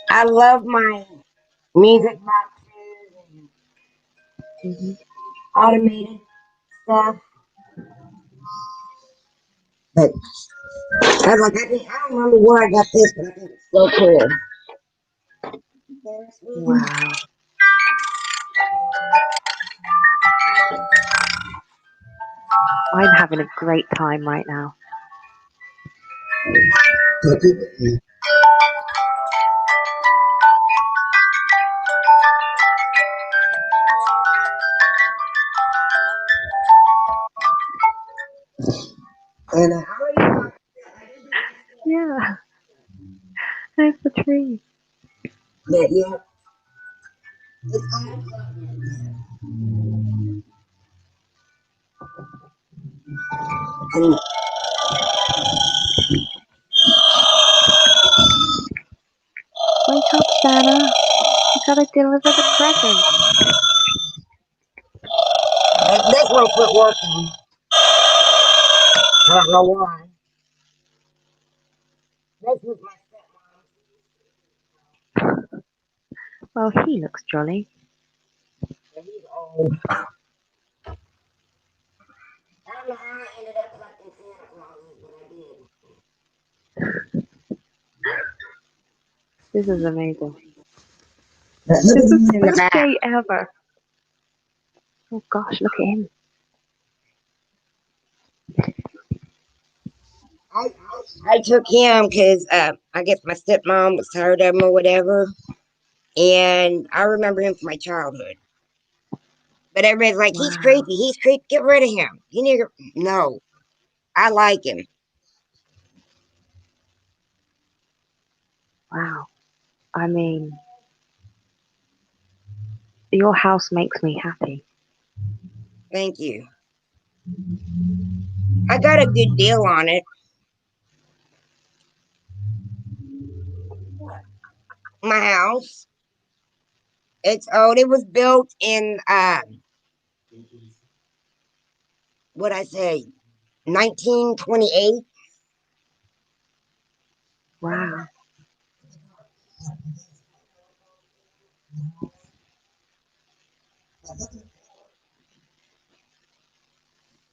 I love my music boxes and automated stuff. But I don't remember where I got this, but I think it's so cool. Wow. I'm having a great time right now. And how are you? Yeah, there's the tree. Yeah, yeah. Wake up, Santa. You gotta deliver the present. This one quit working. I don't know why. This was my Well, he looks jolly. stepmom. He's old. I don't know how I ended up collecting Santa Claus, but I did. This is amazing. Look This at is him the in the best back. day ever. Oh gosh, look at him. I took him because I guess my stepmom was tired of him or whatever, and I remember him from my childhood. But everybody's like, he's Wow. creepy. He's creepy. Get rid of him. You need to. No, I like him. Wow. I mean, your house makes me happy. Thank you. I got a good deal on it. My house. It's old. It was built in what I say, 1928. Wow.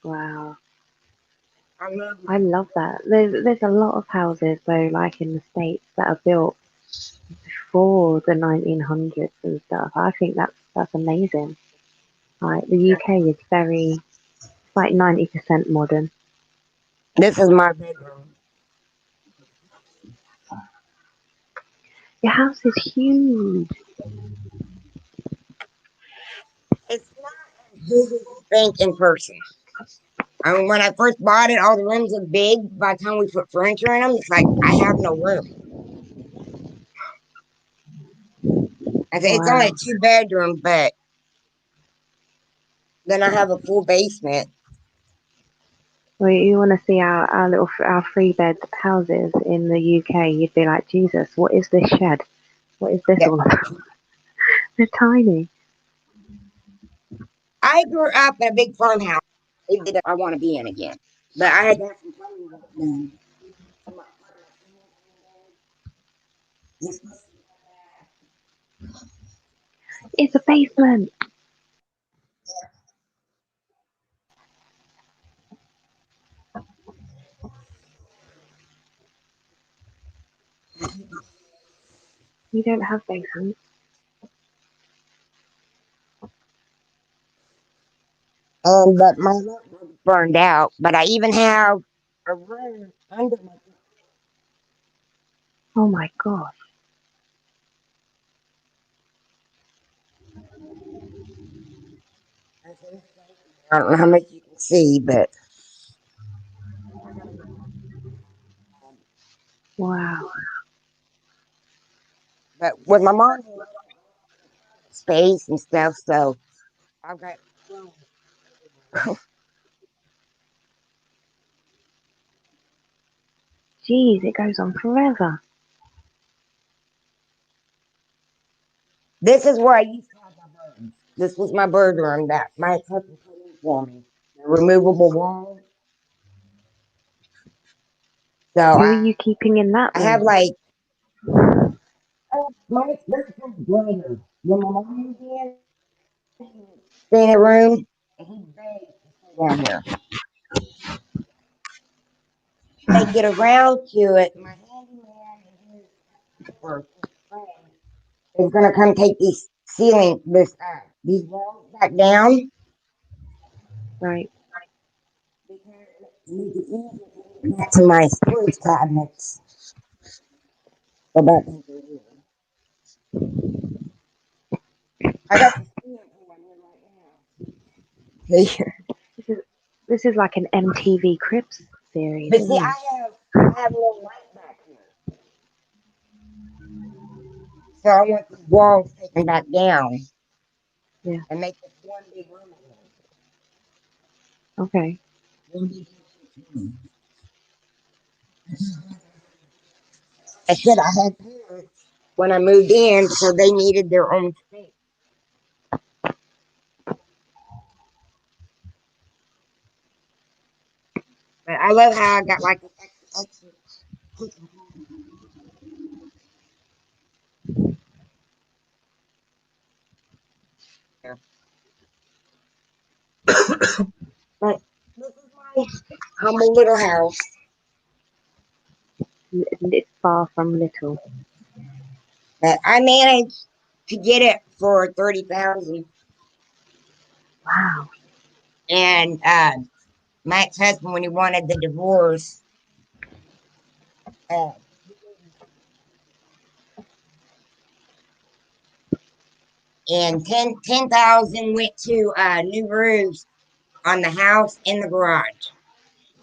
Wow. I love that. There's a lot of houses though, like in the States, that are built before the 1900s and stuff. I think that's amazing. Like the UK is very, it's like 90% modern. This is my bedroom. Your house is huge. It's not as big as you think in person. I mean, when I first bought it, all the rooms looked big. By the time we put furniture in them, it's like I have no room. I said it's only a Wow. 2 bedroom, but then I have a full basement. Well, you want to see our 3 bed houses in the UK? You'd be like, Jesus, what is this shed? What is this Yeah. all about? They're tiny. I grew up in a big farmhouse. It did I want to be in again, but I had to have some plumbing work done. It's a basement. You don't have basements. But my notebook burned out. But I even have a room under my. Oh my gosh. I don't know how much you can see, but Wow. with my mom space and stuff, so I've got. Jeez, it goes on forever. This is where I used to have my birds. This was my bird room that my ex-husband put in for me. The removable wall. So Who are you keeping in that I have room? like my ex-husband's brother. When my mom moved in, stay in a room, and he begged to stay down here. They get around to it. My handyman and his friend is gonna come take these walls back down. Right. Back to my storage cabinets. About I got the stand on right now. This is like an MTV Cribs series, But isn't see, it? I have a little light back here. So I want these walls taken back down. Yeah. And make this one big room Okay. again. I said I had parents when I moved in, so they needed their own space. But I love how I got like an extra kitchen. But this is my humble little house. It's far from little. But I managed to get it for 30,000. Wow. And my ex-husband, when he wanted the divorce, uh, and 10,000 went to new roofs on the house and the garage.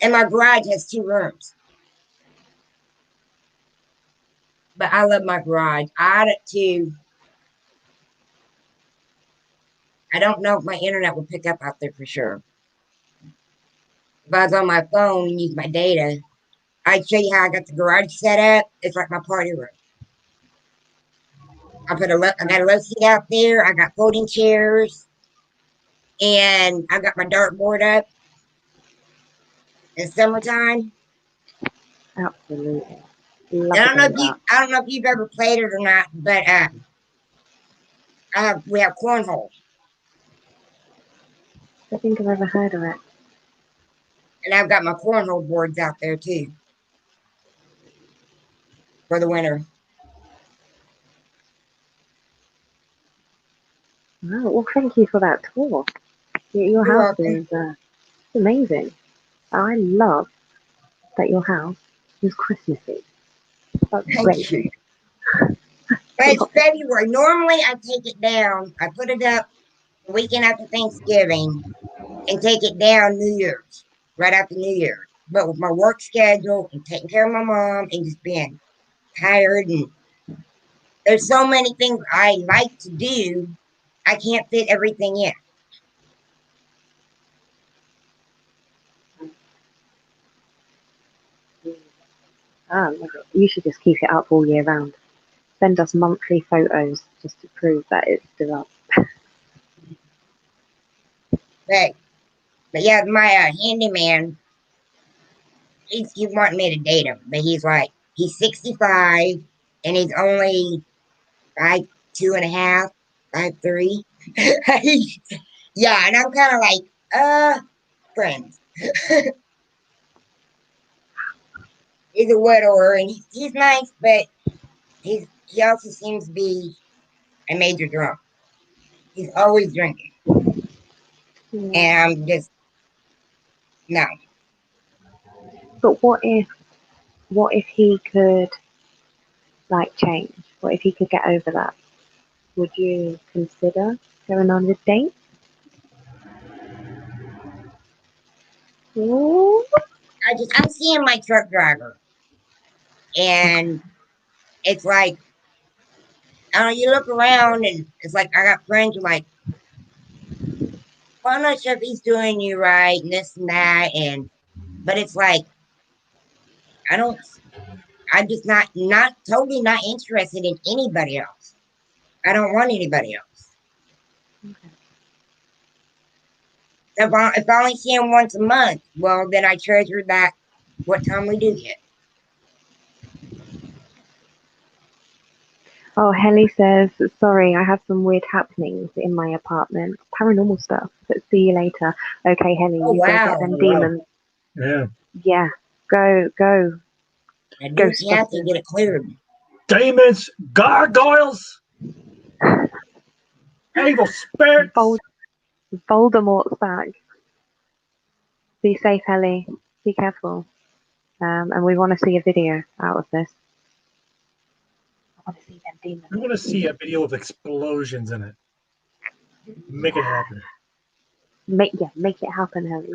And my garage has 2 rooms. But I love my garage. I add it to. I don't know if my internet will pick up out there for sure. If I was on my phone and use my data, I'd show you how I got the garage set up. It's like my party room. I got a love seat out there. I got folding chairs, and I got my dartboard up. In summertime. Absolutely. I don't know if you've ever played it or not, but we have cornhole. I think I've ever heard of it. And I've got my cornhole boards out there too for the winter. Oh, well, thank you for that tour. Your house is amazing. I love that your house is Christmassy. That's great. Thank you. But it's February. Normally, I take it down. I put it up the weekend after Thanksgiving and take it down New Year's, right after New Year's. But with my work schedule and taking care of my mom and just being tired, and there's so many things I like to do, I can't fit everything in. You should just keep it up all year round. Send us monthly photos just to prove that it's still up. But yeah, my handyman, he wanted me to date him, but he's 65 and he's only 5'2.5", 5'3". Yeah, and I'm kind of like, friends. He's a widower and he's nice, but he also seems to be a major drunk. He's always drinking. And I'm just, no. But what if he could change? What if he could get over that? Would you consider going on a date? Ooh. I'm seeing my truck driver. And it's like, I don't know, you look around and it's like, I got friends who are like, well, I'm not sure if he's doing you right and this and that. But it's like, I'm just not totally not interested in anybody else. I don't want anybody else. Okay. If I only see him once a month, well, then I treasure that what time we do get. Oh, Helly says, sorry, I have some weird happenings in my apartment. Paranormal stuff. But see you later. Okay, Helly, you go get them demons. Yeah. Yeah. Go. I do have to get it cleared. Demons, gargoyles, evil spirits. Voldemort's back. Be safe, Helly. Be careful. And we want to see a video out of this. I want to see them demons. We want to see a video of explosions in it. Make it happen. Make it happen, Harry.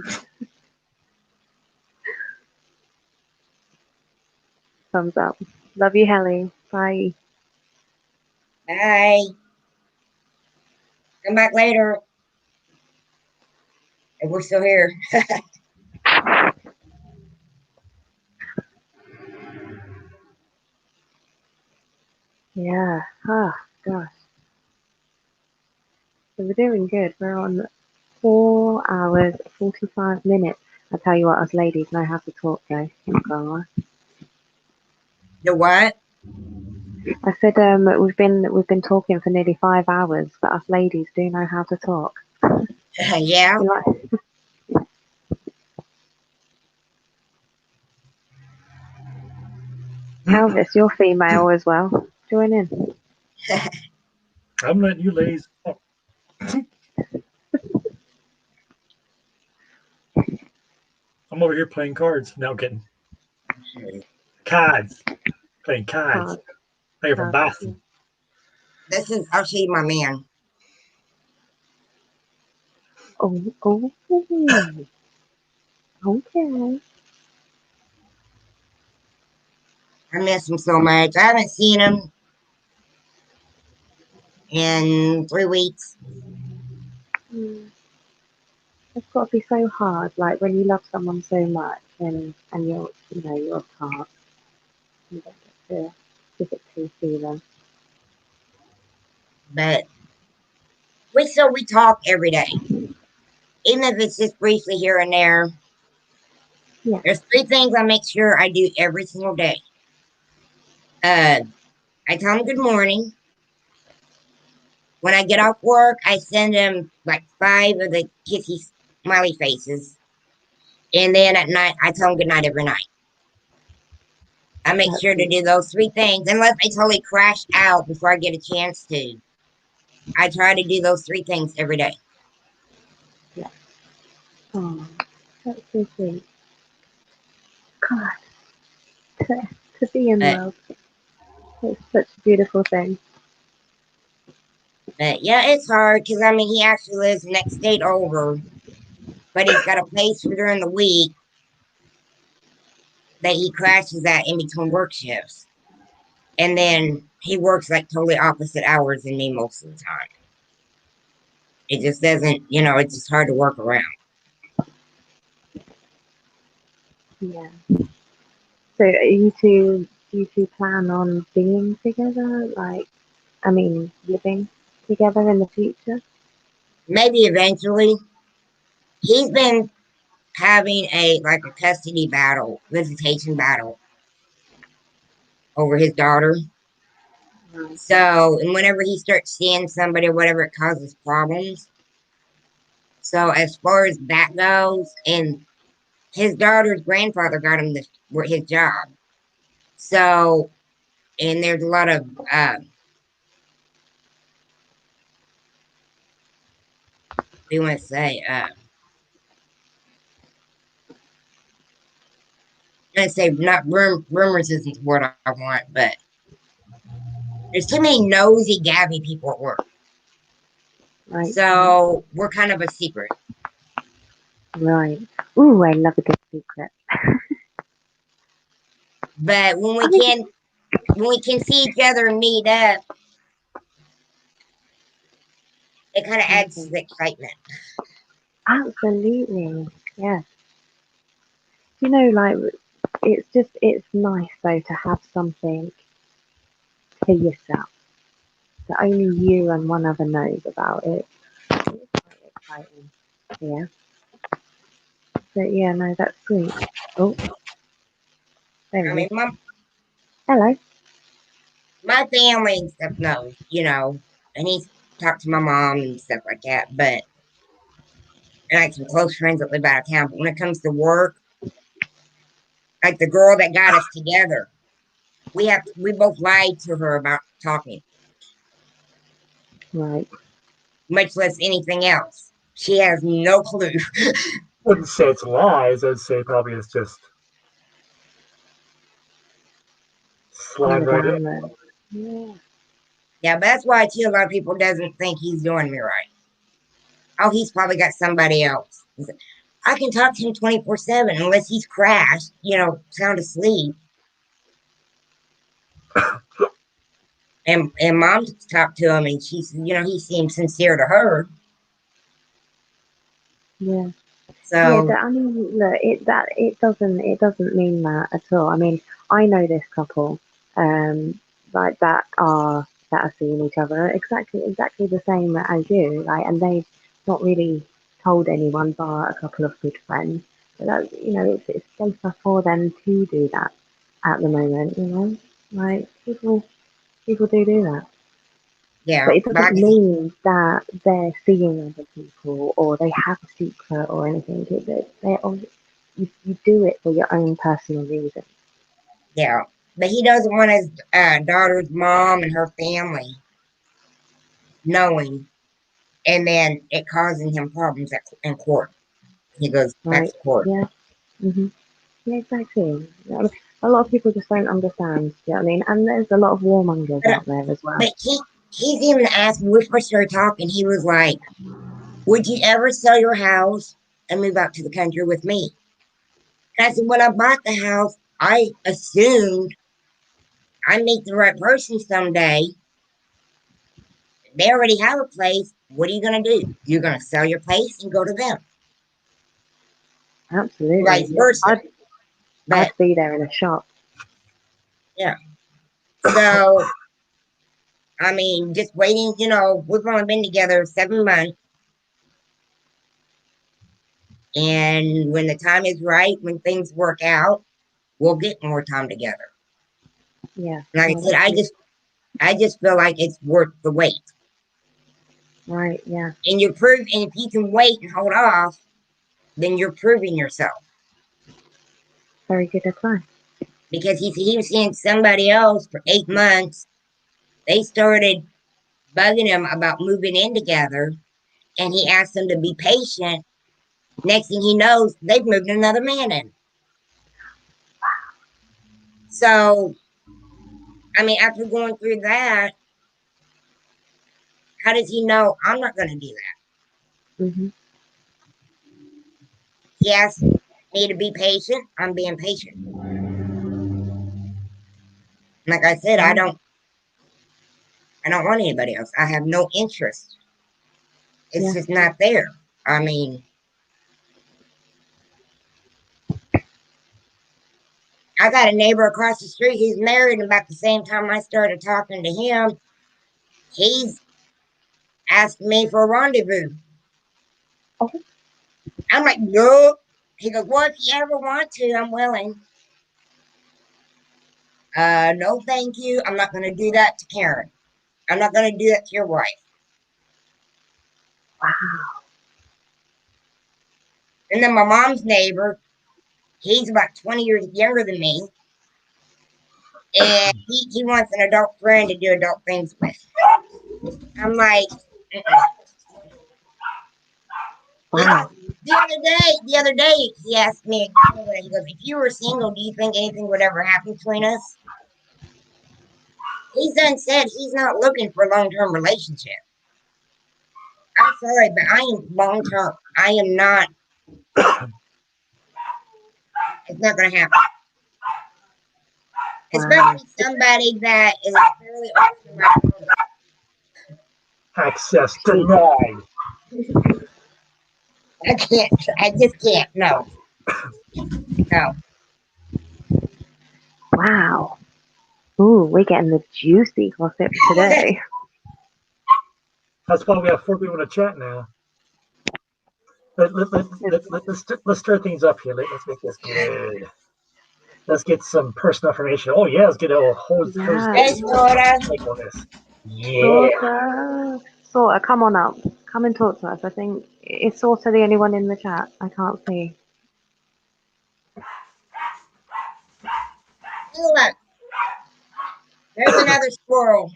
Thumbs up. Love you, Helly. Bye. Bye. Come back later. If we're still here. Yeah. Oh, gosh. So we're doing good. We're on 4 hours, 45 minutes. I tell you what, us ladies know how to talk, though. The what? I said we've been talking for nearly 5 hours, but us ladies do know how to talk. Yeah. Elvis, you're female as well. Join in. I'm letting you ladies talk. I'm over here playing cards. Now getting cards. Playing cards. Playing from Boston. This is, I'll show you my man. Oh. Okay. I miss him so much. I haven't seen him in 3 weeks. It's got to be so hard, like when you love someone so much and you're apart. You don't get to physically see them. But we talk every day. Even if it's just briefly here and there. Yeah. There's 3 things I make sure I do every single day. I tell him good morning. When I get off work, I send him like 5 of the kissy smiley faces. And then at night, I tell him good night every night. I make sure to do those 3 things, unless I totally crash out before I get a chance to. I try to do those 3 things every day. Yeah. Oh, that's so sweet. God, to be in love. It's such a beautiful thing. But yeah, it's hard because I mean, he actually lives the next state over, but he's got a place for during the week that he crashes at in between work shifts. And then he works like totally opposite hours than me most of the time. It just doesn't, it's just hard to work around. Yeah. So you two plan on being together? Living together in the future? Maybe eventually. He's been having a custody battle, visitation battle over his daughter. So, and whenever he starts seeing somebody or whatever, it causes problems. So as far as that goes, and his daughter's grandfather got him his job. So, and there's a lot of what do you want to say? I'm gonna say not rumors isn't the word I want, but there's too many nosy, gabby people at work. Right. So we're kind of a secret. Right. Ooh, I love a good secret. But when we can see each other and meet up, it kind of adds to the excitement. Absolutely. Yeah. It's nice though to have something to yourself that only you and one other knows about it. It's quite exciting. Yeah. But yeah, no, that's sweet. Oh. There we go. Hello. My family and stuff knows, and he's talked to my mom and stuff like that, but and I have some close friends that live out of town. But when it comes to work, like the girl that got us together, we both lied to her about talking. Right. Much less anything else. She has no clue. Wouldn't say it's lies. I'd say probably it's just slide right in. Yeah. Yeah, but that's why too a lot of people doesn't think he's doing me right. Oh, he's probably got somebody else. I can talk to him 24/7 unless he's crashed, sound asleep. And mom talked to him, and she said, he seemed sincere to her. Yeah. So Yeah, I mean, look, it doesn't mean that at all. I mean, I know this couple, like that are seeing each other exactly the same as you, like, and they've not really told anyone bar a couple of good friends. But that's, it's safer for them to do that at the moment, like people do that. yeah, But it doesn't mean that they're seeing other people or they have a secret or anything. You do it for your own personal reasons. yeah, but he doesn't want his daughter's mom and her family knowing, and then it causing him problems in court. He goes back Right? to court. Yeah. Yeah, exactly. A lot of people just don't understand. You know what I mean? And there's a lot of warmongers out there as well. But he's even asked me, when we first started talking, he was like, would you ever sell your house and move out to the country with me? And I said, when I bought the house, I assumed I meet the right person someday. They already have a place. What are you going to do? You're going to sell your place and go to them. Absolutely. Vice versa. I'd be there in a shop. Yeah. So, I mean, just waiting, we've only been together 7 months. And when the time is right, when things work out, we'll get more time together. Yeah. Like I said, I just feel like it's worth the wait. Right, yeah. And and if you can wait and hold off, then you're proving yourself. Very good advice. Because he was seeing somebody else for 8 months. They started bugging him about moving in together, and he asked them to be patient. Next thing he knows, they've moved another man in. So, I mean, after going through that, how does he know I'm not going to do that? Mm-hmm. He asked me to be patient. I'm being patient. Like I said, I don't want anybody else. I have no interest. It's just not there. I mean, I got a neighbor across the street. He's married, and about the same time I started talking to him, he's asked me for a rendezvous. Oh. I'm like, no. He goes, well, if you ever want to, I'm willing. No, thank you. I'm not going to do that to Karen. I'm not going to do that to your wife. Wow. And then my mom's neighbor, he's about 20 years younger than me. And he wants an adult friend to do adult things with. I'm like, wow. The other day, he asked me, he goes, if you were single, do you think anything would ever happen between us? He's done said he's not looking for a long-term relationship. I'm sorry, but I am long-term. I am not. It's not going to happen. Wow. Especially somebody that is fairly open to my phone. Access denied. I can't. I just can't. No. No. Wow. Ooh, we're getting the juicy gossip today. That's why we have 4 people in the chat now. Let's stir things up here. Let's make this good. Let's get some personal information. Oh yeah, let's get a whole Yeah. take on this. Yeah. Sorta, come on up. Come and talk to us. I think it's Sorta the only one in the chat. I can't see. Look. There's another squirrel.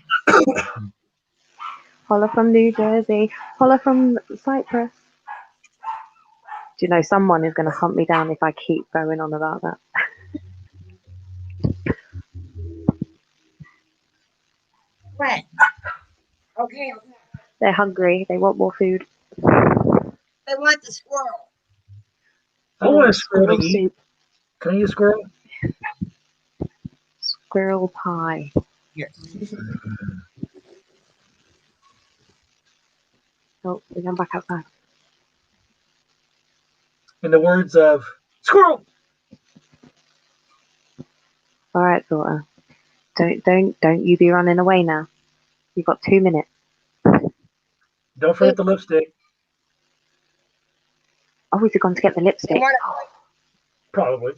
Holla from New Jersey. Holla from Cyprus. Do you know someone is going to hunt me down if I keep going on about that? What? Okay. They're hungry. They want more food. They want the squirrel. I want a squirrel to eat. soup. Can I eat a squirrel? Squirrel pie. Yes. Oh, we come back outside. In the words of squirrel. All right, daughter. Don't you be running away now. You've got 2 minutes. Don't forget the lipstick. Oh, is he gone to get the lipstick? Probably.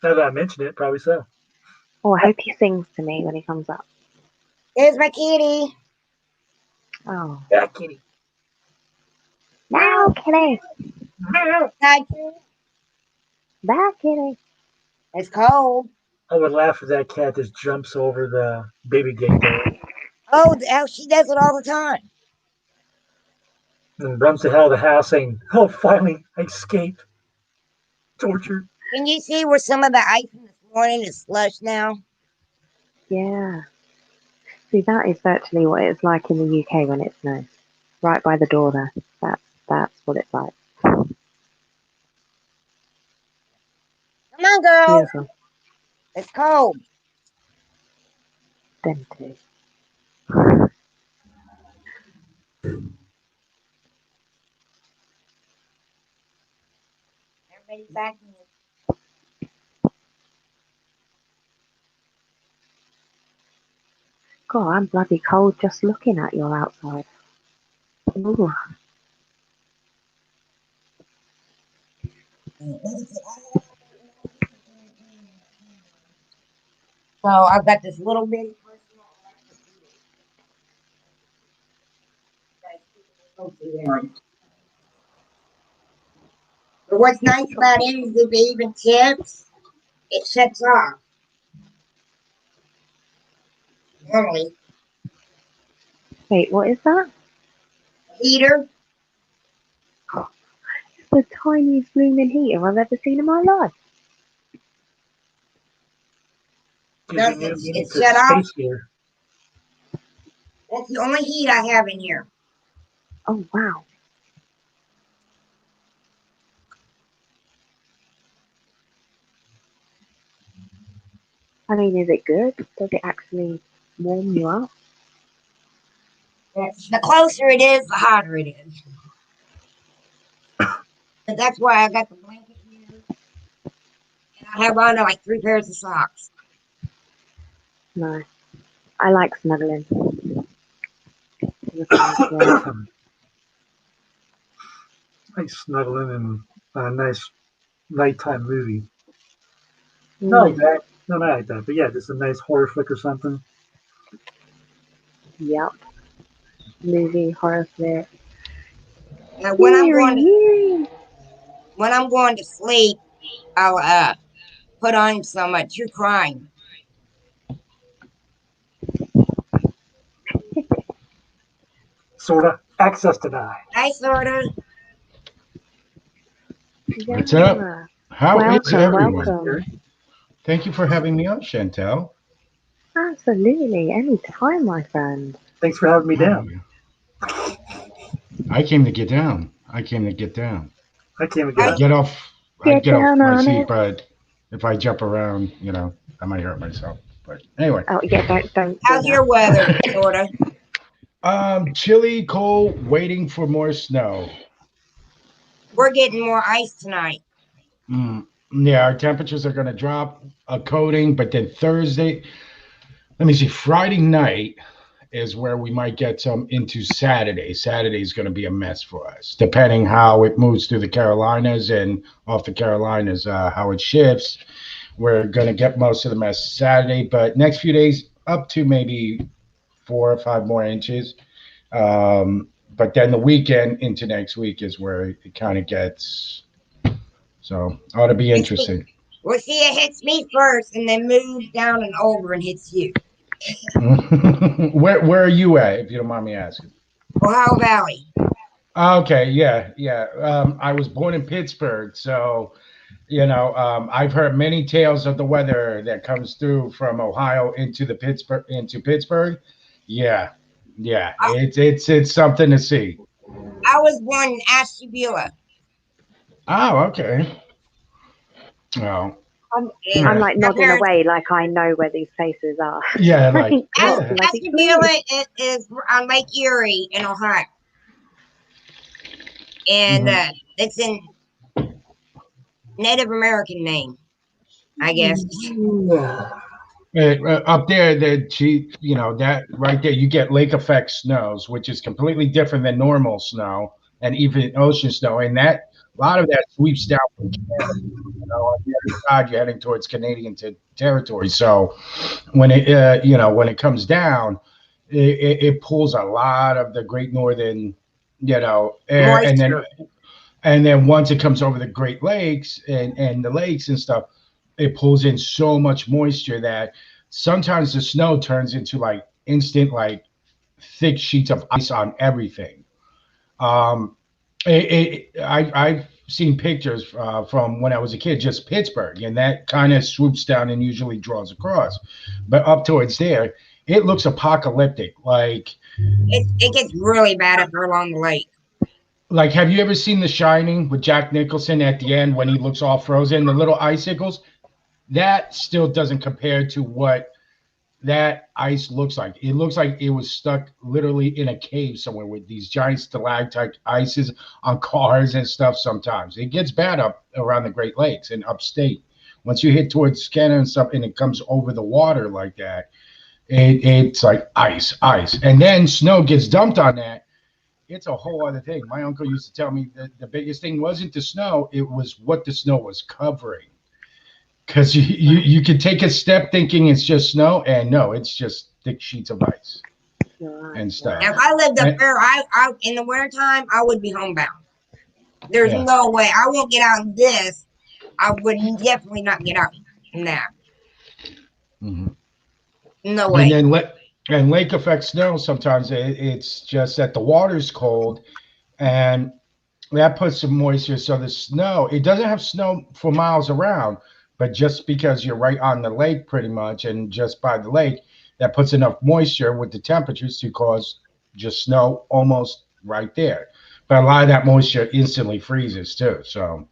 Now that I mention it, probably so. Oh, I hope he sings to me when he comes up. There's my kitty. Oh. Yeah, kitty. Meow, kitty. Hi, Bye, kitty. it's cold. I would laugh if that cat just jumps over the baby gate there Oh, she does it all the time. and runs to hell of the house saying, "Oh, finally, I escaped torture." Can you see where some of the ice from this morning is slush now? Yeah. See, that is virtually what it's like in the UK when it snows. Right by the door there. That's what it's like. Come on, girl. Beautiful. It's cold. Them two. Everybody's back in. God, I'm bloody cold just looking at you outside. Ooh. So I've got this little bitty personal electric. But what's nice about it is if it even tips, it shuts off. Normally. Wait, what is that? Heater. It's the tiniest blooming heater I've ever seen in my life. It's shut off. Here. That's the only heat I have in here. Oh, wow. I mean, is it good? Does it actually warm you up? The closer it is, the hotter it is. But that's why I got the blanket here. And I have on like 3 pairs of socks. No. I like snuggling. Nice snuggling and a nice nighttime movie. Not like that. No, not like that. But yeah, just a nice horror flick or something. Yep. Movie, horror flick. Now, when I'm going to sleep, I'll put on some true crime. Sorta. Access denied. I sorta. What's up? How is everyone? Welcome. Thank you for having me on, Chantel. Absolutely. Anytime, my friend. Thanks for having me down. I came to get down. I came to get down. I came to get off. I Get get off down my on seat, it. but if I jump around, I might hurt myself. But anyway. Oh yeah, don't. How's your weather, sorta? Chilly, cold, waiting for more snow. We're getting more ice tonight. Yeah, our temperatures are going to drop a coating, but then Thursday, Friday night is where we might get some into Saturday. Saturday is going to be a mess for us, depending how it moves through the Carolinas and off the Carolinas, how it shifts. We're going to get most of the mess Saturday, but next few days up to maybe 4 or 5 more inches. But then the weekend into next week is where it kind of gets. So ought to be interesting. Well, see, it hits me first and then moves down and over and hits you. Where are you at, if you don't mind me asking? Ohio Valley. Okay, yeah. I was born in Pittsburgh, so I've heard many tales of the weather that comes through from Ohio into Pittsburgh. Yeah, yeah. It's something to see. I was born in Ashtabula. Oh, okay. Oh, I'm yeah, like My nodding parents, away, like I know where these places are. yeah. Like, Like, what a yeah. bloody clue! Ashtabula is on Lake Erie in Ohio, and Mhm. it's in Native American name, I guess. Up there, that right there, you get lake effect snows, which is completely different than normal snow and even ocean snow, and that a lot of that sweeps down from Canada. On the other side, you're heading towards Canadian territory. So when it comes down, it pulls a lot of the Great Northern, air, Moisture. and then once it comes over the Great Lakes and the lakes and stuff, it pulls in so much moisture that sometimes the snow turns into like instant, like thick sheets of ice on everything. Um, I've seen pictures from when I was a kid, just Pittsburgh, and that kind of swoops down and usually draws across. But up towards there, it looks apocalyptic. It gets really bad up there along the lake. Like, have you ever seen The Shining with Jack Nicholson at the end when he looks all frozen, the little icicles? That still doesn't compare to what that ice looks like. It looks like it was stuck literally in a cave somewhere with these giant stalactite ices on cars and stuff sometimes. It gets bad up around the Great Lakes and upstate. Once you hit towards Canada and stuff and it comes over the water like that, it's like ice, ice. And then snow gets dumped on that. It's a whole other thing. My uncle used to tell me that the biggest thing wasn't the snow, it was what the snow was covering, because you could take a step thinking it's just snow, and no, it's just thick sheets of ice and stuff. Now, if I lived up And, there, I in the wintertime, I would be homebound. There's yeah. no way. I won't get out in this. I would definitely not get out in that. hmm No And way. then lake effect snow. Sometimes it's just that the water's cold, and that puts some moisture. So the snow, it doesn't have snow for miles around, but just because you're right on the lake, pretty much, and just by the lake, that puts enough moisture with the temperatures to cause just snow almost right there. But a lot of that moisture instantly freezes too. So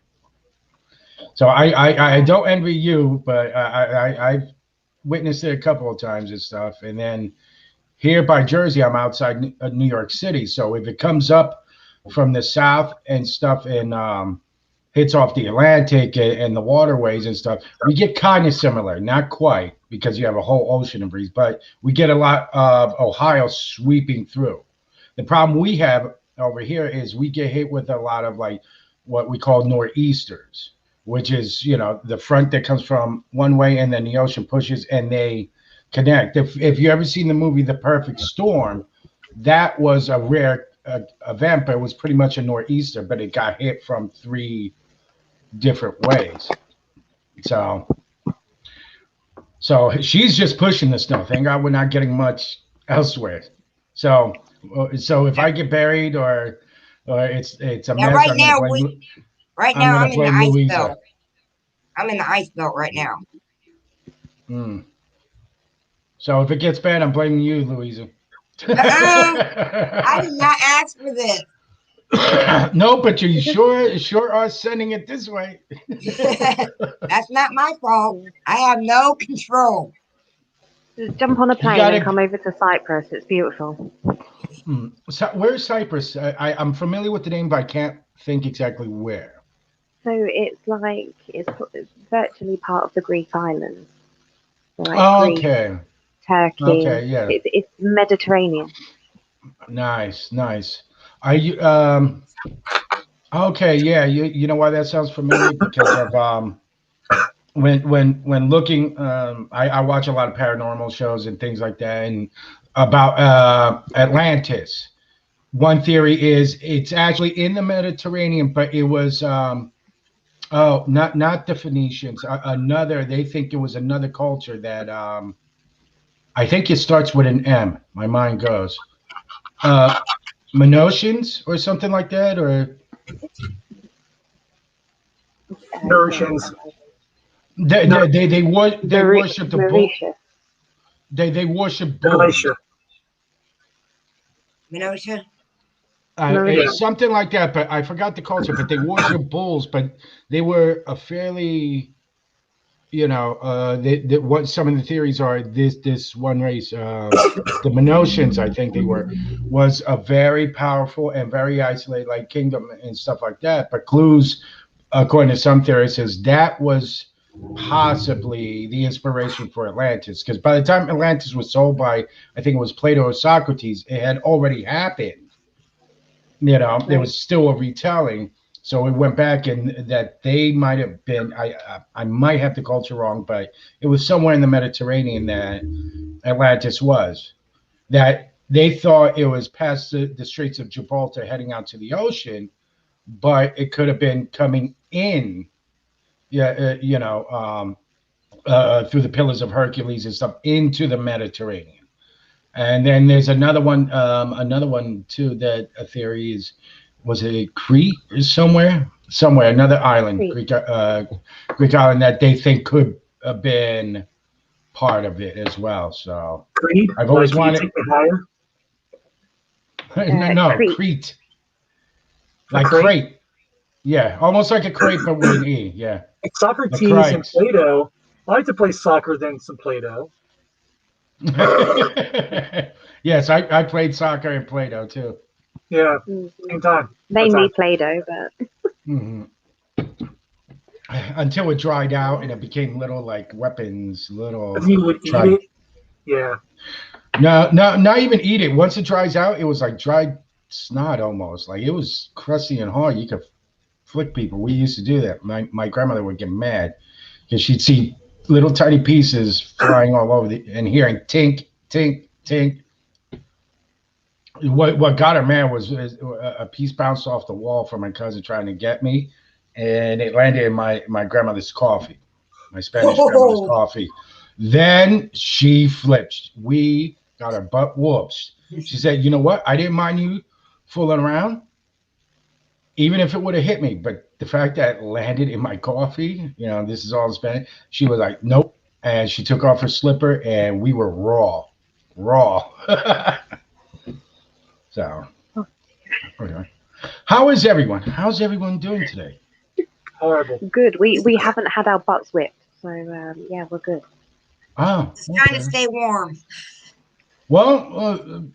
I don't envy you, but I've witnessed it a couple of times and stuff. And then here by Jersey, I'm outside New York City. So if it comes up from the south and stuff and hits off the Atlantic and the waterways and stuff, we get kind of similar, not quite because you have a whole ocean of breeze, but we get a lot of Ohio sweeping through. The problem we have over here is we get hit with a lot of like what we call nor'easters, which is, the front that comes from one way and then the ocean pushes and they connect. If you ever seen the movie The Perfect Storm, that was a rare event, but it was pretty much a nor'easter, but it got hit from three different ways. So she's just pushing the snow. Thank God we're not getting much elsewhere. So if I get buried or it's a Now, mess, I'm now gonna I'm in the blame ice Louisa. belt. I'm in the ice belt right now. Mm. So if it gets bad, I'm blaming you, Louisa. I did not ask for this. No, but you sure are sending it this way. That's not my fault. I have no control. Just jump on a plane and come over to Cyprus. It's beautiful. So where's Cyprus? I'm familiar with the name, but I can't think exactly where. So it's like it's virtually part of the Greek islands. So like Okay. Greece, Turkey. Okay, yeah. It's Mediterranean. Nice. Are you okay, yeah, you know why that sounds familiar? Because of when looking I watch a lot of paranormal shows and things like that, and about Atlantis. One theory is it's actually in the Mediterranean, but it was not the Phoenicians. They think it was another culture that I think it starts with an M. My mind goes. Minotians or something like that, or Nourishins. They worship the bull. Mauritius. They worship bulls. Galatia. Minotia? Mauritius. Something like that, but I forgot the culture. But they worship bulls, but they were a fairly, what some of the theories are. This one race, the Minotians, I think was a very powerful and very isolated like kingdom and stuff like that. But clues, according to some theories, says that was possibly the inspiration for Atlantis, because by the time Atlantis was sold by, I think it was Plato or Socrates, it had already happened. There was still a retelling, so it went back, and that they might have been. I might have the culture wrong, but it was somewhere in the Mediterranean that Atlantis was. That they thought it was past the Straits of Gibraltar, heading out to the ocean, but it could have been coming in. Through the Pillars of Hercules and stuff into the Mediterranean. And then there's another one too, that a theory is, was it Crete or somewhere, another island, Greek island that they think could have been part of it as well. So Crete? I've always wanted. Take me higher? No, Crete. Like crate. Yeah, almost like a crate, but with an E. Yeah. Socrates and Plato. I like to play soccer than some Play-Doh. Yes, I played soccer and Play-Doh too. Yeah, same time. Mainly Play-Doh, but until it dried out and it became little like weapons, little. You would eat it. Yeah. No, not even eat it. Once it dries out, it was like dried snot almost. Like it was crusty and hard. You could flick people. We used to do that. My grandmother would get mad because she'd see little tiny pieces flying all over and hearing tink, tink, tink. What got her mad was a piece bounced off the wall from my cousin trying to get me, and it landed in my grandmother's coffee, my Spanish grandmother's coffee. Then she flipped. We got her butt whooped. She said, "You know what? I didn't mind you fooling around, even if it would have hit me, but the fact that it landed in my coffee, this is all in Spanish." She was like, "Nope," and she took off her slipper, and we were raw. So, okay. How is everyone? How's everyone doing today? Horrible. Good. We haven't had our butts whipped, so yeah, we're good. Oh, just trying to stay warm. Well,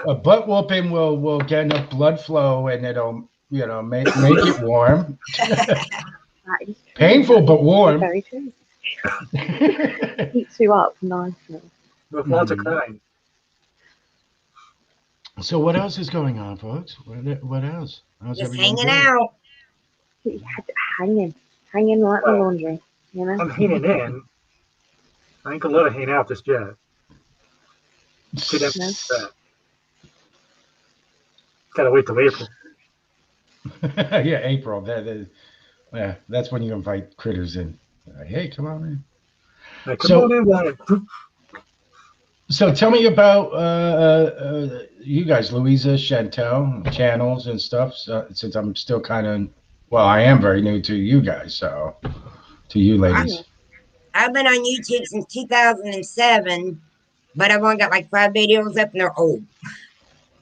a butt whooping will get enough blood flow, and it'll make it warm. Painful but warm. Very true. Heats you up nicely. With lots of crying. So what else is going on, folks? What else? How's just everyone hanging out. Hanging like the laundry. I'm hanging in. I ain't gonna let it hang out just yet. Gotta wait till April. Yeah, April. That's when you invite critters in. Hey, come on in. So tell me about you guys, Louisa, Chantel, channels and stuff. Since I'm still I am very new to you guys. So to you ladies. I've been on YouTube since 2007, but I've only got like 5 videos up, and they're old.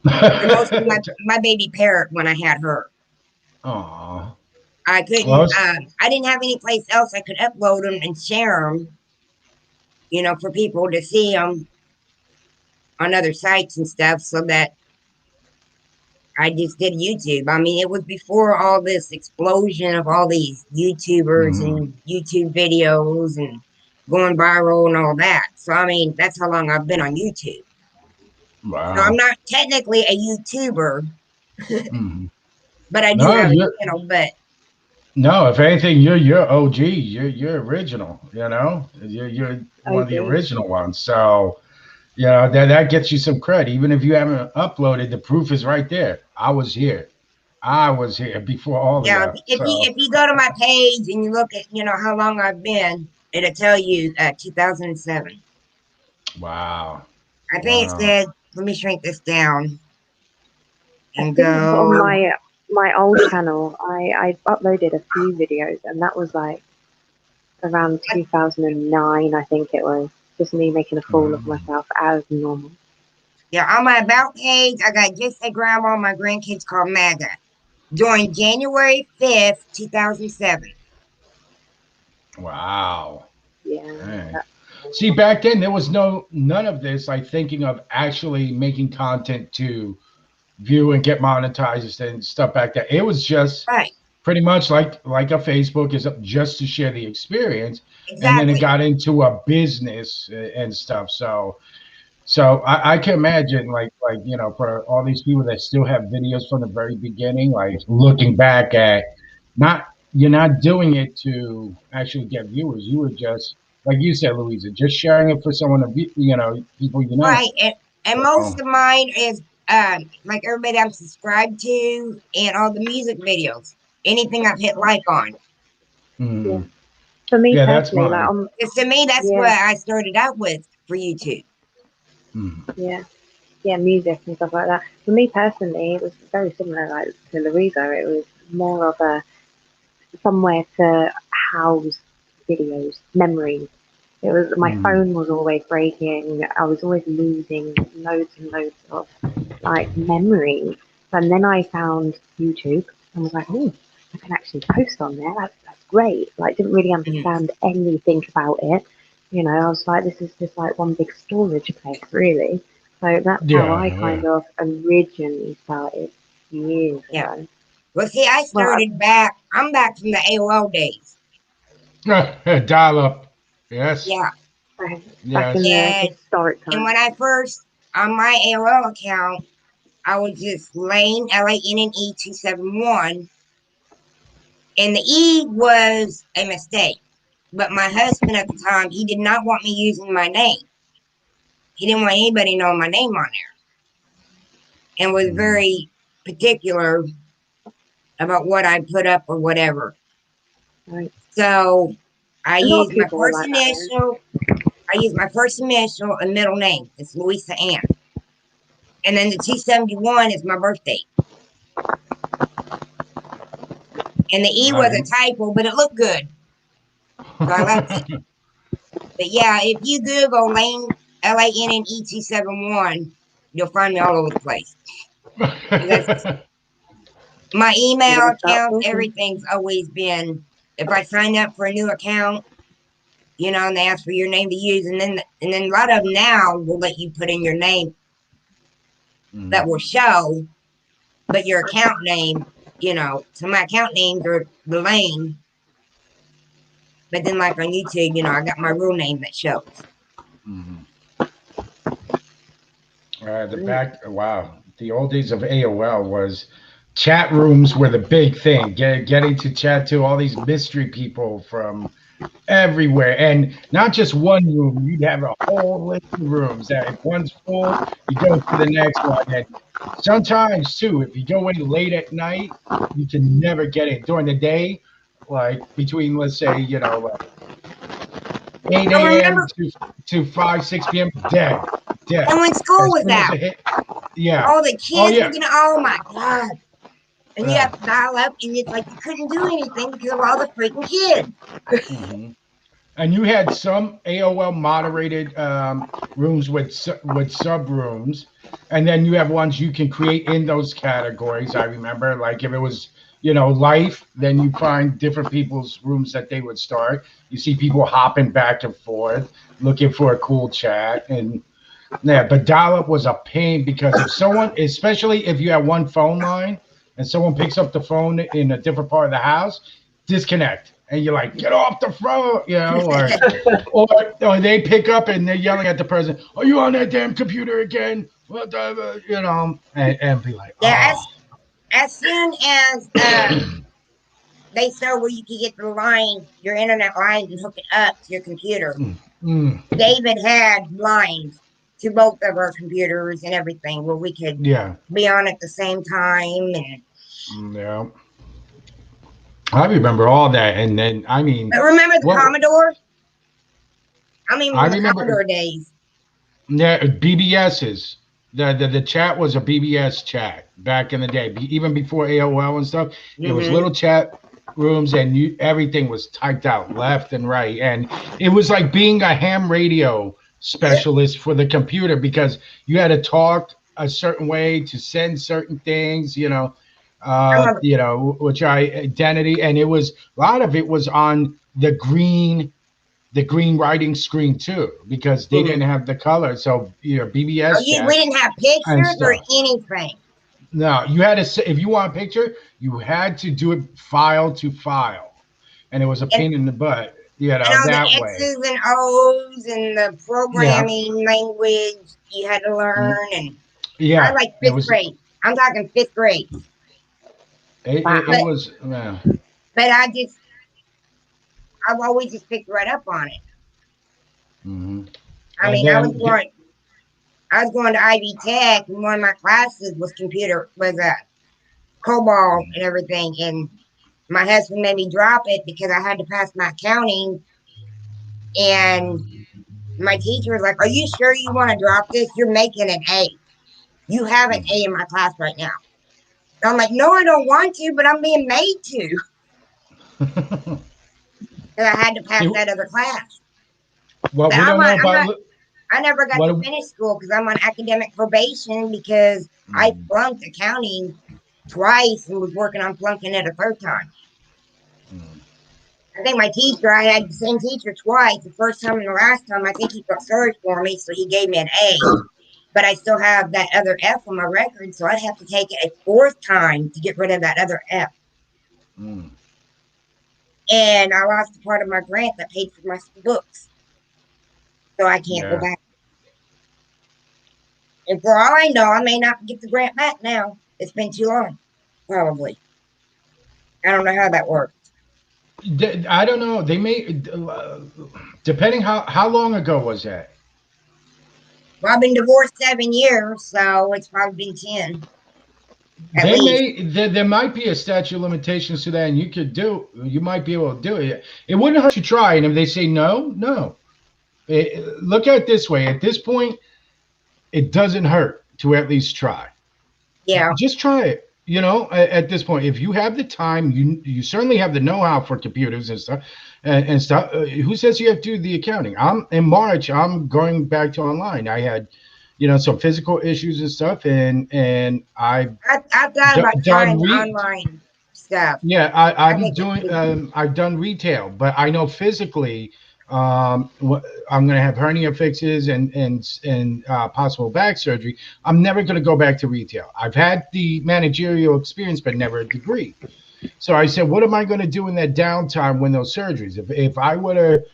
They're mostly my baby parrot when I had her. Aww. I couldn't. I didn't have any place else I could upload them and share them. For people to see them on other sites and stuff. So that I just did YouTube. I mean, it was before all this explosion of all these YouTubers and YouTube videos and going viral and all that. So, I mean, that's how long I've been on YouTube. Wow. So I'm not technically a YouTuber, but I do have a channel. But no, if anything, you're OG. You're original. You're one of the original ones. So that gets you some credit. Even if you haven't uploaded, the proof is right there. I was here before all of that. If you go to my page and you look at how long I've been, it'll tell you 2007. Wow. I think it said, let me shrink this down. and think on go. my old channel, I uploaded a few videos, and that was like around 2009, I think it was. Just me making a fool of myself as normal. Yeah, on my About page, I got Just Say Grandma and My Grandkids Called MAGA. During January 5th, 2007. Wow. Yeah. Dang. See, back then there was none of this, like thinking of actually making content to view and get monetized and stuff back then. It was just Right. pretty much like a Facebook is just to share the experience, and then it Exactly. got into a business and stuff. So I can imagine like for all these people that still have videos from the very beginning, like looking back at you're not doing it to actually get viewers. You were just like you said, Louisa, just sharing it for someone to be, people you know. Right. And most of mine is like everybody I'm subscribed to and all the music videos. Anything I've hit like on. Yeah. For me Yeah, that's personally, like mine. Because to me, that's what I started out with for YouTube. Yeah. Yeah, music and stuff like that. For me personally, it was very similar like to Louisa. It was more of a somewhere to house videos, memories. It was my phone was always breaking. I was always losing loads and loads of like memories. And then I found YouTube and was like, oh, I can actually post on there. That's great. Like, didn't really understand anything about it. I was like, this is just like one big storage place, really. So that's how I kind of originally started years ago. Well, see, I started back. I'm back from the AOL days. Dial up. Yes. Yeah. Back in the historic time. And when I first, on my AOL account, I was just Lane, LANNE 271. And the E was a mistake. But my husband at the time, he did not want me using my name. He didn't want anybody knowing my name on there. And was very particular about what I put up or whatever. Right. So I used my first like initial. I used my first initial and middle name. It's Louisa Ann. And then the 271 is my birthday. And the E was a typo, but it looked good. So I left it. But yeah, if you Google Lane, LANNE 271, you'll find me all over the place. My email account, everything's always been, if I sign up for a new account, and they ask for your name to use, and then a lot of them now will let you put in your name that will show, but your account name, so my account names are the Lane, but then like on YouTube, I got my real name that shows. The old days of AOL was chat rooms were the big thing. Getting to chat to all these mystery people from everywhere, and not just one room. You'd have a whole list of rooms that if one's full, you go to the next one. And sometimes too, if you go in late at night, you can never get in during the day. Like between, let's say, like 8 a.m. to 5, 6 p.m. Dead. And when school was out, all the kids were gonna, oh my God. And you have to dial up, and it's like you couldn't do anything because of all the freaking kids. And you had some AOL moderated rooms with sub rooms, and then you have ones you can create in those categories. I remember, like if it was life, then you find different people's rooms that they would start. You see people hopping back and forth looking for a cool chat, and but dial-up was a pain because if someone, especially if you have one phone line and someone picks up the phone in a different part of the house, disconnect. And you're like, get off the phone, or they pick up and they're yelling at the person, are you on that damn computer again? And be like, yeah, as soon as they saw where you could get the line, your internet line, and hook it up to your computer. David had lines to both of our computers and everything where we could be on at the same time. And I remember all that, and then But remember the Commodore? I remember the Commodore days. Yeah, BBSs. The chat was a BBS chat back in the day, even before AOL and stuff. It was little chat rooms, and everything was typed out left and right, and it was like being a ham radio specialist for the computer because you had to talk a certain way to send certain things, which identity, and it was a lot of it was on the green writing screen too, because they didn't have the color. So BBS we chat didn't have and pictures or stuff. anything. No, you had to. If you want a picture, you had to do it file to file, and it was a pain in the butt. And all the That way. X's and O's and the programming language you had to learn, and I like fifth grade. I'm talking fifth grade. It was. But I've always just picked right up on it. Mm-hmm. I mean, I was going to Ivy Tech, and one of my classes was COBOL and everything, and my husband made me drop it because I had to pass my accounting, and my teacher was like, "Are you sure you want to drop this? You're making an A. You have an A in my class right now." And I'm like, "No, I don't want to, but I'm being made to." And I had to pass that other class. Well, but we don't know about. I never got to finish school because I'm on academic probation because I flunked accounting twice and was working on flunking it a third time. I think my teacher, I had the same teacher twice. The first time and the last time, I think he felt sorry for me, so he gave me an A. But I still have that other F on my record, so I'd have to take it a fourth time to get rid of that other F. And I lost a part of my grant that paid for my books. So I can't go back. And for all I know, I may not get the grant back now. It's been too long, probably. I don't know how that works. I don't know. They may, depending how long ago was that? Well, I've been divorced 7 years, so it's probably been 10. There might be a statute of limitations to that, and you might be able to do it. It wouldn't hurt to try, and if they say no. Look at it this way. At this point, it doesn't hurt to at least try. Yeah. Just try it. At this point, if you have the time, you certainly have the know-how for computers and stuff. Who says you have to do the accounting? In March. I'm going back to online. I had, some physical issues and stuff, and I've thought about trying online stuff. Yeah, I've done retail, but I know physically, I'm going to have hernia fixes and possible back surgery. I'm never going to go back to retail. I've had the managerial experience, but never a degree. So I said, what am I going to do in that downtime when those surgeries? If I were to,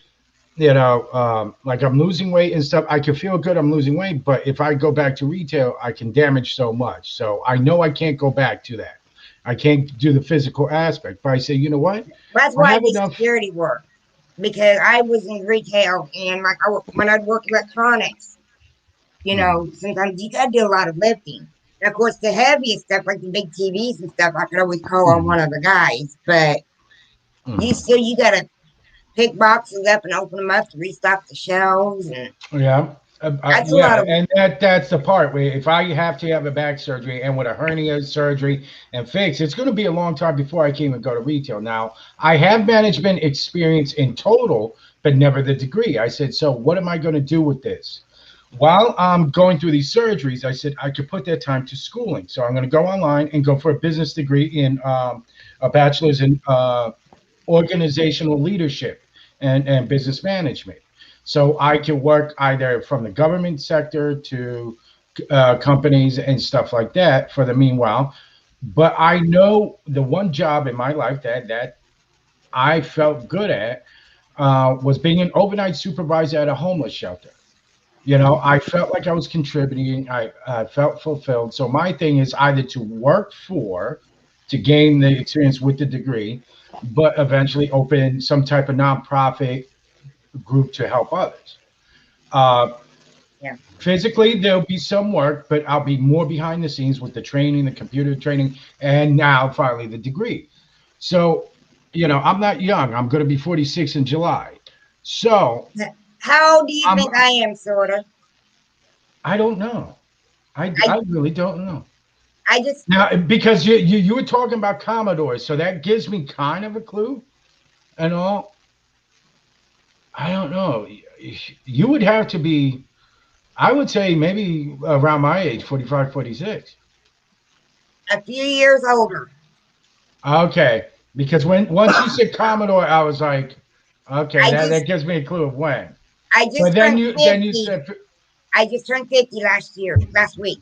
like I'm losing weight and stuff, I can feel good I'm losing weight, but if I go back to retail, I can damage so much. So I know I can't go back to that. I can't do the physical aspect, but I say, you know what? That's why I do security work, because I was in retail, and when I'd work electronics, sometimes you got to do a lot of lifting. And of course, the heaviest stuff, like the big TVs and stuff, I could always call on one of the guys, but you got to pick boxes up and open them up to restock the shelves. And that's a lot of. And that's the part where if I have to have a back surgery and with a hernia surgery and fix, it's going to be a long time before I can even go to retail. Now, I have management experience in total, but never the degree. I said, so what am I going to do with this? While I'm going through these surgeries, I said I could put that time to schooling. So I'm going to go online and go for a business degree in a bachelor's in organizational leadership and business management. So I can work either from the government sector to companies and stuff like that for the meanwhile. But I know the one job in my life that I felt good at was being an overnight supervisor at a homeless shelter. I felt like I was contributing. I felt fulfilled. So my thing is either to work to gain the experience with the degree, but eventually open some type of nonprofit group to help others. Physically, there'll be some work, but I'll be more behind the scenes with the training, the computer training, and now finally the degree. So, I'm not young. I'm going to be 46 in July. So how old do you think I am, sort of? I don't know. I really don't know. I just Now, because you were talking about Commodore, so that gives me kind of a clue and all. I don't know. You would have to be, I would say maybe around my age, 45, 46. a few years older. Okay. Because once you said Commodore, I was like, okay, I that just gives me a clue of when. I But just turned then you 50. said, I just turned 50 last week.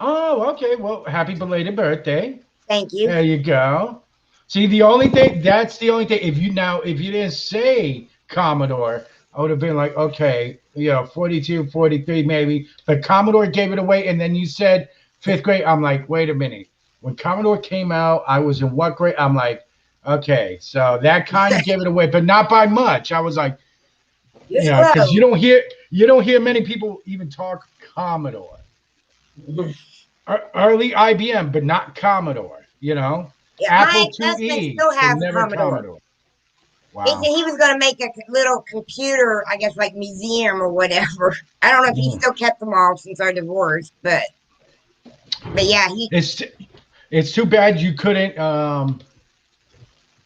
oh, okay. Well, happy belated birthday. Thank you. There you go. See, that's the only thing. If you didn't say Commodore, I would have been like, okay, 42, 43 maybe. But Commodore gave it away, and then you said fifth grade. I'm like, wait a minute. When Commodore came out, I was in what grade? I'm like, okay, so that kind of gave it away, but not by much. I was like, You're because slow. you don't hear many people even talk Commodore. Early IBM, but not Commodore. Yeah, my Apple husband IIe, still but has a never Commodore. Commodore. He Wow. said he was going to make a little computer, I guess, like museum or whatever. I don't know if he still kept them all since our divorce, but yeah, It's too bad you couldn't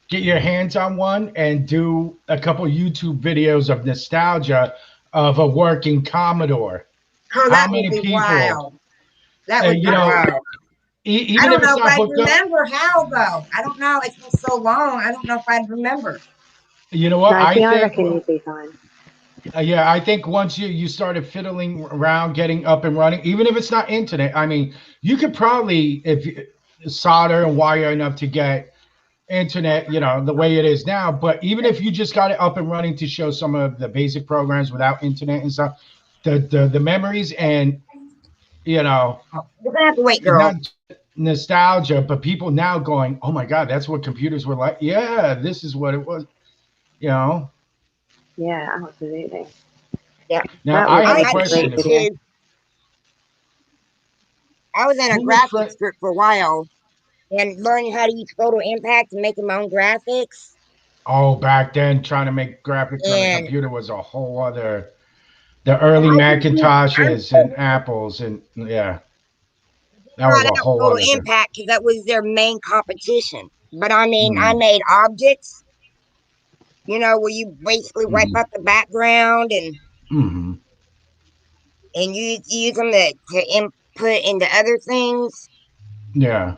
get your hands on one and do a couple YouTube videos of nostalgia of a working Commodore. oh, How that would many be people, wild. That would be wild. I even don't if it's know if not I'd hooked up, remember how though. I don't know. It's been so long. I don't know if I'd remember. you know what? No, I see, I think, reckon you'd be fine. yeah, I think once you started fiddling around, getting up and running, even if it's not internet, I mean, you could probably solder and wire enough to get internet, the way it is now. But even if you just got it up and running to show some of the basic programs without internet and stuff, the memories and You're gonna have to wait, not girl. nostalgia, but people now going, oh my God, that's what computers were like. Yeah, this is what it was. You know. Yeah, absolutely. Yeah. Now That I would have a make a question. great video. I was in a Who was graphics group for a while and learning how to use Photo Impact and making my own graphics. Oh, back then, trying to make graphics on a And computer was a whole other. The early I just Macintoshes and Apples, and yeah, that was brought a out whole Photo other thing. Impact because that was their main competition. But I mean, I Mm, made objects, where you basically wipe mm, out the background mm, and you use them to input into other things. yeah.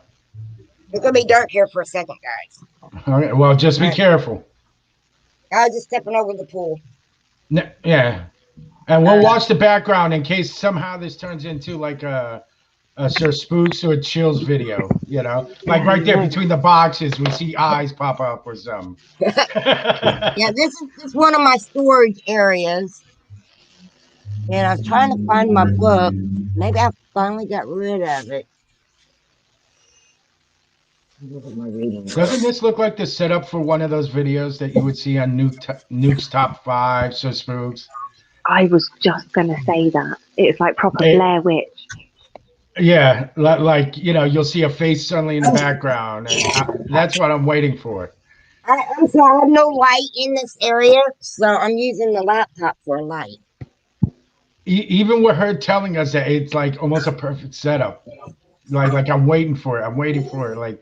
It's gonna be dark here for a second, guys. Okay, well, just All be right, careful. I was just stepping over the pool. Yeah, and we'll Uh, watch the background in case somehow this turns into like a Sir Spooks or Chills video. Like right there between the boxes, we see eyes pop up or something. yeah, this is one of my storage areas, and I was trying to find my book. Maybe I finally got rid of it. Look at my reading Doesn't list. this look like the setup for one of those videos that you would see on Nuke's Top 5, Sir Spooks? I was just gonna say that. It's like proper It, Blair Witch. yeah, like you'll see a face suddenly in the background, and that's what I'm waiting for. I'm sorry, I have no light in this area, so I'm using the laptop for a light. Even with her telling us that it's like almost a perfect setup. Like I'm waiting for it. I'm waiting for it. Like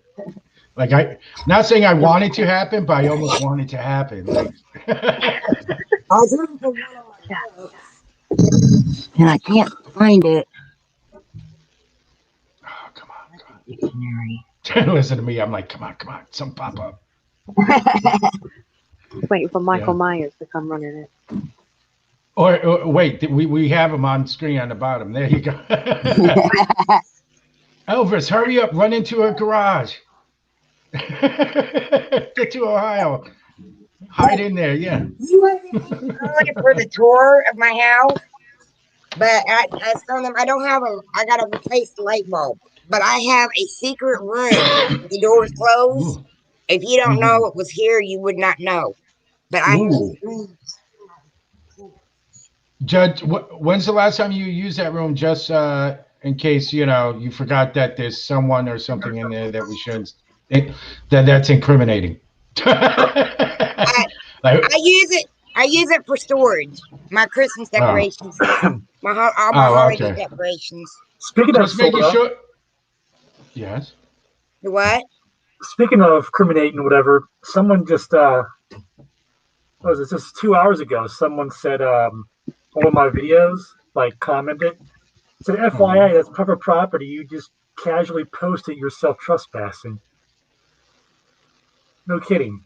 not saying I want it to happen, but I almost want it to happen. Like I was looking for one of my books, and I can't find it. oh, come on. Dictionary. Listen to me. I'm like, come on, some pop up. Waiting for Michael Yeah. Myers to come running it. Or wait, we have him on screen on the bottom. There you go. Elvis, hurry up! Run into a garage. Get to Ohio. Hide in there. Yeah. You wasn't early for the tour of my house, but I was telling them I got to replace the light bulb. But I have a secret room. The door is closed. Ooh. If you don't know Mhm. it was here, you would not know. But I have Ooh. Judge, when's the last time you used that room? Just in case you forgot that there's someone or something in there that we shouldn't. That's incriminating. I use it. I use it for storage. My Christmas decorations. all my holiday okay. decorations. Speaking of Just making Sora, sure. Yes. The what? speaking of criminating or whatever, someone just what was it just 2 hours ago? Someone said one of my videos, like commented, said FYI, that's public property. You just casually posted yourself trespassing. No kidding.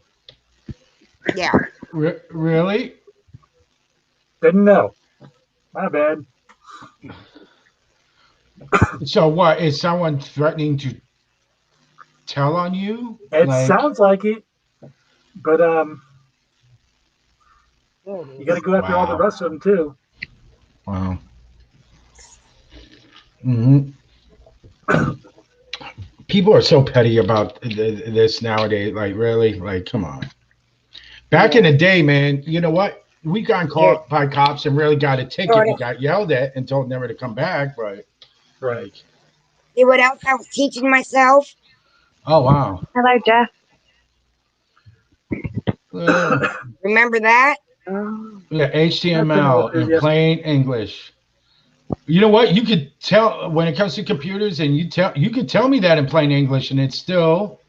Yeah. Really? Didn't know. My bad. So what is someone threatening to tell on you? It Like, sounds like it, but you got to go after all the wow, rest of them too. wow. Hmm. People are so petty about this nowadays. Like, really? Like, come on. Back in the day, man, you know what? We got Here, caught by cops and really got a ticket. Jordan. We got yelled at and told never to come back. But Right. like, See what else I was teaching myself? oh wow. Hello, Jeff. Remember that? Oh, Yeah, I've been HTML in yes. plain English. You know what? You could tell when it comes to computers, and you could tell me that in plain English, and it's still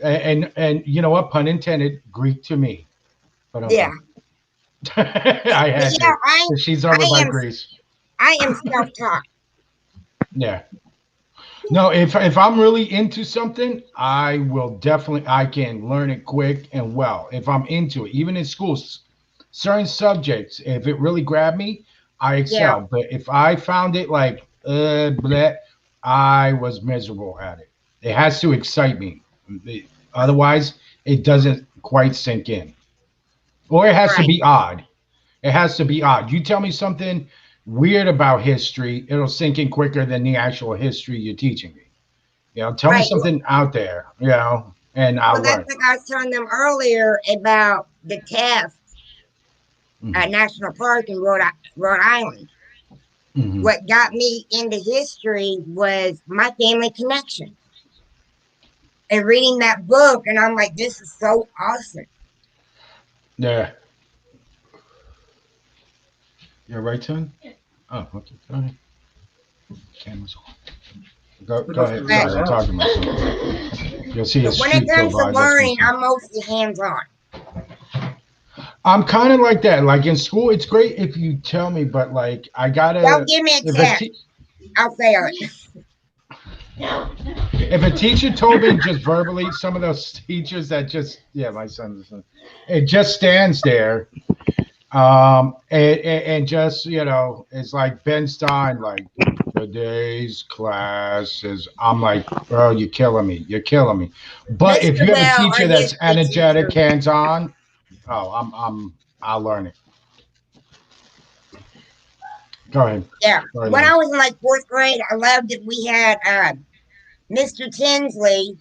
and you know what? Pun intended, Greek to me. But Yeah. I But had yeah, to. She's over by Greece. I am self-taught. Yeah. No, if I'm really into something, I will definitely I can learn it quick and well. If I'm into it, even in schools, certain subjects, if it really grabbed me, I Yeah. excel. But if I found it like bleh, I was miserable at it. It has to excite me. Otherwise, it doesn't quite sink in. Or it has to Right. be odd. It has to be odd. You tell me something weird about history, it'll sink in quicker than the actual history you're teaching me. You know, tell me Right. something out there, you know, and I'll Well, that's learn. like I was telling them earlier about the theft Mhm. at National Park in Rhode Island. Mhm. What got me into history was my family connection and reading that book. And I'm like, this is so awesome. Yeah. You're right, son? Oh, okay. Go ahead. Camera's on. Go ahead. But, Sorry, I'm talking to myself. You'll see a but when it street go comes to by. That's learning, mostly. I'm mostly hands on. I'm kind of like that. Like in school, it's great if you tell me, but like I gotta. Don't give me a If test. I'll fail it. If a teacher told me just verbally, some of those teachers that just my son's it just stands there, and just it's like Ben Stein, like today's class is. I'm like, bro, you're killing me. But if Mr. you have a Bell, our teacher that's history energetic, teacher. hands on, I'll learn it. Go ahead. Yeah. Sorry, When Lily. I was in like fourth grade, I loved that we had Mr. Tinsley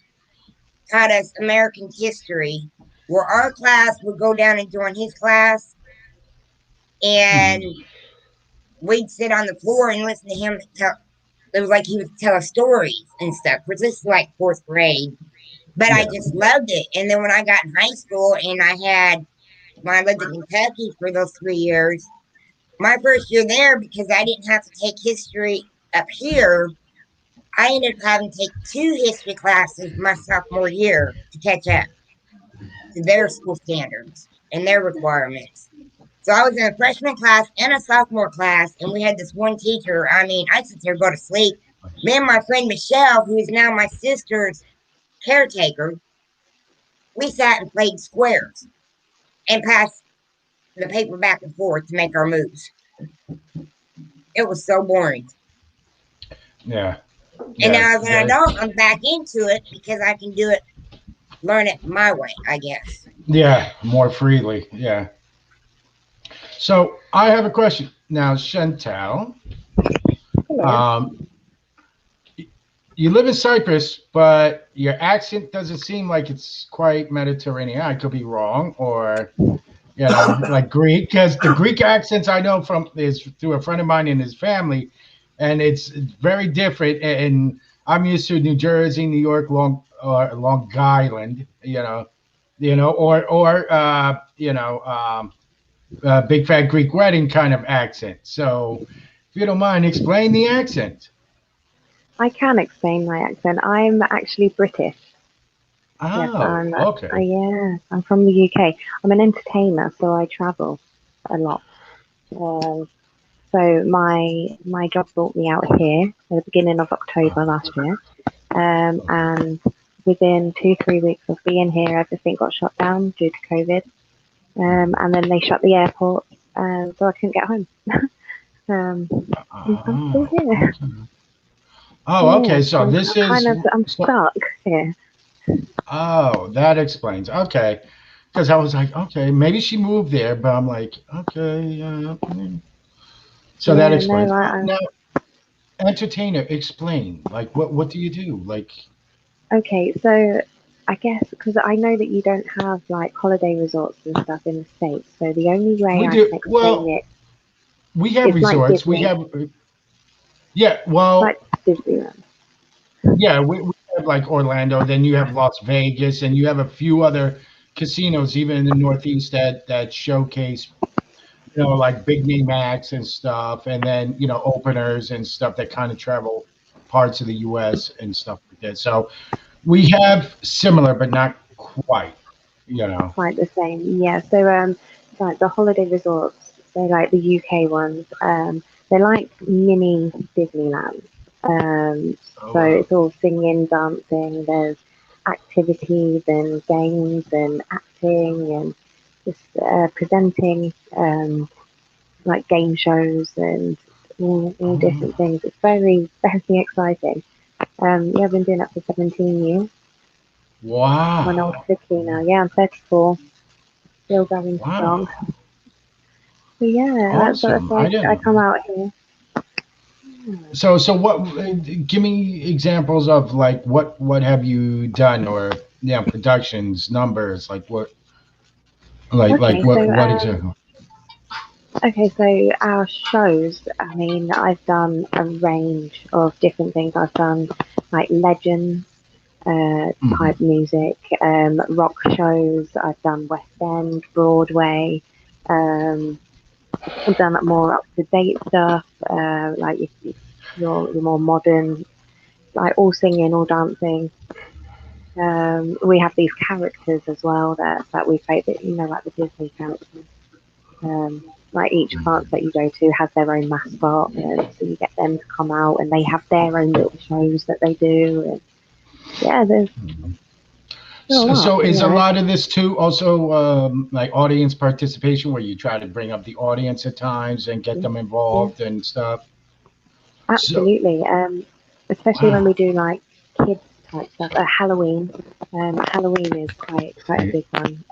taught us American history, where our class would go down and join his class, and we'd sit on the floor and listen to him tell. It was like he would tell us stories and stuff. Because this is like fourth grade, but I Yeah. just loved it. And then when I got in high school and when I lived in Kentucky for those 3 years, my first year there, because I didn't have to take history up here, I ended up having to take 2 history classes my sophomore year to catch up to their school standards and their requirements. So I was in a freshman class and a sophomore class, and we had this one teacher. I mean, I sit there and go to sleep. Me and my friend Michelle, who is now my sister's caretaker, we sat and played squares and passed the paper back and forth to make our moves. It was so boring. Yeah. And now as an Yeah. adult, I'm back into it because I can learn it my way, I guess. Yeah, more freely. Yeah. So I have a question now, Chantal. You live in Cyprus, but your accent doesn't seem like it's quite Mediterranean. I could be wrong, or like Greek, because the Greek accents I know from is through a friend of mine and his family, and it's very different. And I'm used to New Jersey, New York, Long Island, or big fat Greek wedding kind of accent. So you don't mind, explain the accent. I can explain my accent. I'm actually British. Yes, Oh, okay. yeah, I'm from the UK. I'm an entertainer, so I travel a lot. Um, so my job brought me out here at the beginning of October last year, and within 2-3 weeks of being here, everything got shut down due to COVID, and then they shut the airport, so I couldn't get home. I'm still here. Oh, okay. Yeah, So I'm this is I'm stuck here. Oh, that explains. Okay. Because I was like, okay, maybe she moved there, but I'm like, okay, so that Yeah, explains. no, Now, entertainer, explain. Like, what do you do? Like, okay, so I guess because I know that you don't have like holiday resorts and stuff in the States, so the only way we I do. can explain Well, it we have is like resorts. We Disney, have, yeah. like Well, Disneyland. yeah. We have like Orlando. Then you have Las Vegas, and you have a few other casinos, even in the Northeast, that showcase, like big name acts and stuff, and then openers and stuff that kind of travel parts of the U.S. and stuff like that. So we have similar, but not quite. Quite the same, yeah. So like the holiday resorts, they like the UK ones. They're like mini Disneyland. Oh So wow. it's all singing, dancing. There's activities and games and acting and just presenting, like game shows and all different things. It's very, very exciting. Yeah, I've been doing that for 17 years. I'm an old Wow. cookie now. Yeah, I'm 34, still going strong. Wow. So yeah, that's Awesome. why I I didn't. come out here. So what? Give me examples of like what have you done, or productions, numbers, like what, like Okay, what example? okay, so our shows. I mean, I've done a range of different things. I've done like legends type music, rock shows. I've done West End, Broadway. Um, I've done more up to date stuff, like your more modern, like all singing, all dancing. We have these characters as well that we play, that like the Disney characters. Like each France that you go to has their own mascot, and so you get them to come out, and they have their own little shows that they do. And yeah, there's a lot, So is a lot of this too also like audience participation, where you try to bring up the audience at times and get them Yeah, involved and stuff? So absolutely. Especially when wow. we do like kids type stuff. Halloween. Halloween is quite a big one.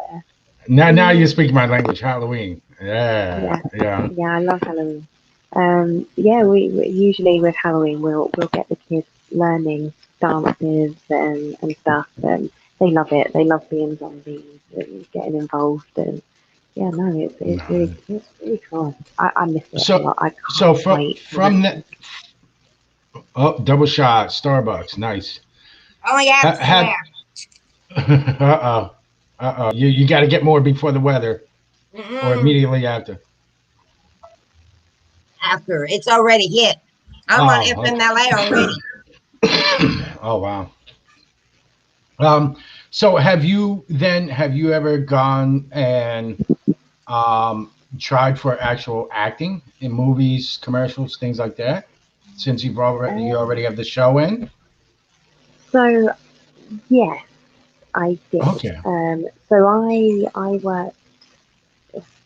Now Yeah, you speak my language. Halloween. Yeah, yeah, yeah. yeah. I love Halloween. Yeah, we usually with Halloween we'll get the kids learning dances and stuff, and they love it. They love being zombies and getting involved, and yeah, no, it's really cool. I miss it a So lot. I so can't wait for from Christmas. that. Oh, double shot, Starbucks, nice. Only have two Have left. You got to get more before the weather, or Mm-mm. immediately after. After it's already hit. I'm on Oh, okay. FMLA already. Oh wow. So have you ever gone and tried for actual acting in movies, commercials, things like that? Since you Um, already have the show in. so yes, I did. Okay. So I worked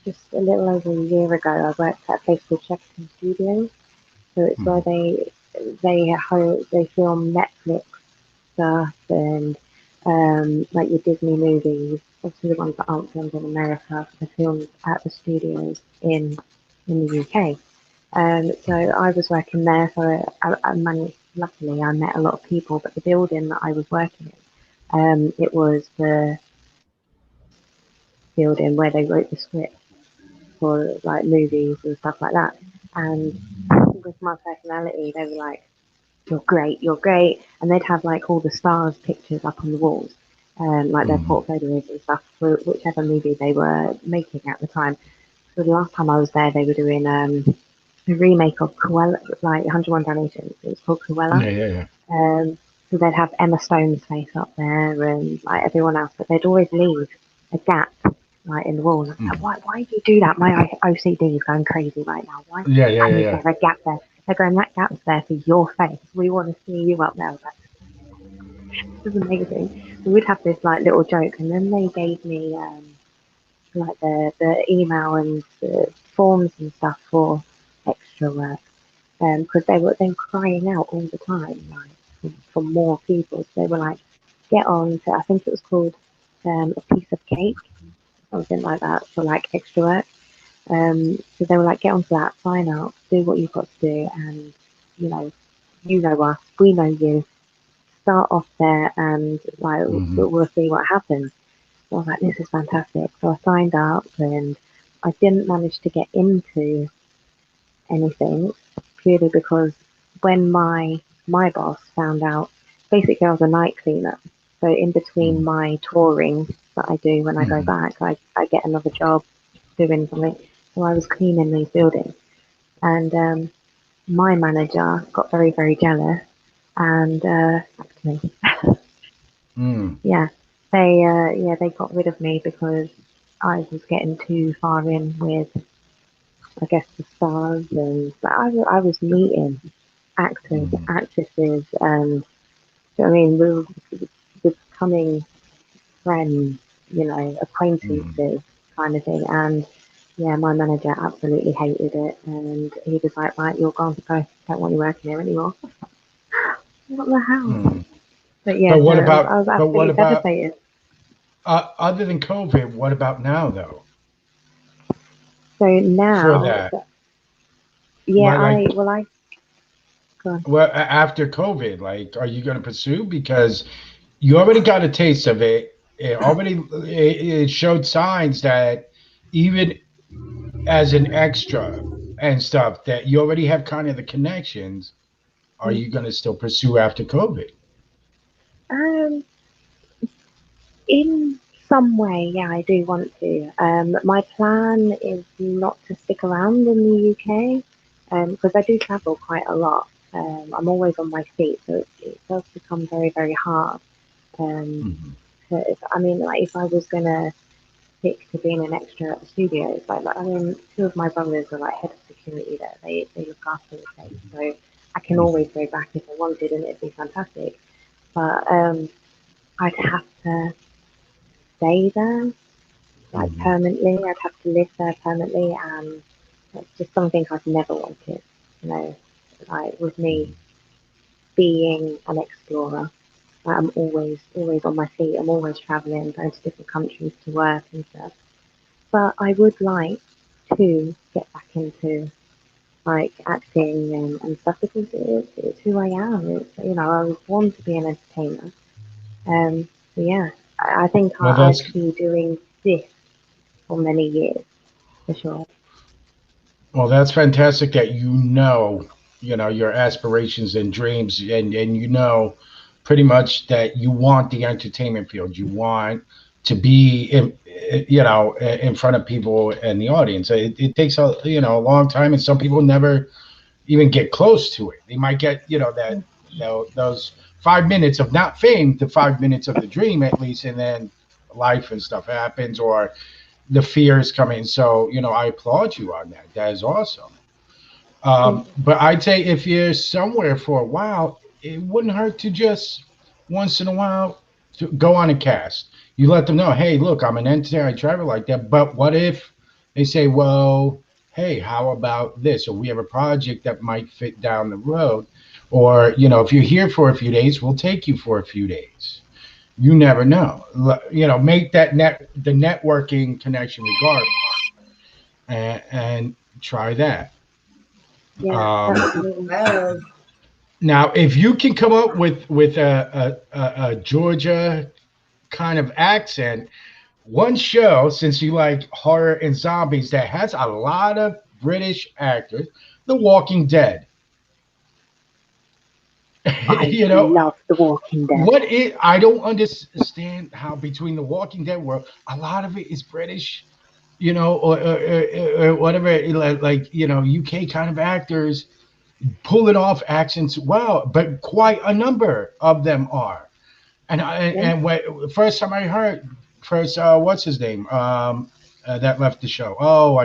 just a little over a year ago. I worked at a place called Shepperton Studios. So it's where they film Netflix stuff and like your Disney movies, obviously the ones that aren't filmed in America, they're filmed at the studios in the UK. So I was working there, so luckily I met a lot of people, but the building that I was working in, it was the building where they wrote the script for like movies and stuff like that. And with my personality, they were like, you're great," and they'd have like all the stars' pictures up on the walls, like their portfolios and stuff for whichever movie they were making at the time. So the last time I was there, they were doing remake of Cruella, like 101 Dalmatians. It was called Cruella. Yeah. So they'd have Emma Stone's face up there and like everyone else, but they'd always leave a gap like in the wall. And I'm like, why do you do that? My OCD is going crazy right now. Why? And is there a gap there? They're going, that gap's there for your face. We want to see you up there. It was amazing. So we'd have this like little joke, and then they gave me like the email and the forms and stuff for extra work because they were crying out all the time like for more people. So they were like, get on to, I think it was called a piece of cake, something like that, for like extra work. So they were like, get onto that, sign up, do what you've got to do, and you know us, we know you. Start off there, and like we'll see what happens. So I was like, this is fantastic. So I signed up, and I didn't manage to get into anything purely because when my boss found out, basically I was a night cleaner. So in between my touring that I do when I go back, I get another job doing something. So I was cleaning these buildings, and my manager got very, very jealous and sacked me. Yeah, they got rid of me because I was getting too far in with, I guess, the stars, and I was meeting actors, actresses, and I mean, we were becoming friends, acquaintances, kind of thing. And yeah, my manager absolutely hated it, and he was like, "Right, you're gone. Go. Don't want you working here anymore." What the hell? But yeah, But what so about? I was But what absolutely about? devastated. Other than COVID, what about now though? So For now, that, yeah, like, go on. well, after COVID, like, are you going to pursue? Because you already got a taste of it. It showed signs that even as an extra and stuff, that you already have kind of the connections. Are you going to still pursue after COVID? Um, in some way, yeah, I do want to. My plan is not to stick around in the UK because I do travel quite a lot. I'm always on my feet, so it does become very, very hard. Um, I mean, like if I was gonna stick to being an extra at the studios, I mean, two of my brothers are like head of security there. They look after the place, so I can always go back if I wanted, and it'd be fantastic. But I'd have to stay there like permanently. I'd have to live there permanently, and that's just something I've never wanted. You know, like with me being an explorer, like, I'm always on my feet. I'm always traveling, going to different countries to work and stuff. But I would like to get back into like acting and stuff because it's who I am. I was born to be an entertainer. So yeah, I think Well, I'd that's be doing this for many years for sure. Well, that's fantastic that your aspirations and dreams, and pretty much that you want the entertainment field. You want to be in front of people and the audience. It takes a long time, and some people never even get close to it. They might get those 5 minutes of not fame to 5 minutes of the dream at least, and then life and stuff happens, or the fears come in. So, I applaud you on that. That is awesome. But I'd say if you're somewhere for a while, it wouldn't hurt to just once in a while to go on a cast. You let them know, hey, look, I'm an entertainer, I travel like that. But what if they say, well, hey, how about this? Or we have a project that might fit down the road. Or, if you're here for a few days, we'll take you for a few days. You never know. Make the networking connection regardless, and try that. Yeah, Um, absolutely. Now, if you can come up with a Georgia kind of accent, one show, since you like horror and zombies, that has a lot of British actors, The Walking Dead. I love The Walking Dead. I don't understand how between The Walking Dead world, a lot of it is British or whatever, like UK kind of actors pull it off accents well, but quite a number of them are. And when first time I heard what's his name that left the show? Oh,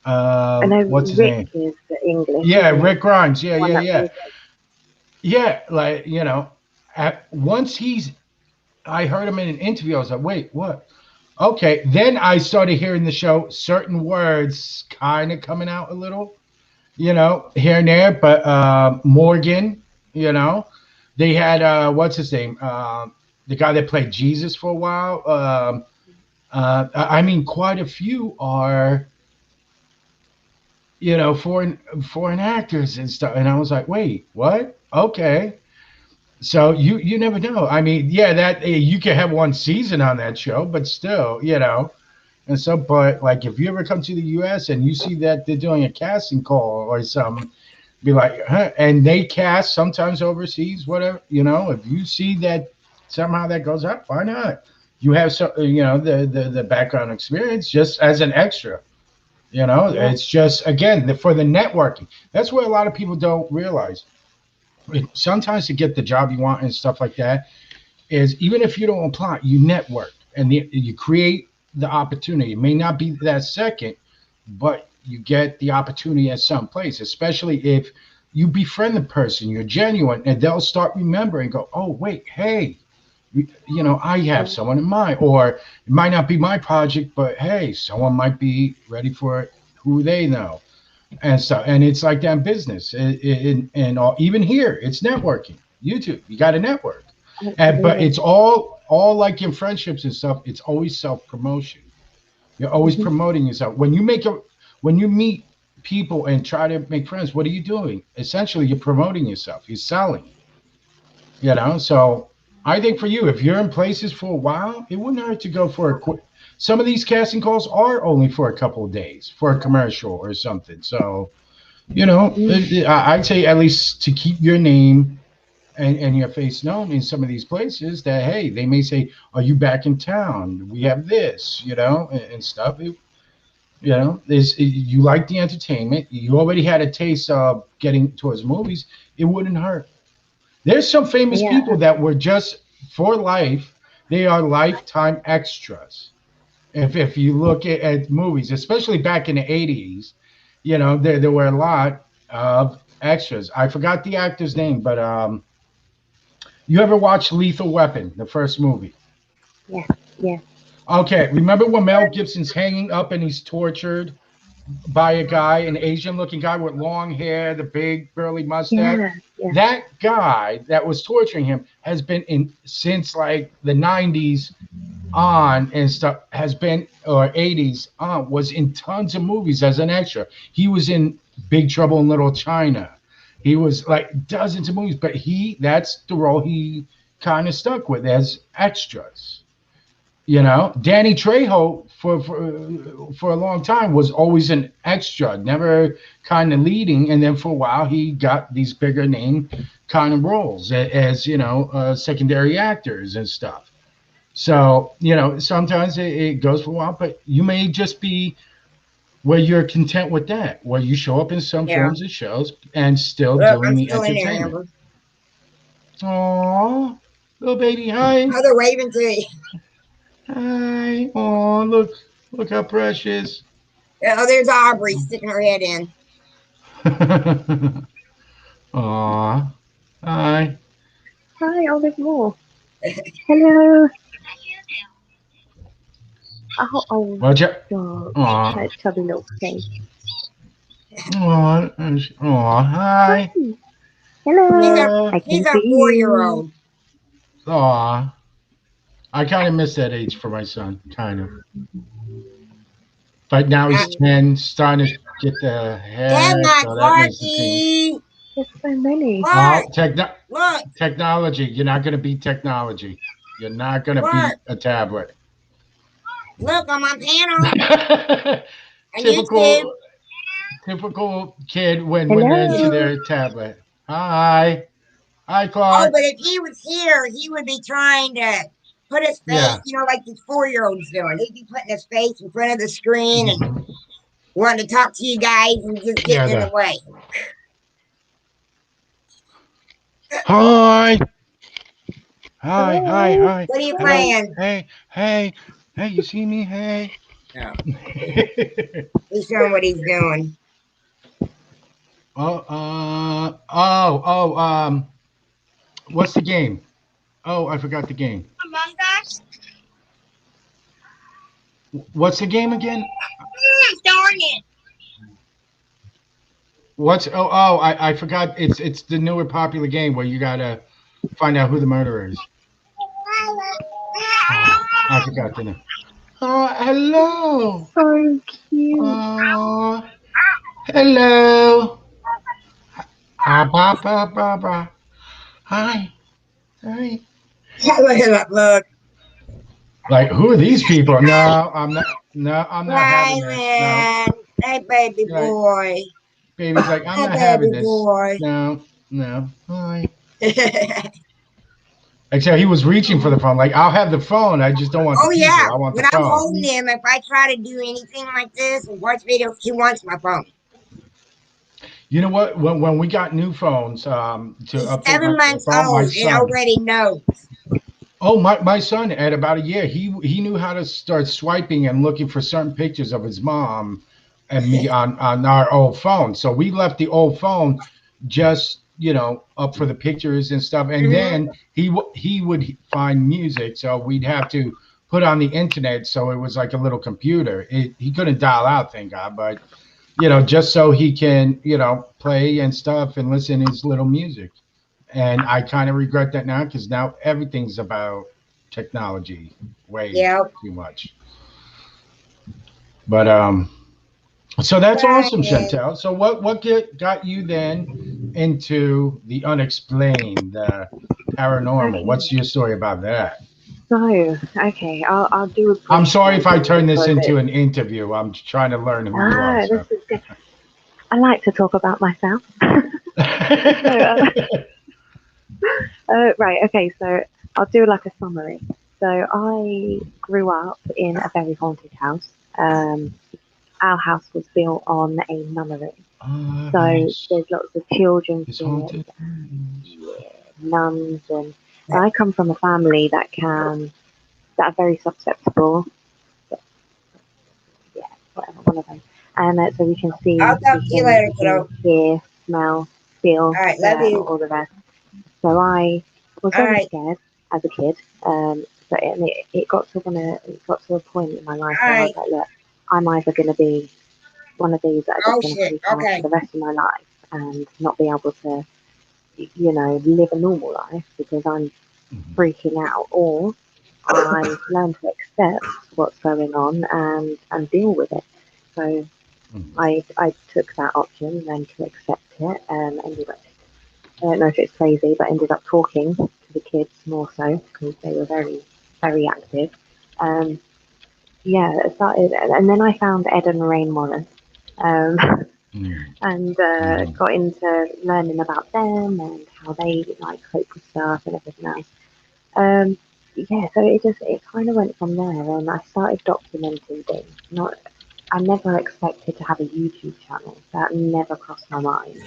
I know what's his Rick name? is the English, Yeah, isn't he? Rick Grimes. The one that plays it. Yeah. Like once I heard him in an interview. I was like, wait, what? Okay. Then I started hearing the show, certain words kind of coming out a little, here and there. But Morgan, they had what's his name? The guy that played Jesus for a while. I mean, quite a few are, foreign actors and stuff. And I was like, wait, what? Okay. So you never know. I mean, yeah, that you can have one season on that show, but still, And so, but like, if you ever come to the U.S. and you see that they're doing a casting call or something, be like, huh? And they cast sometimes overseas, whatever. If you see that somehow that goes up, why not? You have some, the background experience just as an extra. It's just again for the networking. That's what a lot of people don't realize. Sometimes to get the job you want and stuff like that is even if you don't apply, you network and you create the opportunity. It may not be that second, but you get the opportunity at some place, especially if you befriend the person, you're genuine, and they'll start remembering, go, oh, wait, hey, I have someone in mind, or it might not be my project, but hey, someone might be ready for it who they know and stuff. And it's like that in business. Even here, it's networking. YouTube, you got to network. But it's all like in friendships and stuff, it's always self-promotion. You're always promoting yourself. When you meet people and try to make friends, what are you doing? Essentially, you're promoting yourself. You're selling. So I think for you, if you're in places for a while, it wouldn't hurt to go for a quick. Some of these casting calls are only for a couple of days for a commercial or something. So, I'd say at least to keep your name and your face known in some of these places that, hey, they may say, are you back in town? We have this, and stuff. You like the entertainment. You already had a taste of getting towards movies. It wouldn't hurt. There's some famous people that were just for life. They are lifetime extras. If you look at movies, especially back in the 80s, there were a lot of extras. I forgot the actor's name, but you ever watch Lethal Weapon, the first movie? Yeah. Okay, remember when Mel Gibson's hanging up and he's tortured by a guy, an Asian-looking guy with long hair, the big burly mustache? Yeah. That guy that was torturing him has been in since like the 90s on and stuff, has been, or 80s on, was in tons of movies as an extra. He was in Big Trouble in Little China. He was like dozens of movies, but that's the role he kind of stuck with as extras. Danny Trejo for a long time was always an extra, never kind of leading, and then for a while he got these bigger name kind of roles as secondary actors and stuff. So sometimes it goes for a while, but you may just be where you're content with that, where you show up in some films and shows and still Look, doing I'm the still in there, entertainment. Amber. Aww, little baby, hi. Oh, they're waving to you. Hi. Oh, look how precious. Oh, there's Aubrey sticking her head in. Aw. Hi. Hi, oh, there's more. Hello. Oh, Watch out. God. That chubby little face. Aw, hi. Hello. I He's can a see 4-year-old. Aw. I kind of miss that age for my son, kind of. But now he's 10, starting to get the hair, Dad, so that makes it seem. There's so many. Look. Technology. You're not going to beat technology. You're not going to beat a tablet. Look on my panel. Typical kid when they're into their tablet. Hi, Clark. Oh, but if he was here, he would be trying to put his face, Yeah. like these 4-year-olds doing. He'd be putting his face in front of the screen and wanting to talk to you guys and just getting in the way. Hi. Hi. What are you Hello. playing? Hey, you see me? Hey. No. He's showing what he's doing. What's the game? Oh, I forgot the game. Among Us? What's the game again? Darn it. I forgot. It's the newer popular game where you gotta find out who the murderer is. I forgot the name. Oh, hello. So cute. Oh, hello. Ba. Hi. Look. Like, who are these people? No, I'm not. No, I'm not having that. Rylan. Hey, baby No. Like, boy. baby's like, I'm Hey, not having baby this. boy. No. Hi. Except he was reaching for the phone. Like, I'll have the phone. I just don't want the Oh, people. yeah. I want When the I'm phone. holding him, if I try to do anything like this and watch videos, he wants my phone. You know what? When we got new phones, to He's update 7 months my old and son. already knows. Oh, my son at about a year, he knew how to start swiping and looking for certain pictures of his mom and me on our old phone. So we left the old phone just up for the pictures and stuff, and then he would find music, so we'd have to put on the internet. So it was like a little computer. He couldn't dial out, thank God, but just so he can play and stuff and listen to his little music. And I kind of regret that now because now everything's about technology way too much. But so that's awesome, Chantel. So what got you then into the unexplained, paranormal? What's your story about that? So, okay, I'll do a brief I'm sorry if I turn this because into an interview. I'm trying to learn who you are. So. This is good. I like to talk about myself. Right, okay, so I'll do like a summary. So I grew up in a very haunted house. Our house was built on a nunnery. So there's lots of children spirits and nuns, and I come from a family that are very susceptible. Yeah, whatever, one of them. And so we can see, I'll talk to you later, kiddo. hear, smell, feel, All right, love you. all the rest. So I was All very right. scared as a kid. But it got to a point in my life All where I right. was like, look, I'm either going to be one of these that are Oh, just going to shit. freak out Okay. for the rest of my life and not be able to, live a normal life because I'm freaking out, or I learn to accept what's going on and deal with it. So I took that option, learned to accept it, and ended up, I don't know if it's crazy, but ended up talking to the kids more so because they were very, very active. Yeah, it started, and then I found Ed and Lorraine Morris, and got into learning about them and how they like cope with stuff and everything else. Yeah, so it kind of went from there, and I started documenting things. I never expected to have a YouTube channel. That never crossed my mind.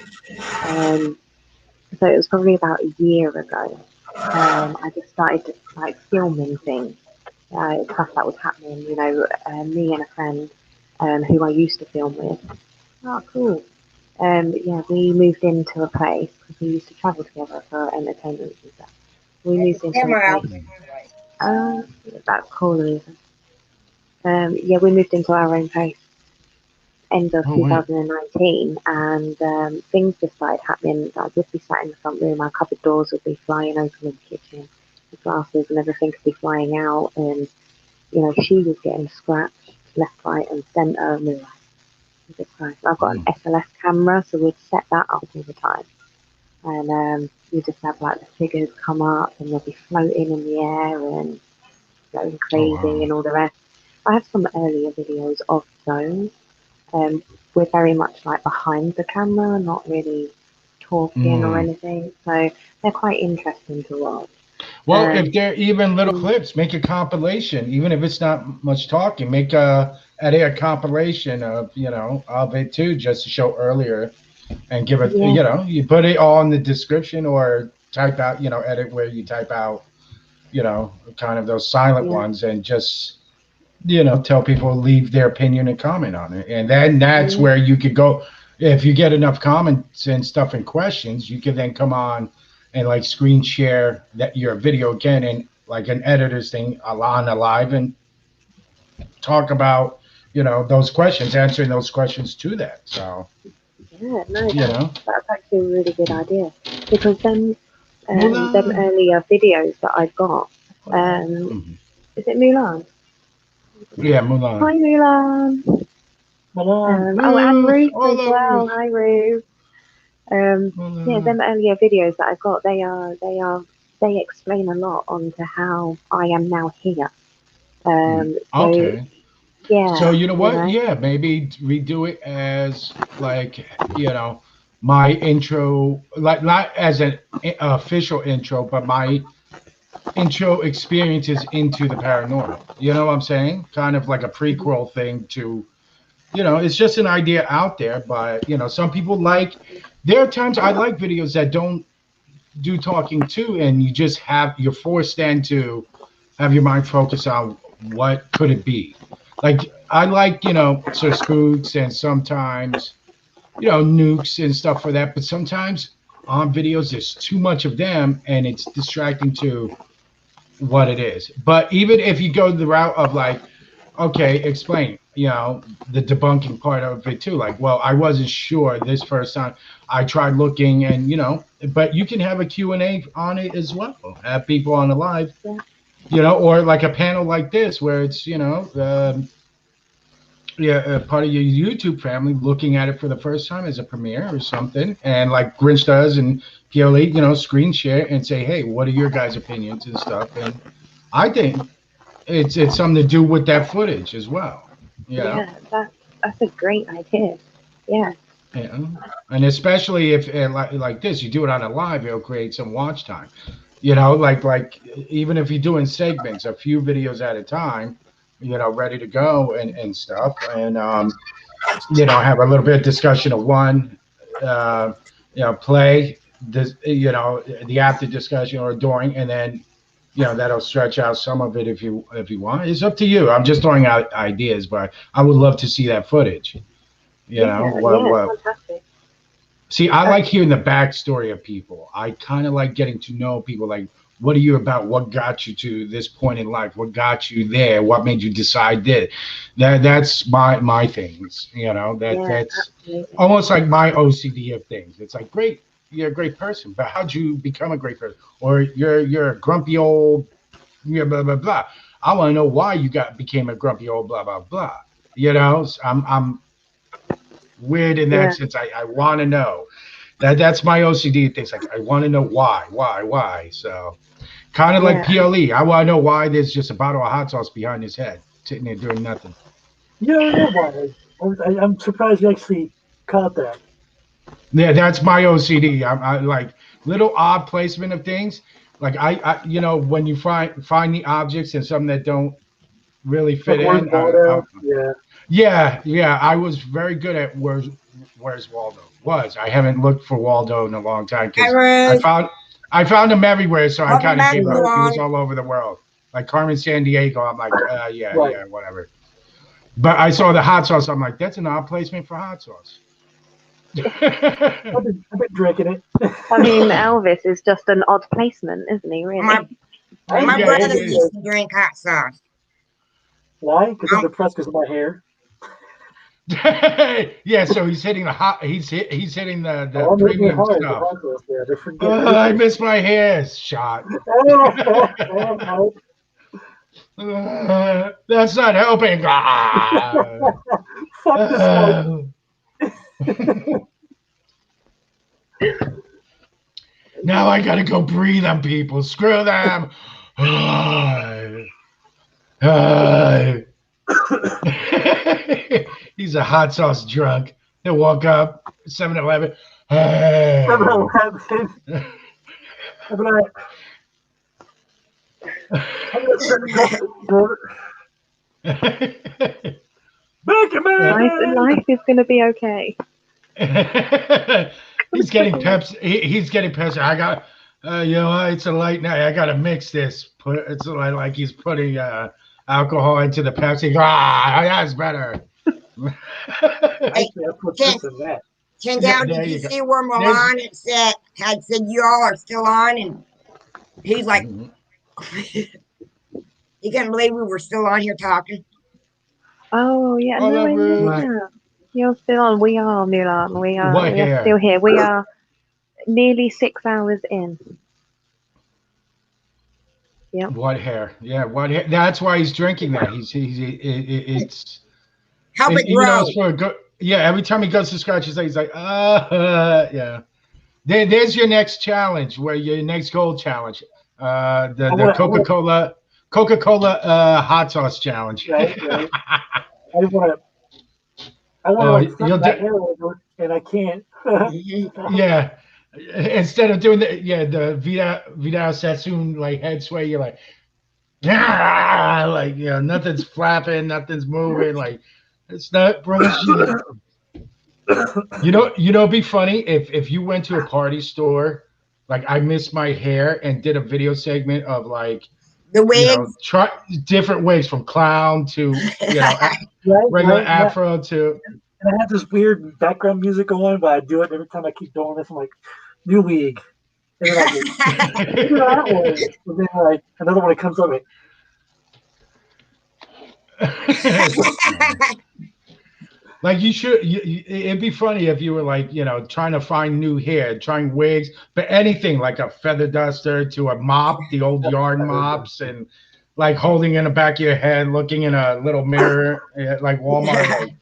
So it was probably about a year ago. I just started like filming things, stuff that was happening. Me and a friend who I used to film with. Oh, cool. Yeah, we moved into a place because we used to travel together for entertainment and stuff. We moved into a place. That's cool, Louisa. Yeah, we moved into our own place end of 2019, and things just started happening. I'd just be sat in the front room, our cupboard doors would be flying open in the kitchen, the glasses and everything could be flying out, and she was getting scratched left, right, and centre, and we were like, Jesus Christ. I've got an SLS camera, so we'd set that up all the time. And you just have like the figures come up and they'll be floating in the air and going crazy and all the rest. I have some earlier videos of those. We're very much like behind the camera, not really talking or anything. So they're quite interesting to watch. Well, if they're even little clips, make a compilation, even if it's not much talking. Make edit a compilation of of it too, just to show earlier, and give it. Yeah. You put it all in the description or type out. Edit where you type out. Kind of those silent Yeah. ones, and just tell people leave their opinion and comment on it, and then that's Yeah. where you could go. If you get enough comments and stuff and questions, you can then come on and like screen share that your video again and like an editor's thing on a live and talk about those questions, answering those questions to that. So Yeah, no, you know that's actually a really good idea because them Mulan. earlier videos that I got, Mhm. is it Mulan? Yeah, Mulan. Hi Mulan. Oh, and Ruth, Ruth as hola well. Ruth. Hi Ruth. Yeah, Mulan. them earlier videos that I got, they explain a lot onto how I am now here. So Okay. yeah, So you know you what? know, Yeah, maybe redo it as like my intro, like not as an official intro, but my intro experiences into the paranormal. You know what I'm saying? Kind of like a prequel thing to, it's just an idea out there, but some people like. There are times I like videos that don't do talking too, and you're forced then to have your mind focus on what could it be. Like I like Sir Spooks and sometimes nukes and stuff for that, but sometimes on videos there's too much of them and it's distracting to what it is. But even if you go the route of like, okay, explain, the debunking part of it too. Like, well, I wasn't sure this first time. I tried looking and, but you can have a Q&A on it as well. Have people on the live, or like a panel like this where it's, part of your YouTube family looking at it for the first time as a premiere or something. And like Grinch does and PLE, screen share and say, hey, what are your guys' opinions and stuff? And I think it's something to do with that footage as well. yeah, that's a great idea. Yeah, Yeah, and especially if like this, you do it on a live, it'll create some watch time. Like even if you're doing segments, a few videos at a time, ready to go and stuff, and have a little bit of discussion of one, uh, play this, the after discussion or during, and then that'll stretch out some of it if you want. It's up to you. I'm just throwing out ideas, but I would love to see that footage. yeah, What fantastic. See, I like hearing the backstory of people. I kind of like getting to know people. Like, what are you about? What got you to this point in life? What got you there? What made you decide this? That's my things. Yeah, That's absolutely. almost like my OCD of things. It's like, great, you're a great person, but how'd you become a great person? Or you're a grumpy old blah blah blah. I want to know why you became a grumpy old blah blah blah. I'm weird in that Yeah, sense. I want to know. That's my OCD things. Like I want to know why. So kind of like yeah, PLE. I want to know why there's just a bottle of hot sauce behind his head, sitting there doing nothing. You don't know why. I'm surprised you actually caught that. Yeah, that's my OCD. I like little odd placement of things. Like when you find the objects and some that don't really Like fit where's in. Waldo? Yeah. Yeah. I was very good at where's Waldo. I haven't looked for Waldo in a long time Hi, because Rose. I found him everywhere, so I Welcome kind of back, gave up. He was Mulan. all over the world, like Carmen San Diego. I'm like, Right. yeah, whatever. But I saw the hot sauce. I'm like, that's an odd placement for hot sauce. I've been drinking it. I mean, Elvis is just an odd placement, isn't he? Really? My Yeah, brother it used to drink hot sauce. Why? Because I'm depressed because of my hair. Yeah, so he's hitting he's hitting the I'm hitting it premium hard. The stuff. hot sauce. Yeah, they're forgetting. I miss my hair shot. That's not helping. Fuck this smoke. Now I gotta go breathe on people. Screw them. He's a hot sauce drunk. He'll walk up 7-Eleven. Hey. 7-Eleven. I'm like, I'm gonna set the golf short. Make it, man. Life is going to be okay. He's getting Pepsi. He's getting Pepsi. I got, it's a light night. I gotta mix this. It's like he's putting alcohol into the Pepsi. That's better. Actually, I put this in that. Down, did you see where Milan had said you all are still on? And he's like, he couldn't believe we were still on here talking. Oh, yeah. No, I knew that. You're still on. We are, Milan. We are still here. We are nearly 6 hours in. Yeah. What hair? Yeah, what hair? That's why he's drinking that. It's help it grow. Every time he goes to scratch his leg, he's like, yeah. There's your next challenge, where your next goal challenge, the Coca-Cola hot sauce challenge. Right. I want to that hair over, and I can't. Yeah. Instead of doing the Vidal Sassoon like head sway, you're like, like nothing's flapping, nothing's moving, like it's not, bro. It'd be funny if you went to a party store, like I Miss My Hair, and did a video segment of like the wigs, try different wigs from clown to regular afro to. And I have this weird background music going, but I do it every time I keep doing this. I'm like, new wig. And then I go, that one. And then like another one comes up. Like you should, it'd be funny if you were like, trying to find new hair, trying wigs, but anything like a feather duster to a mop, the old yard mops, and like holding in the back of your head, looking in a little mirror, like Walmart,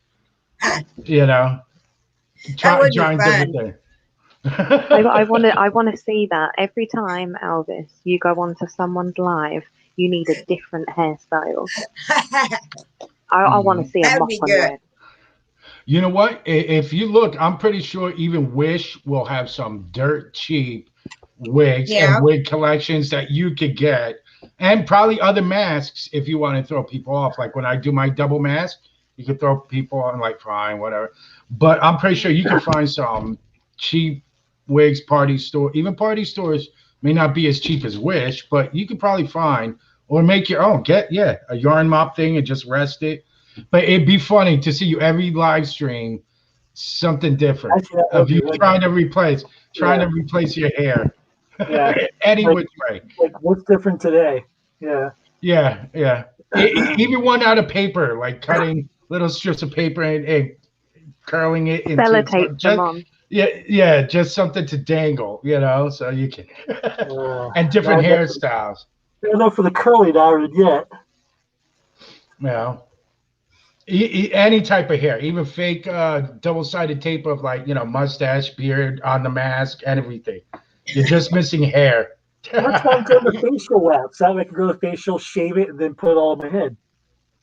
trying different things. I want to see that every time, Elvis, you go onto someone's live, you need a different hairstyle. I want to see a mop on red. You know what? If you look, I'm pretty sure even Wish will have some dirt cheap wigs and wig collections that you could get, and probably other masks if you want to throw people off. Like when I do my double mask, you can throw people on, like, fine, whatever. But I'm pretty sure you can find some cheap wigs, party stores may not be as cheap as Wish, but you could probably find or make your own. Get a yarn mop thing and just rest it. But it'd be funny to see you every live stream, something different of you trying to replace your hair. Yeah, any which way. Like what's different today? Yeah. Even one out of paper, like cutting little strips of paper and curling it into sellotape them on. Yeah, just something to dangle, so you can and different hairstyles. Enough for the curly iron yet. Yeah. Any type of hair, even fake double-sided tape of like mustache, beard on the mask, and everything. You're just missing hair. That's why I'm doing the facial wax. That way I can go to the facial, shave it, and then put it all on my head.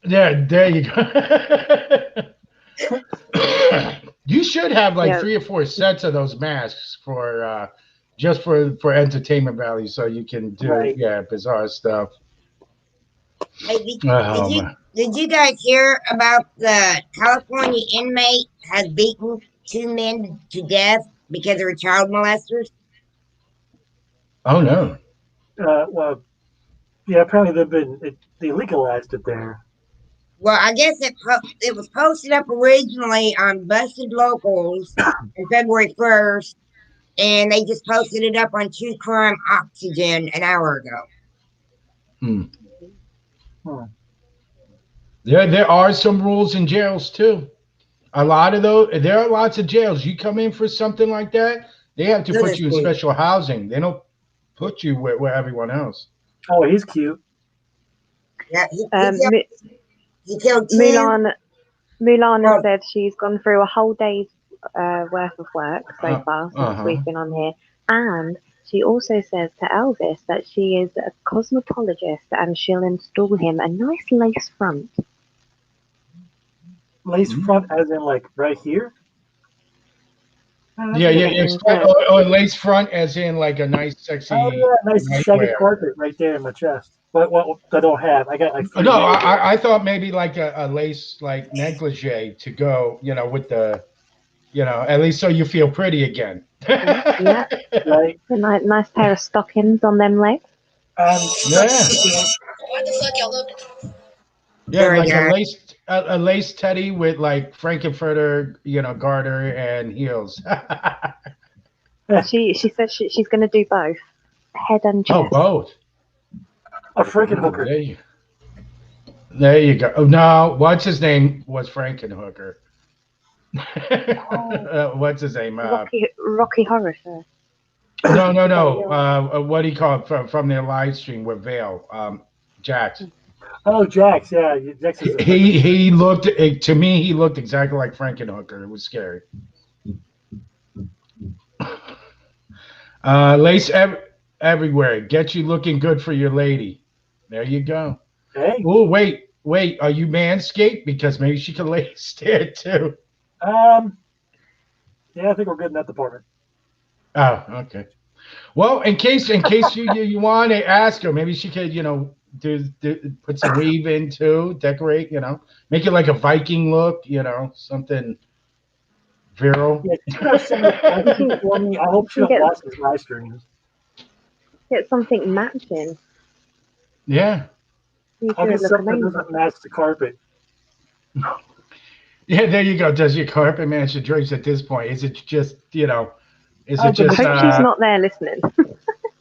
Yeah, there you go. You should have like 3 or 4 sets of those masks for just for entertainment value, so you can do bizarre stuff. Hey, did you guys hear about the California inmate has beaten 2 men to death because they were child molesters? Oh no. Well, yeah, apparently they legalized it there. Well, I guess it was posted up originally on Busted Locals on February 1st, and they just posted it up on True Crime Oxygen an hour ago. There are some rules in jails too. A lot of those, there are lots of jails. You come in for something like that, they have to put you in special housing. They don't put you where everyone else. Oh, he's cute. Yeah, he killed 2. Mulan has said she's gone through a whole day's worth of work so far since we've been on here, and she also says to Elvis that she is a cosmetologist and she'll install him a nice lace front. Lace front, as in like right here? Yeah, yeah, Getting express into or lace front, as in like a nice, Oh sexy yeah, nice shaggy nightwear. carpet right there in my chest. What I don't have. I got like three No, layers. I thought maybe like a lace like negligee to go, with the, at least so you feel pretty again. yeah, Right. a nice pair of stockings on them legs. Yeah, Why the fuck y'all look? yeah, Sorry, like guys. a lace teddy with like Frankenfurter, garter and heels. She says she's going to do both, head and Oh, chest. both. A freaking Oh, hooker. there you go. Oh, no, what's his name was Frankenhooker. What's his name? Rocky Horror Show. No. What do you call it from their live stream with Vale? Jax. Oh, Jax. Yeah, Jax is a hooker. He looked to me. He looked exactly like Frankenhooker. It was scary. Lace everywhere. Get you looking good for your lady. There you go. Hey. Oh, wait. Are you manscaped? Because maybe she can lace there too. Yeah, I think we're good in that department. Oh, okay. Well, in case you want to ask her, maybe she could, put some weave in too, decorate, make it like a Viking look, something virile. Yeah, she's gonna send me questions for me. I hope she don't watch this live stream. Get something matching. Yeah. I'll get something that doesn't match the carpet. Yeah, there you go. Does your carpet match the drapes at this point? Is it just, is it I just hope she's not there listening.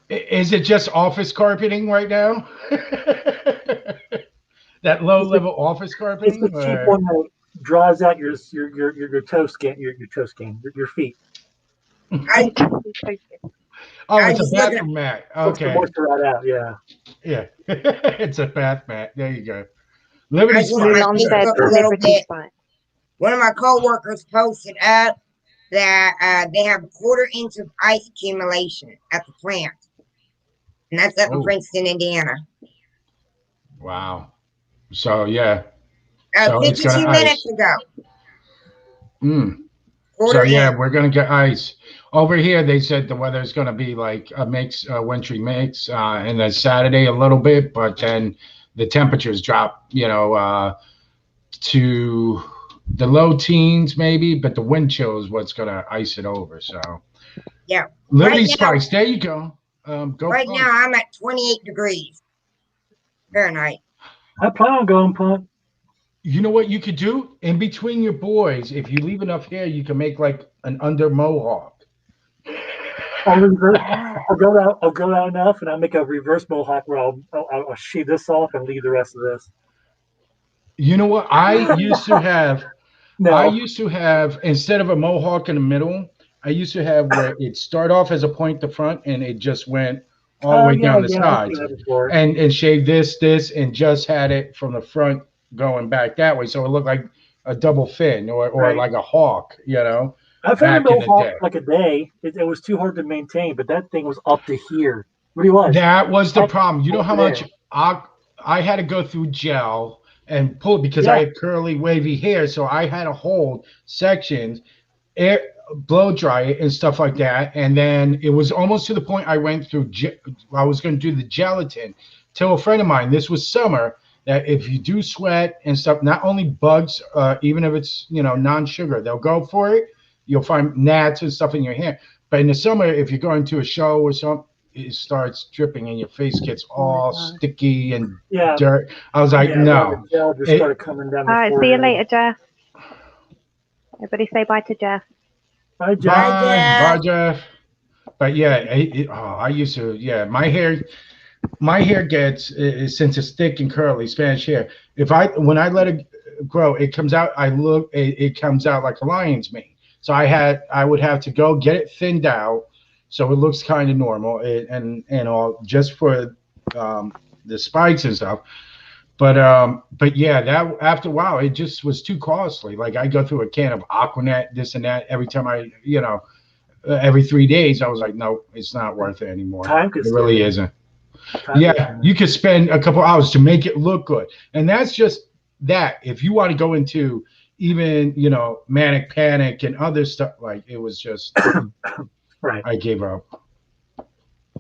is it just office carpeting right now? That low level office carpeting? It's the cheap one that draws out your toe skin, your toe skin, your feet. Oh, it's a bathroom mat. Okay. The moisture right out, yeah. Yeah. It's a bath mat. There you go. I just want my Facebook a little bit. One of my coworkers posted up that they have a 1/4 inch of ice accumulation at the plant. And that's up in Princeton, Indiana. Wow. So, yeah. So 52 minutes ago. So, yeah, we're going to get ice. Over here, they said the weather's going to be like a mix, wintry mix, and then Saturday a little bit, but then the temperatures drop, to the low teens maybe, but the wind chill is what's going to ice it over. So, yeah. Liberty Spice, there you go. Right now, I'm at 28 degrees Fahrenheit. I plan on going, Punt. You know what you could do? In between your boys, if you leave enough hair, you can make like an under mohawk. I'll go down enough, and I'll make a reverse mohawk where I'll shave this off and leave the rest of this. You know what? I used to have instead of a mohawk in the middle, I used to have where it start off as a point the front and it just went all the way down the sides, and shaved this, and just had it from the front going back that way, so it looked like a double fin or like a hawk, I've had a mohawk like a day. It was too hard to maintain, but that thing was up to here. Really was. That was the problem. You know how much I had to go through gel and pull it because I had curly, wavy hair, so I had to hold sections, blow dry it and stuff like that, and then it was almost to the point I went through. I was going to do the gelatin. Till a friend of mine, this was summer, that if you do sweat and stuff, not only bugs, even if it's non-sugar, they'll go for it. You'll find gnats and stuff in your hair. But in the summer, if you're going to a show or something, it starts dripping and your face gets all sticky and dirt. I was like, no. The gel just started coming down. All right, see you later, Jeff. Everybody say bye to Jeff. Bye, Jeff. Bye, Jeff. But yeah, I used to. Yeah, my hair gets since it's thick and curly Spanish hair. When I let it grow, it comes out. It comes out like a lion's mane. So I would have to go get it thinned out, so it looks kind of normal and all, just for the spikes and stuff. But yeah, that after a while it just was too costly. Like I go through a can of Aquanet, this and that every time every 3 days. I was like, no, it's not worth it anymore. It really isn't. Yeah, you could spend a couple hours to make it look good, and that's just that. If you want to go into even manic panic and other stuff. Like it was just Right. I gave up.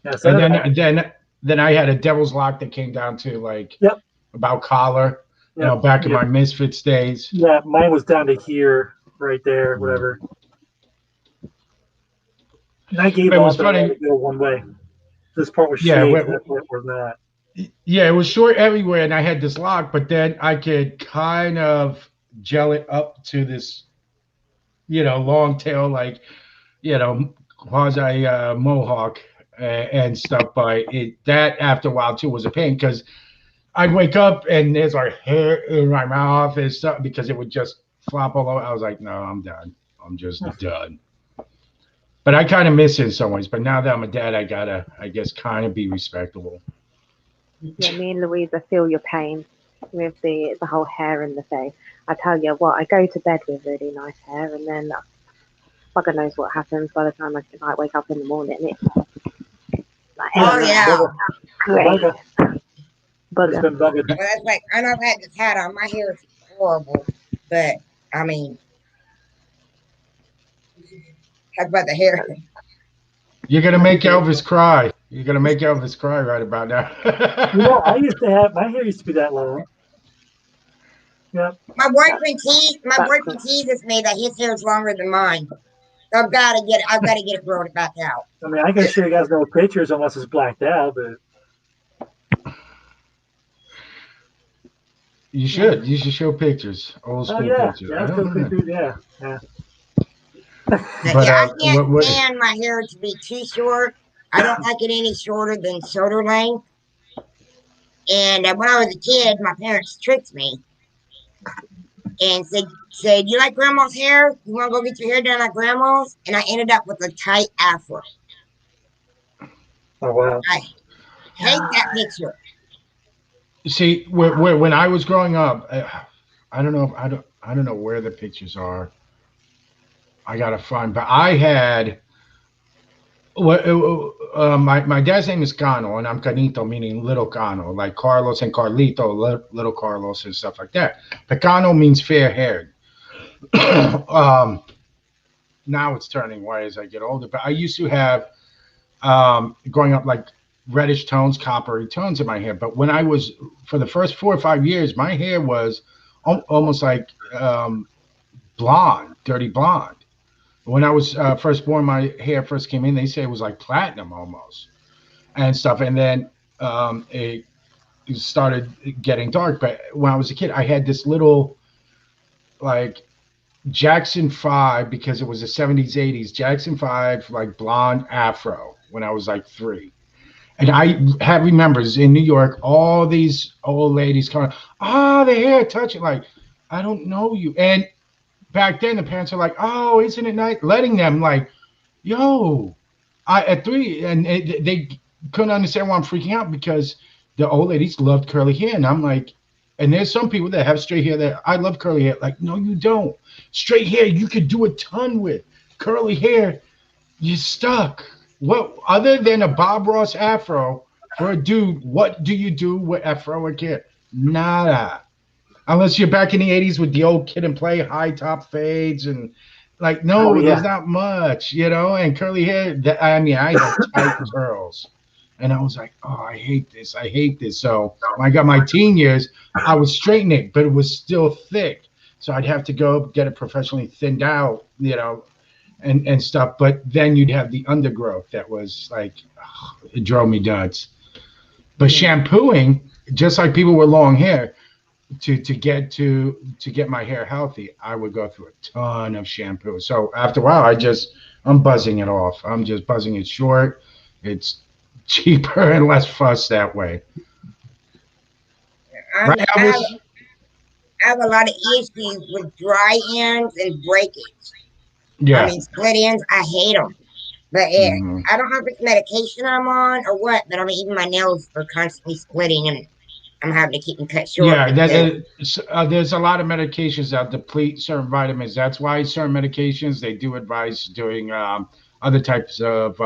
Yeah, so And then I had a devil's lock that came down to like Yep. about collar. Yep. Back in my Misfits days. Yeah, mine was down to here, right there, whatever. And I gave It was up and I funny. had to go one way. This part was Yeah, shaved, that part was not. Yeah, it was short everywhere, and I had this lock, but then I could kind of gel it up to this, long tail, like, quasi mohawk and stuff. But that after a while too was a pain because I'd wake up and there's like hair in my mouth and stuff because it would just flop all over. I was like, no, I'm done. I'm just done. But I kind of miss it in some ways. But now that I'm a dad, I gotta, I guess, kind of be respectable. Yeah, me and Louisa feel your pain with the whole hair in the face. I tell you what, I go to bed with really nice hair, and then bugger knows what happens by the time I wake up in the morning. It's like, Oh yeah. Great. It's been bugging. Well, that's like I know I've had this hat on. My hair is horrible, but I mean, talk about the hair. You're gonna make Elvis cry. You're gonna make Elvis cry right about now. I used to have my hair used to be that long. Yeah. My boyfriend teases me that his hair is longer than mine. So I've got to get it grown back out. I mean, I can show you guys no pictures unless it's blacked out, but You should. You should show pictures, old school pictures. Yeah, pictures. Yeah. But, I can't stand my hair to be too short. I don't like it any shorter than shoulder length. And when I was a kid, my parents tricked me and said, "You like grandma's hair? You want to go get your hair done like grandma's?" And I ended up with a tight afro. Oh wow! I hate that picture. See, when I was growing up, I don't know. I don't know where the pictures are. I gotta find. But I had. My dad's name is Cano, and I'm Canito, meaning little Cano, like Carlos and Carlito, little Carlos and stuff like that. But Cano means fair-haired. Now it's turning white as I get older, but I used to have, growing up, like reddish tones, coppery tones in my hair. But when I was, for the first 4 or 5 years, my hair was almost like blonde, dirty blonde. When I was first born, my hair first came in, they say it was like platinum almost and stuff. And then it started getting dark. But when I was a kid, I had this little like Jackson 5, because it was the 70s, 80s, Jackson 5, like blonde afro when I was like 3. And I remembers in New York, all these old ladies coming, the hair, touch it. Like, I don't know you. And back then, the parents are like, "Oh, isn't it nice?" Letting them like, "Yo," at 3, and they couldn't understand why I'm freaking out because the old ladies loved curly hair, and I'm like, and there's some people that have straight hair that I love curly hair. Like, no, you don't. Straight hair, you could do a ton with. Curly hair, you're stuck. What other than a Bob Ross afro for a dude? What do you do with afroic hair? Nada. Unless you're back in the 80s with the old Kid and Play high top fades and like, there's not much, and curly hair. I had tight curls and I was like, oh, I hate this. So when I got my teen years, I would straighten it, but it was still thick. So I'd have to go get it professionally thinned out, and stuff. But then you'd have the undergrowth that was like, it drove me nuts. But shampooing, just like people with long hair, to get my hair healthy, I would go through a ton of shampoo. So after a while, I'm buzzing it off. I'm just buzzing it short. It's cheaper and less fuss that way. I have a lot of issues with dry ends and breakage. Yeah. I mean, split ends, I hate them. But I don't know if it's medication I'm on or what, but I mean, even my nails are constantly splitting and I'm having to keep them cut short. Yeah, there's a lot of medications that deplete certain vitamins. That's why certain medications, they do advise doing other types of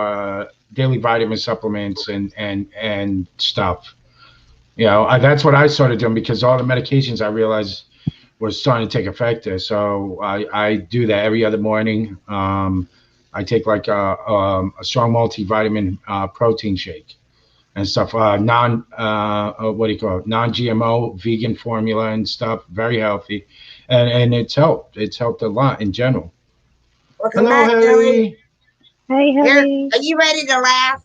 daily vitamin supplements and stuff. That's what I started doing because all the medications I realized was starting to take effect there. So I do that every other morning. I take like a strong multivitamin protein shake and stuff. What do you call it? Non-GMO, vegan formula and stuff. Very healthy, and it's helped. It's helped a lot in general. Welcome Hello, back, Haley. Hey, Here, Harry. are you ready to laugh?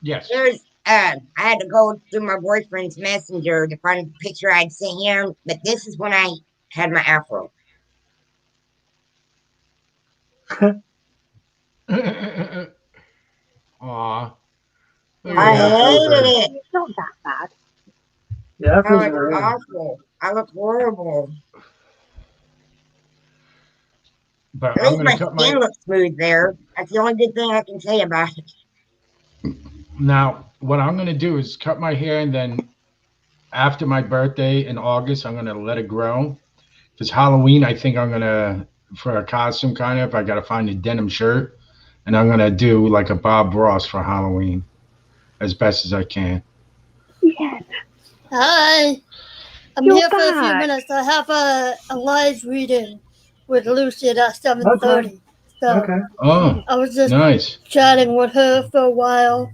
Yes. Here's I had to go through my boyfriend's messenger to find a picture I'd sent him, but this is when I had my afro. Aw. I hated it. It's not that bad. Yeah, Oh, it's awful. I look horrible. But At I'm least gonna my cut skin my looks smooth there. That's the only good thing I can say about it. now. What I'm gonna do is cut my hair, and then after my birthday in August, I'm gonna let it grow. Because Halloween, I think I'm gonna for a costume kind of. I gotta find a denim shirt, and I'm gonna do like a Bob Ross for Halloween, as best as I can. Yes. Hi. I'm You're here for a few back. minutes. I have a live reading with Lucy at 7:30. So Oh, I was just nice. chatting with her for a while.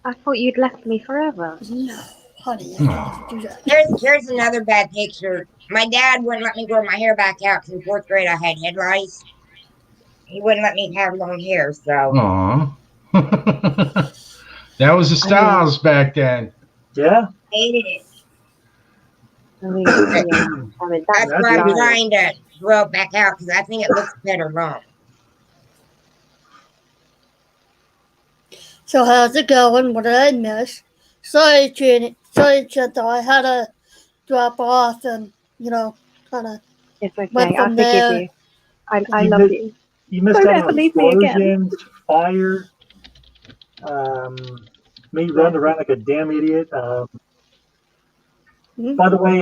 I thought you'd left me forever. No, honey, I can't do that. Here's another bad picture. My dad wouldn't let me grow my hair back out because in fourth grade I had head lice. He wouldn't let me have long hair, so. Aw. That was the styles back then. Yeah. Hated it. I mean, yeah. I mean, That's why I'm trying to grow it back out because I think it looks better long. So how's it going? What did I miss? Sorry, Jenny. Sorry, Chantal. I had to drop off and, kind of It's okay. went I from forgive there. you. I love you. You missed Don't out ever on leave me again. explosions, fire, me running around like a damn idiot. By the way,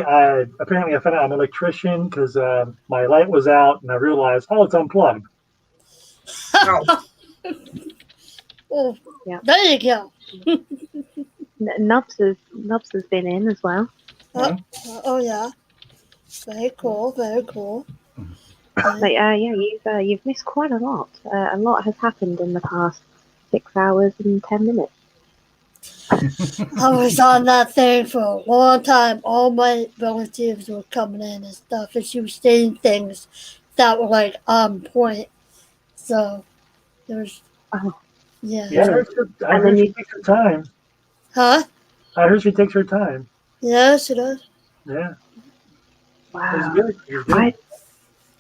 apparently I found out I'm an electrician because my light was out and I realized, it's unplugged. Oh, yeah. There you go. Nubs has been in as well. Oh yeah. Very cool. Very cool. But yeah, you've missed quite a lot. A lot has happened in the past 6 hours and 10 minutes. I was on that thing for a long time. All my relatives were coming in and stuff, and she was saying things that were like on point. So there's, yeah. Yeah, I heard she takes her time. Huh? I heard she takes her time. Yeah, she does. Yeah. Wow. It's good.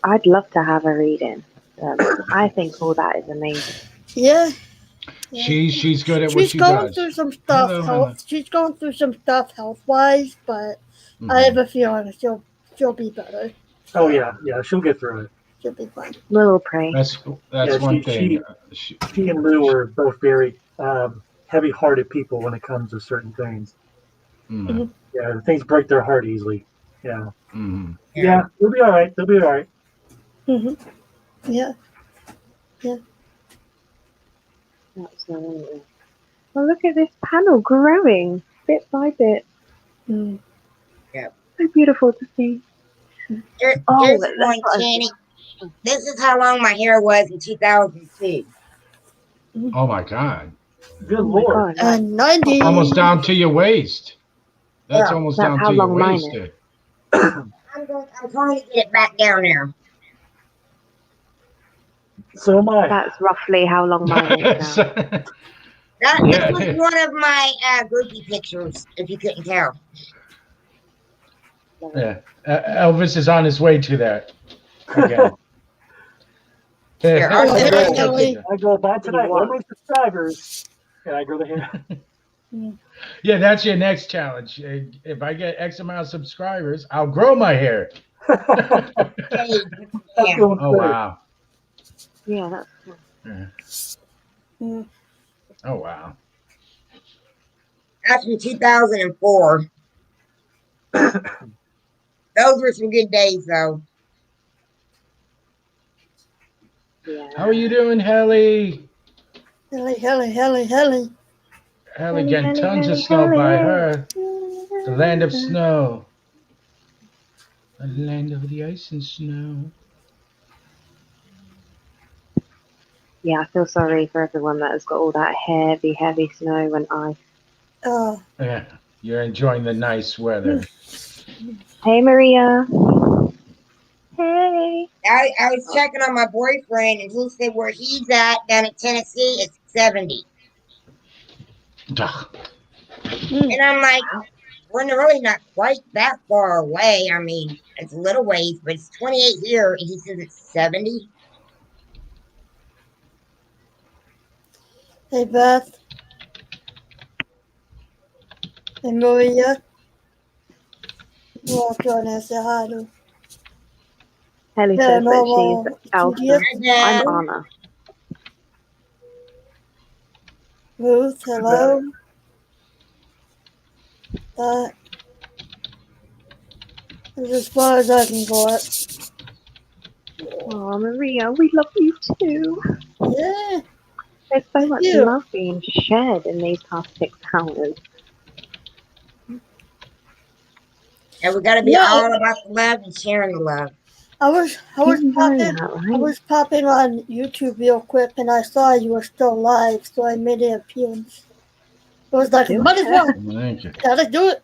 I'd love to have a reading. I think all that is amazing. Yeah. She's good at what She's she going does. through some stuff She's going through some stuff health wise, but I have a feeling she'll be better. Oh yeah, she'll get through it. She'll be fine. We'll pray. That's one thing. She and Lou are both very heavy-hearted people when it comes to certain things. Mm-hmm. Yeah, things break their heart easily. Yeah. Mm-hmm. Yeah, they'll be all right. They'll be all right. Mm-hmm. Yeah. Yeah. Absolutely. Well, look at this panel growing bit by bit. Mm. Yeah. So beautiful to see. Here's one, Channy. This is how long my hair was in 2002. Oh my God. Good Lord. And 90. Almost down to your waist. That's almost That's down how to your long mine waist. is. I'm trying to get it back down there. So am I. That's roughly how long mine is now. This was one of my groupie pictures, if you couldn't tell. Yeah. Elvis is on his way to that. Again. Here, I'll send you a picture. I go by tonight, all my subscribers, and I grow the hair. Yeah, that's your next challenge. If I get X amount of subscribers, I'll grow my hair. Oh wow. Yeah, that's cool. Oh wow. That's from 2004. Those were some good days, though. Yeah. How are you doing, Helly? Helly. Helly getting tons of snow by her. The land of snow. A land of the ice and snow. Yeah, I feel sorry for everyone that has got all that heavy, heavy snow and ice. Oh. Yeah, you're enjoying the nice weather. Hey, Maria. Hey. I was checking on my boyfriend, and he said where he's at down in Tennessee, it's 70. Ugh. And I'm like, we're really not quite that far away. I mean, it's a little ways, but it's 28 here, and he says it's 70. Hey, Beth. Hey, Maria. Well, join us, say hi to. Ellie Yeah, says that no, she's Elsa. I'm Anna. Ruth, hello. That's as far as I can go it. Oh, Maria, we love you too. Yeah. There's so much love being shared in these past 6 hours. And we got to be all about the love and sharing the love. I was popping on YouTube real quick, and I saw you were still live, so I made an appearance. It was like, might as well. Thank you. Gotta do it.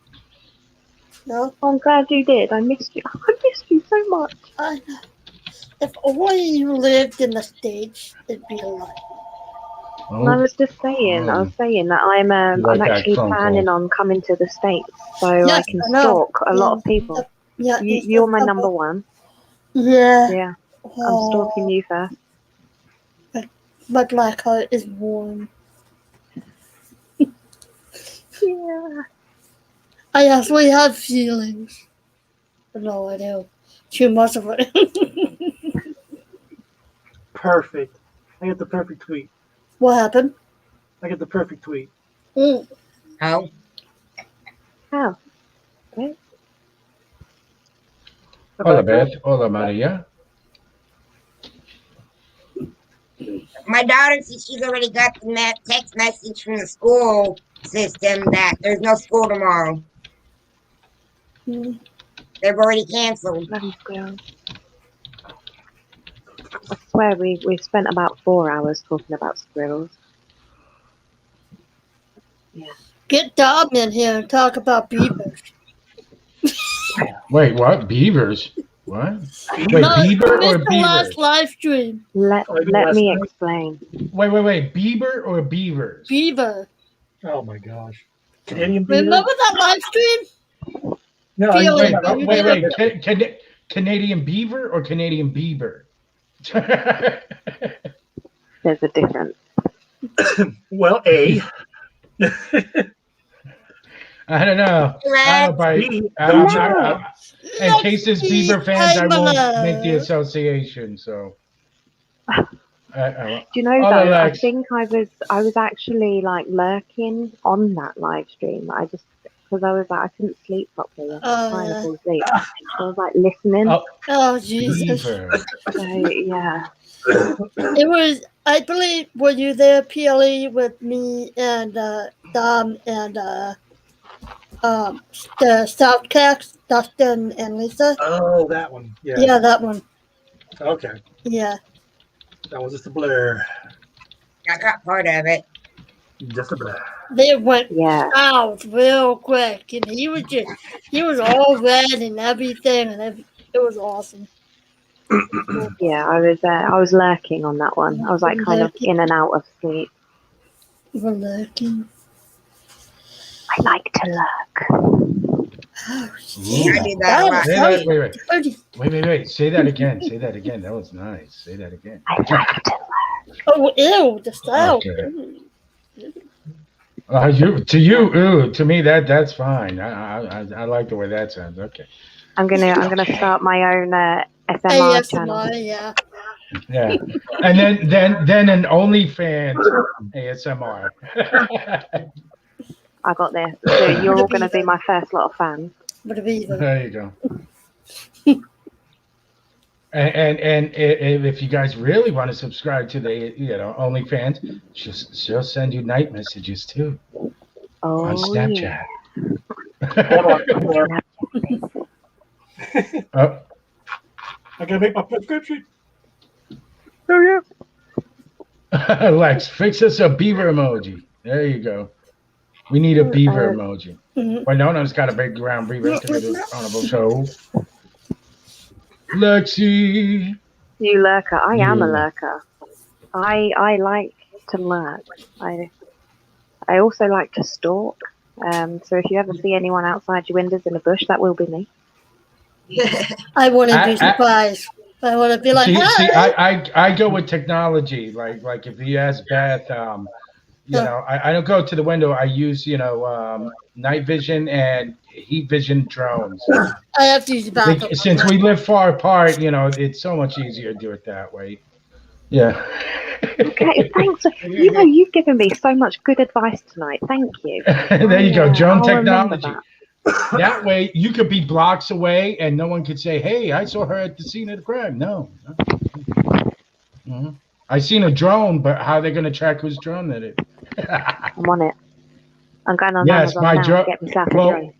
No, I'm glad you did. I missed you. I missed you so much. I know. If only you lived in the States, it'd be a lot. And I was just saying, that I'm actually planning on coming to the States, so I can stalk a lot of people. Yeah, you're my number one. Yeah. Yeah. I'm stalking you first. My black heart is warm. Yeah. I actually have feelings. No, I do. Too much of it. Perfect. I get the perfect tweet. What happened? I get the perfect tweet. Mm. How? How? Okay. Hola, Beth. Hola, Maria. My daughter says she's already got the text message from the school system that there's no school tomorrow. Mm. They've already canceled. I swear we spent about 4 hours talking about squirrels. Yeah. Get Dom in here and talk about beavers. Wait, what? Beavers? What? Wait, No, Bieber or the Beaver? last live stream. Let me explain. Wait. Bieber or Beavers? Beaver. Oh my gosh. Canadian beaver? Remember that live stream? No, wait. Canadian Beaver or Canadian Beaver? There's a difference. Well, A. I don't know. In case there's Bieber fans, I won't make the association. So, do you know though? I think I was actually like lurking on that live stream. Because I was like I couldn't sleep properly. I was trying to fall asleep. So I was like listening. Oh Jesus! So, yeah. It was. I believe. Were you there, PLE, with me and Dom and the Southcast, Dustin and Lisa? Oh, that one. Yeah. Yeah, that one. Okay. Yeah. That was just a blur. I got part of it. Just a blur. They went south real quick, and he was all red and everything, and it was awesome. Yeah, I was lurking on that one. I was like kind of in and out of sleep. You were lurking. I like to lurk. Oh, Wait. Say that again. Say that again. That was nice. Say that again. I like to lurk. Oh, ew, the style. Okay. Ew. To me, that's fine. I like the way that sounds. Okay. I'm gonna start my own SMR channel. Yeah. Yeah, and then an OnlyFans ASMR. I got this. So you're all gonna be my first lot of fans. There you go. and if you guys really want to subscribe to the OnlyFans, she'll send you night messages too on Snapchat. Yeah. Oh, I gotta make my prescription. oh yeah. Lex, fix us a beaver emoji. There you go. We need a beaver emoji. Winona's got a big round beaver to the honorable show. Lexi. You lurker. I am a Yeah. lurker. I like to lurk. I also like to stalk. So if you ever see anyone outside your windows in a bush, that will be me. I wouldn't be surprised. I want to be like, see, hi. I go with technology. Like if he has Beth, you know, I don't go to the window. I use, you know, night vision and heat vision drones. I have to use the bathroom. Since we live far apart, you know, it's so much easier to do it that way. Yeah. Okay, thanks. You know, you've given me so much good advice tonight. Thank you. There you go, drone I'll remember technology. That way, you could be blocks away, and no one could say, "Hey, I saw her at the scene of the crime." No. I seen a drone, but how are they going to track whose drone that is? I'm on it. I'm going on Yes, Amazon my now to drone. get myself a Well, drone.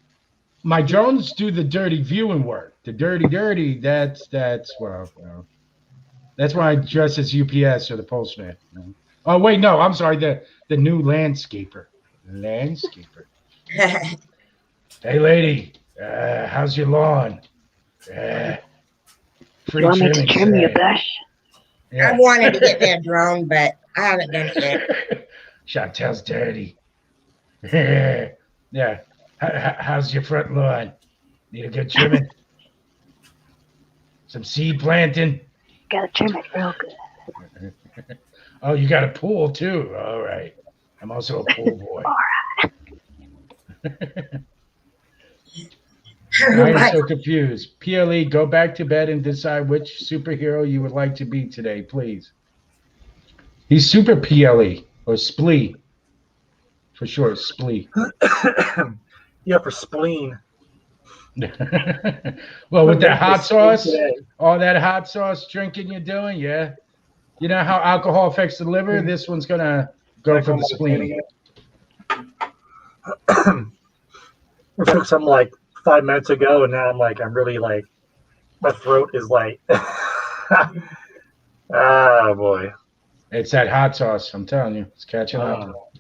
my drones do the dirty viewing work. The dirty. That's well, you know, that's why I dress as UPS or the postman. You know? Oh wait, no, I'm sorry. The new landscaper. Hey, lady, how's your lawn? Free You want me to trimming trim your today. bush? Yeah. I wanted to get me a drone, but I haven't done it yet. Chantel's dirty. Yeah. How's your front lawn? Need a good trimming? Some seed planting? Gotta trim it real good. Oh, you got a pool too. All right. I'm also a pool boy. All I am so confused. PLE, go back to bed and decide which superhero you would like to be today, please. He's super PLE or Splee. For sure, Splee. Yeah, for spleen. Well, with that hot sauce, all that hot sauce drinking you're doing, yeah. You know how alcohol affects the liver? This one's going to go for the spleen. I took some like 5 minutes ago, and now I'm really like, my throat is like, oh boy. It's that hot sauce. I'm telling you, it's catching up.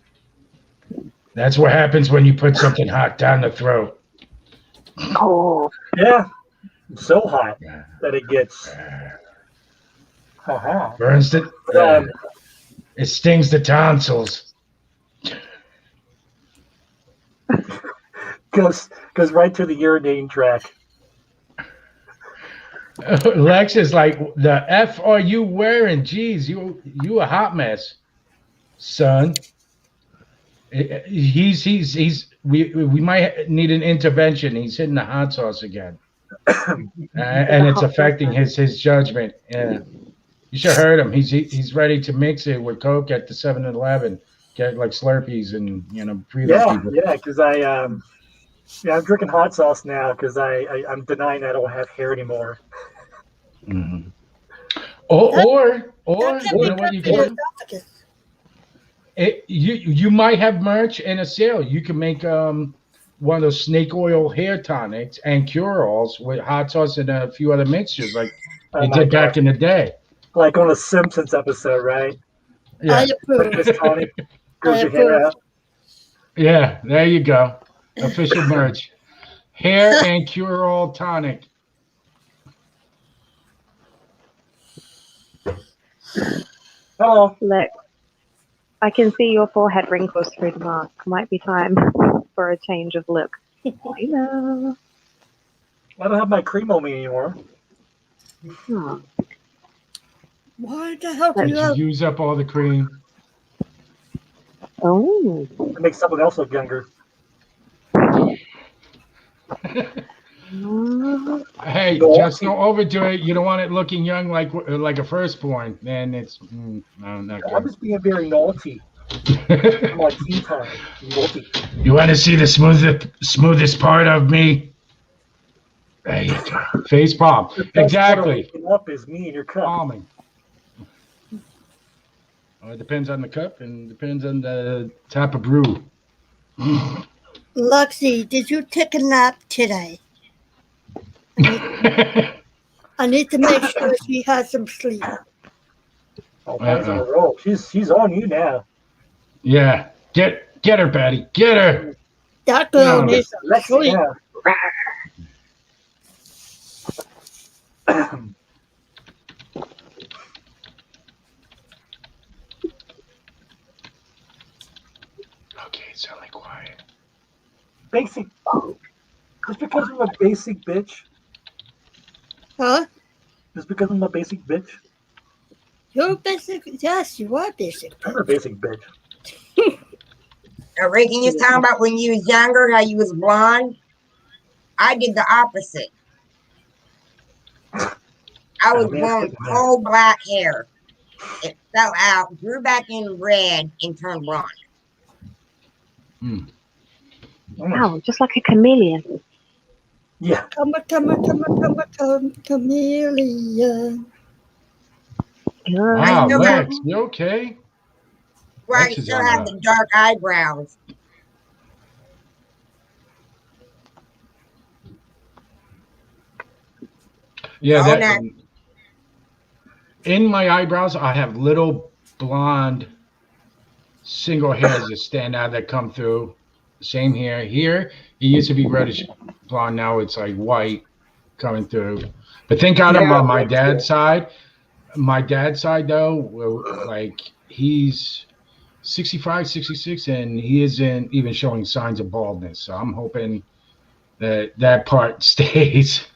That's what happens when you put something hot down the throat. Oh. Yeah. It's so hot that it gets. Burns the. It stings the tonsils. Goes right to the urinating tract. Lex is like, the F are you wearing? Jeez, you a hot mess, son. We might need an intervention. He's hitting the hot sauce again, and it's affecting his judgment. Yeah, you should have heard him. He's ready to mix it with Coke at the 7-Eleven. Get like Slurpees and breathe on people. Yeah, because I'm drinking hot sauce now because I'm denying I don't have hair anymore. Mm-hmm. Or you know what you can do? You might have merch and a sale. You can make one of those snake oil hair tonics and cure-alls with hot sauce and a few other mixtures like they did back in the day. Like on a Simpsons episode, right? Yeah. Yeah, there you go. Official merch. Hair and cure-all tonic. Oh, look. I can see your forehead wrinkles through the mask. Might be time for a change of look. I know. I don't have my cream on me anymore. Oh. Why the hell Did you use up all the cream? Oh. It makes someone else look younger. Hey, just don't overdo it. You don't want it looking young like a firstborn. Then it's no, not good. I'm just being very naughty. I'm like tea time. Naughty. You want to see the smoothest part of me? There you go. Face palm. Exactly. Up is me and your cup. Palming. Well, it depends on the cup and depends on the type of brew. Luxie, did you take a nap today? I need to make sure she has some sleep. Oh, Patty's on a roll. She's on you now. Yeah. Get her, Patty. Get her. That girl needs some Lexi sleep. now. Okay, sound quiet. Basic. Just because I'm a basic bitch. Huh? Just because I'm a basic bitch. You're basic. Yes, you are basic. I'm a basic bitch. Ricky, you was talking about when you was younger, how you was blonde. I did the opposite. I was born with coal black hair. It fell out, grew back in red, and turned blonde. Wow, just like a chameleon. Yeah. Come, chameleon. Wow, Lex, you okay? Right, you still have the dark eyebrows. Yeah, in my eyebrows, I have little blonde single hairs that stand out that come through. Same here. Here, it used to be reddish blonde. Now it's like white coming through. But thank God I'm on my dad's side. My dad's side, though, like he's 65, 66, and he isn't even showing signs of baldness. So I'm hoping that part stays.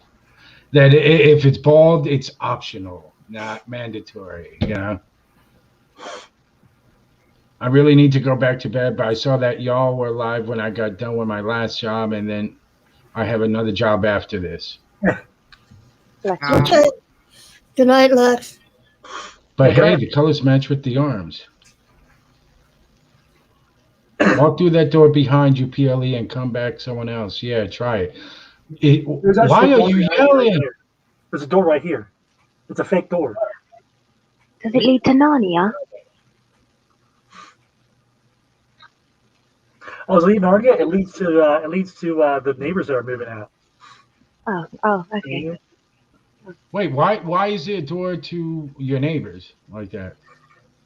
That if it's bald, it's optional, not mandatory, I really need to go back to bed, but I saw that y'all were live when I got done with my last job, and then I have another job after this. Okay. Good night, Lex. But hey, the colors match with the arms. Walk through that door behind you, PLE, and come back someone else. Yeah, try it. Why are you yelling? Right, there's a door right here. It's a fake door. Does it lead to Narnia? Oh, does it lead to Narnia? It leads to the neighbors that are moving out. Oh, okay. Wait, why is it a door to your neighbors like that?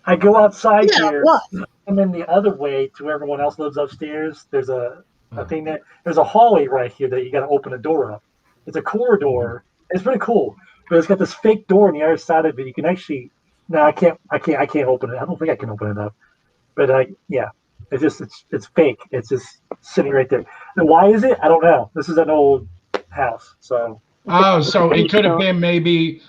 I go outside here, and then the other way to where everyone else lives upstairs. There's a thing that there's a hallway right here that you got to open a door up. It's a corridor. It's pretty cool, but it's got this fake door on the other side of it. You can actually I can't open it. I don't think I can open it up. But it's fake. It's just sitting right there. And why is it? I don't know. This is an old house, so. Oh, so it could have been a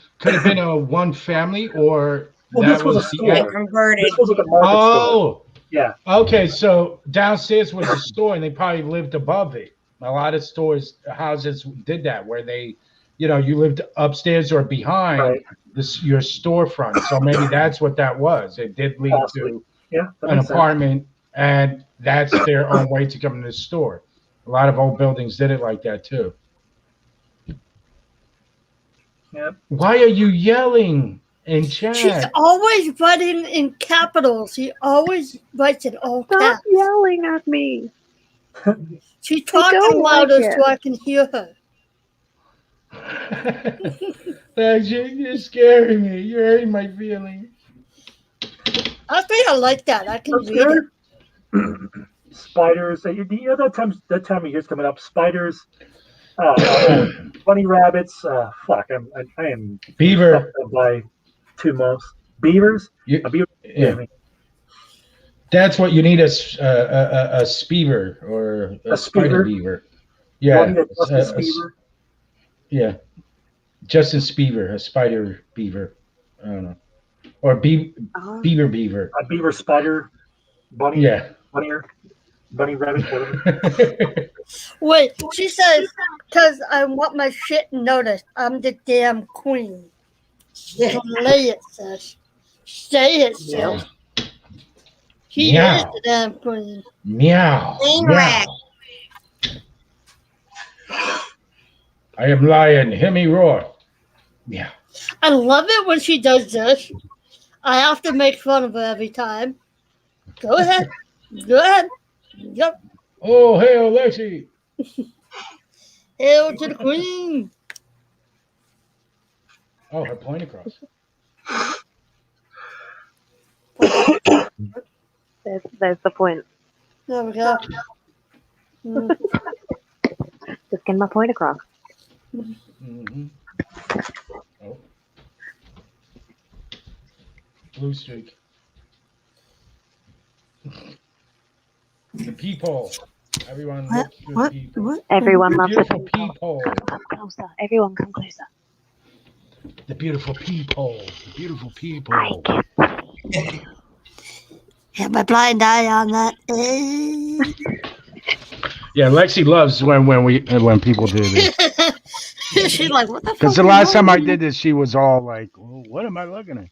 one family, or this was a store. Converted. This was like a market store. Yeah. Okay, so downstairs was a store, and they probably lived above it. A lot of houses did that, where they, you lived upstairs or behind your storefront. So maybe that's what that was. It did lead to an apartment, and that's their own way to come to the store. A lot of old buildings did it like that too. Yep. Why are you yelling in chat? She's always writing in capitals. She always writes in all caps. Stop yelling at me. She's talking louder so I can hear her. You're scaring me. You're hurting my feelings. I think I like that. I can read it. Spiders. That time of year's coming up. Spiders. Bunny rabbits. Fuck. I am beaver by 2 months. Beavers. A beaver. Yeah. That's what you need a speaver or a spider beaver. Yeah. Yeah. Justin Spiever, a spider beaver. I don't know. Or beaver beaver. A beaver spider bunny. Yeah. Bunny rabbit. Whatever. Wait, she says, because I want my shit noticed. I'm the damn queen. Slay it, sis. Say it, sis. She is the damn queen. Meow. Meow. I am lion. Hear me roar. Yeah. I love it when she does this. I have to make fun of her every time. Go ahead. Go ahead. Yep. Oh, hail, Lexi. Hail to the queen. Oh, her point across. There's the point. There we go. Just getting my point across. Mm-hmm. Oh. Blue streak. The peephole. Everyone look through the peephole. Everyone The loves beautiful the peephole. Come closer. Everyone come closer. The beautiful peephole. The beautiful peephole. Have my blind eye on that. Yeah, Lexi loves when people do this. She's like, what the fuck? Because the last time I did this, she was all like, well, "What am I looking at?"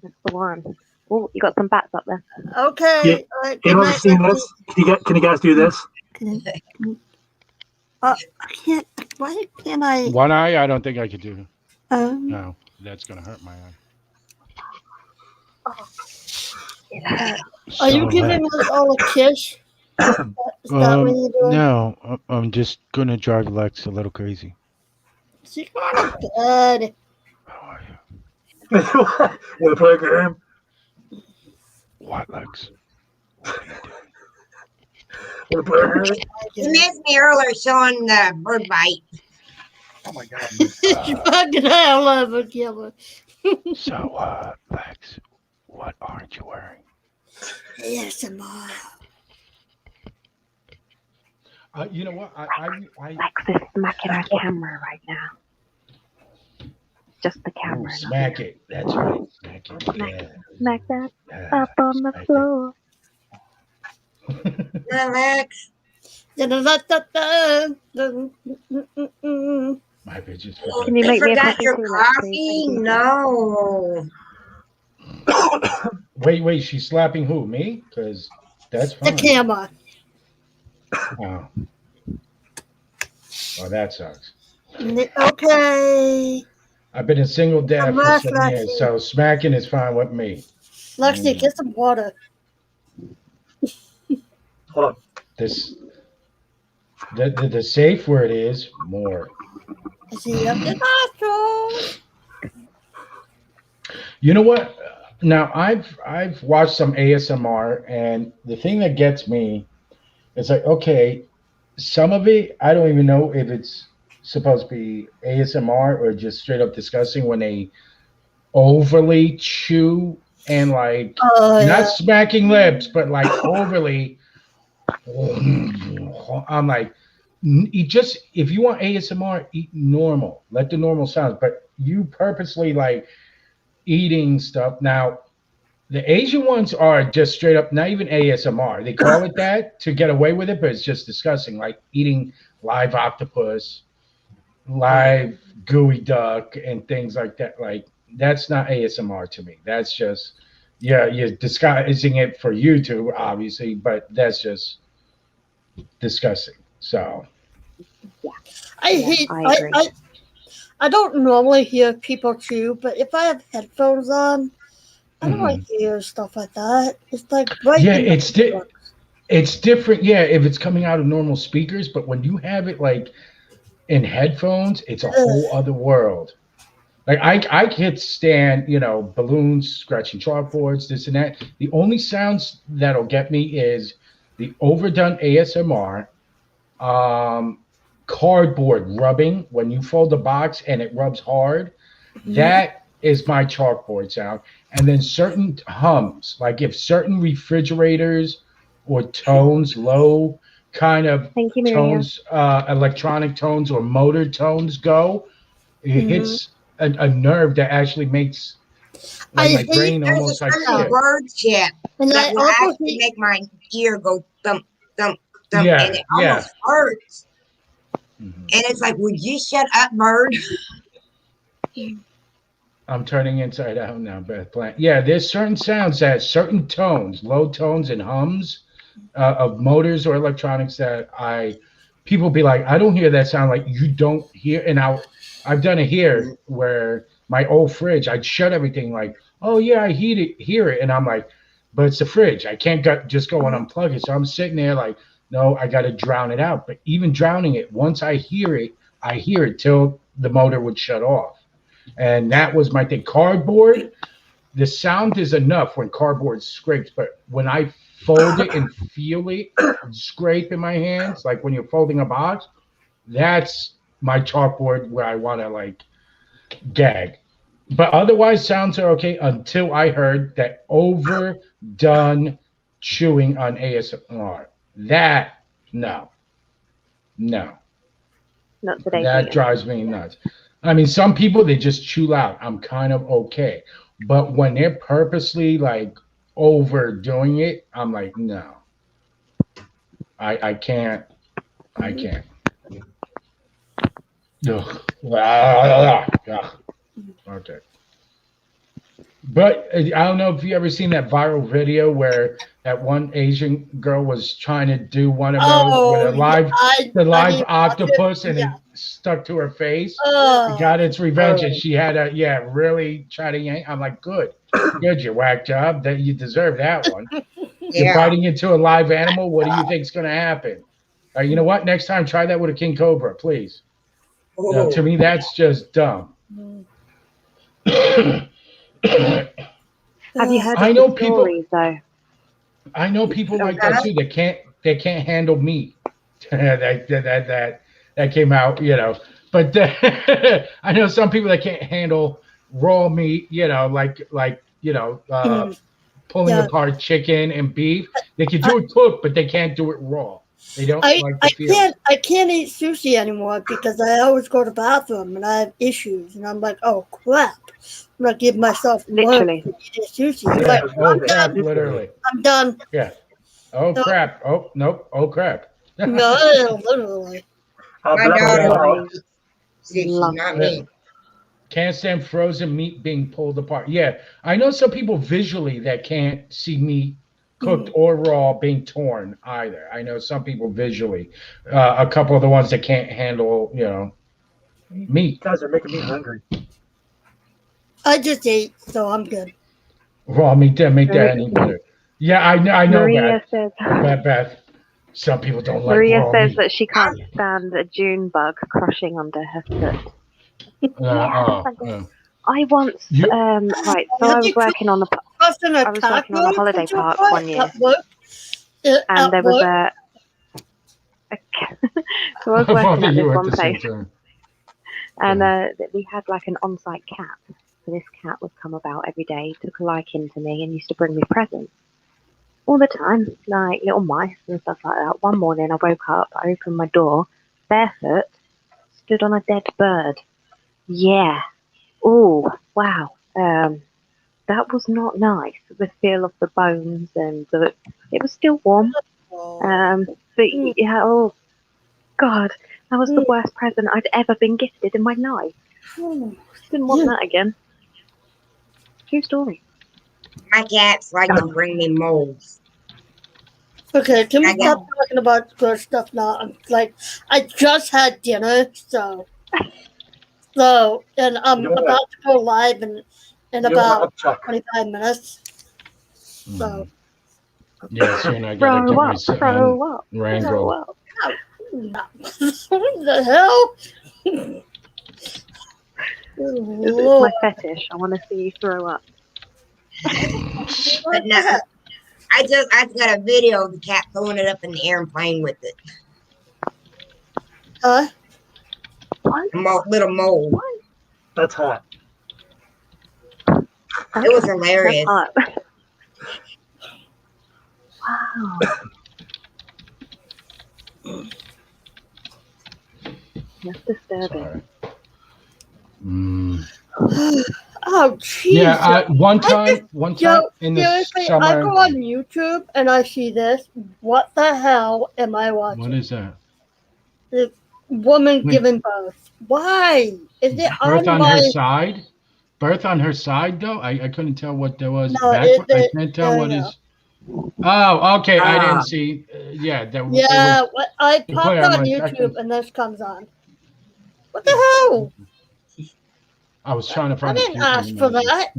That's the one. Oh, you got some bats up there. Okay. Anyone ever seen this? Can you guys do this? I can't. Why can't I? One eye, I don't think I could do. No, that's gonna hurt my eye. It hurts. Are you giving us all a kiss? Is that what you're doing? No, I'm just gonna drive Lex a little crazy. She's going to bed. Want to play a game? What, Lex? Want to play a game? You missed me earlier showing the bird bite. Oh my god. You fucking hell of a killer. So, Lex, what aren't you wearing? Yes, tomorrow. You know what? Lex is smacking our camera right now. Just the camera. Smack it. That's right. Smack it. Yeah. Smack that up on the floor. Relax. My bitches. Can you make me a forgot coffee your too, Lex, coffee? please? No. Wait, she's slapping who? Me? Because that's fine. The camera. Oh. Well, that sucks. Okay. I've been a single dad for Lexi. 7 years, so smacking is fine with me. Lexi, get some water. Hold on. The safe word is more. See up the nostrils. You know what? Now I've watched some ASMR, and the thing that gets me is like, okay, some of it I don't even know if it's supposed to be ASMR or just straight up disgusting when they overly chew and like not smacking lips, but like overly. I'm like, eat just if you want ASMR, eat normal. Let the normal sounds, but you purposely like eating stuff. Now, the Asian ones are just straight up, not even ASMR. They call it that to get away with it, but it's just disgusting. Like eating live octopus, live gooey duck, and things like that. Like that's not ASMR to me. That's just, yeah, you're disguising it for YouTube, obviously, but that's just disgusting. So I don't normally hear people chew, but if I have headphones on, I don't like to hear stuff like that. It's like right. Yeah, it's different. Yeah, if it's coming out of normal speakers, but when you have it like in headphones, it's a whole other world. Like I can't stand, balloons scratching chalkboards, this and that. The only sounds that'll get me is the overdone ASMR, cardboard rubbing when you fold the box and it rubs hard. That is my chalkboard sound. And then certain hums, like if certain refrigerators or tones, low kind of tones, electronic tones or motor tones go, it hits a nerve that actually makes like my brain almost like skip. Bird chip that will actually make my ear go thump, thump, thump, and it almost hurts. And it's like, would you shut up, bird? I'm turning inside out now, Beth Plant. Yeah, there's certain sounds that certain tones, low tones and hums of motors or electronics that people be like, I don't hear that sound. Like you don't hear. And I've done it here where my old fridge, I'd shut everything like, oh yeah, I hear it. And I'm like, but it's the fridge. I can't just go and unplug it. So I'm sitting there like, no, I got to drown it out. But even drowning it, once I hear it I hear it till the motor would shut off. And that was my thing. Cardboard, the sound is enough when cardboard scrapes, but when I fold it and feel it scrape in my hands, like when you're folding a box, that's my chalkboard where I want to like gag. But otherwise, sounds are okay until I heard that overdone chewing on ASMR. That, no. Not today. That drives me nuts. I mean, some people, they just chew loud. I'm kind of okay. But when they're purposely like overdoing it, I'm like, no. I can't. I can't. Ugh. Okay. But I don't know if you ever seen that viral video where that one Asian girl was trying to do one of those with a live, octopus, and it stuck to her face. It got its revenge, and she had to, really try to yank. I'm like, good, you whack job. That you deserve that one. You're biting into a live animal. What do you think's going to happen? You know what? Next time, try that with a king cobra, please. To me, that's just dumb. Have you heard of the stories, though? I know people like that too. They can't handle meat. that came out, But I know some people that can't handle raw meat. Pulling apart chicken and beef. They can do it cooked, but they can't do it raw. They don't like the feeling. I can't eat sushi anymore because I always go to the bathroom and I have issues, and I'm like, oh crap. I'm not giving myself literally sushi. Yeah, crap, literally. I'm done. Yeah. Oh crap. Oh nope. Oh crap. No, literally. My daughter sushi, not me. Can't stand frozen meat being pulled apart. Yeah, I know some people visually that can't see meat cooked or raw being torn either. I know some people visually. A couple of the ones that can't handle, meat. You guys are making me hungry. I just ate, so I'm good. Raw meat didn't make that any better. Yeah, I know Maria that. Beth. Some people don't like Maria raw says meat. that she can't stand a June bug crushing under her foot. I once, right, so I was working on a holiday park one year, and there was so I was working at this one place, and we had like an on-site cat. So this cat would come about every day, took a liking to me, and used to bring me presents all the time, like little mice and stuff like that. One morning I woke up, I opened my door, barefoot, stood on a dead bird. Yeah. Oh, wow. That was not nice. The feel of the bones and it was still warm. But yeah, oh God, that was the worst present I'd ever been gifted in my life. Didn't want that again. True story. My cats like to bring me moles. Okay, can we stop talking about gross stuff now? I just had dinner, so and I'm about to go live in about 25 minutes. So. Yeah, soon I gotta get myself wrangled. What the hell? This is my fetish. I want to see you throw up. But no, I got a video of the cat throwing it up in the air and playing with it. Little mole. What? That's hot. It was hilarious. Wow. That's disturbing. Oh, jeez. Yeah, one time in the summer. I go on YouTube and I see this. What the hell am I watching? What is that? The woman giving birth. Why? Is it birth on her side? Birth on her side, though? I couldn't tell what there was. No, I can't tell what is. Oh, okay. I didn't see. I popped on YouTube and this comes on. What the hell? I was trying to find. I didn't ask for that.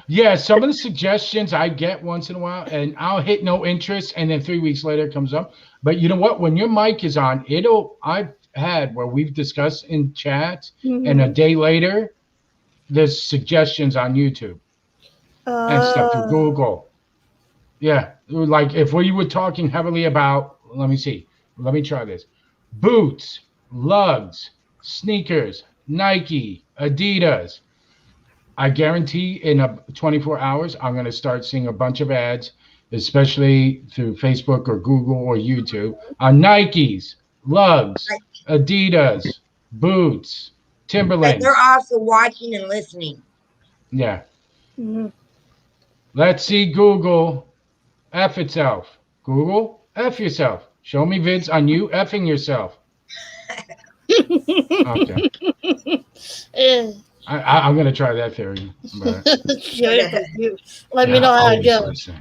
Yeah, some of the suggestions I get once in a while, and I'll hit no interest, and then 3 weeks later it comes up. But you know what? When your mic is on, had where we've discussed in chats, and a day later, there's suggestions on YouTube and stuff through Google. Yeah, like if we were talking heavily about, let me see, let me try this: boots, lugs, sneakers, Nike, Adidas. I guarantee in 24 hours, I'm going to start seeing a bunch of ads, especially through Facebook or Google or YouTube, on Nikes, lugs, Adidas, boots, But Timberlands. they're also watching and listening. Yeah. Let's see Google F itself. Google F yourself. Show me vids on you effing yourself. Okay. I'm going to try that theory. But Let me know how it goes. listen.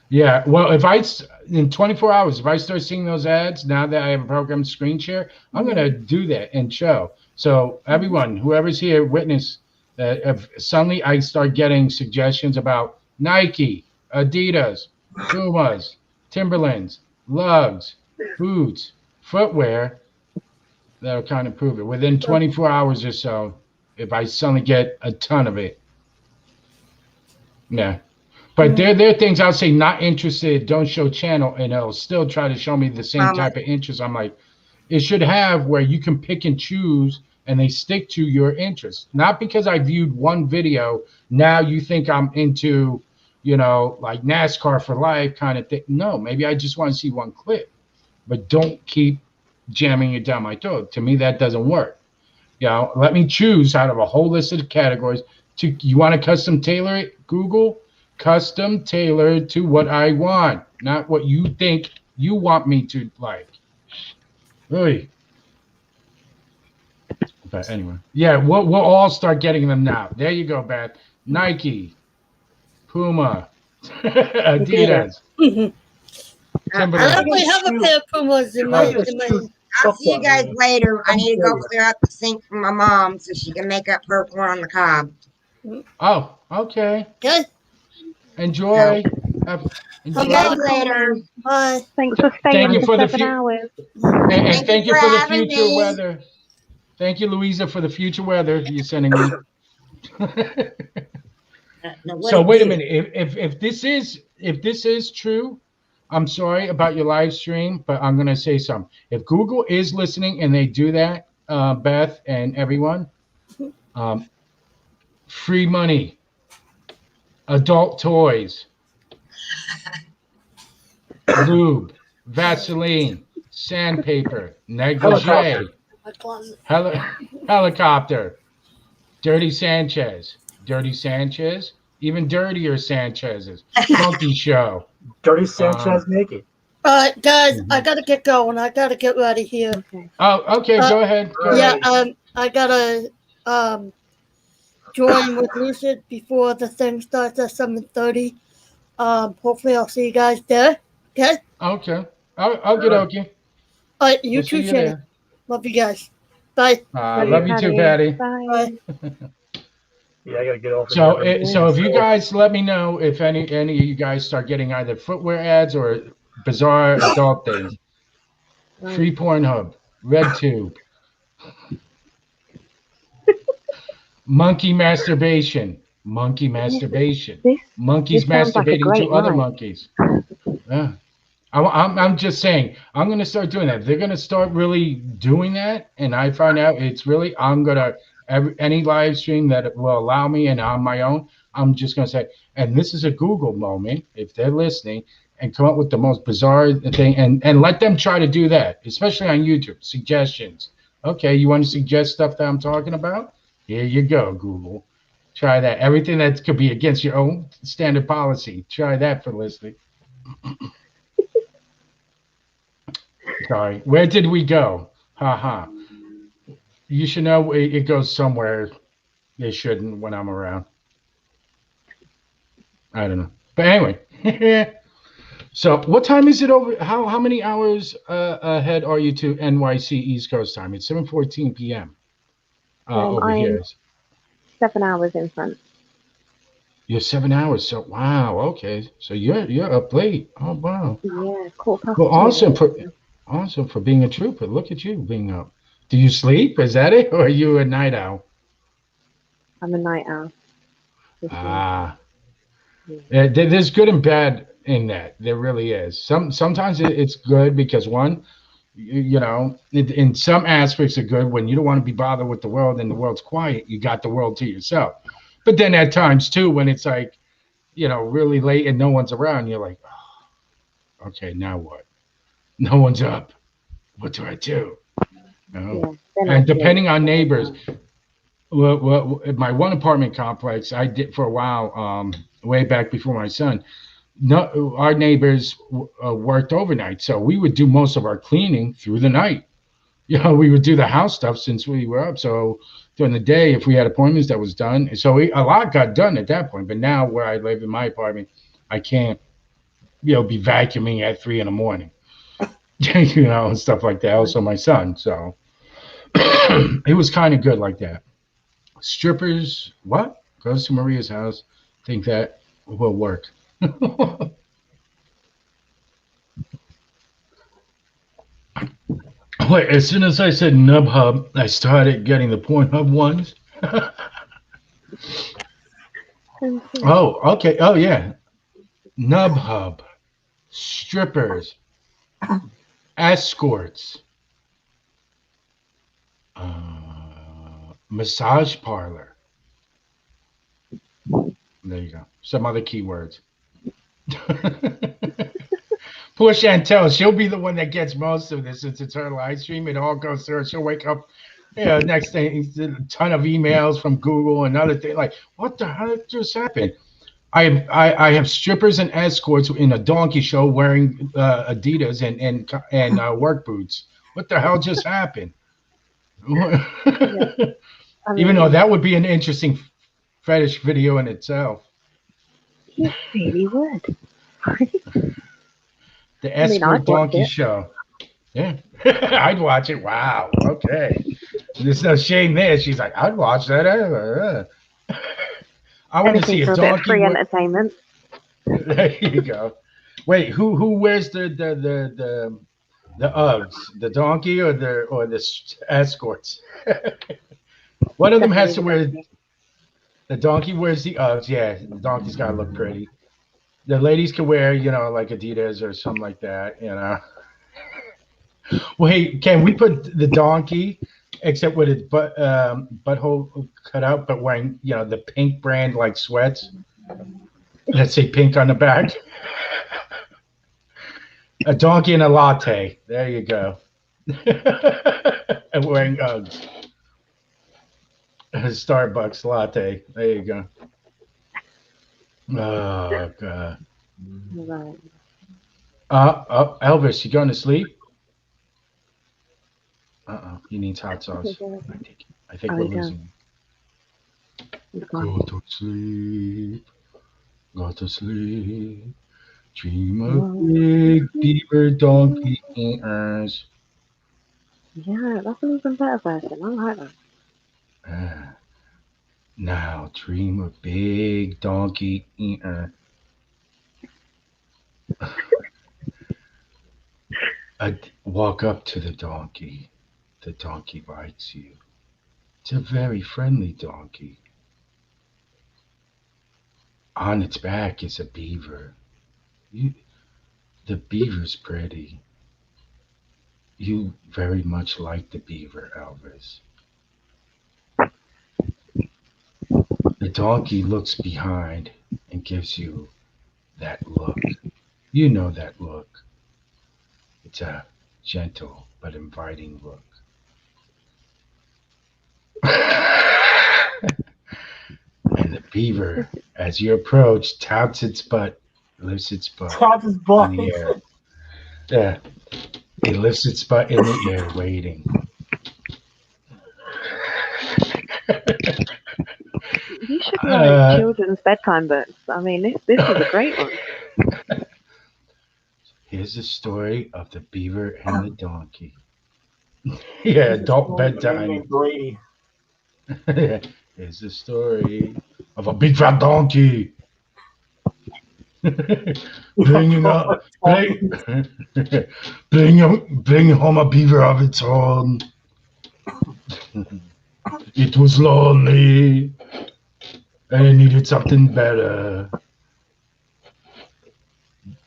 Yeah, well, if I in 24 hours, if I start seeing those ads, now that I have a programmed screen share, I'm going to do that and show. So everyone, whoever's here, witness that if suddenly I start getting suggestions about Nike, Adidas, Pumas, Timberlands, lugs, boots, footwear, that'll kind of prove it. Within 24 hours or so, if I suddenly get a ton of it. Yeah. But there are things I'll say not interested, don't show channel, and it'll still try to show me the same type of interest. I'm like, it should have where you can pick and choose and they stick to your interest. Not because I viewed one video, now you think I'm into, like NASCAR for life kind of thing. No, maybe I just want to see one clip. But don't keep jamming it down my throat. To me, that doesn't work. Let me choose out of a whole list of categories. You want to custom tailor it, Google? Custom tailored to what I want, not what you think you want me to like. Really. But anyway, yeah, we'll all start getting them now. There you go, Beth. Nike, Puma, Adidas, Timberland. I definitely have a pair of Pumas in my. I'll see you guys later. I need to go clear out the sink for my mom so she can make up her corn on the cob. Oh, okay. Good. Enjoy. Enjoy. See you guys later. Bye. Thanks for staying for 7 hours. And thank you for the future weather. Thank you, Louisa, for the future weather you're sending me. So wait a minute. If this is true, I'm sorry about your live stream, but I'm gonna say something. If Google is listening and they do that, Beth and everyone, free money. Adult toys, lube, Vaseline, sandpaper, negligee, helicopter, dirty Sanchez, even dirtier Sanchez's, funky show. Dirty Sanchez naked. All right, guys, I gotta get going. I gotta get ready here. Okay. Oh, okay, go ahead. I gotta join with Lucid before the thing starts at 7:30. Hopefully I'll see you guys there. Okay? Okay. Okay. All right, you too, Shanny. Love you guys. Bye. Love you too, Patty. Bye. Yeah, I gotta get off. So if you guys let me know if any of you guys start getting either footwear ads or bizarre adult things. Free Pornhub, RedTube. Monkey masturbation. Monkeys masturbating to other monkeys. Yeah. I'm just saying, I'm going to start doing that. They're going to start really doing that, and I find out I'm going to, any live stream that will allow me and on my own, I'm just going to say, and this is a Google moment, if they're listening, and come up with the most bizarre thing, and let them try to do that, especially on YouTube. Suggestions. Okay, you want to suggest stuff that I'm talking about? Here you go, Google. Try that. Everything that could be against your own standard policy. Try that for listening. Sorry. Where did we go? Haha. You should know it goes somewhere it shouldn't when I'm around. I don't know. But anyway. So what time is it over? How many hours ahead are you to NYC East Coast time? It's 7:14 p.m. Over here. 7 hours in front. You're 7 hours. So wow. Okay. So you're up late. Oh wow. Yeah. Cool. Well, awesome for being a trooper. Look at you being up. Do you sleep? Is that it? Or are you a night owl? I'm a night owl. Ah. There's good and bad in that. There really is. Sometimes it's good because one, in some aspects are good when you don't want to be bothered with the world and the world's quiet. You got the world to yourself. But then at times too, when it's like, really late and no one's around, you're like, oh, okay, now what? No one's up. What do I do? And depending on neighbors, well, my one apartment complex, I did for a while, way back before my son. No, our neighbors worked overnight, so we would do most of our cleaning through the night. We would do the house stuff since we were up. So during the day, if we had appointments, that was done. So a lot got done at that point. But now, where I live in my apartment, I can't, be vacuuming at 3 a.m, and stuff like that. Also, my son. So it was kind of good like that. Strippers, what? Goes to Maria's house. Think that will work. Wait, as soon as I said Nubhub, I started getting the Pornhub ones. Oh, okay. Oh, yeah. Nubhub, strippers, escorts, massage parlor. There you go. Some other keywords. Poor Chantel, she'll be the one that gets most of this since it's her live stream. It all goes through her. She'll wake up, next thing, a ton of emails from Google and other things. Like, what the heck just happened? I have strippers and escorts in a donkey show wearing Adidas and work boots. What the hell just happened? Even though that would be an interesting fetish video in itself. You really would. The escort donkey show. Yeah, I'd watch it. Wow. Okay. There's no shame there. She's like, I'd watch that. I want to see a donkey. Free entertainment. There you go. Wait, who wears the Uggs? The donkey or the escorts? One of them has to wear. The donkey wears the Uggs. Yeah, the donkey's got to look pretty. The ladies can wear, like Adidas or something like that. Wait, can we put the donkey, except with its butthole cut out, but wearing, the pink brand like sweats? Let's say pink on the back. A donkey and a latte. There you go. And wearing Uggs. A Starbucks latte. There you go. Oh, God. Elvis, you going to sleep? He needs hot sauce. I think we're losing him. Go to sleep. Go to sleep. Dream of big beaver donkey ears. Yeah, that's an even better version. I like that. Now dream of big donkey eater. Walk up to the donkey. The donkey bites you. It's a very friendly donkey. On its back is a beaver. The beaver's pretty. You very much like the beaver, Elvis. The donkey looks behind and gives you that look. You know that look. It's a gentle but inviting look. And the beaver, as you approach, touts its butt, lifts its butt in the air. Yeah, it lifts its butt in the air, waiting. You should write children's bedtime books. I mean, this is a great one. Here's the story of the beaver and the donkey. Yeah, adult bedtime. Here's the story of a big fat donkey. bring home a beaver of its own. It was lonely. And I needed something better.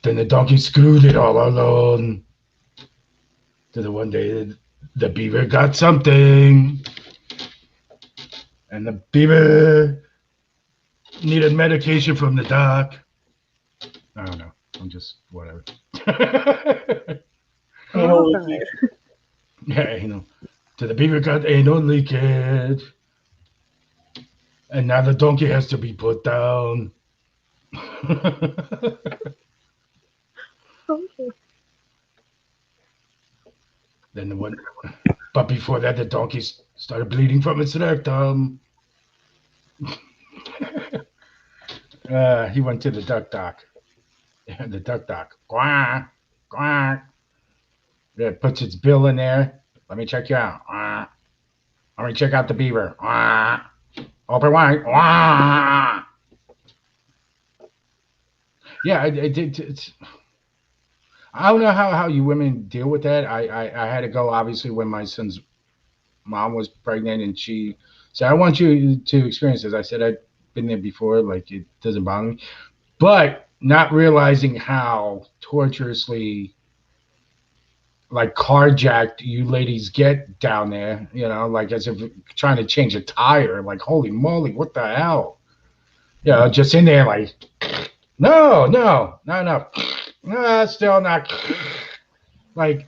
Then the donkey screwed it all alone. Then the one day the beaver got something. And the beaver needed medication from the doc. I don't know. I'm just whatever. Anal leakage. Yeah, you know. So the beaver got anal leakage. And now the donkey has to be put down. Then the one, but before that, the donkey started bleeding from its rectum. He went to the duck doc. The duck doc. Quack, quack. It puts its bill in there. Let me check you out. Let me check out the beaver. Open wide. Yeah, it's. I don't know how you women deal with that. I had to go obviously when my son's mom was pregnant, and she said, "I want you to experience this." I said, "I've been there before. Like it doesn't bother me," but not realizing how torturously like carjacked you ladies get down there. You know, like as if trying to change a tire. Like holy moly, what the hell? You know, just in there like, no, not enough. No, still not. Like,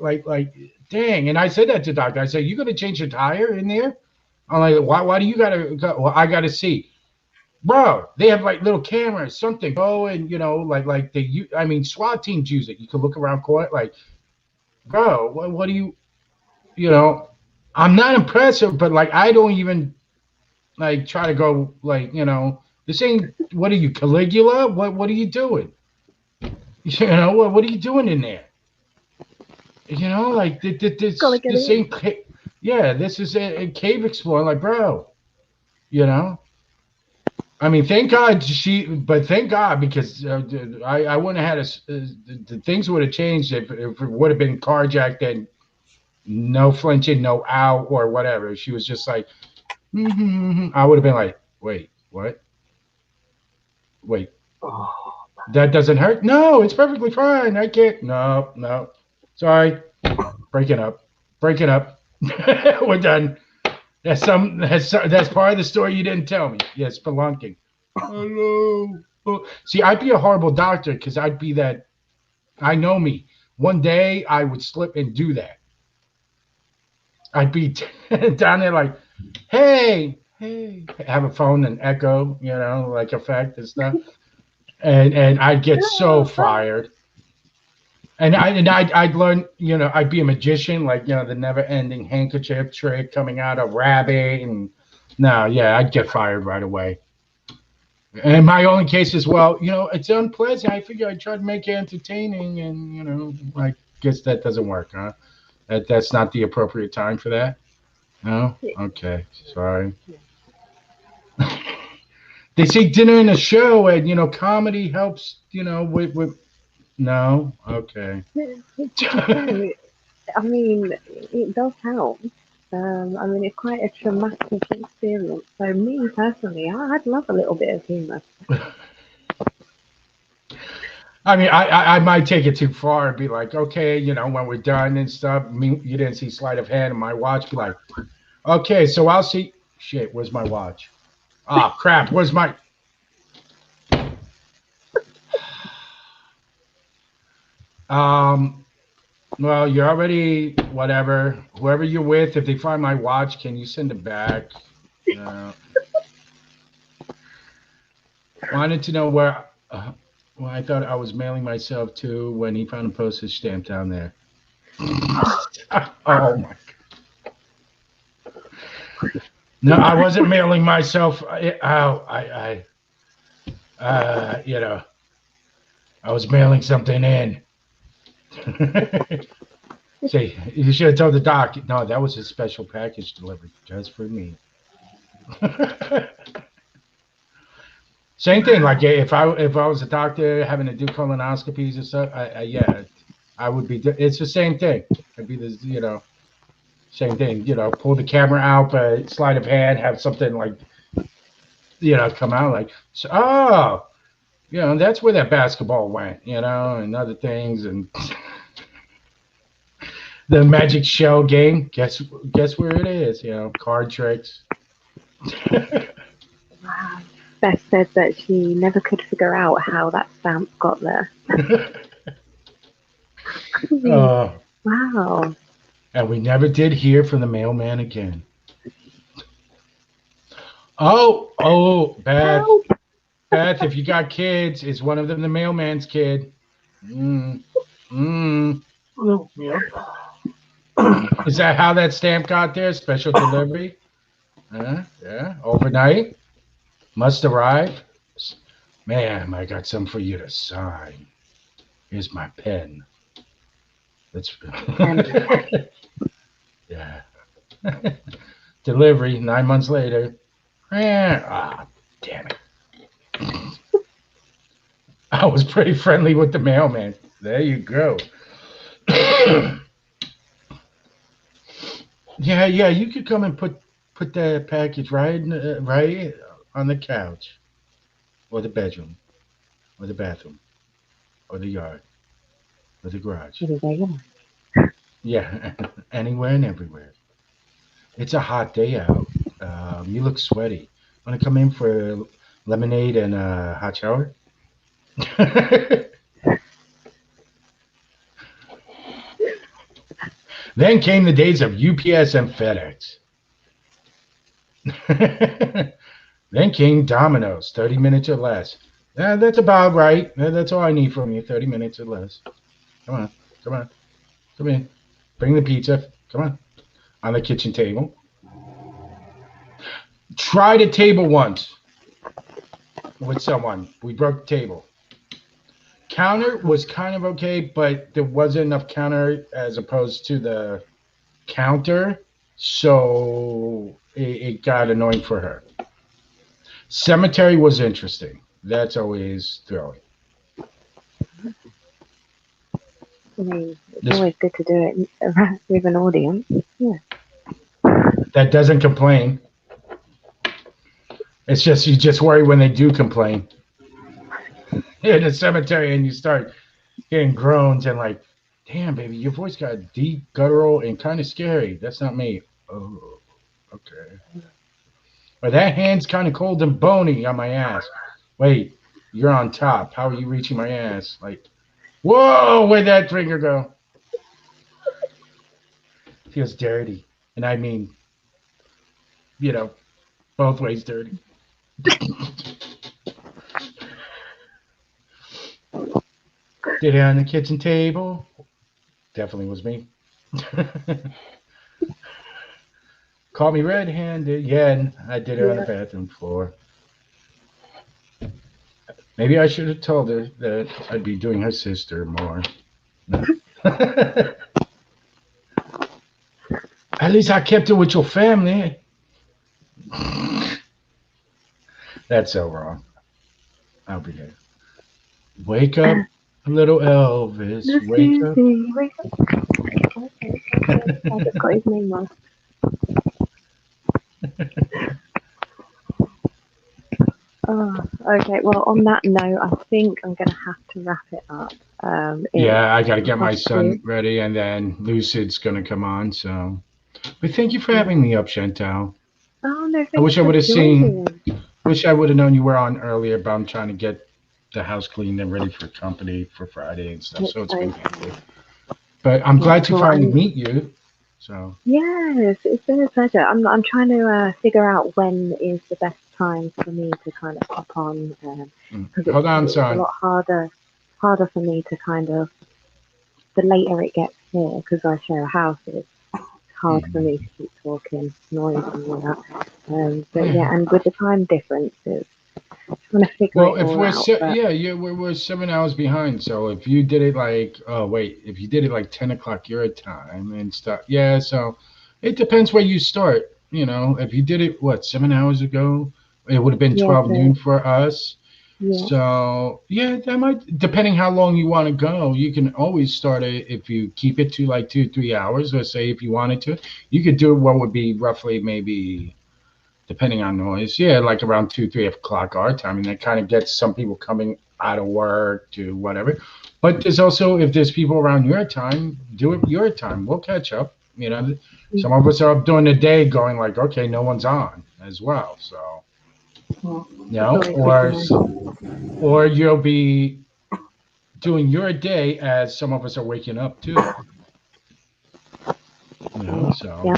dang. And I said that to the doctor. I said, "You gonna change your tire in there?" I'm like, why do you gotta go? Well, I gotta see. Bro, they have like little cameras, something. Go and like they. I mean, SWAT teams use it. You can look around court, like, bro, what do you? I'm not impressive, but like I don't even like try to go like this ain't. What are you, Caligula? What are you doing? What are you doing in there? Like this ain't. Yeah, this is a cave explorer. Like, bro, I mean, thank God thank God because I wouldn't have had the things would have changed if it would have been carjacked and no flinching, no out or whatever. She was just like, I would have been like, wait, what? Wait, that doesn't hurt? No, it's perfectly fine. I can't. No, sorry, breaking up. We're done. That's part of the story you didn't tell me. Yes, spelunking. Hello. See, I'd be a horrible doctor because I'd be that. I know me. One day I would slip and do that. I'd be down there like, hey, have a phone and echo, like effect and stuff, and I'd get so fired. And I'd learn, I'd be a magician, like the never-ending handkerchief trick coming out of rabbit, and I'd get fired right away. And my only case is, well, it's unpleasant. I figure I'd try to make it entertaining, and I guess that doesn't work, huh? That's not the appropriate time for that. No, okay, sorry. They say dinner and a show, and comedy helps, with. No, okay. I mean, it does help. I mean, it's quite a traumatic experience. So me personally, I'd love a little bit of humour. I mean, I might take it too far and be like, okay, when we're done and stuff, you didn't see sleight of hand and my watch, be like, okay, so I'll see. Shit, where's my watch? Oh, crap, where's my... Well, you're already, whatever, whoever you're with, if they find my watch, can you send it back? Wanted to know where, well, I thought I was mailing myself to when he found a postage stamp down there. Oh my God. No, I wasn't mailing myself. I was mailing something in. See, you should have told the doc. No, that was a special package delivered just for me. Same thing. Like if I was a doctor having to do colonoscopies and stuff, I would be. It's the same thing. I'd be this, Same thing, pull the camera out, but sleight of hand, have something like, come out like, so, oh, that's where that basketball went, and other things, and the magic shell game. Guess where it is? Card tricks. Wow. Beth said that she never could figure out how that stamp got there. Wow. And we never did hear from the mailman again. Oh, Beth. Help. Beth, if you got kids, is one of them the mailman's kid? Yeah. Is that how that stamp got there? Special delivery? Yeah. Overnight? Must arrive? Ma'am, I got some for you to sign. Here's my pen. Let's. Yeah. Delivery 9 months later. Damn it. I was pretty friendly with the mailman. There you go. Yeah, you could come and put that package right on the couch, or the bedroom, or the bathroom, or the yard, or the garage. Yeah, anywhere and everywhere. It's a hot day out. You look sweaty. Want to come in for lemonade and a hot shower? Then came the days of UPS and FedEx. Then came Domino's, 30 minutes or less. That's about right. That's all I need from you, 30 minutes or less. Come on. Come in. Bring the pizza. Come on the kitchen table. Tried a table once with someone. We broke the table. Counter was kind of okay, but there wasn't enough counter as opposed to the counter, so it got annoying for her. Cemetery was interesting. That's always thrilling. I mean, it's always good to do it with an audience. Yeah. That doesn't complain. It's just you just worry when they do complain. In the cemetery, and you start hearing groans and like, damn, baby, your voice got deep, guttural, and kind of scary. That's not me. Oh, okay. Or that hand's kind of cold and bony on my ass. Wait, you're on top. How are you reaching my ass? Like, whoa, where'd that finger go? Feels dirty. And I mean, both ways dirty. Did it on the kitchen table. Definitely was me. Call me red-handed. Yeah, I did it on the bathroom floor. Maybe I should have told her that I'd be doing her sister more. No. At least I kept it with your family. That's so wrong. I'll be there. Wake up, little Elvis. Wake up. Wake up. I just got his name wrong. Okay. Well, on that note, I think I'm going to have to wrap it up. I got to get my son ready, and then Lucid's going to come on. So, but thank you for having me up, Chantal. Oh no! I wish I would have seen. Wish I would have known you were on earlier, but I'm trying to get the house cleaned and ready for company for Friday and stuff. So it's been good. But I'm glad to finally meet you. So yes, it's been a pleasure. I'm trying to figure out when is the best time for me to kind of hop on. Hold on, it's son. a lot harder for me to kind of the later it gets here because I share a house. It's hard for me to keep talking noise and all that. But yeah, and with the time differences. Trying to figure it all out, we're 7 hours behind. So if you did it if you did it like 10 o'clock your time and stuff, so it depends where you start. If you did it 7 hours ago, it would have been 12 noon for us. Yeah. So yeah, that might, depending how long you want to go, you can always start it if you keep it to like 2-3 hours. Let's say if you wanted to, you could do what would be roughly maybe, depending on noise, yeah, like around 2-3 o'clock our time, and that kind of gets some people coming out of work to whatever. But there's also, if there's people around your time, do it your time. We'll catch up. You know, some of us are up during the day, going like, okay, no one's on as well, so you know, or you'll be doing your day as some of us are waking up too. You know, so Yeah.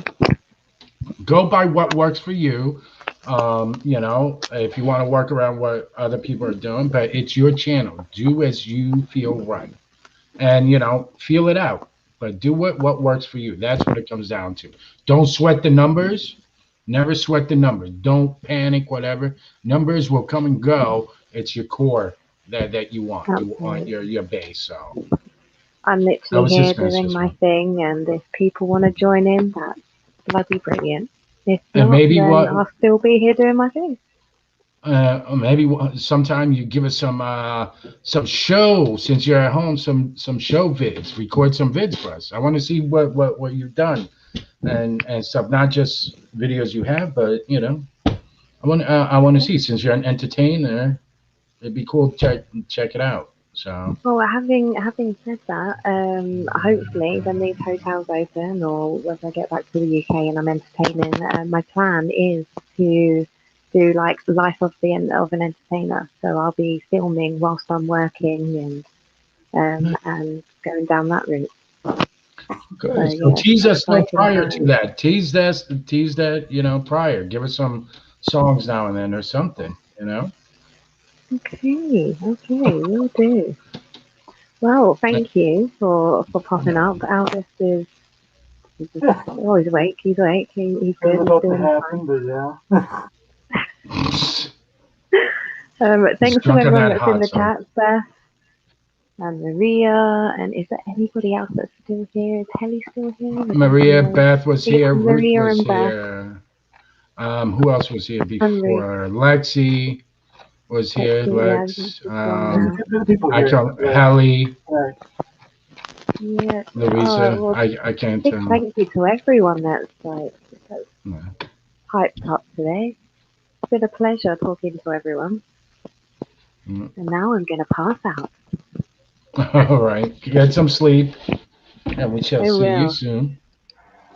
go by what works for you. You know, if you want to work around what other people are doing, but it's your channel. Do as you feel right, and you know, feel it out. But do what works for you. That's what it comes down to. Don't sweat the numbers. Never sweat the numbers. Don't panic. Whatever numbers will come and go. It's your core that you want. You want your base. So I'm that literally was here his doing message, my man. thing, and if people want to join in, that's bloody brilliant. If And not, maybe then what I'll still be here doing my thing. maybe sometime you give us some show, since you're at home, some show vids, record some vids for us. I want to see what you've done and stuff, not just videos you have, but you know, I want to see, since you're an entertainer, it'd be cool to check it out. So Well, having said that, hopefully when these hotels open, or when I get back to the UK and I'm entertaining, my plan is to do like life of an entertainer. So I'll be filming whilst I'm working and going down that route. good. So So yeah, tease us still exciting prior to times. that. Tease that, you know, prior. Give us some songs now and then or something, you know. Okay, we'll do. Well, thank you for popping up. Albus is oh, he's awake. He's awake. He's It was good. He's about to doing fine. happen, but yeah. He's Thanks to drunk on everyone that that's in hot the sauce. chat, Beth and Maria. And is there anybody else that's still here? Is Helly still here? I don't Maria, know. Beth was Yeah, here. Ruth Maria was and Beth here. Who else was here and Ruth. before? Lexi was here. Lexi, yeah, Lex. she's gone now. People I here. can Hallie, Right. Yeah. Louisa. Well, I can't big tell. thank you to everyone that's No. hyped up today. It's been a pleasure talking to everyone. Mm. And now I'm gonna pass out. All right. Get some sleep, and we shall I see you will. soon.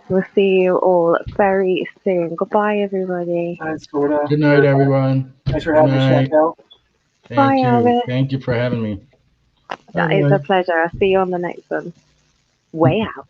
We'll see you all very soon. Goodbye, everybody. Thanks, Gorda. Good night, everyone. Thanks for Good having me check night. out. Thank Bye, you. Albert. Thank you for having me. It's a Bye-bye. pleasure. I'll see you on the next one. Way out.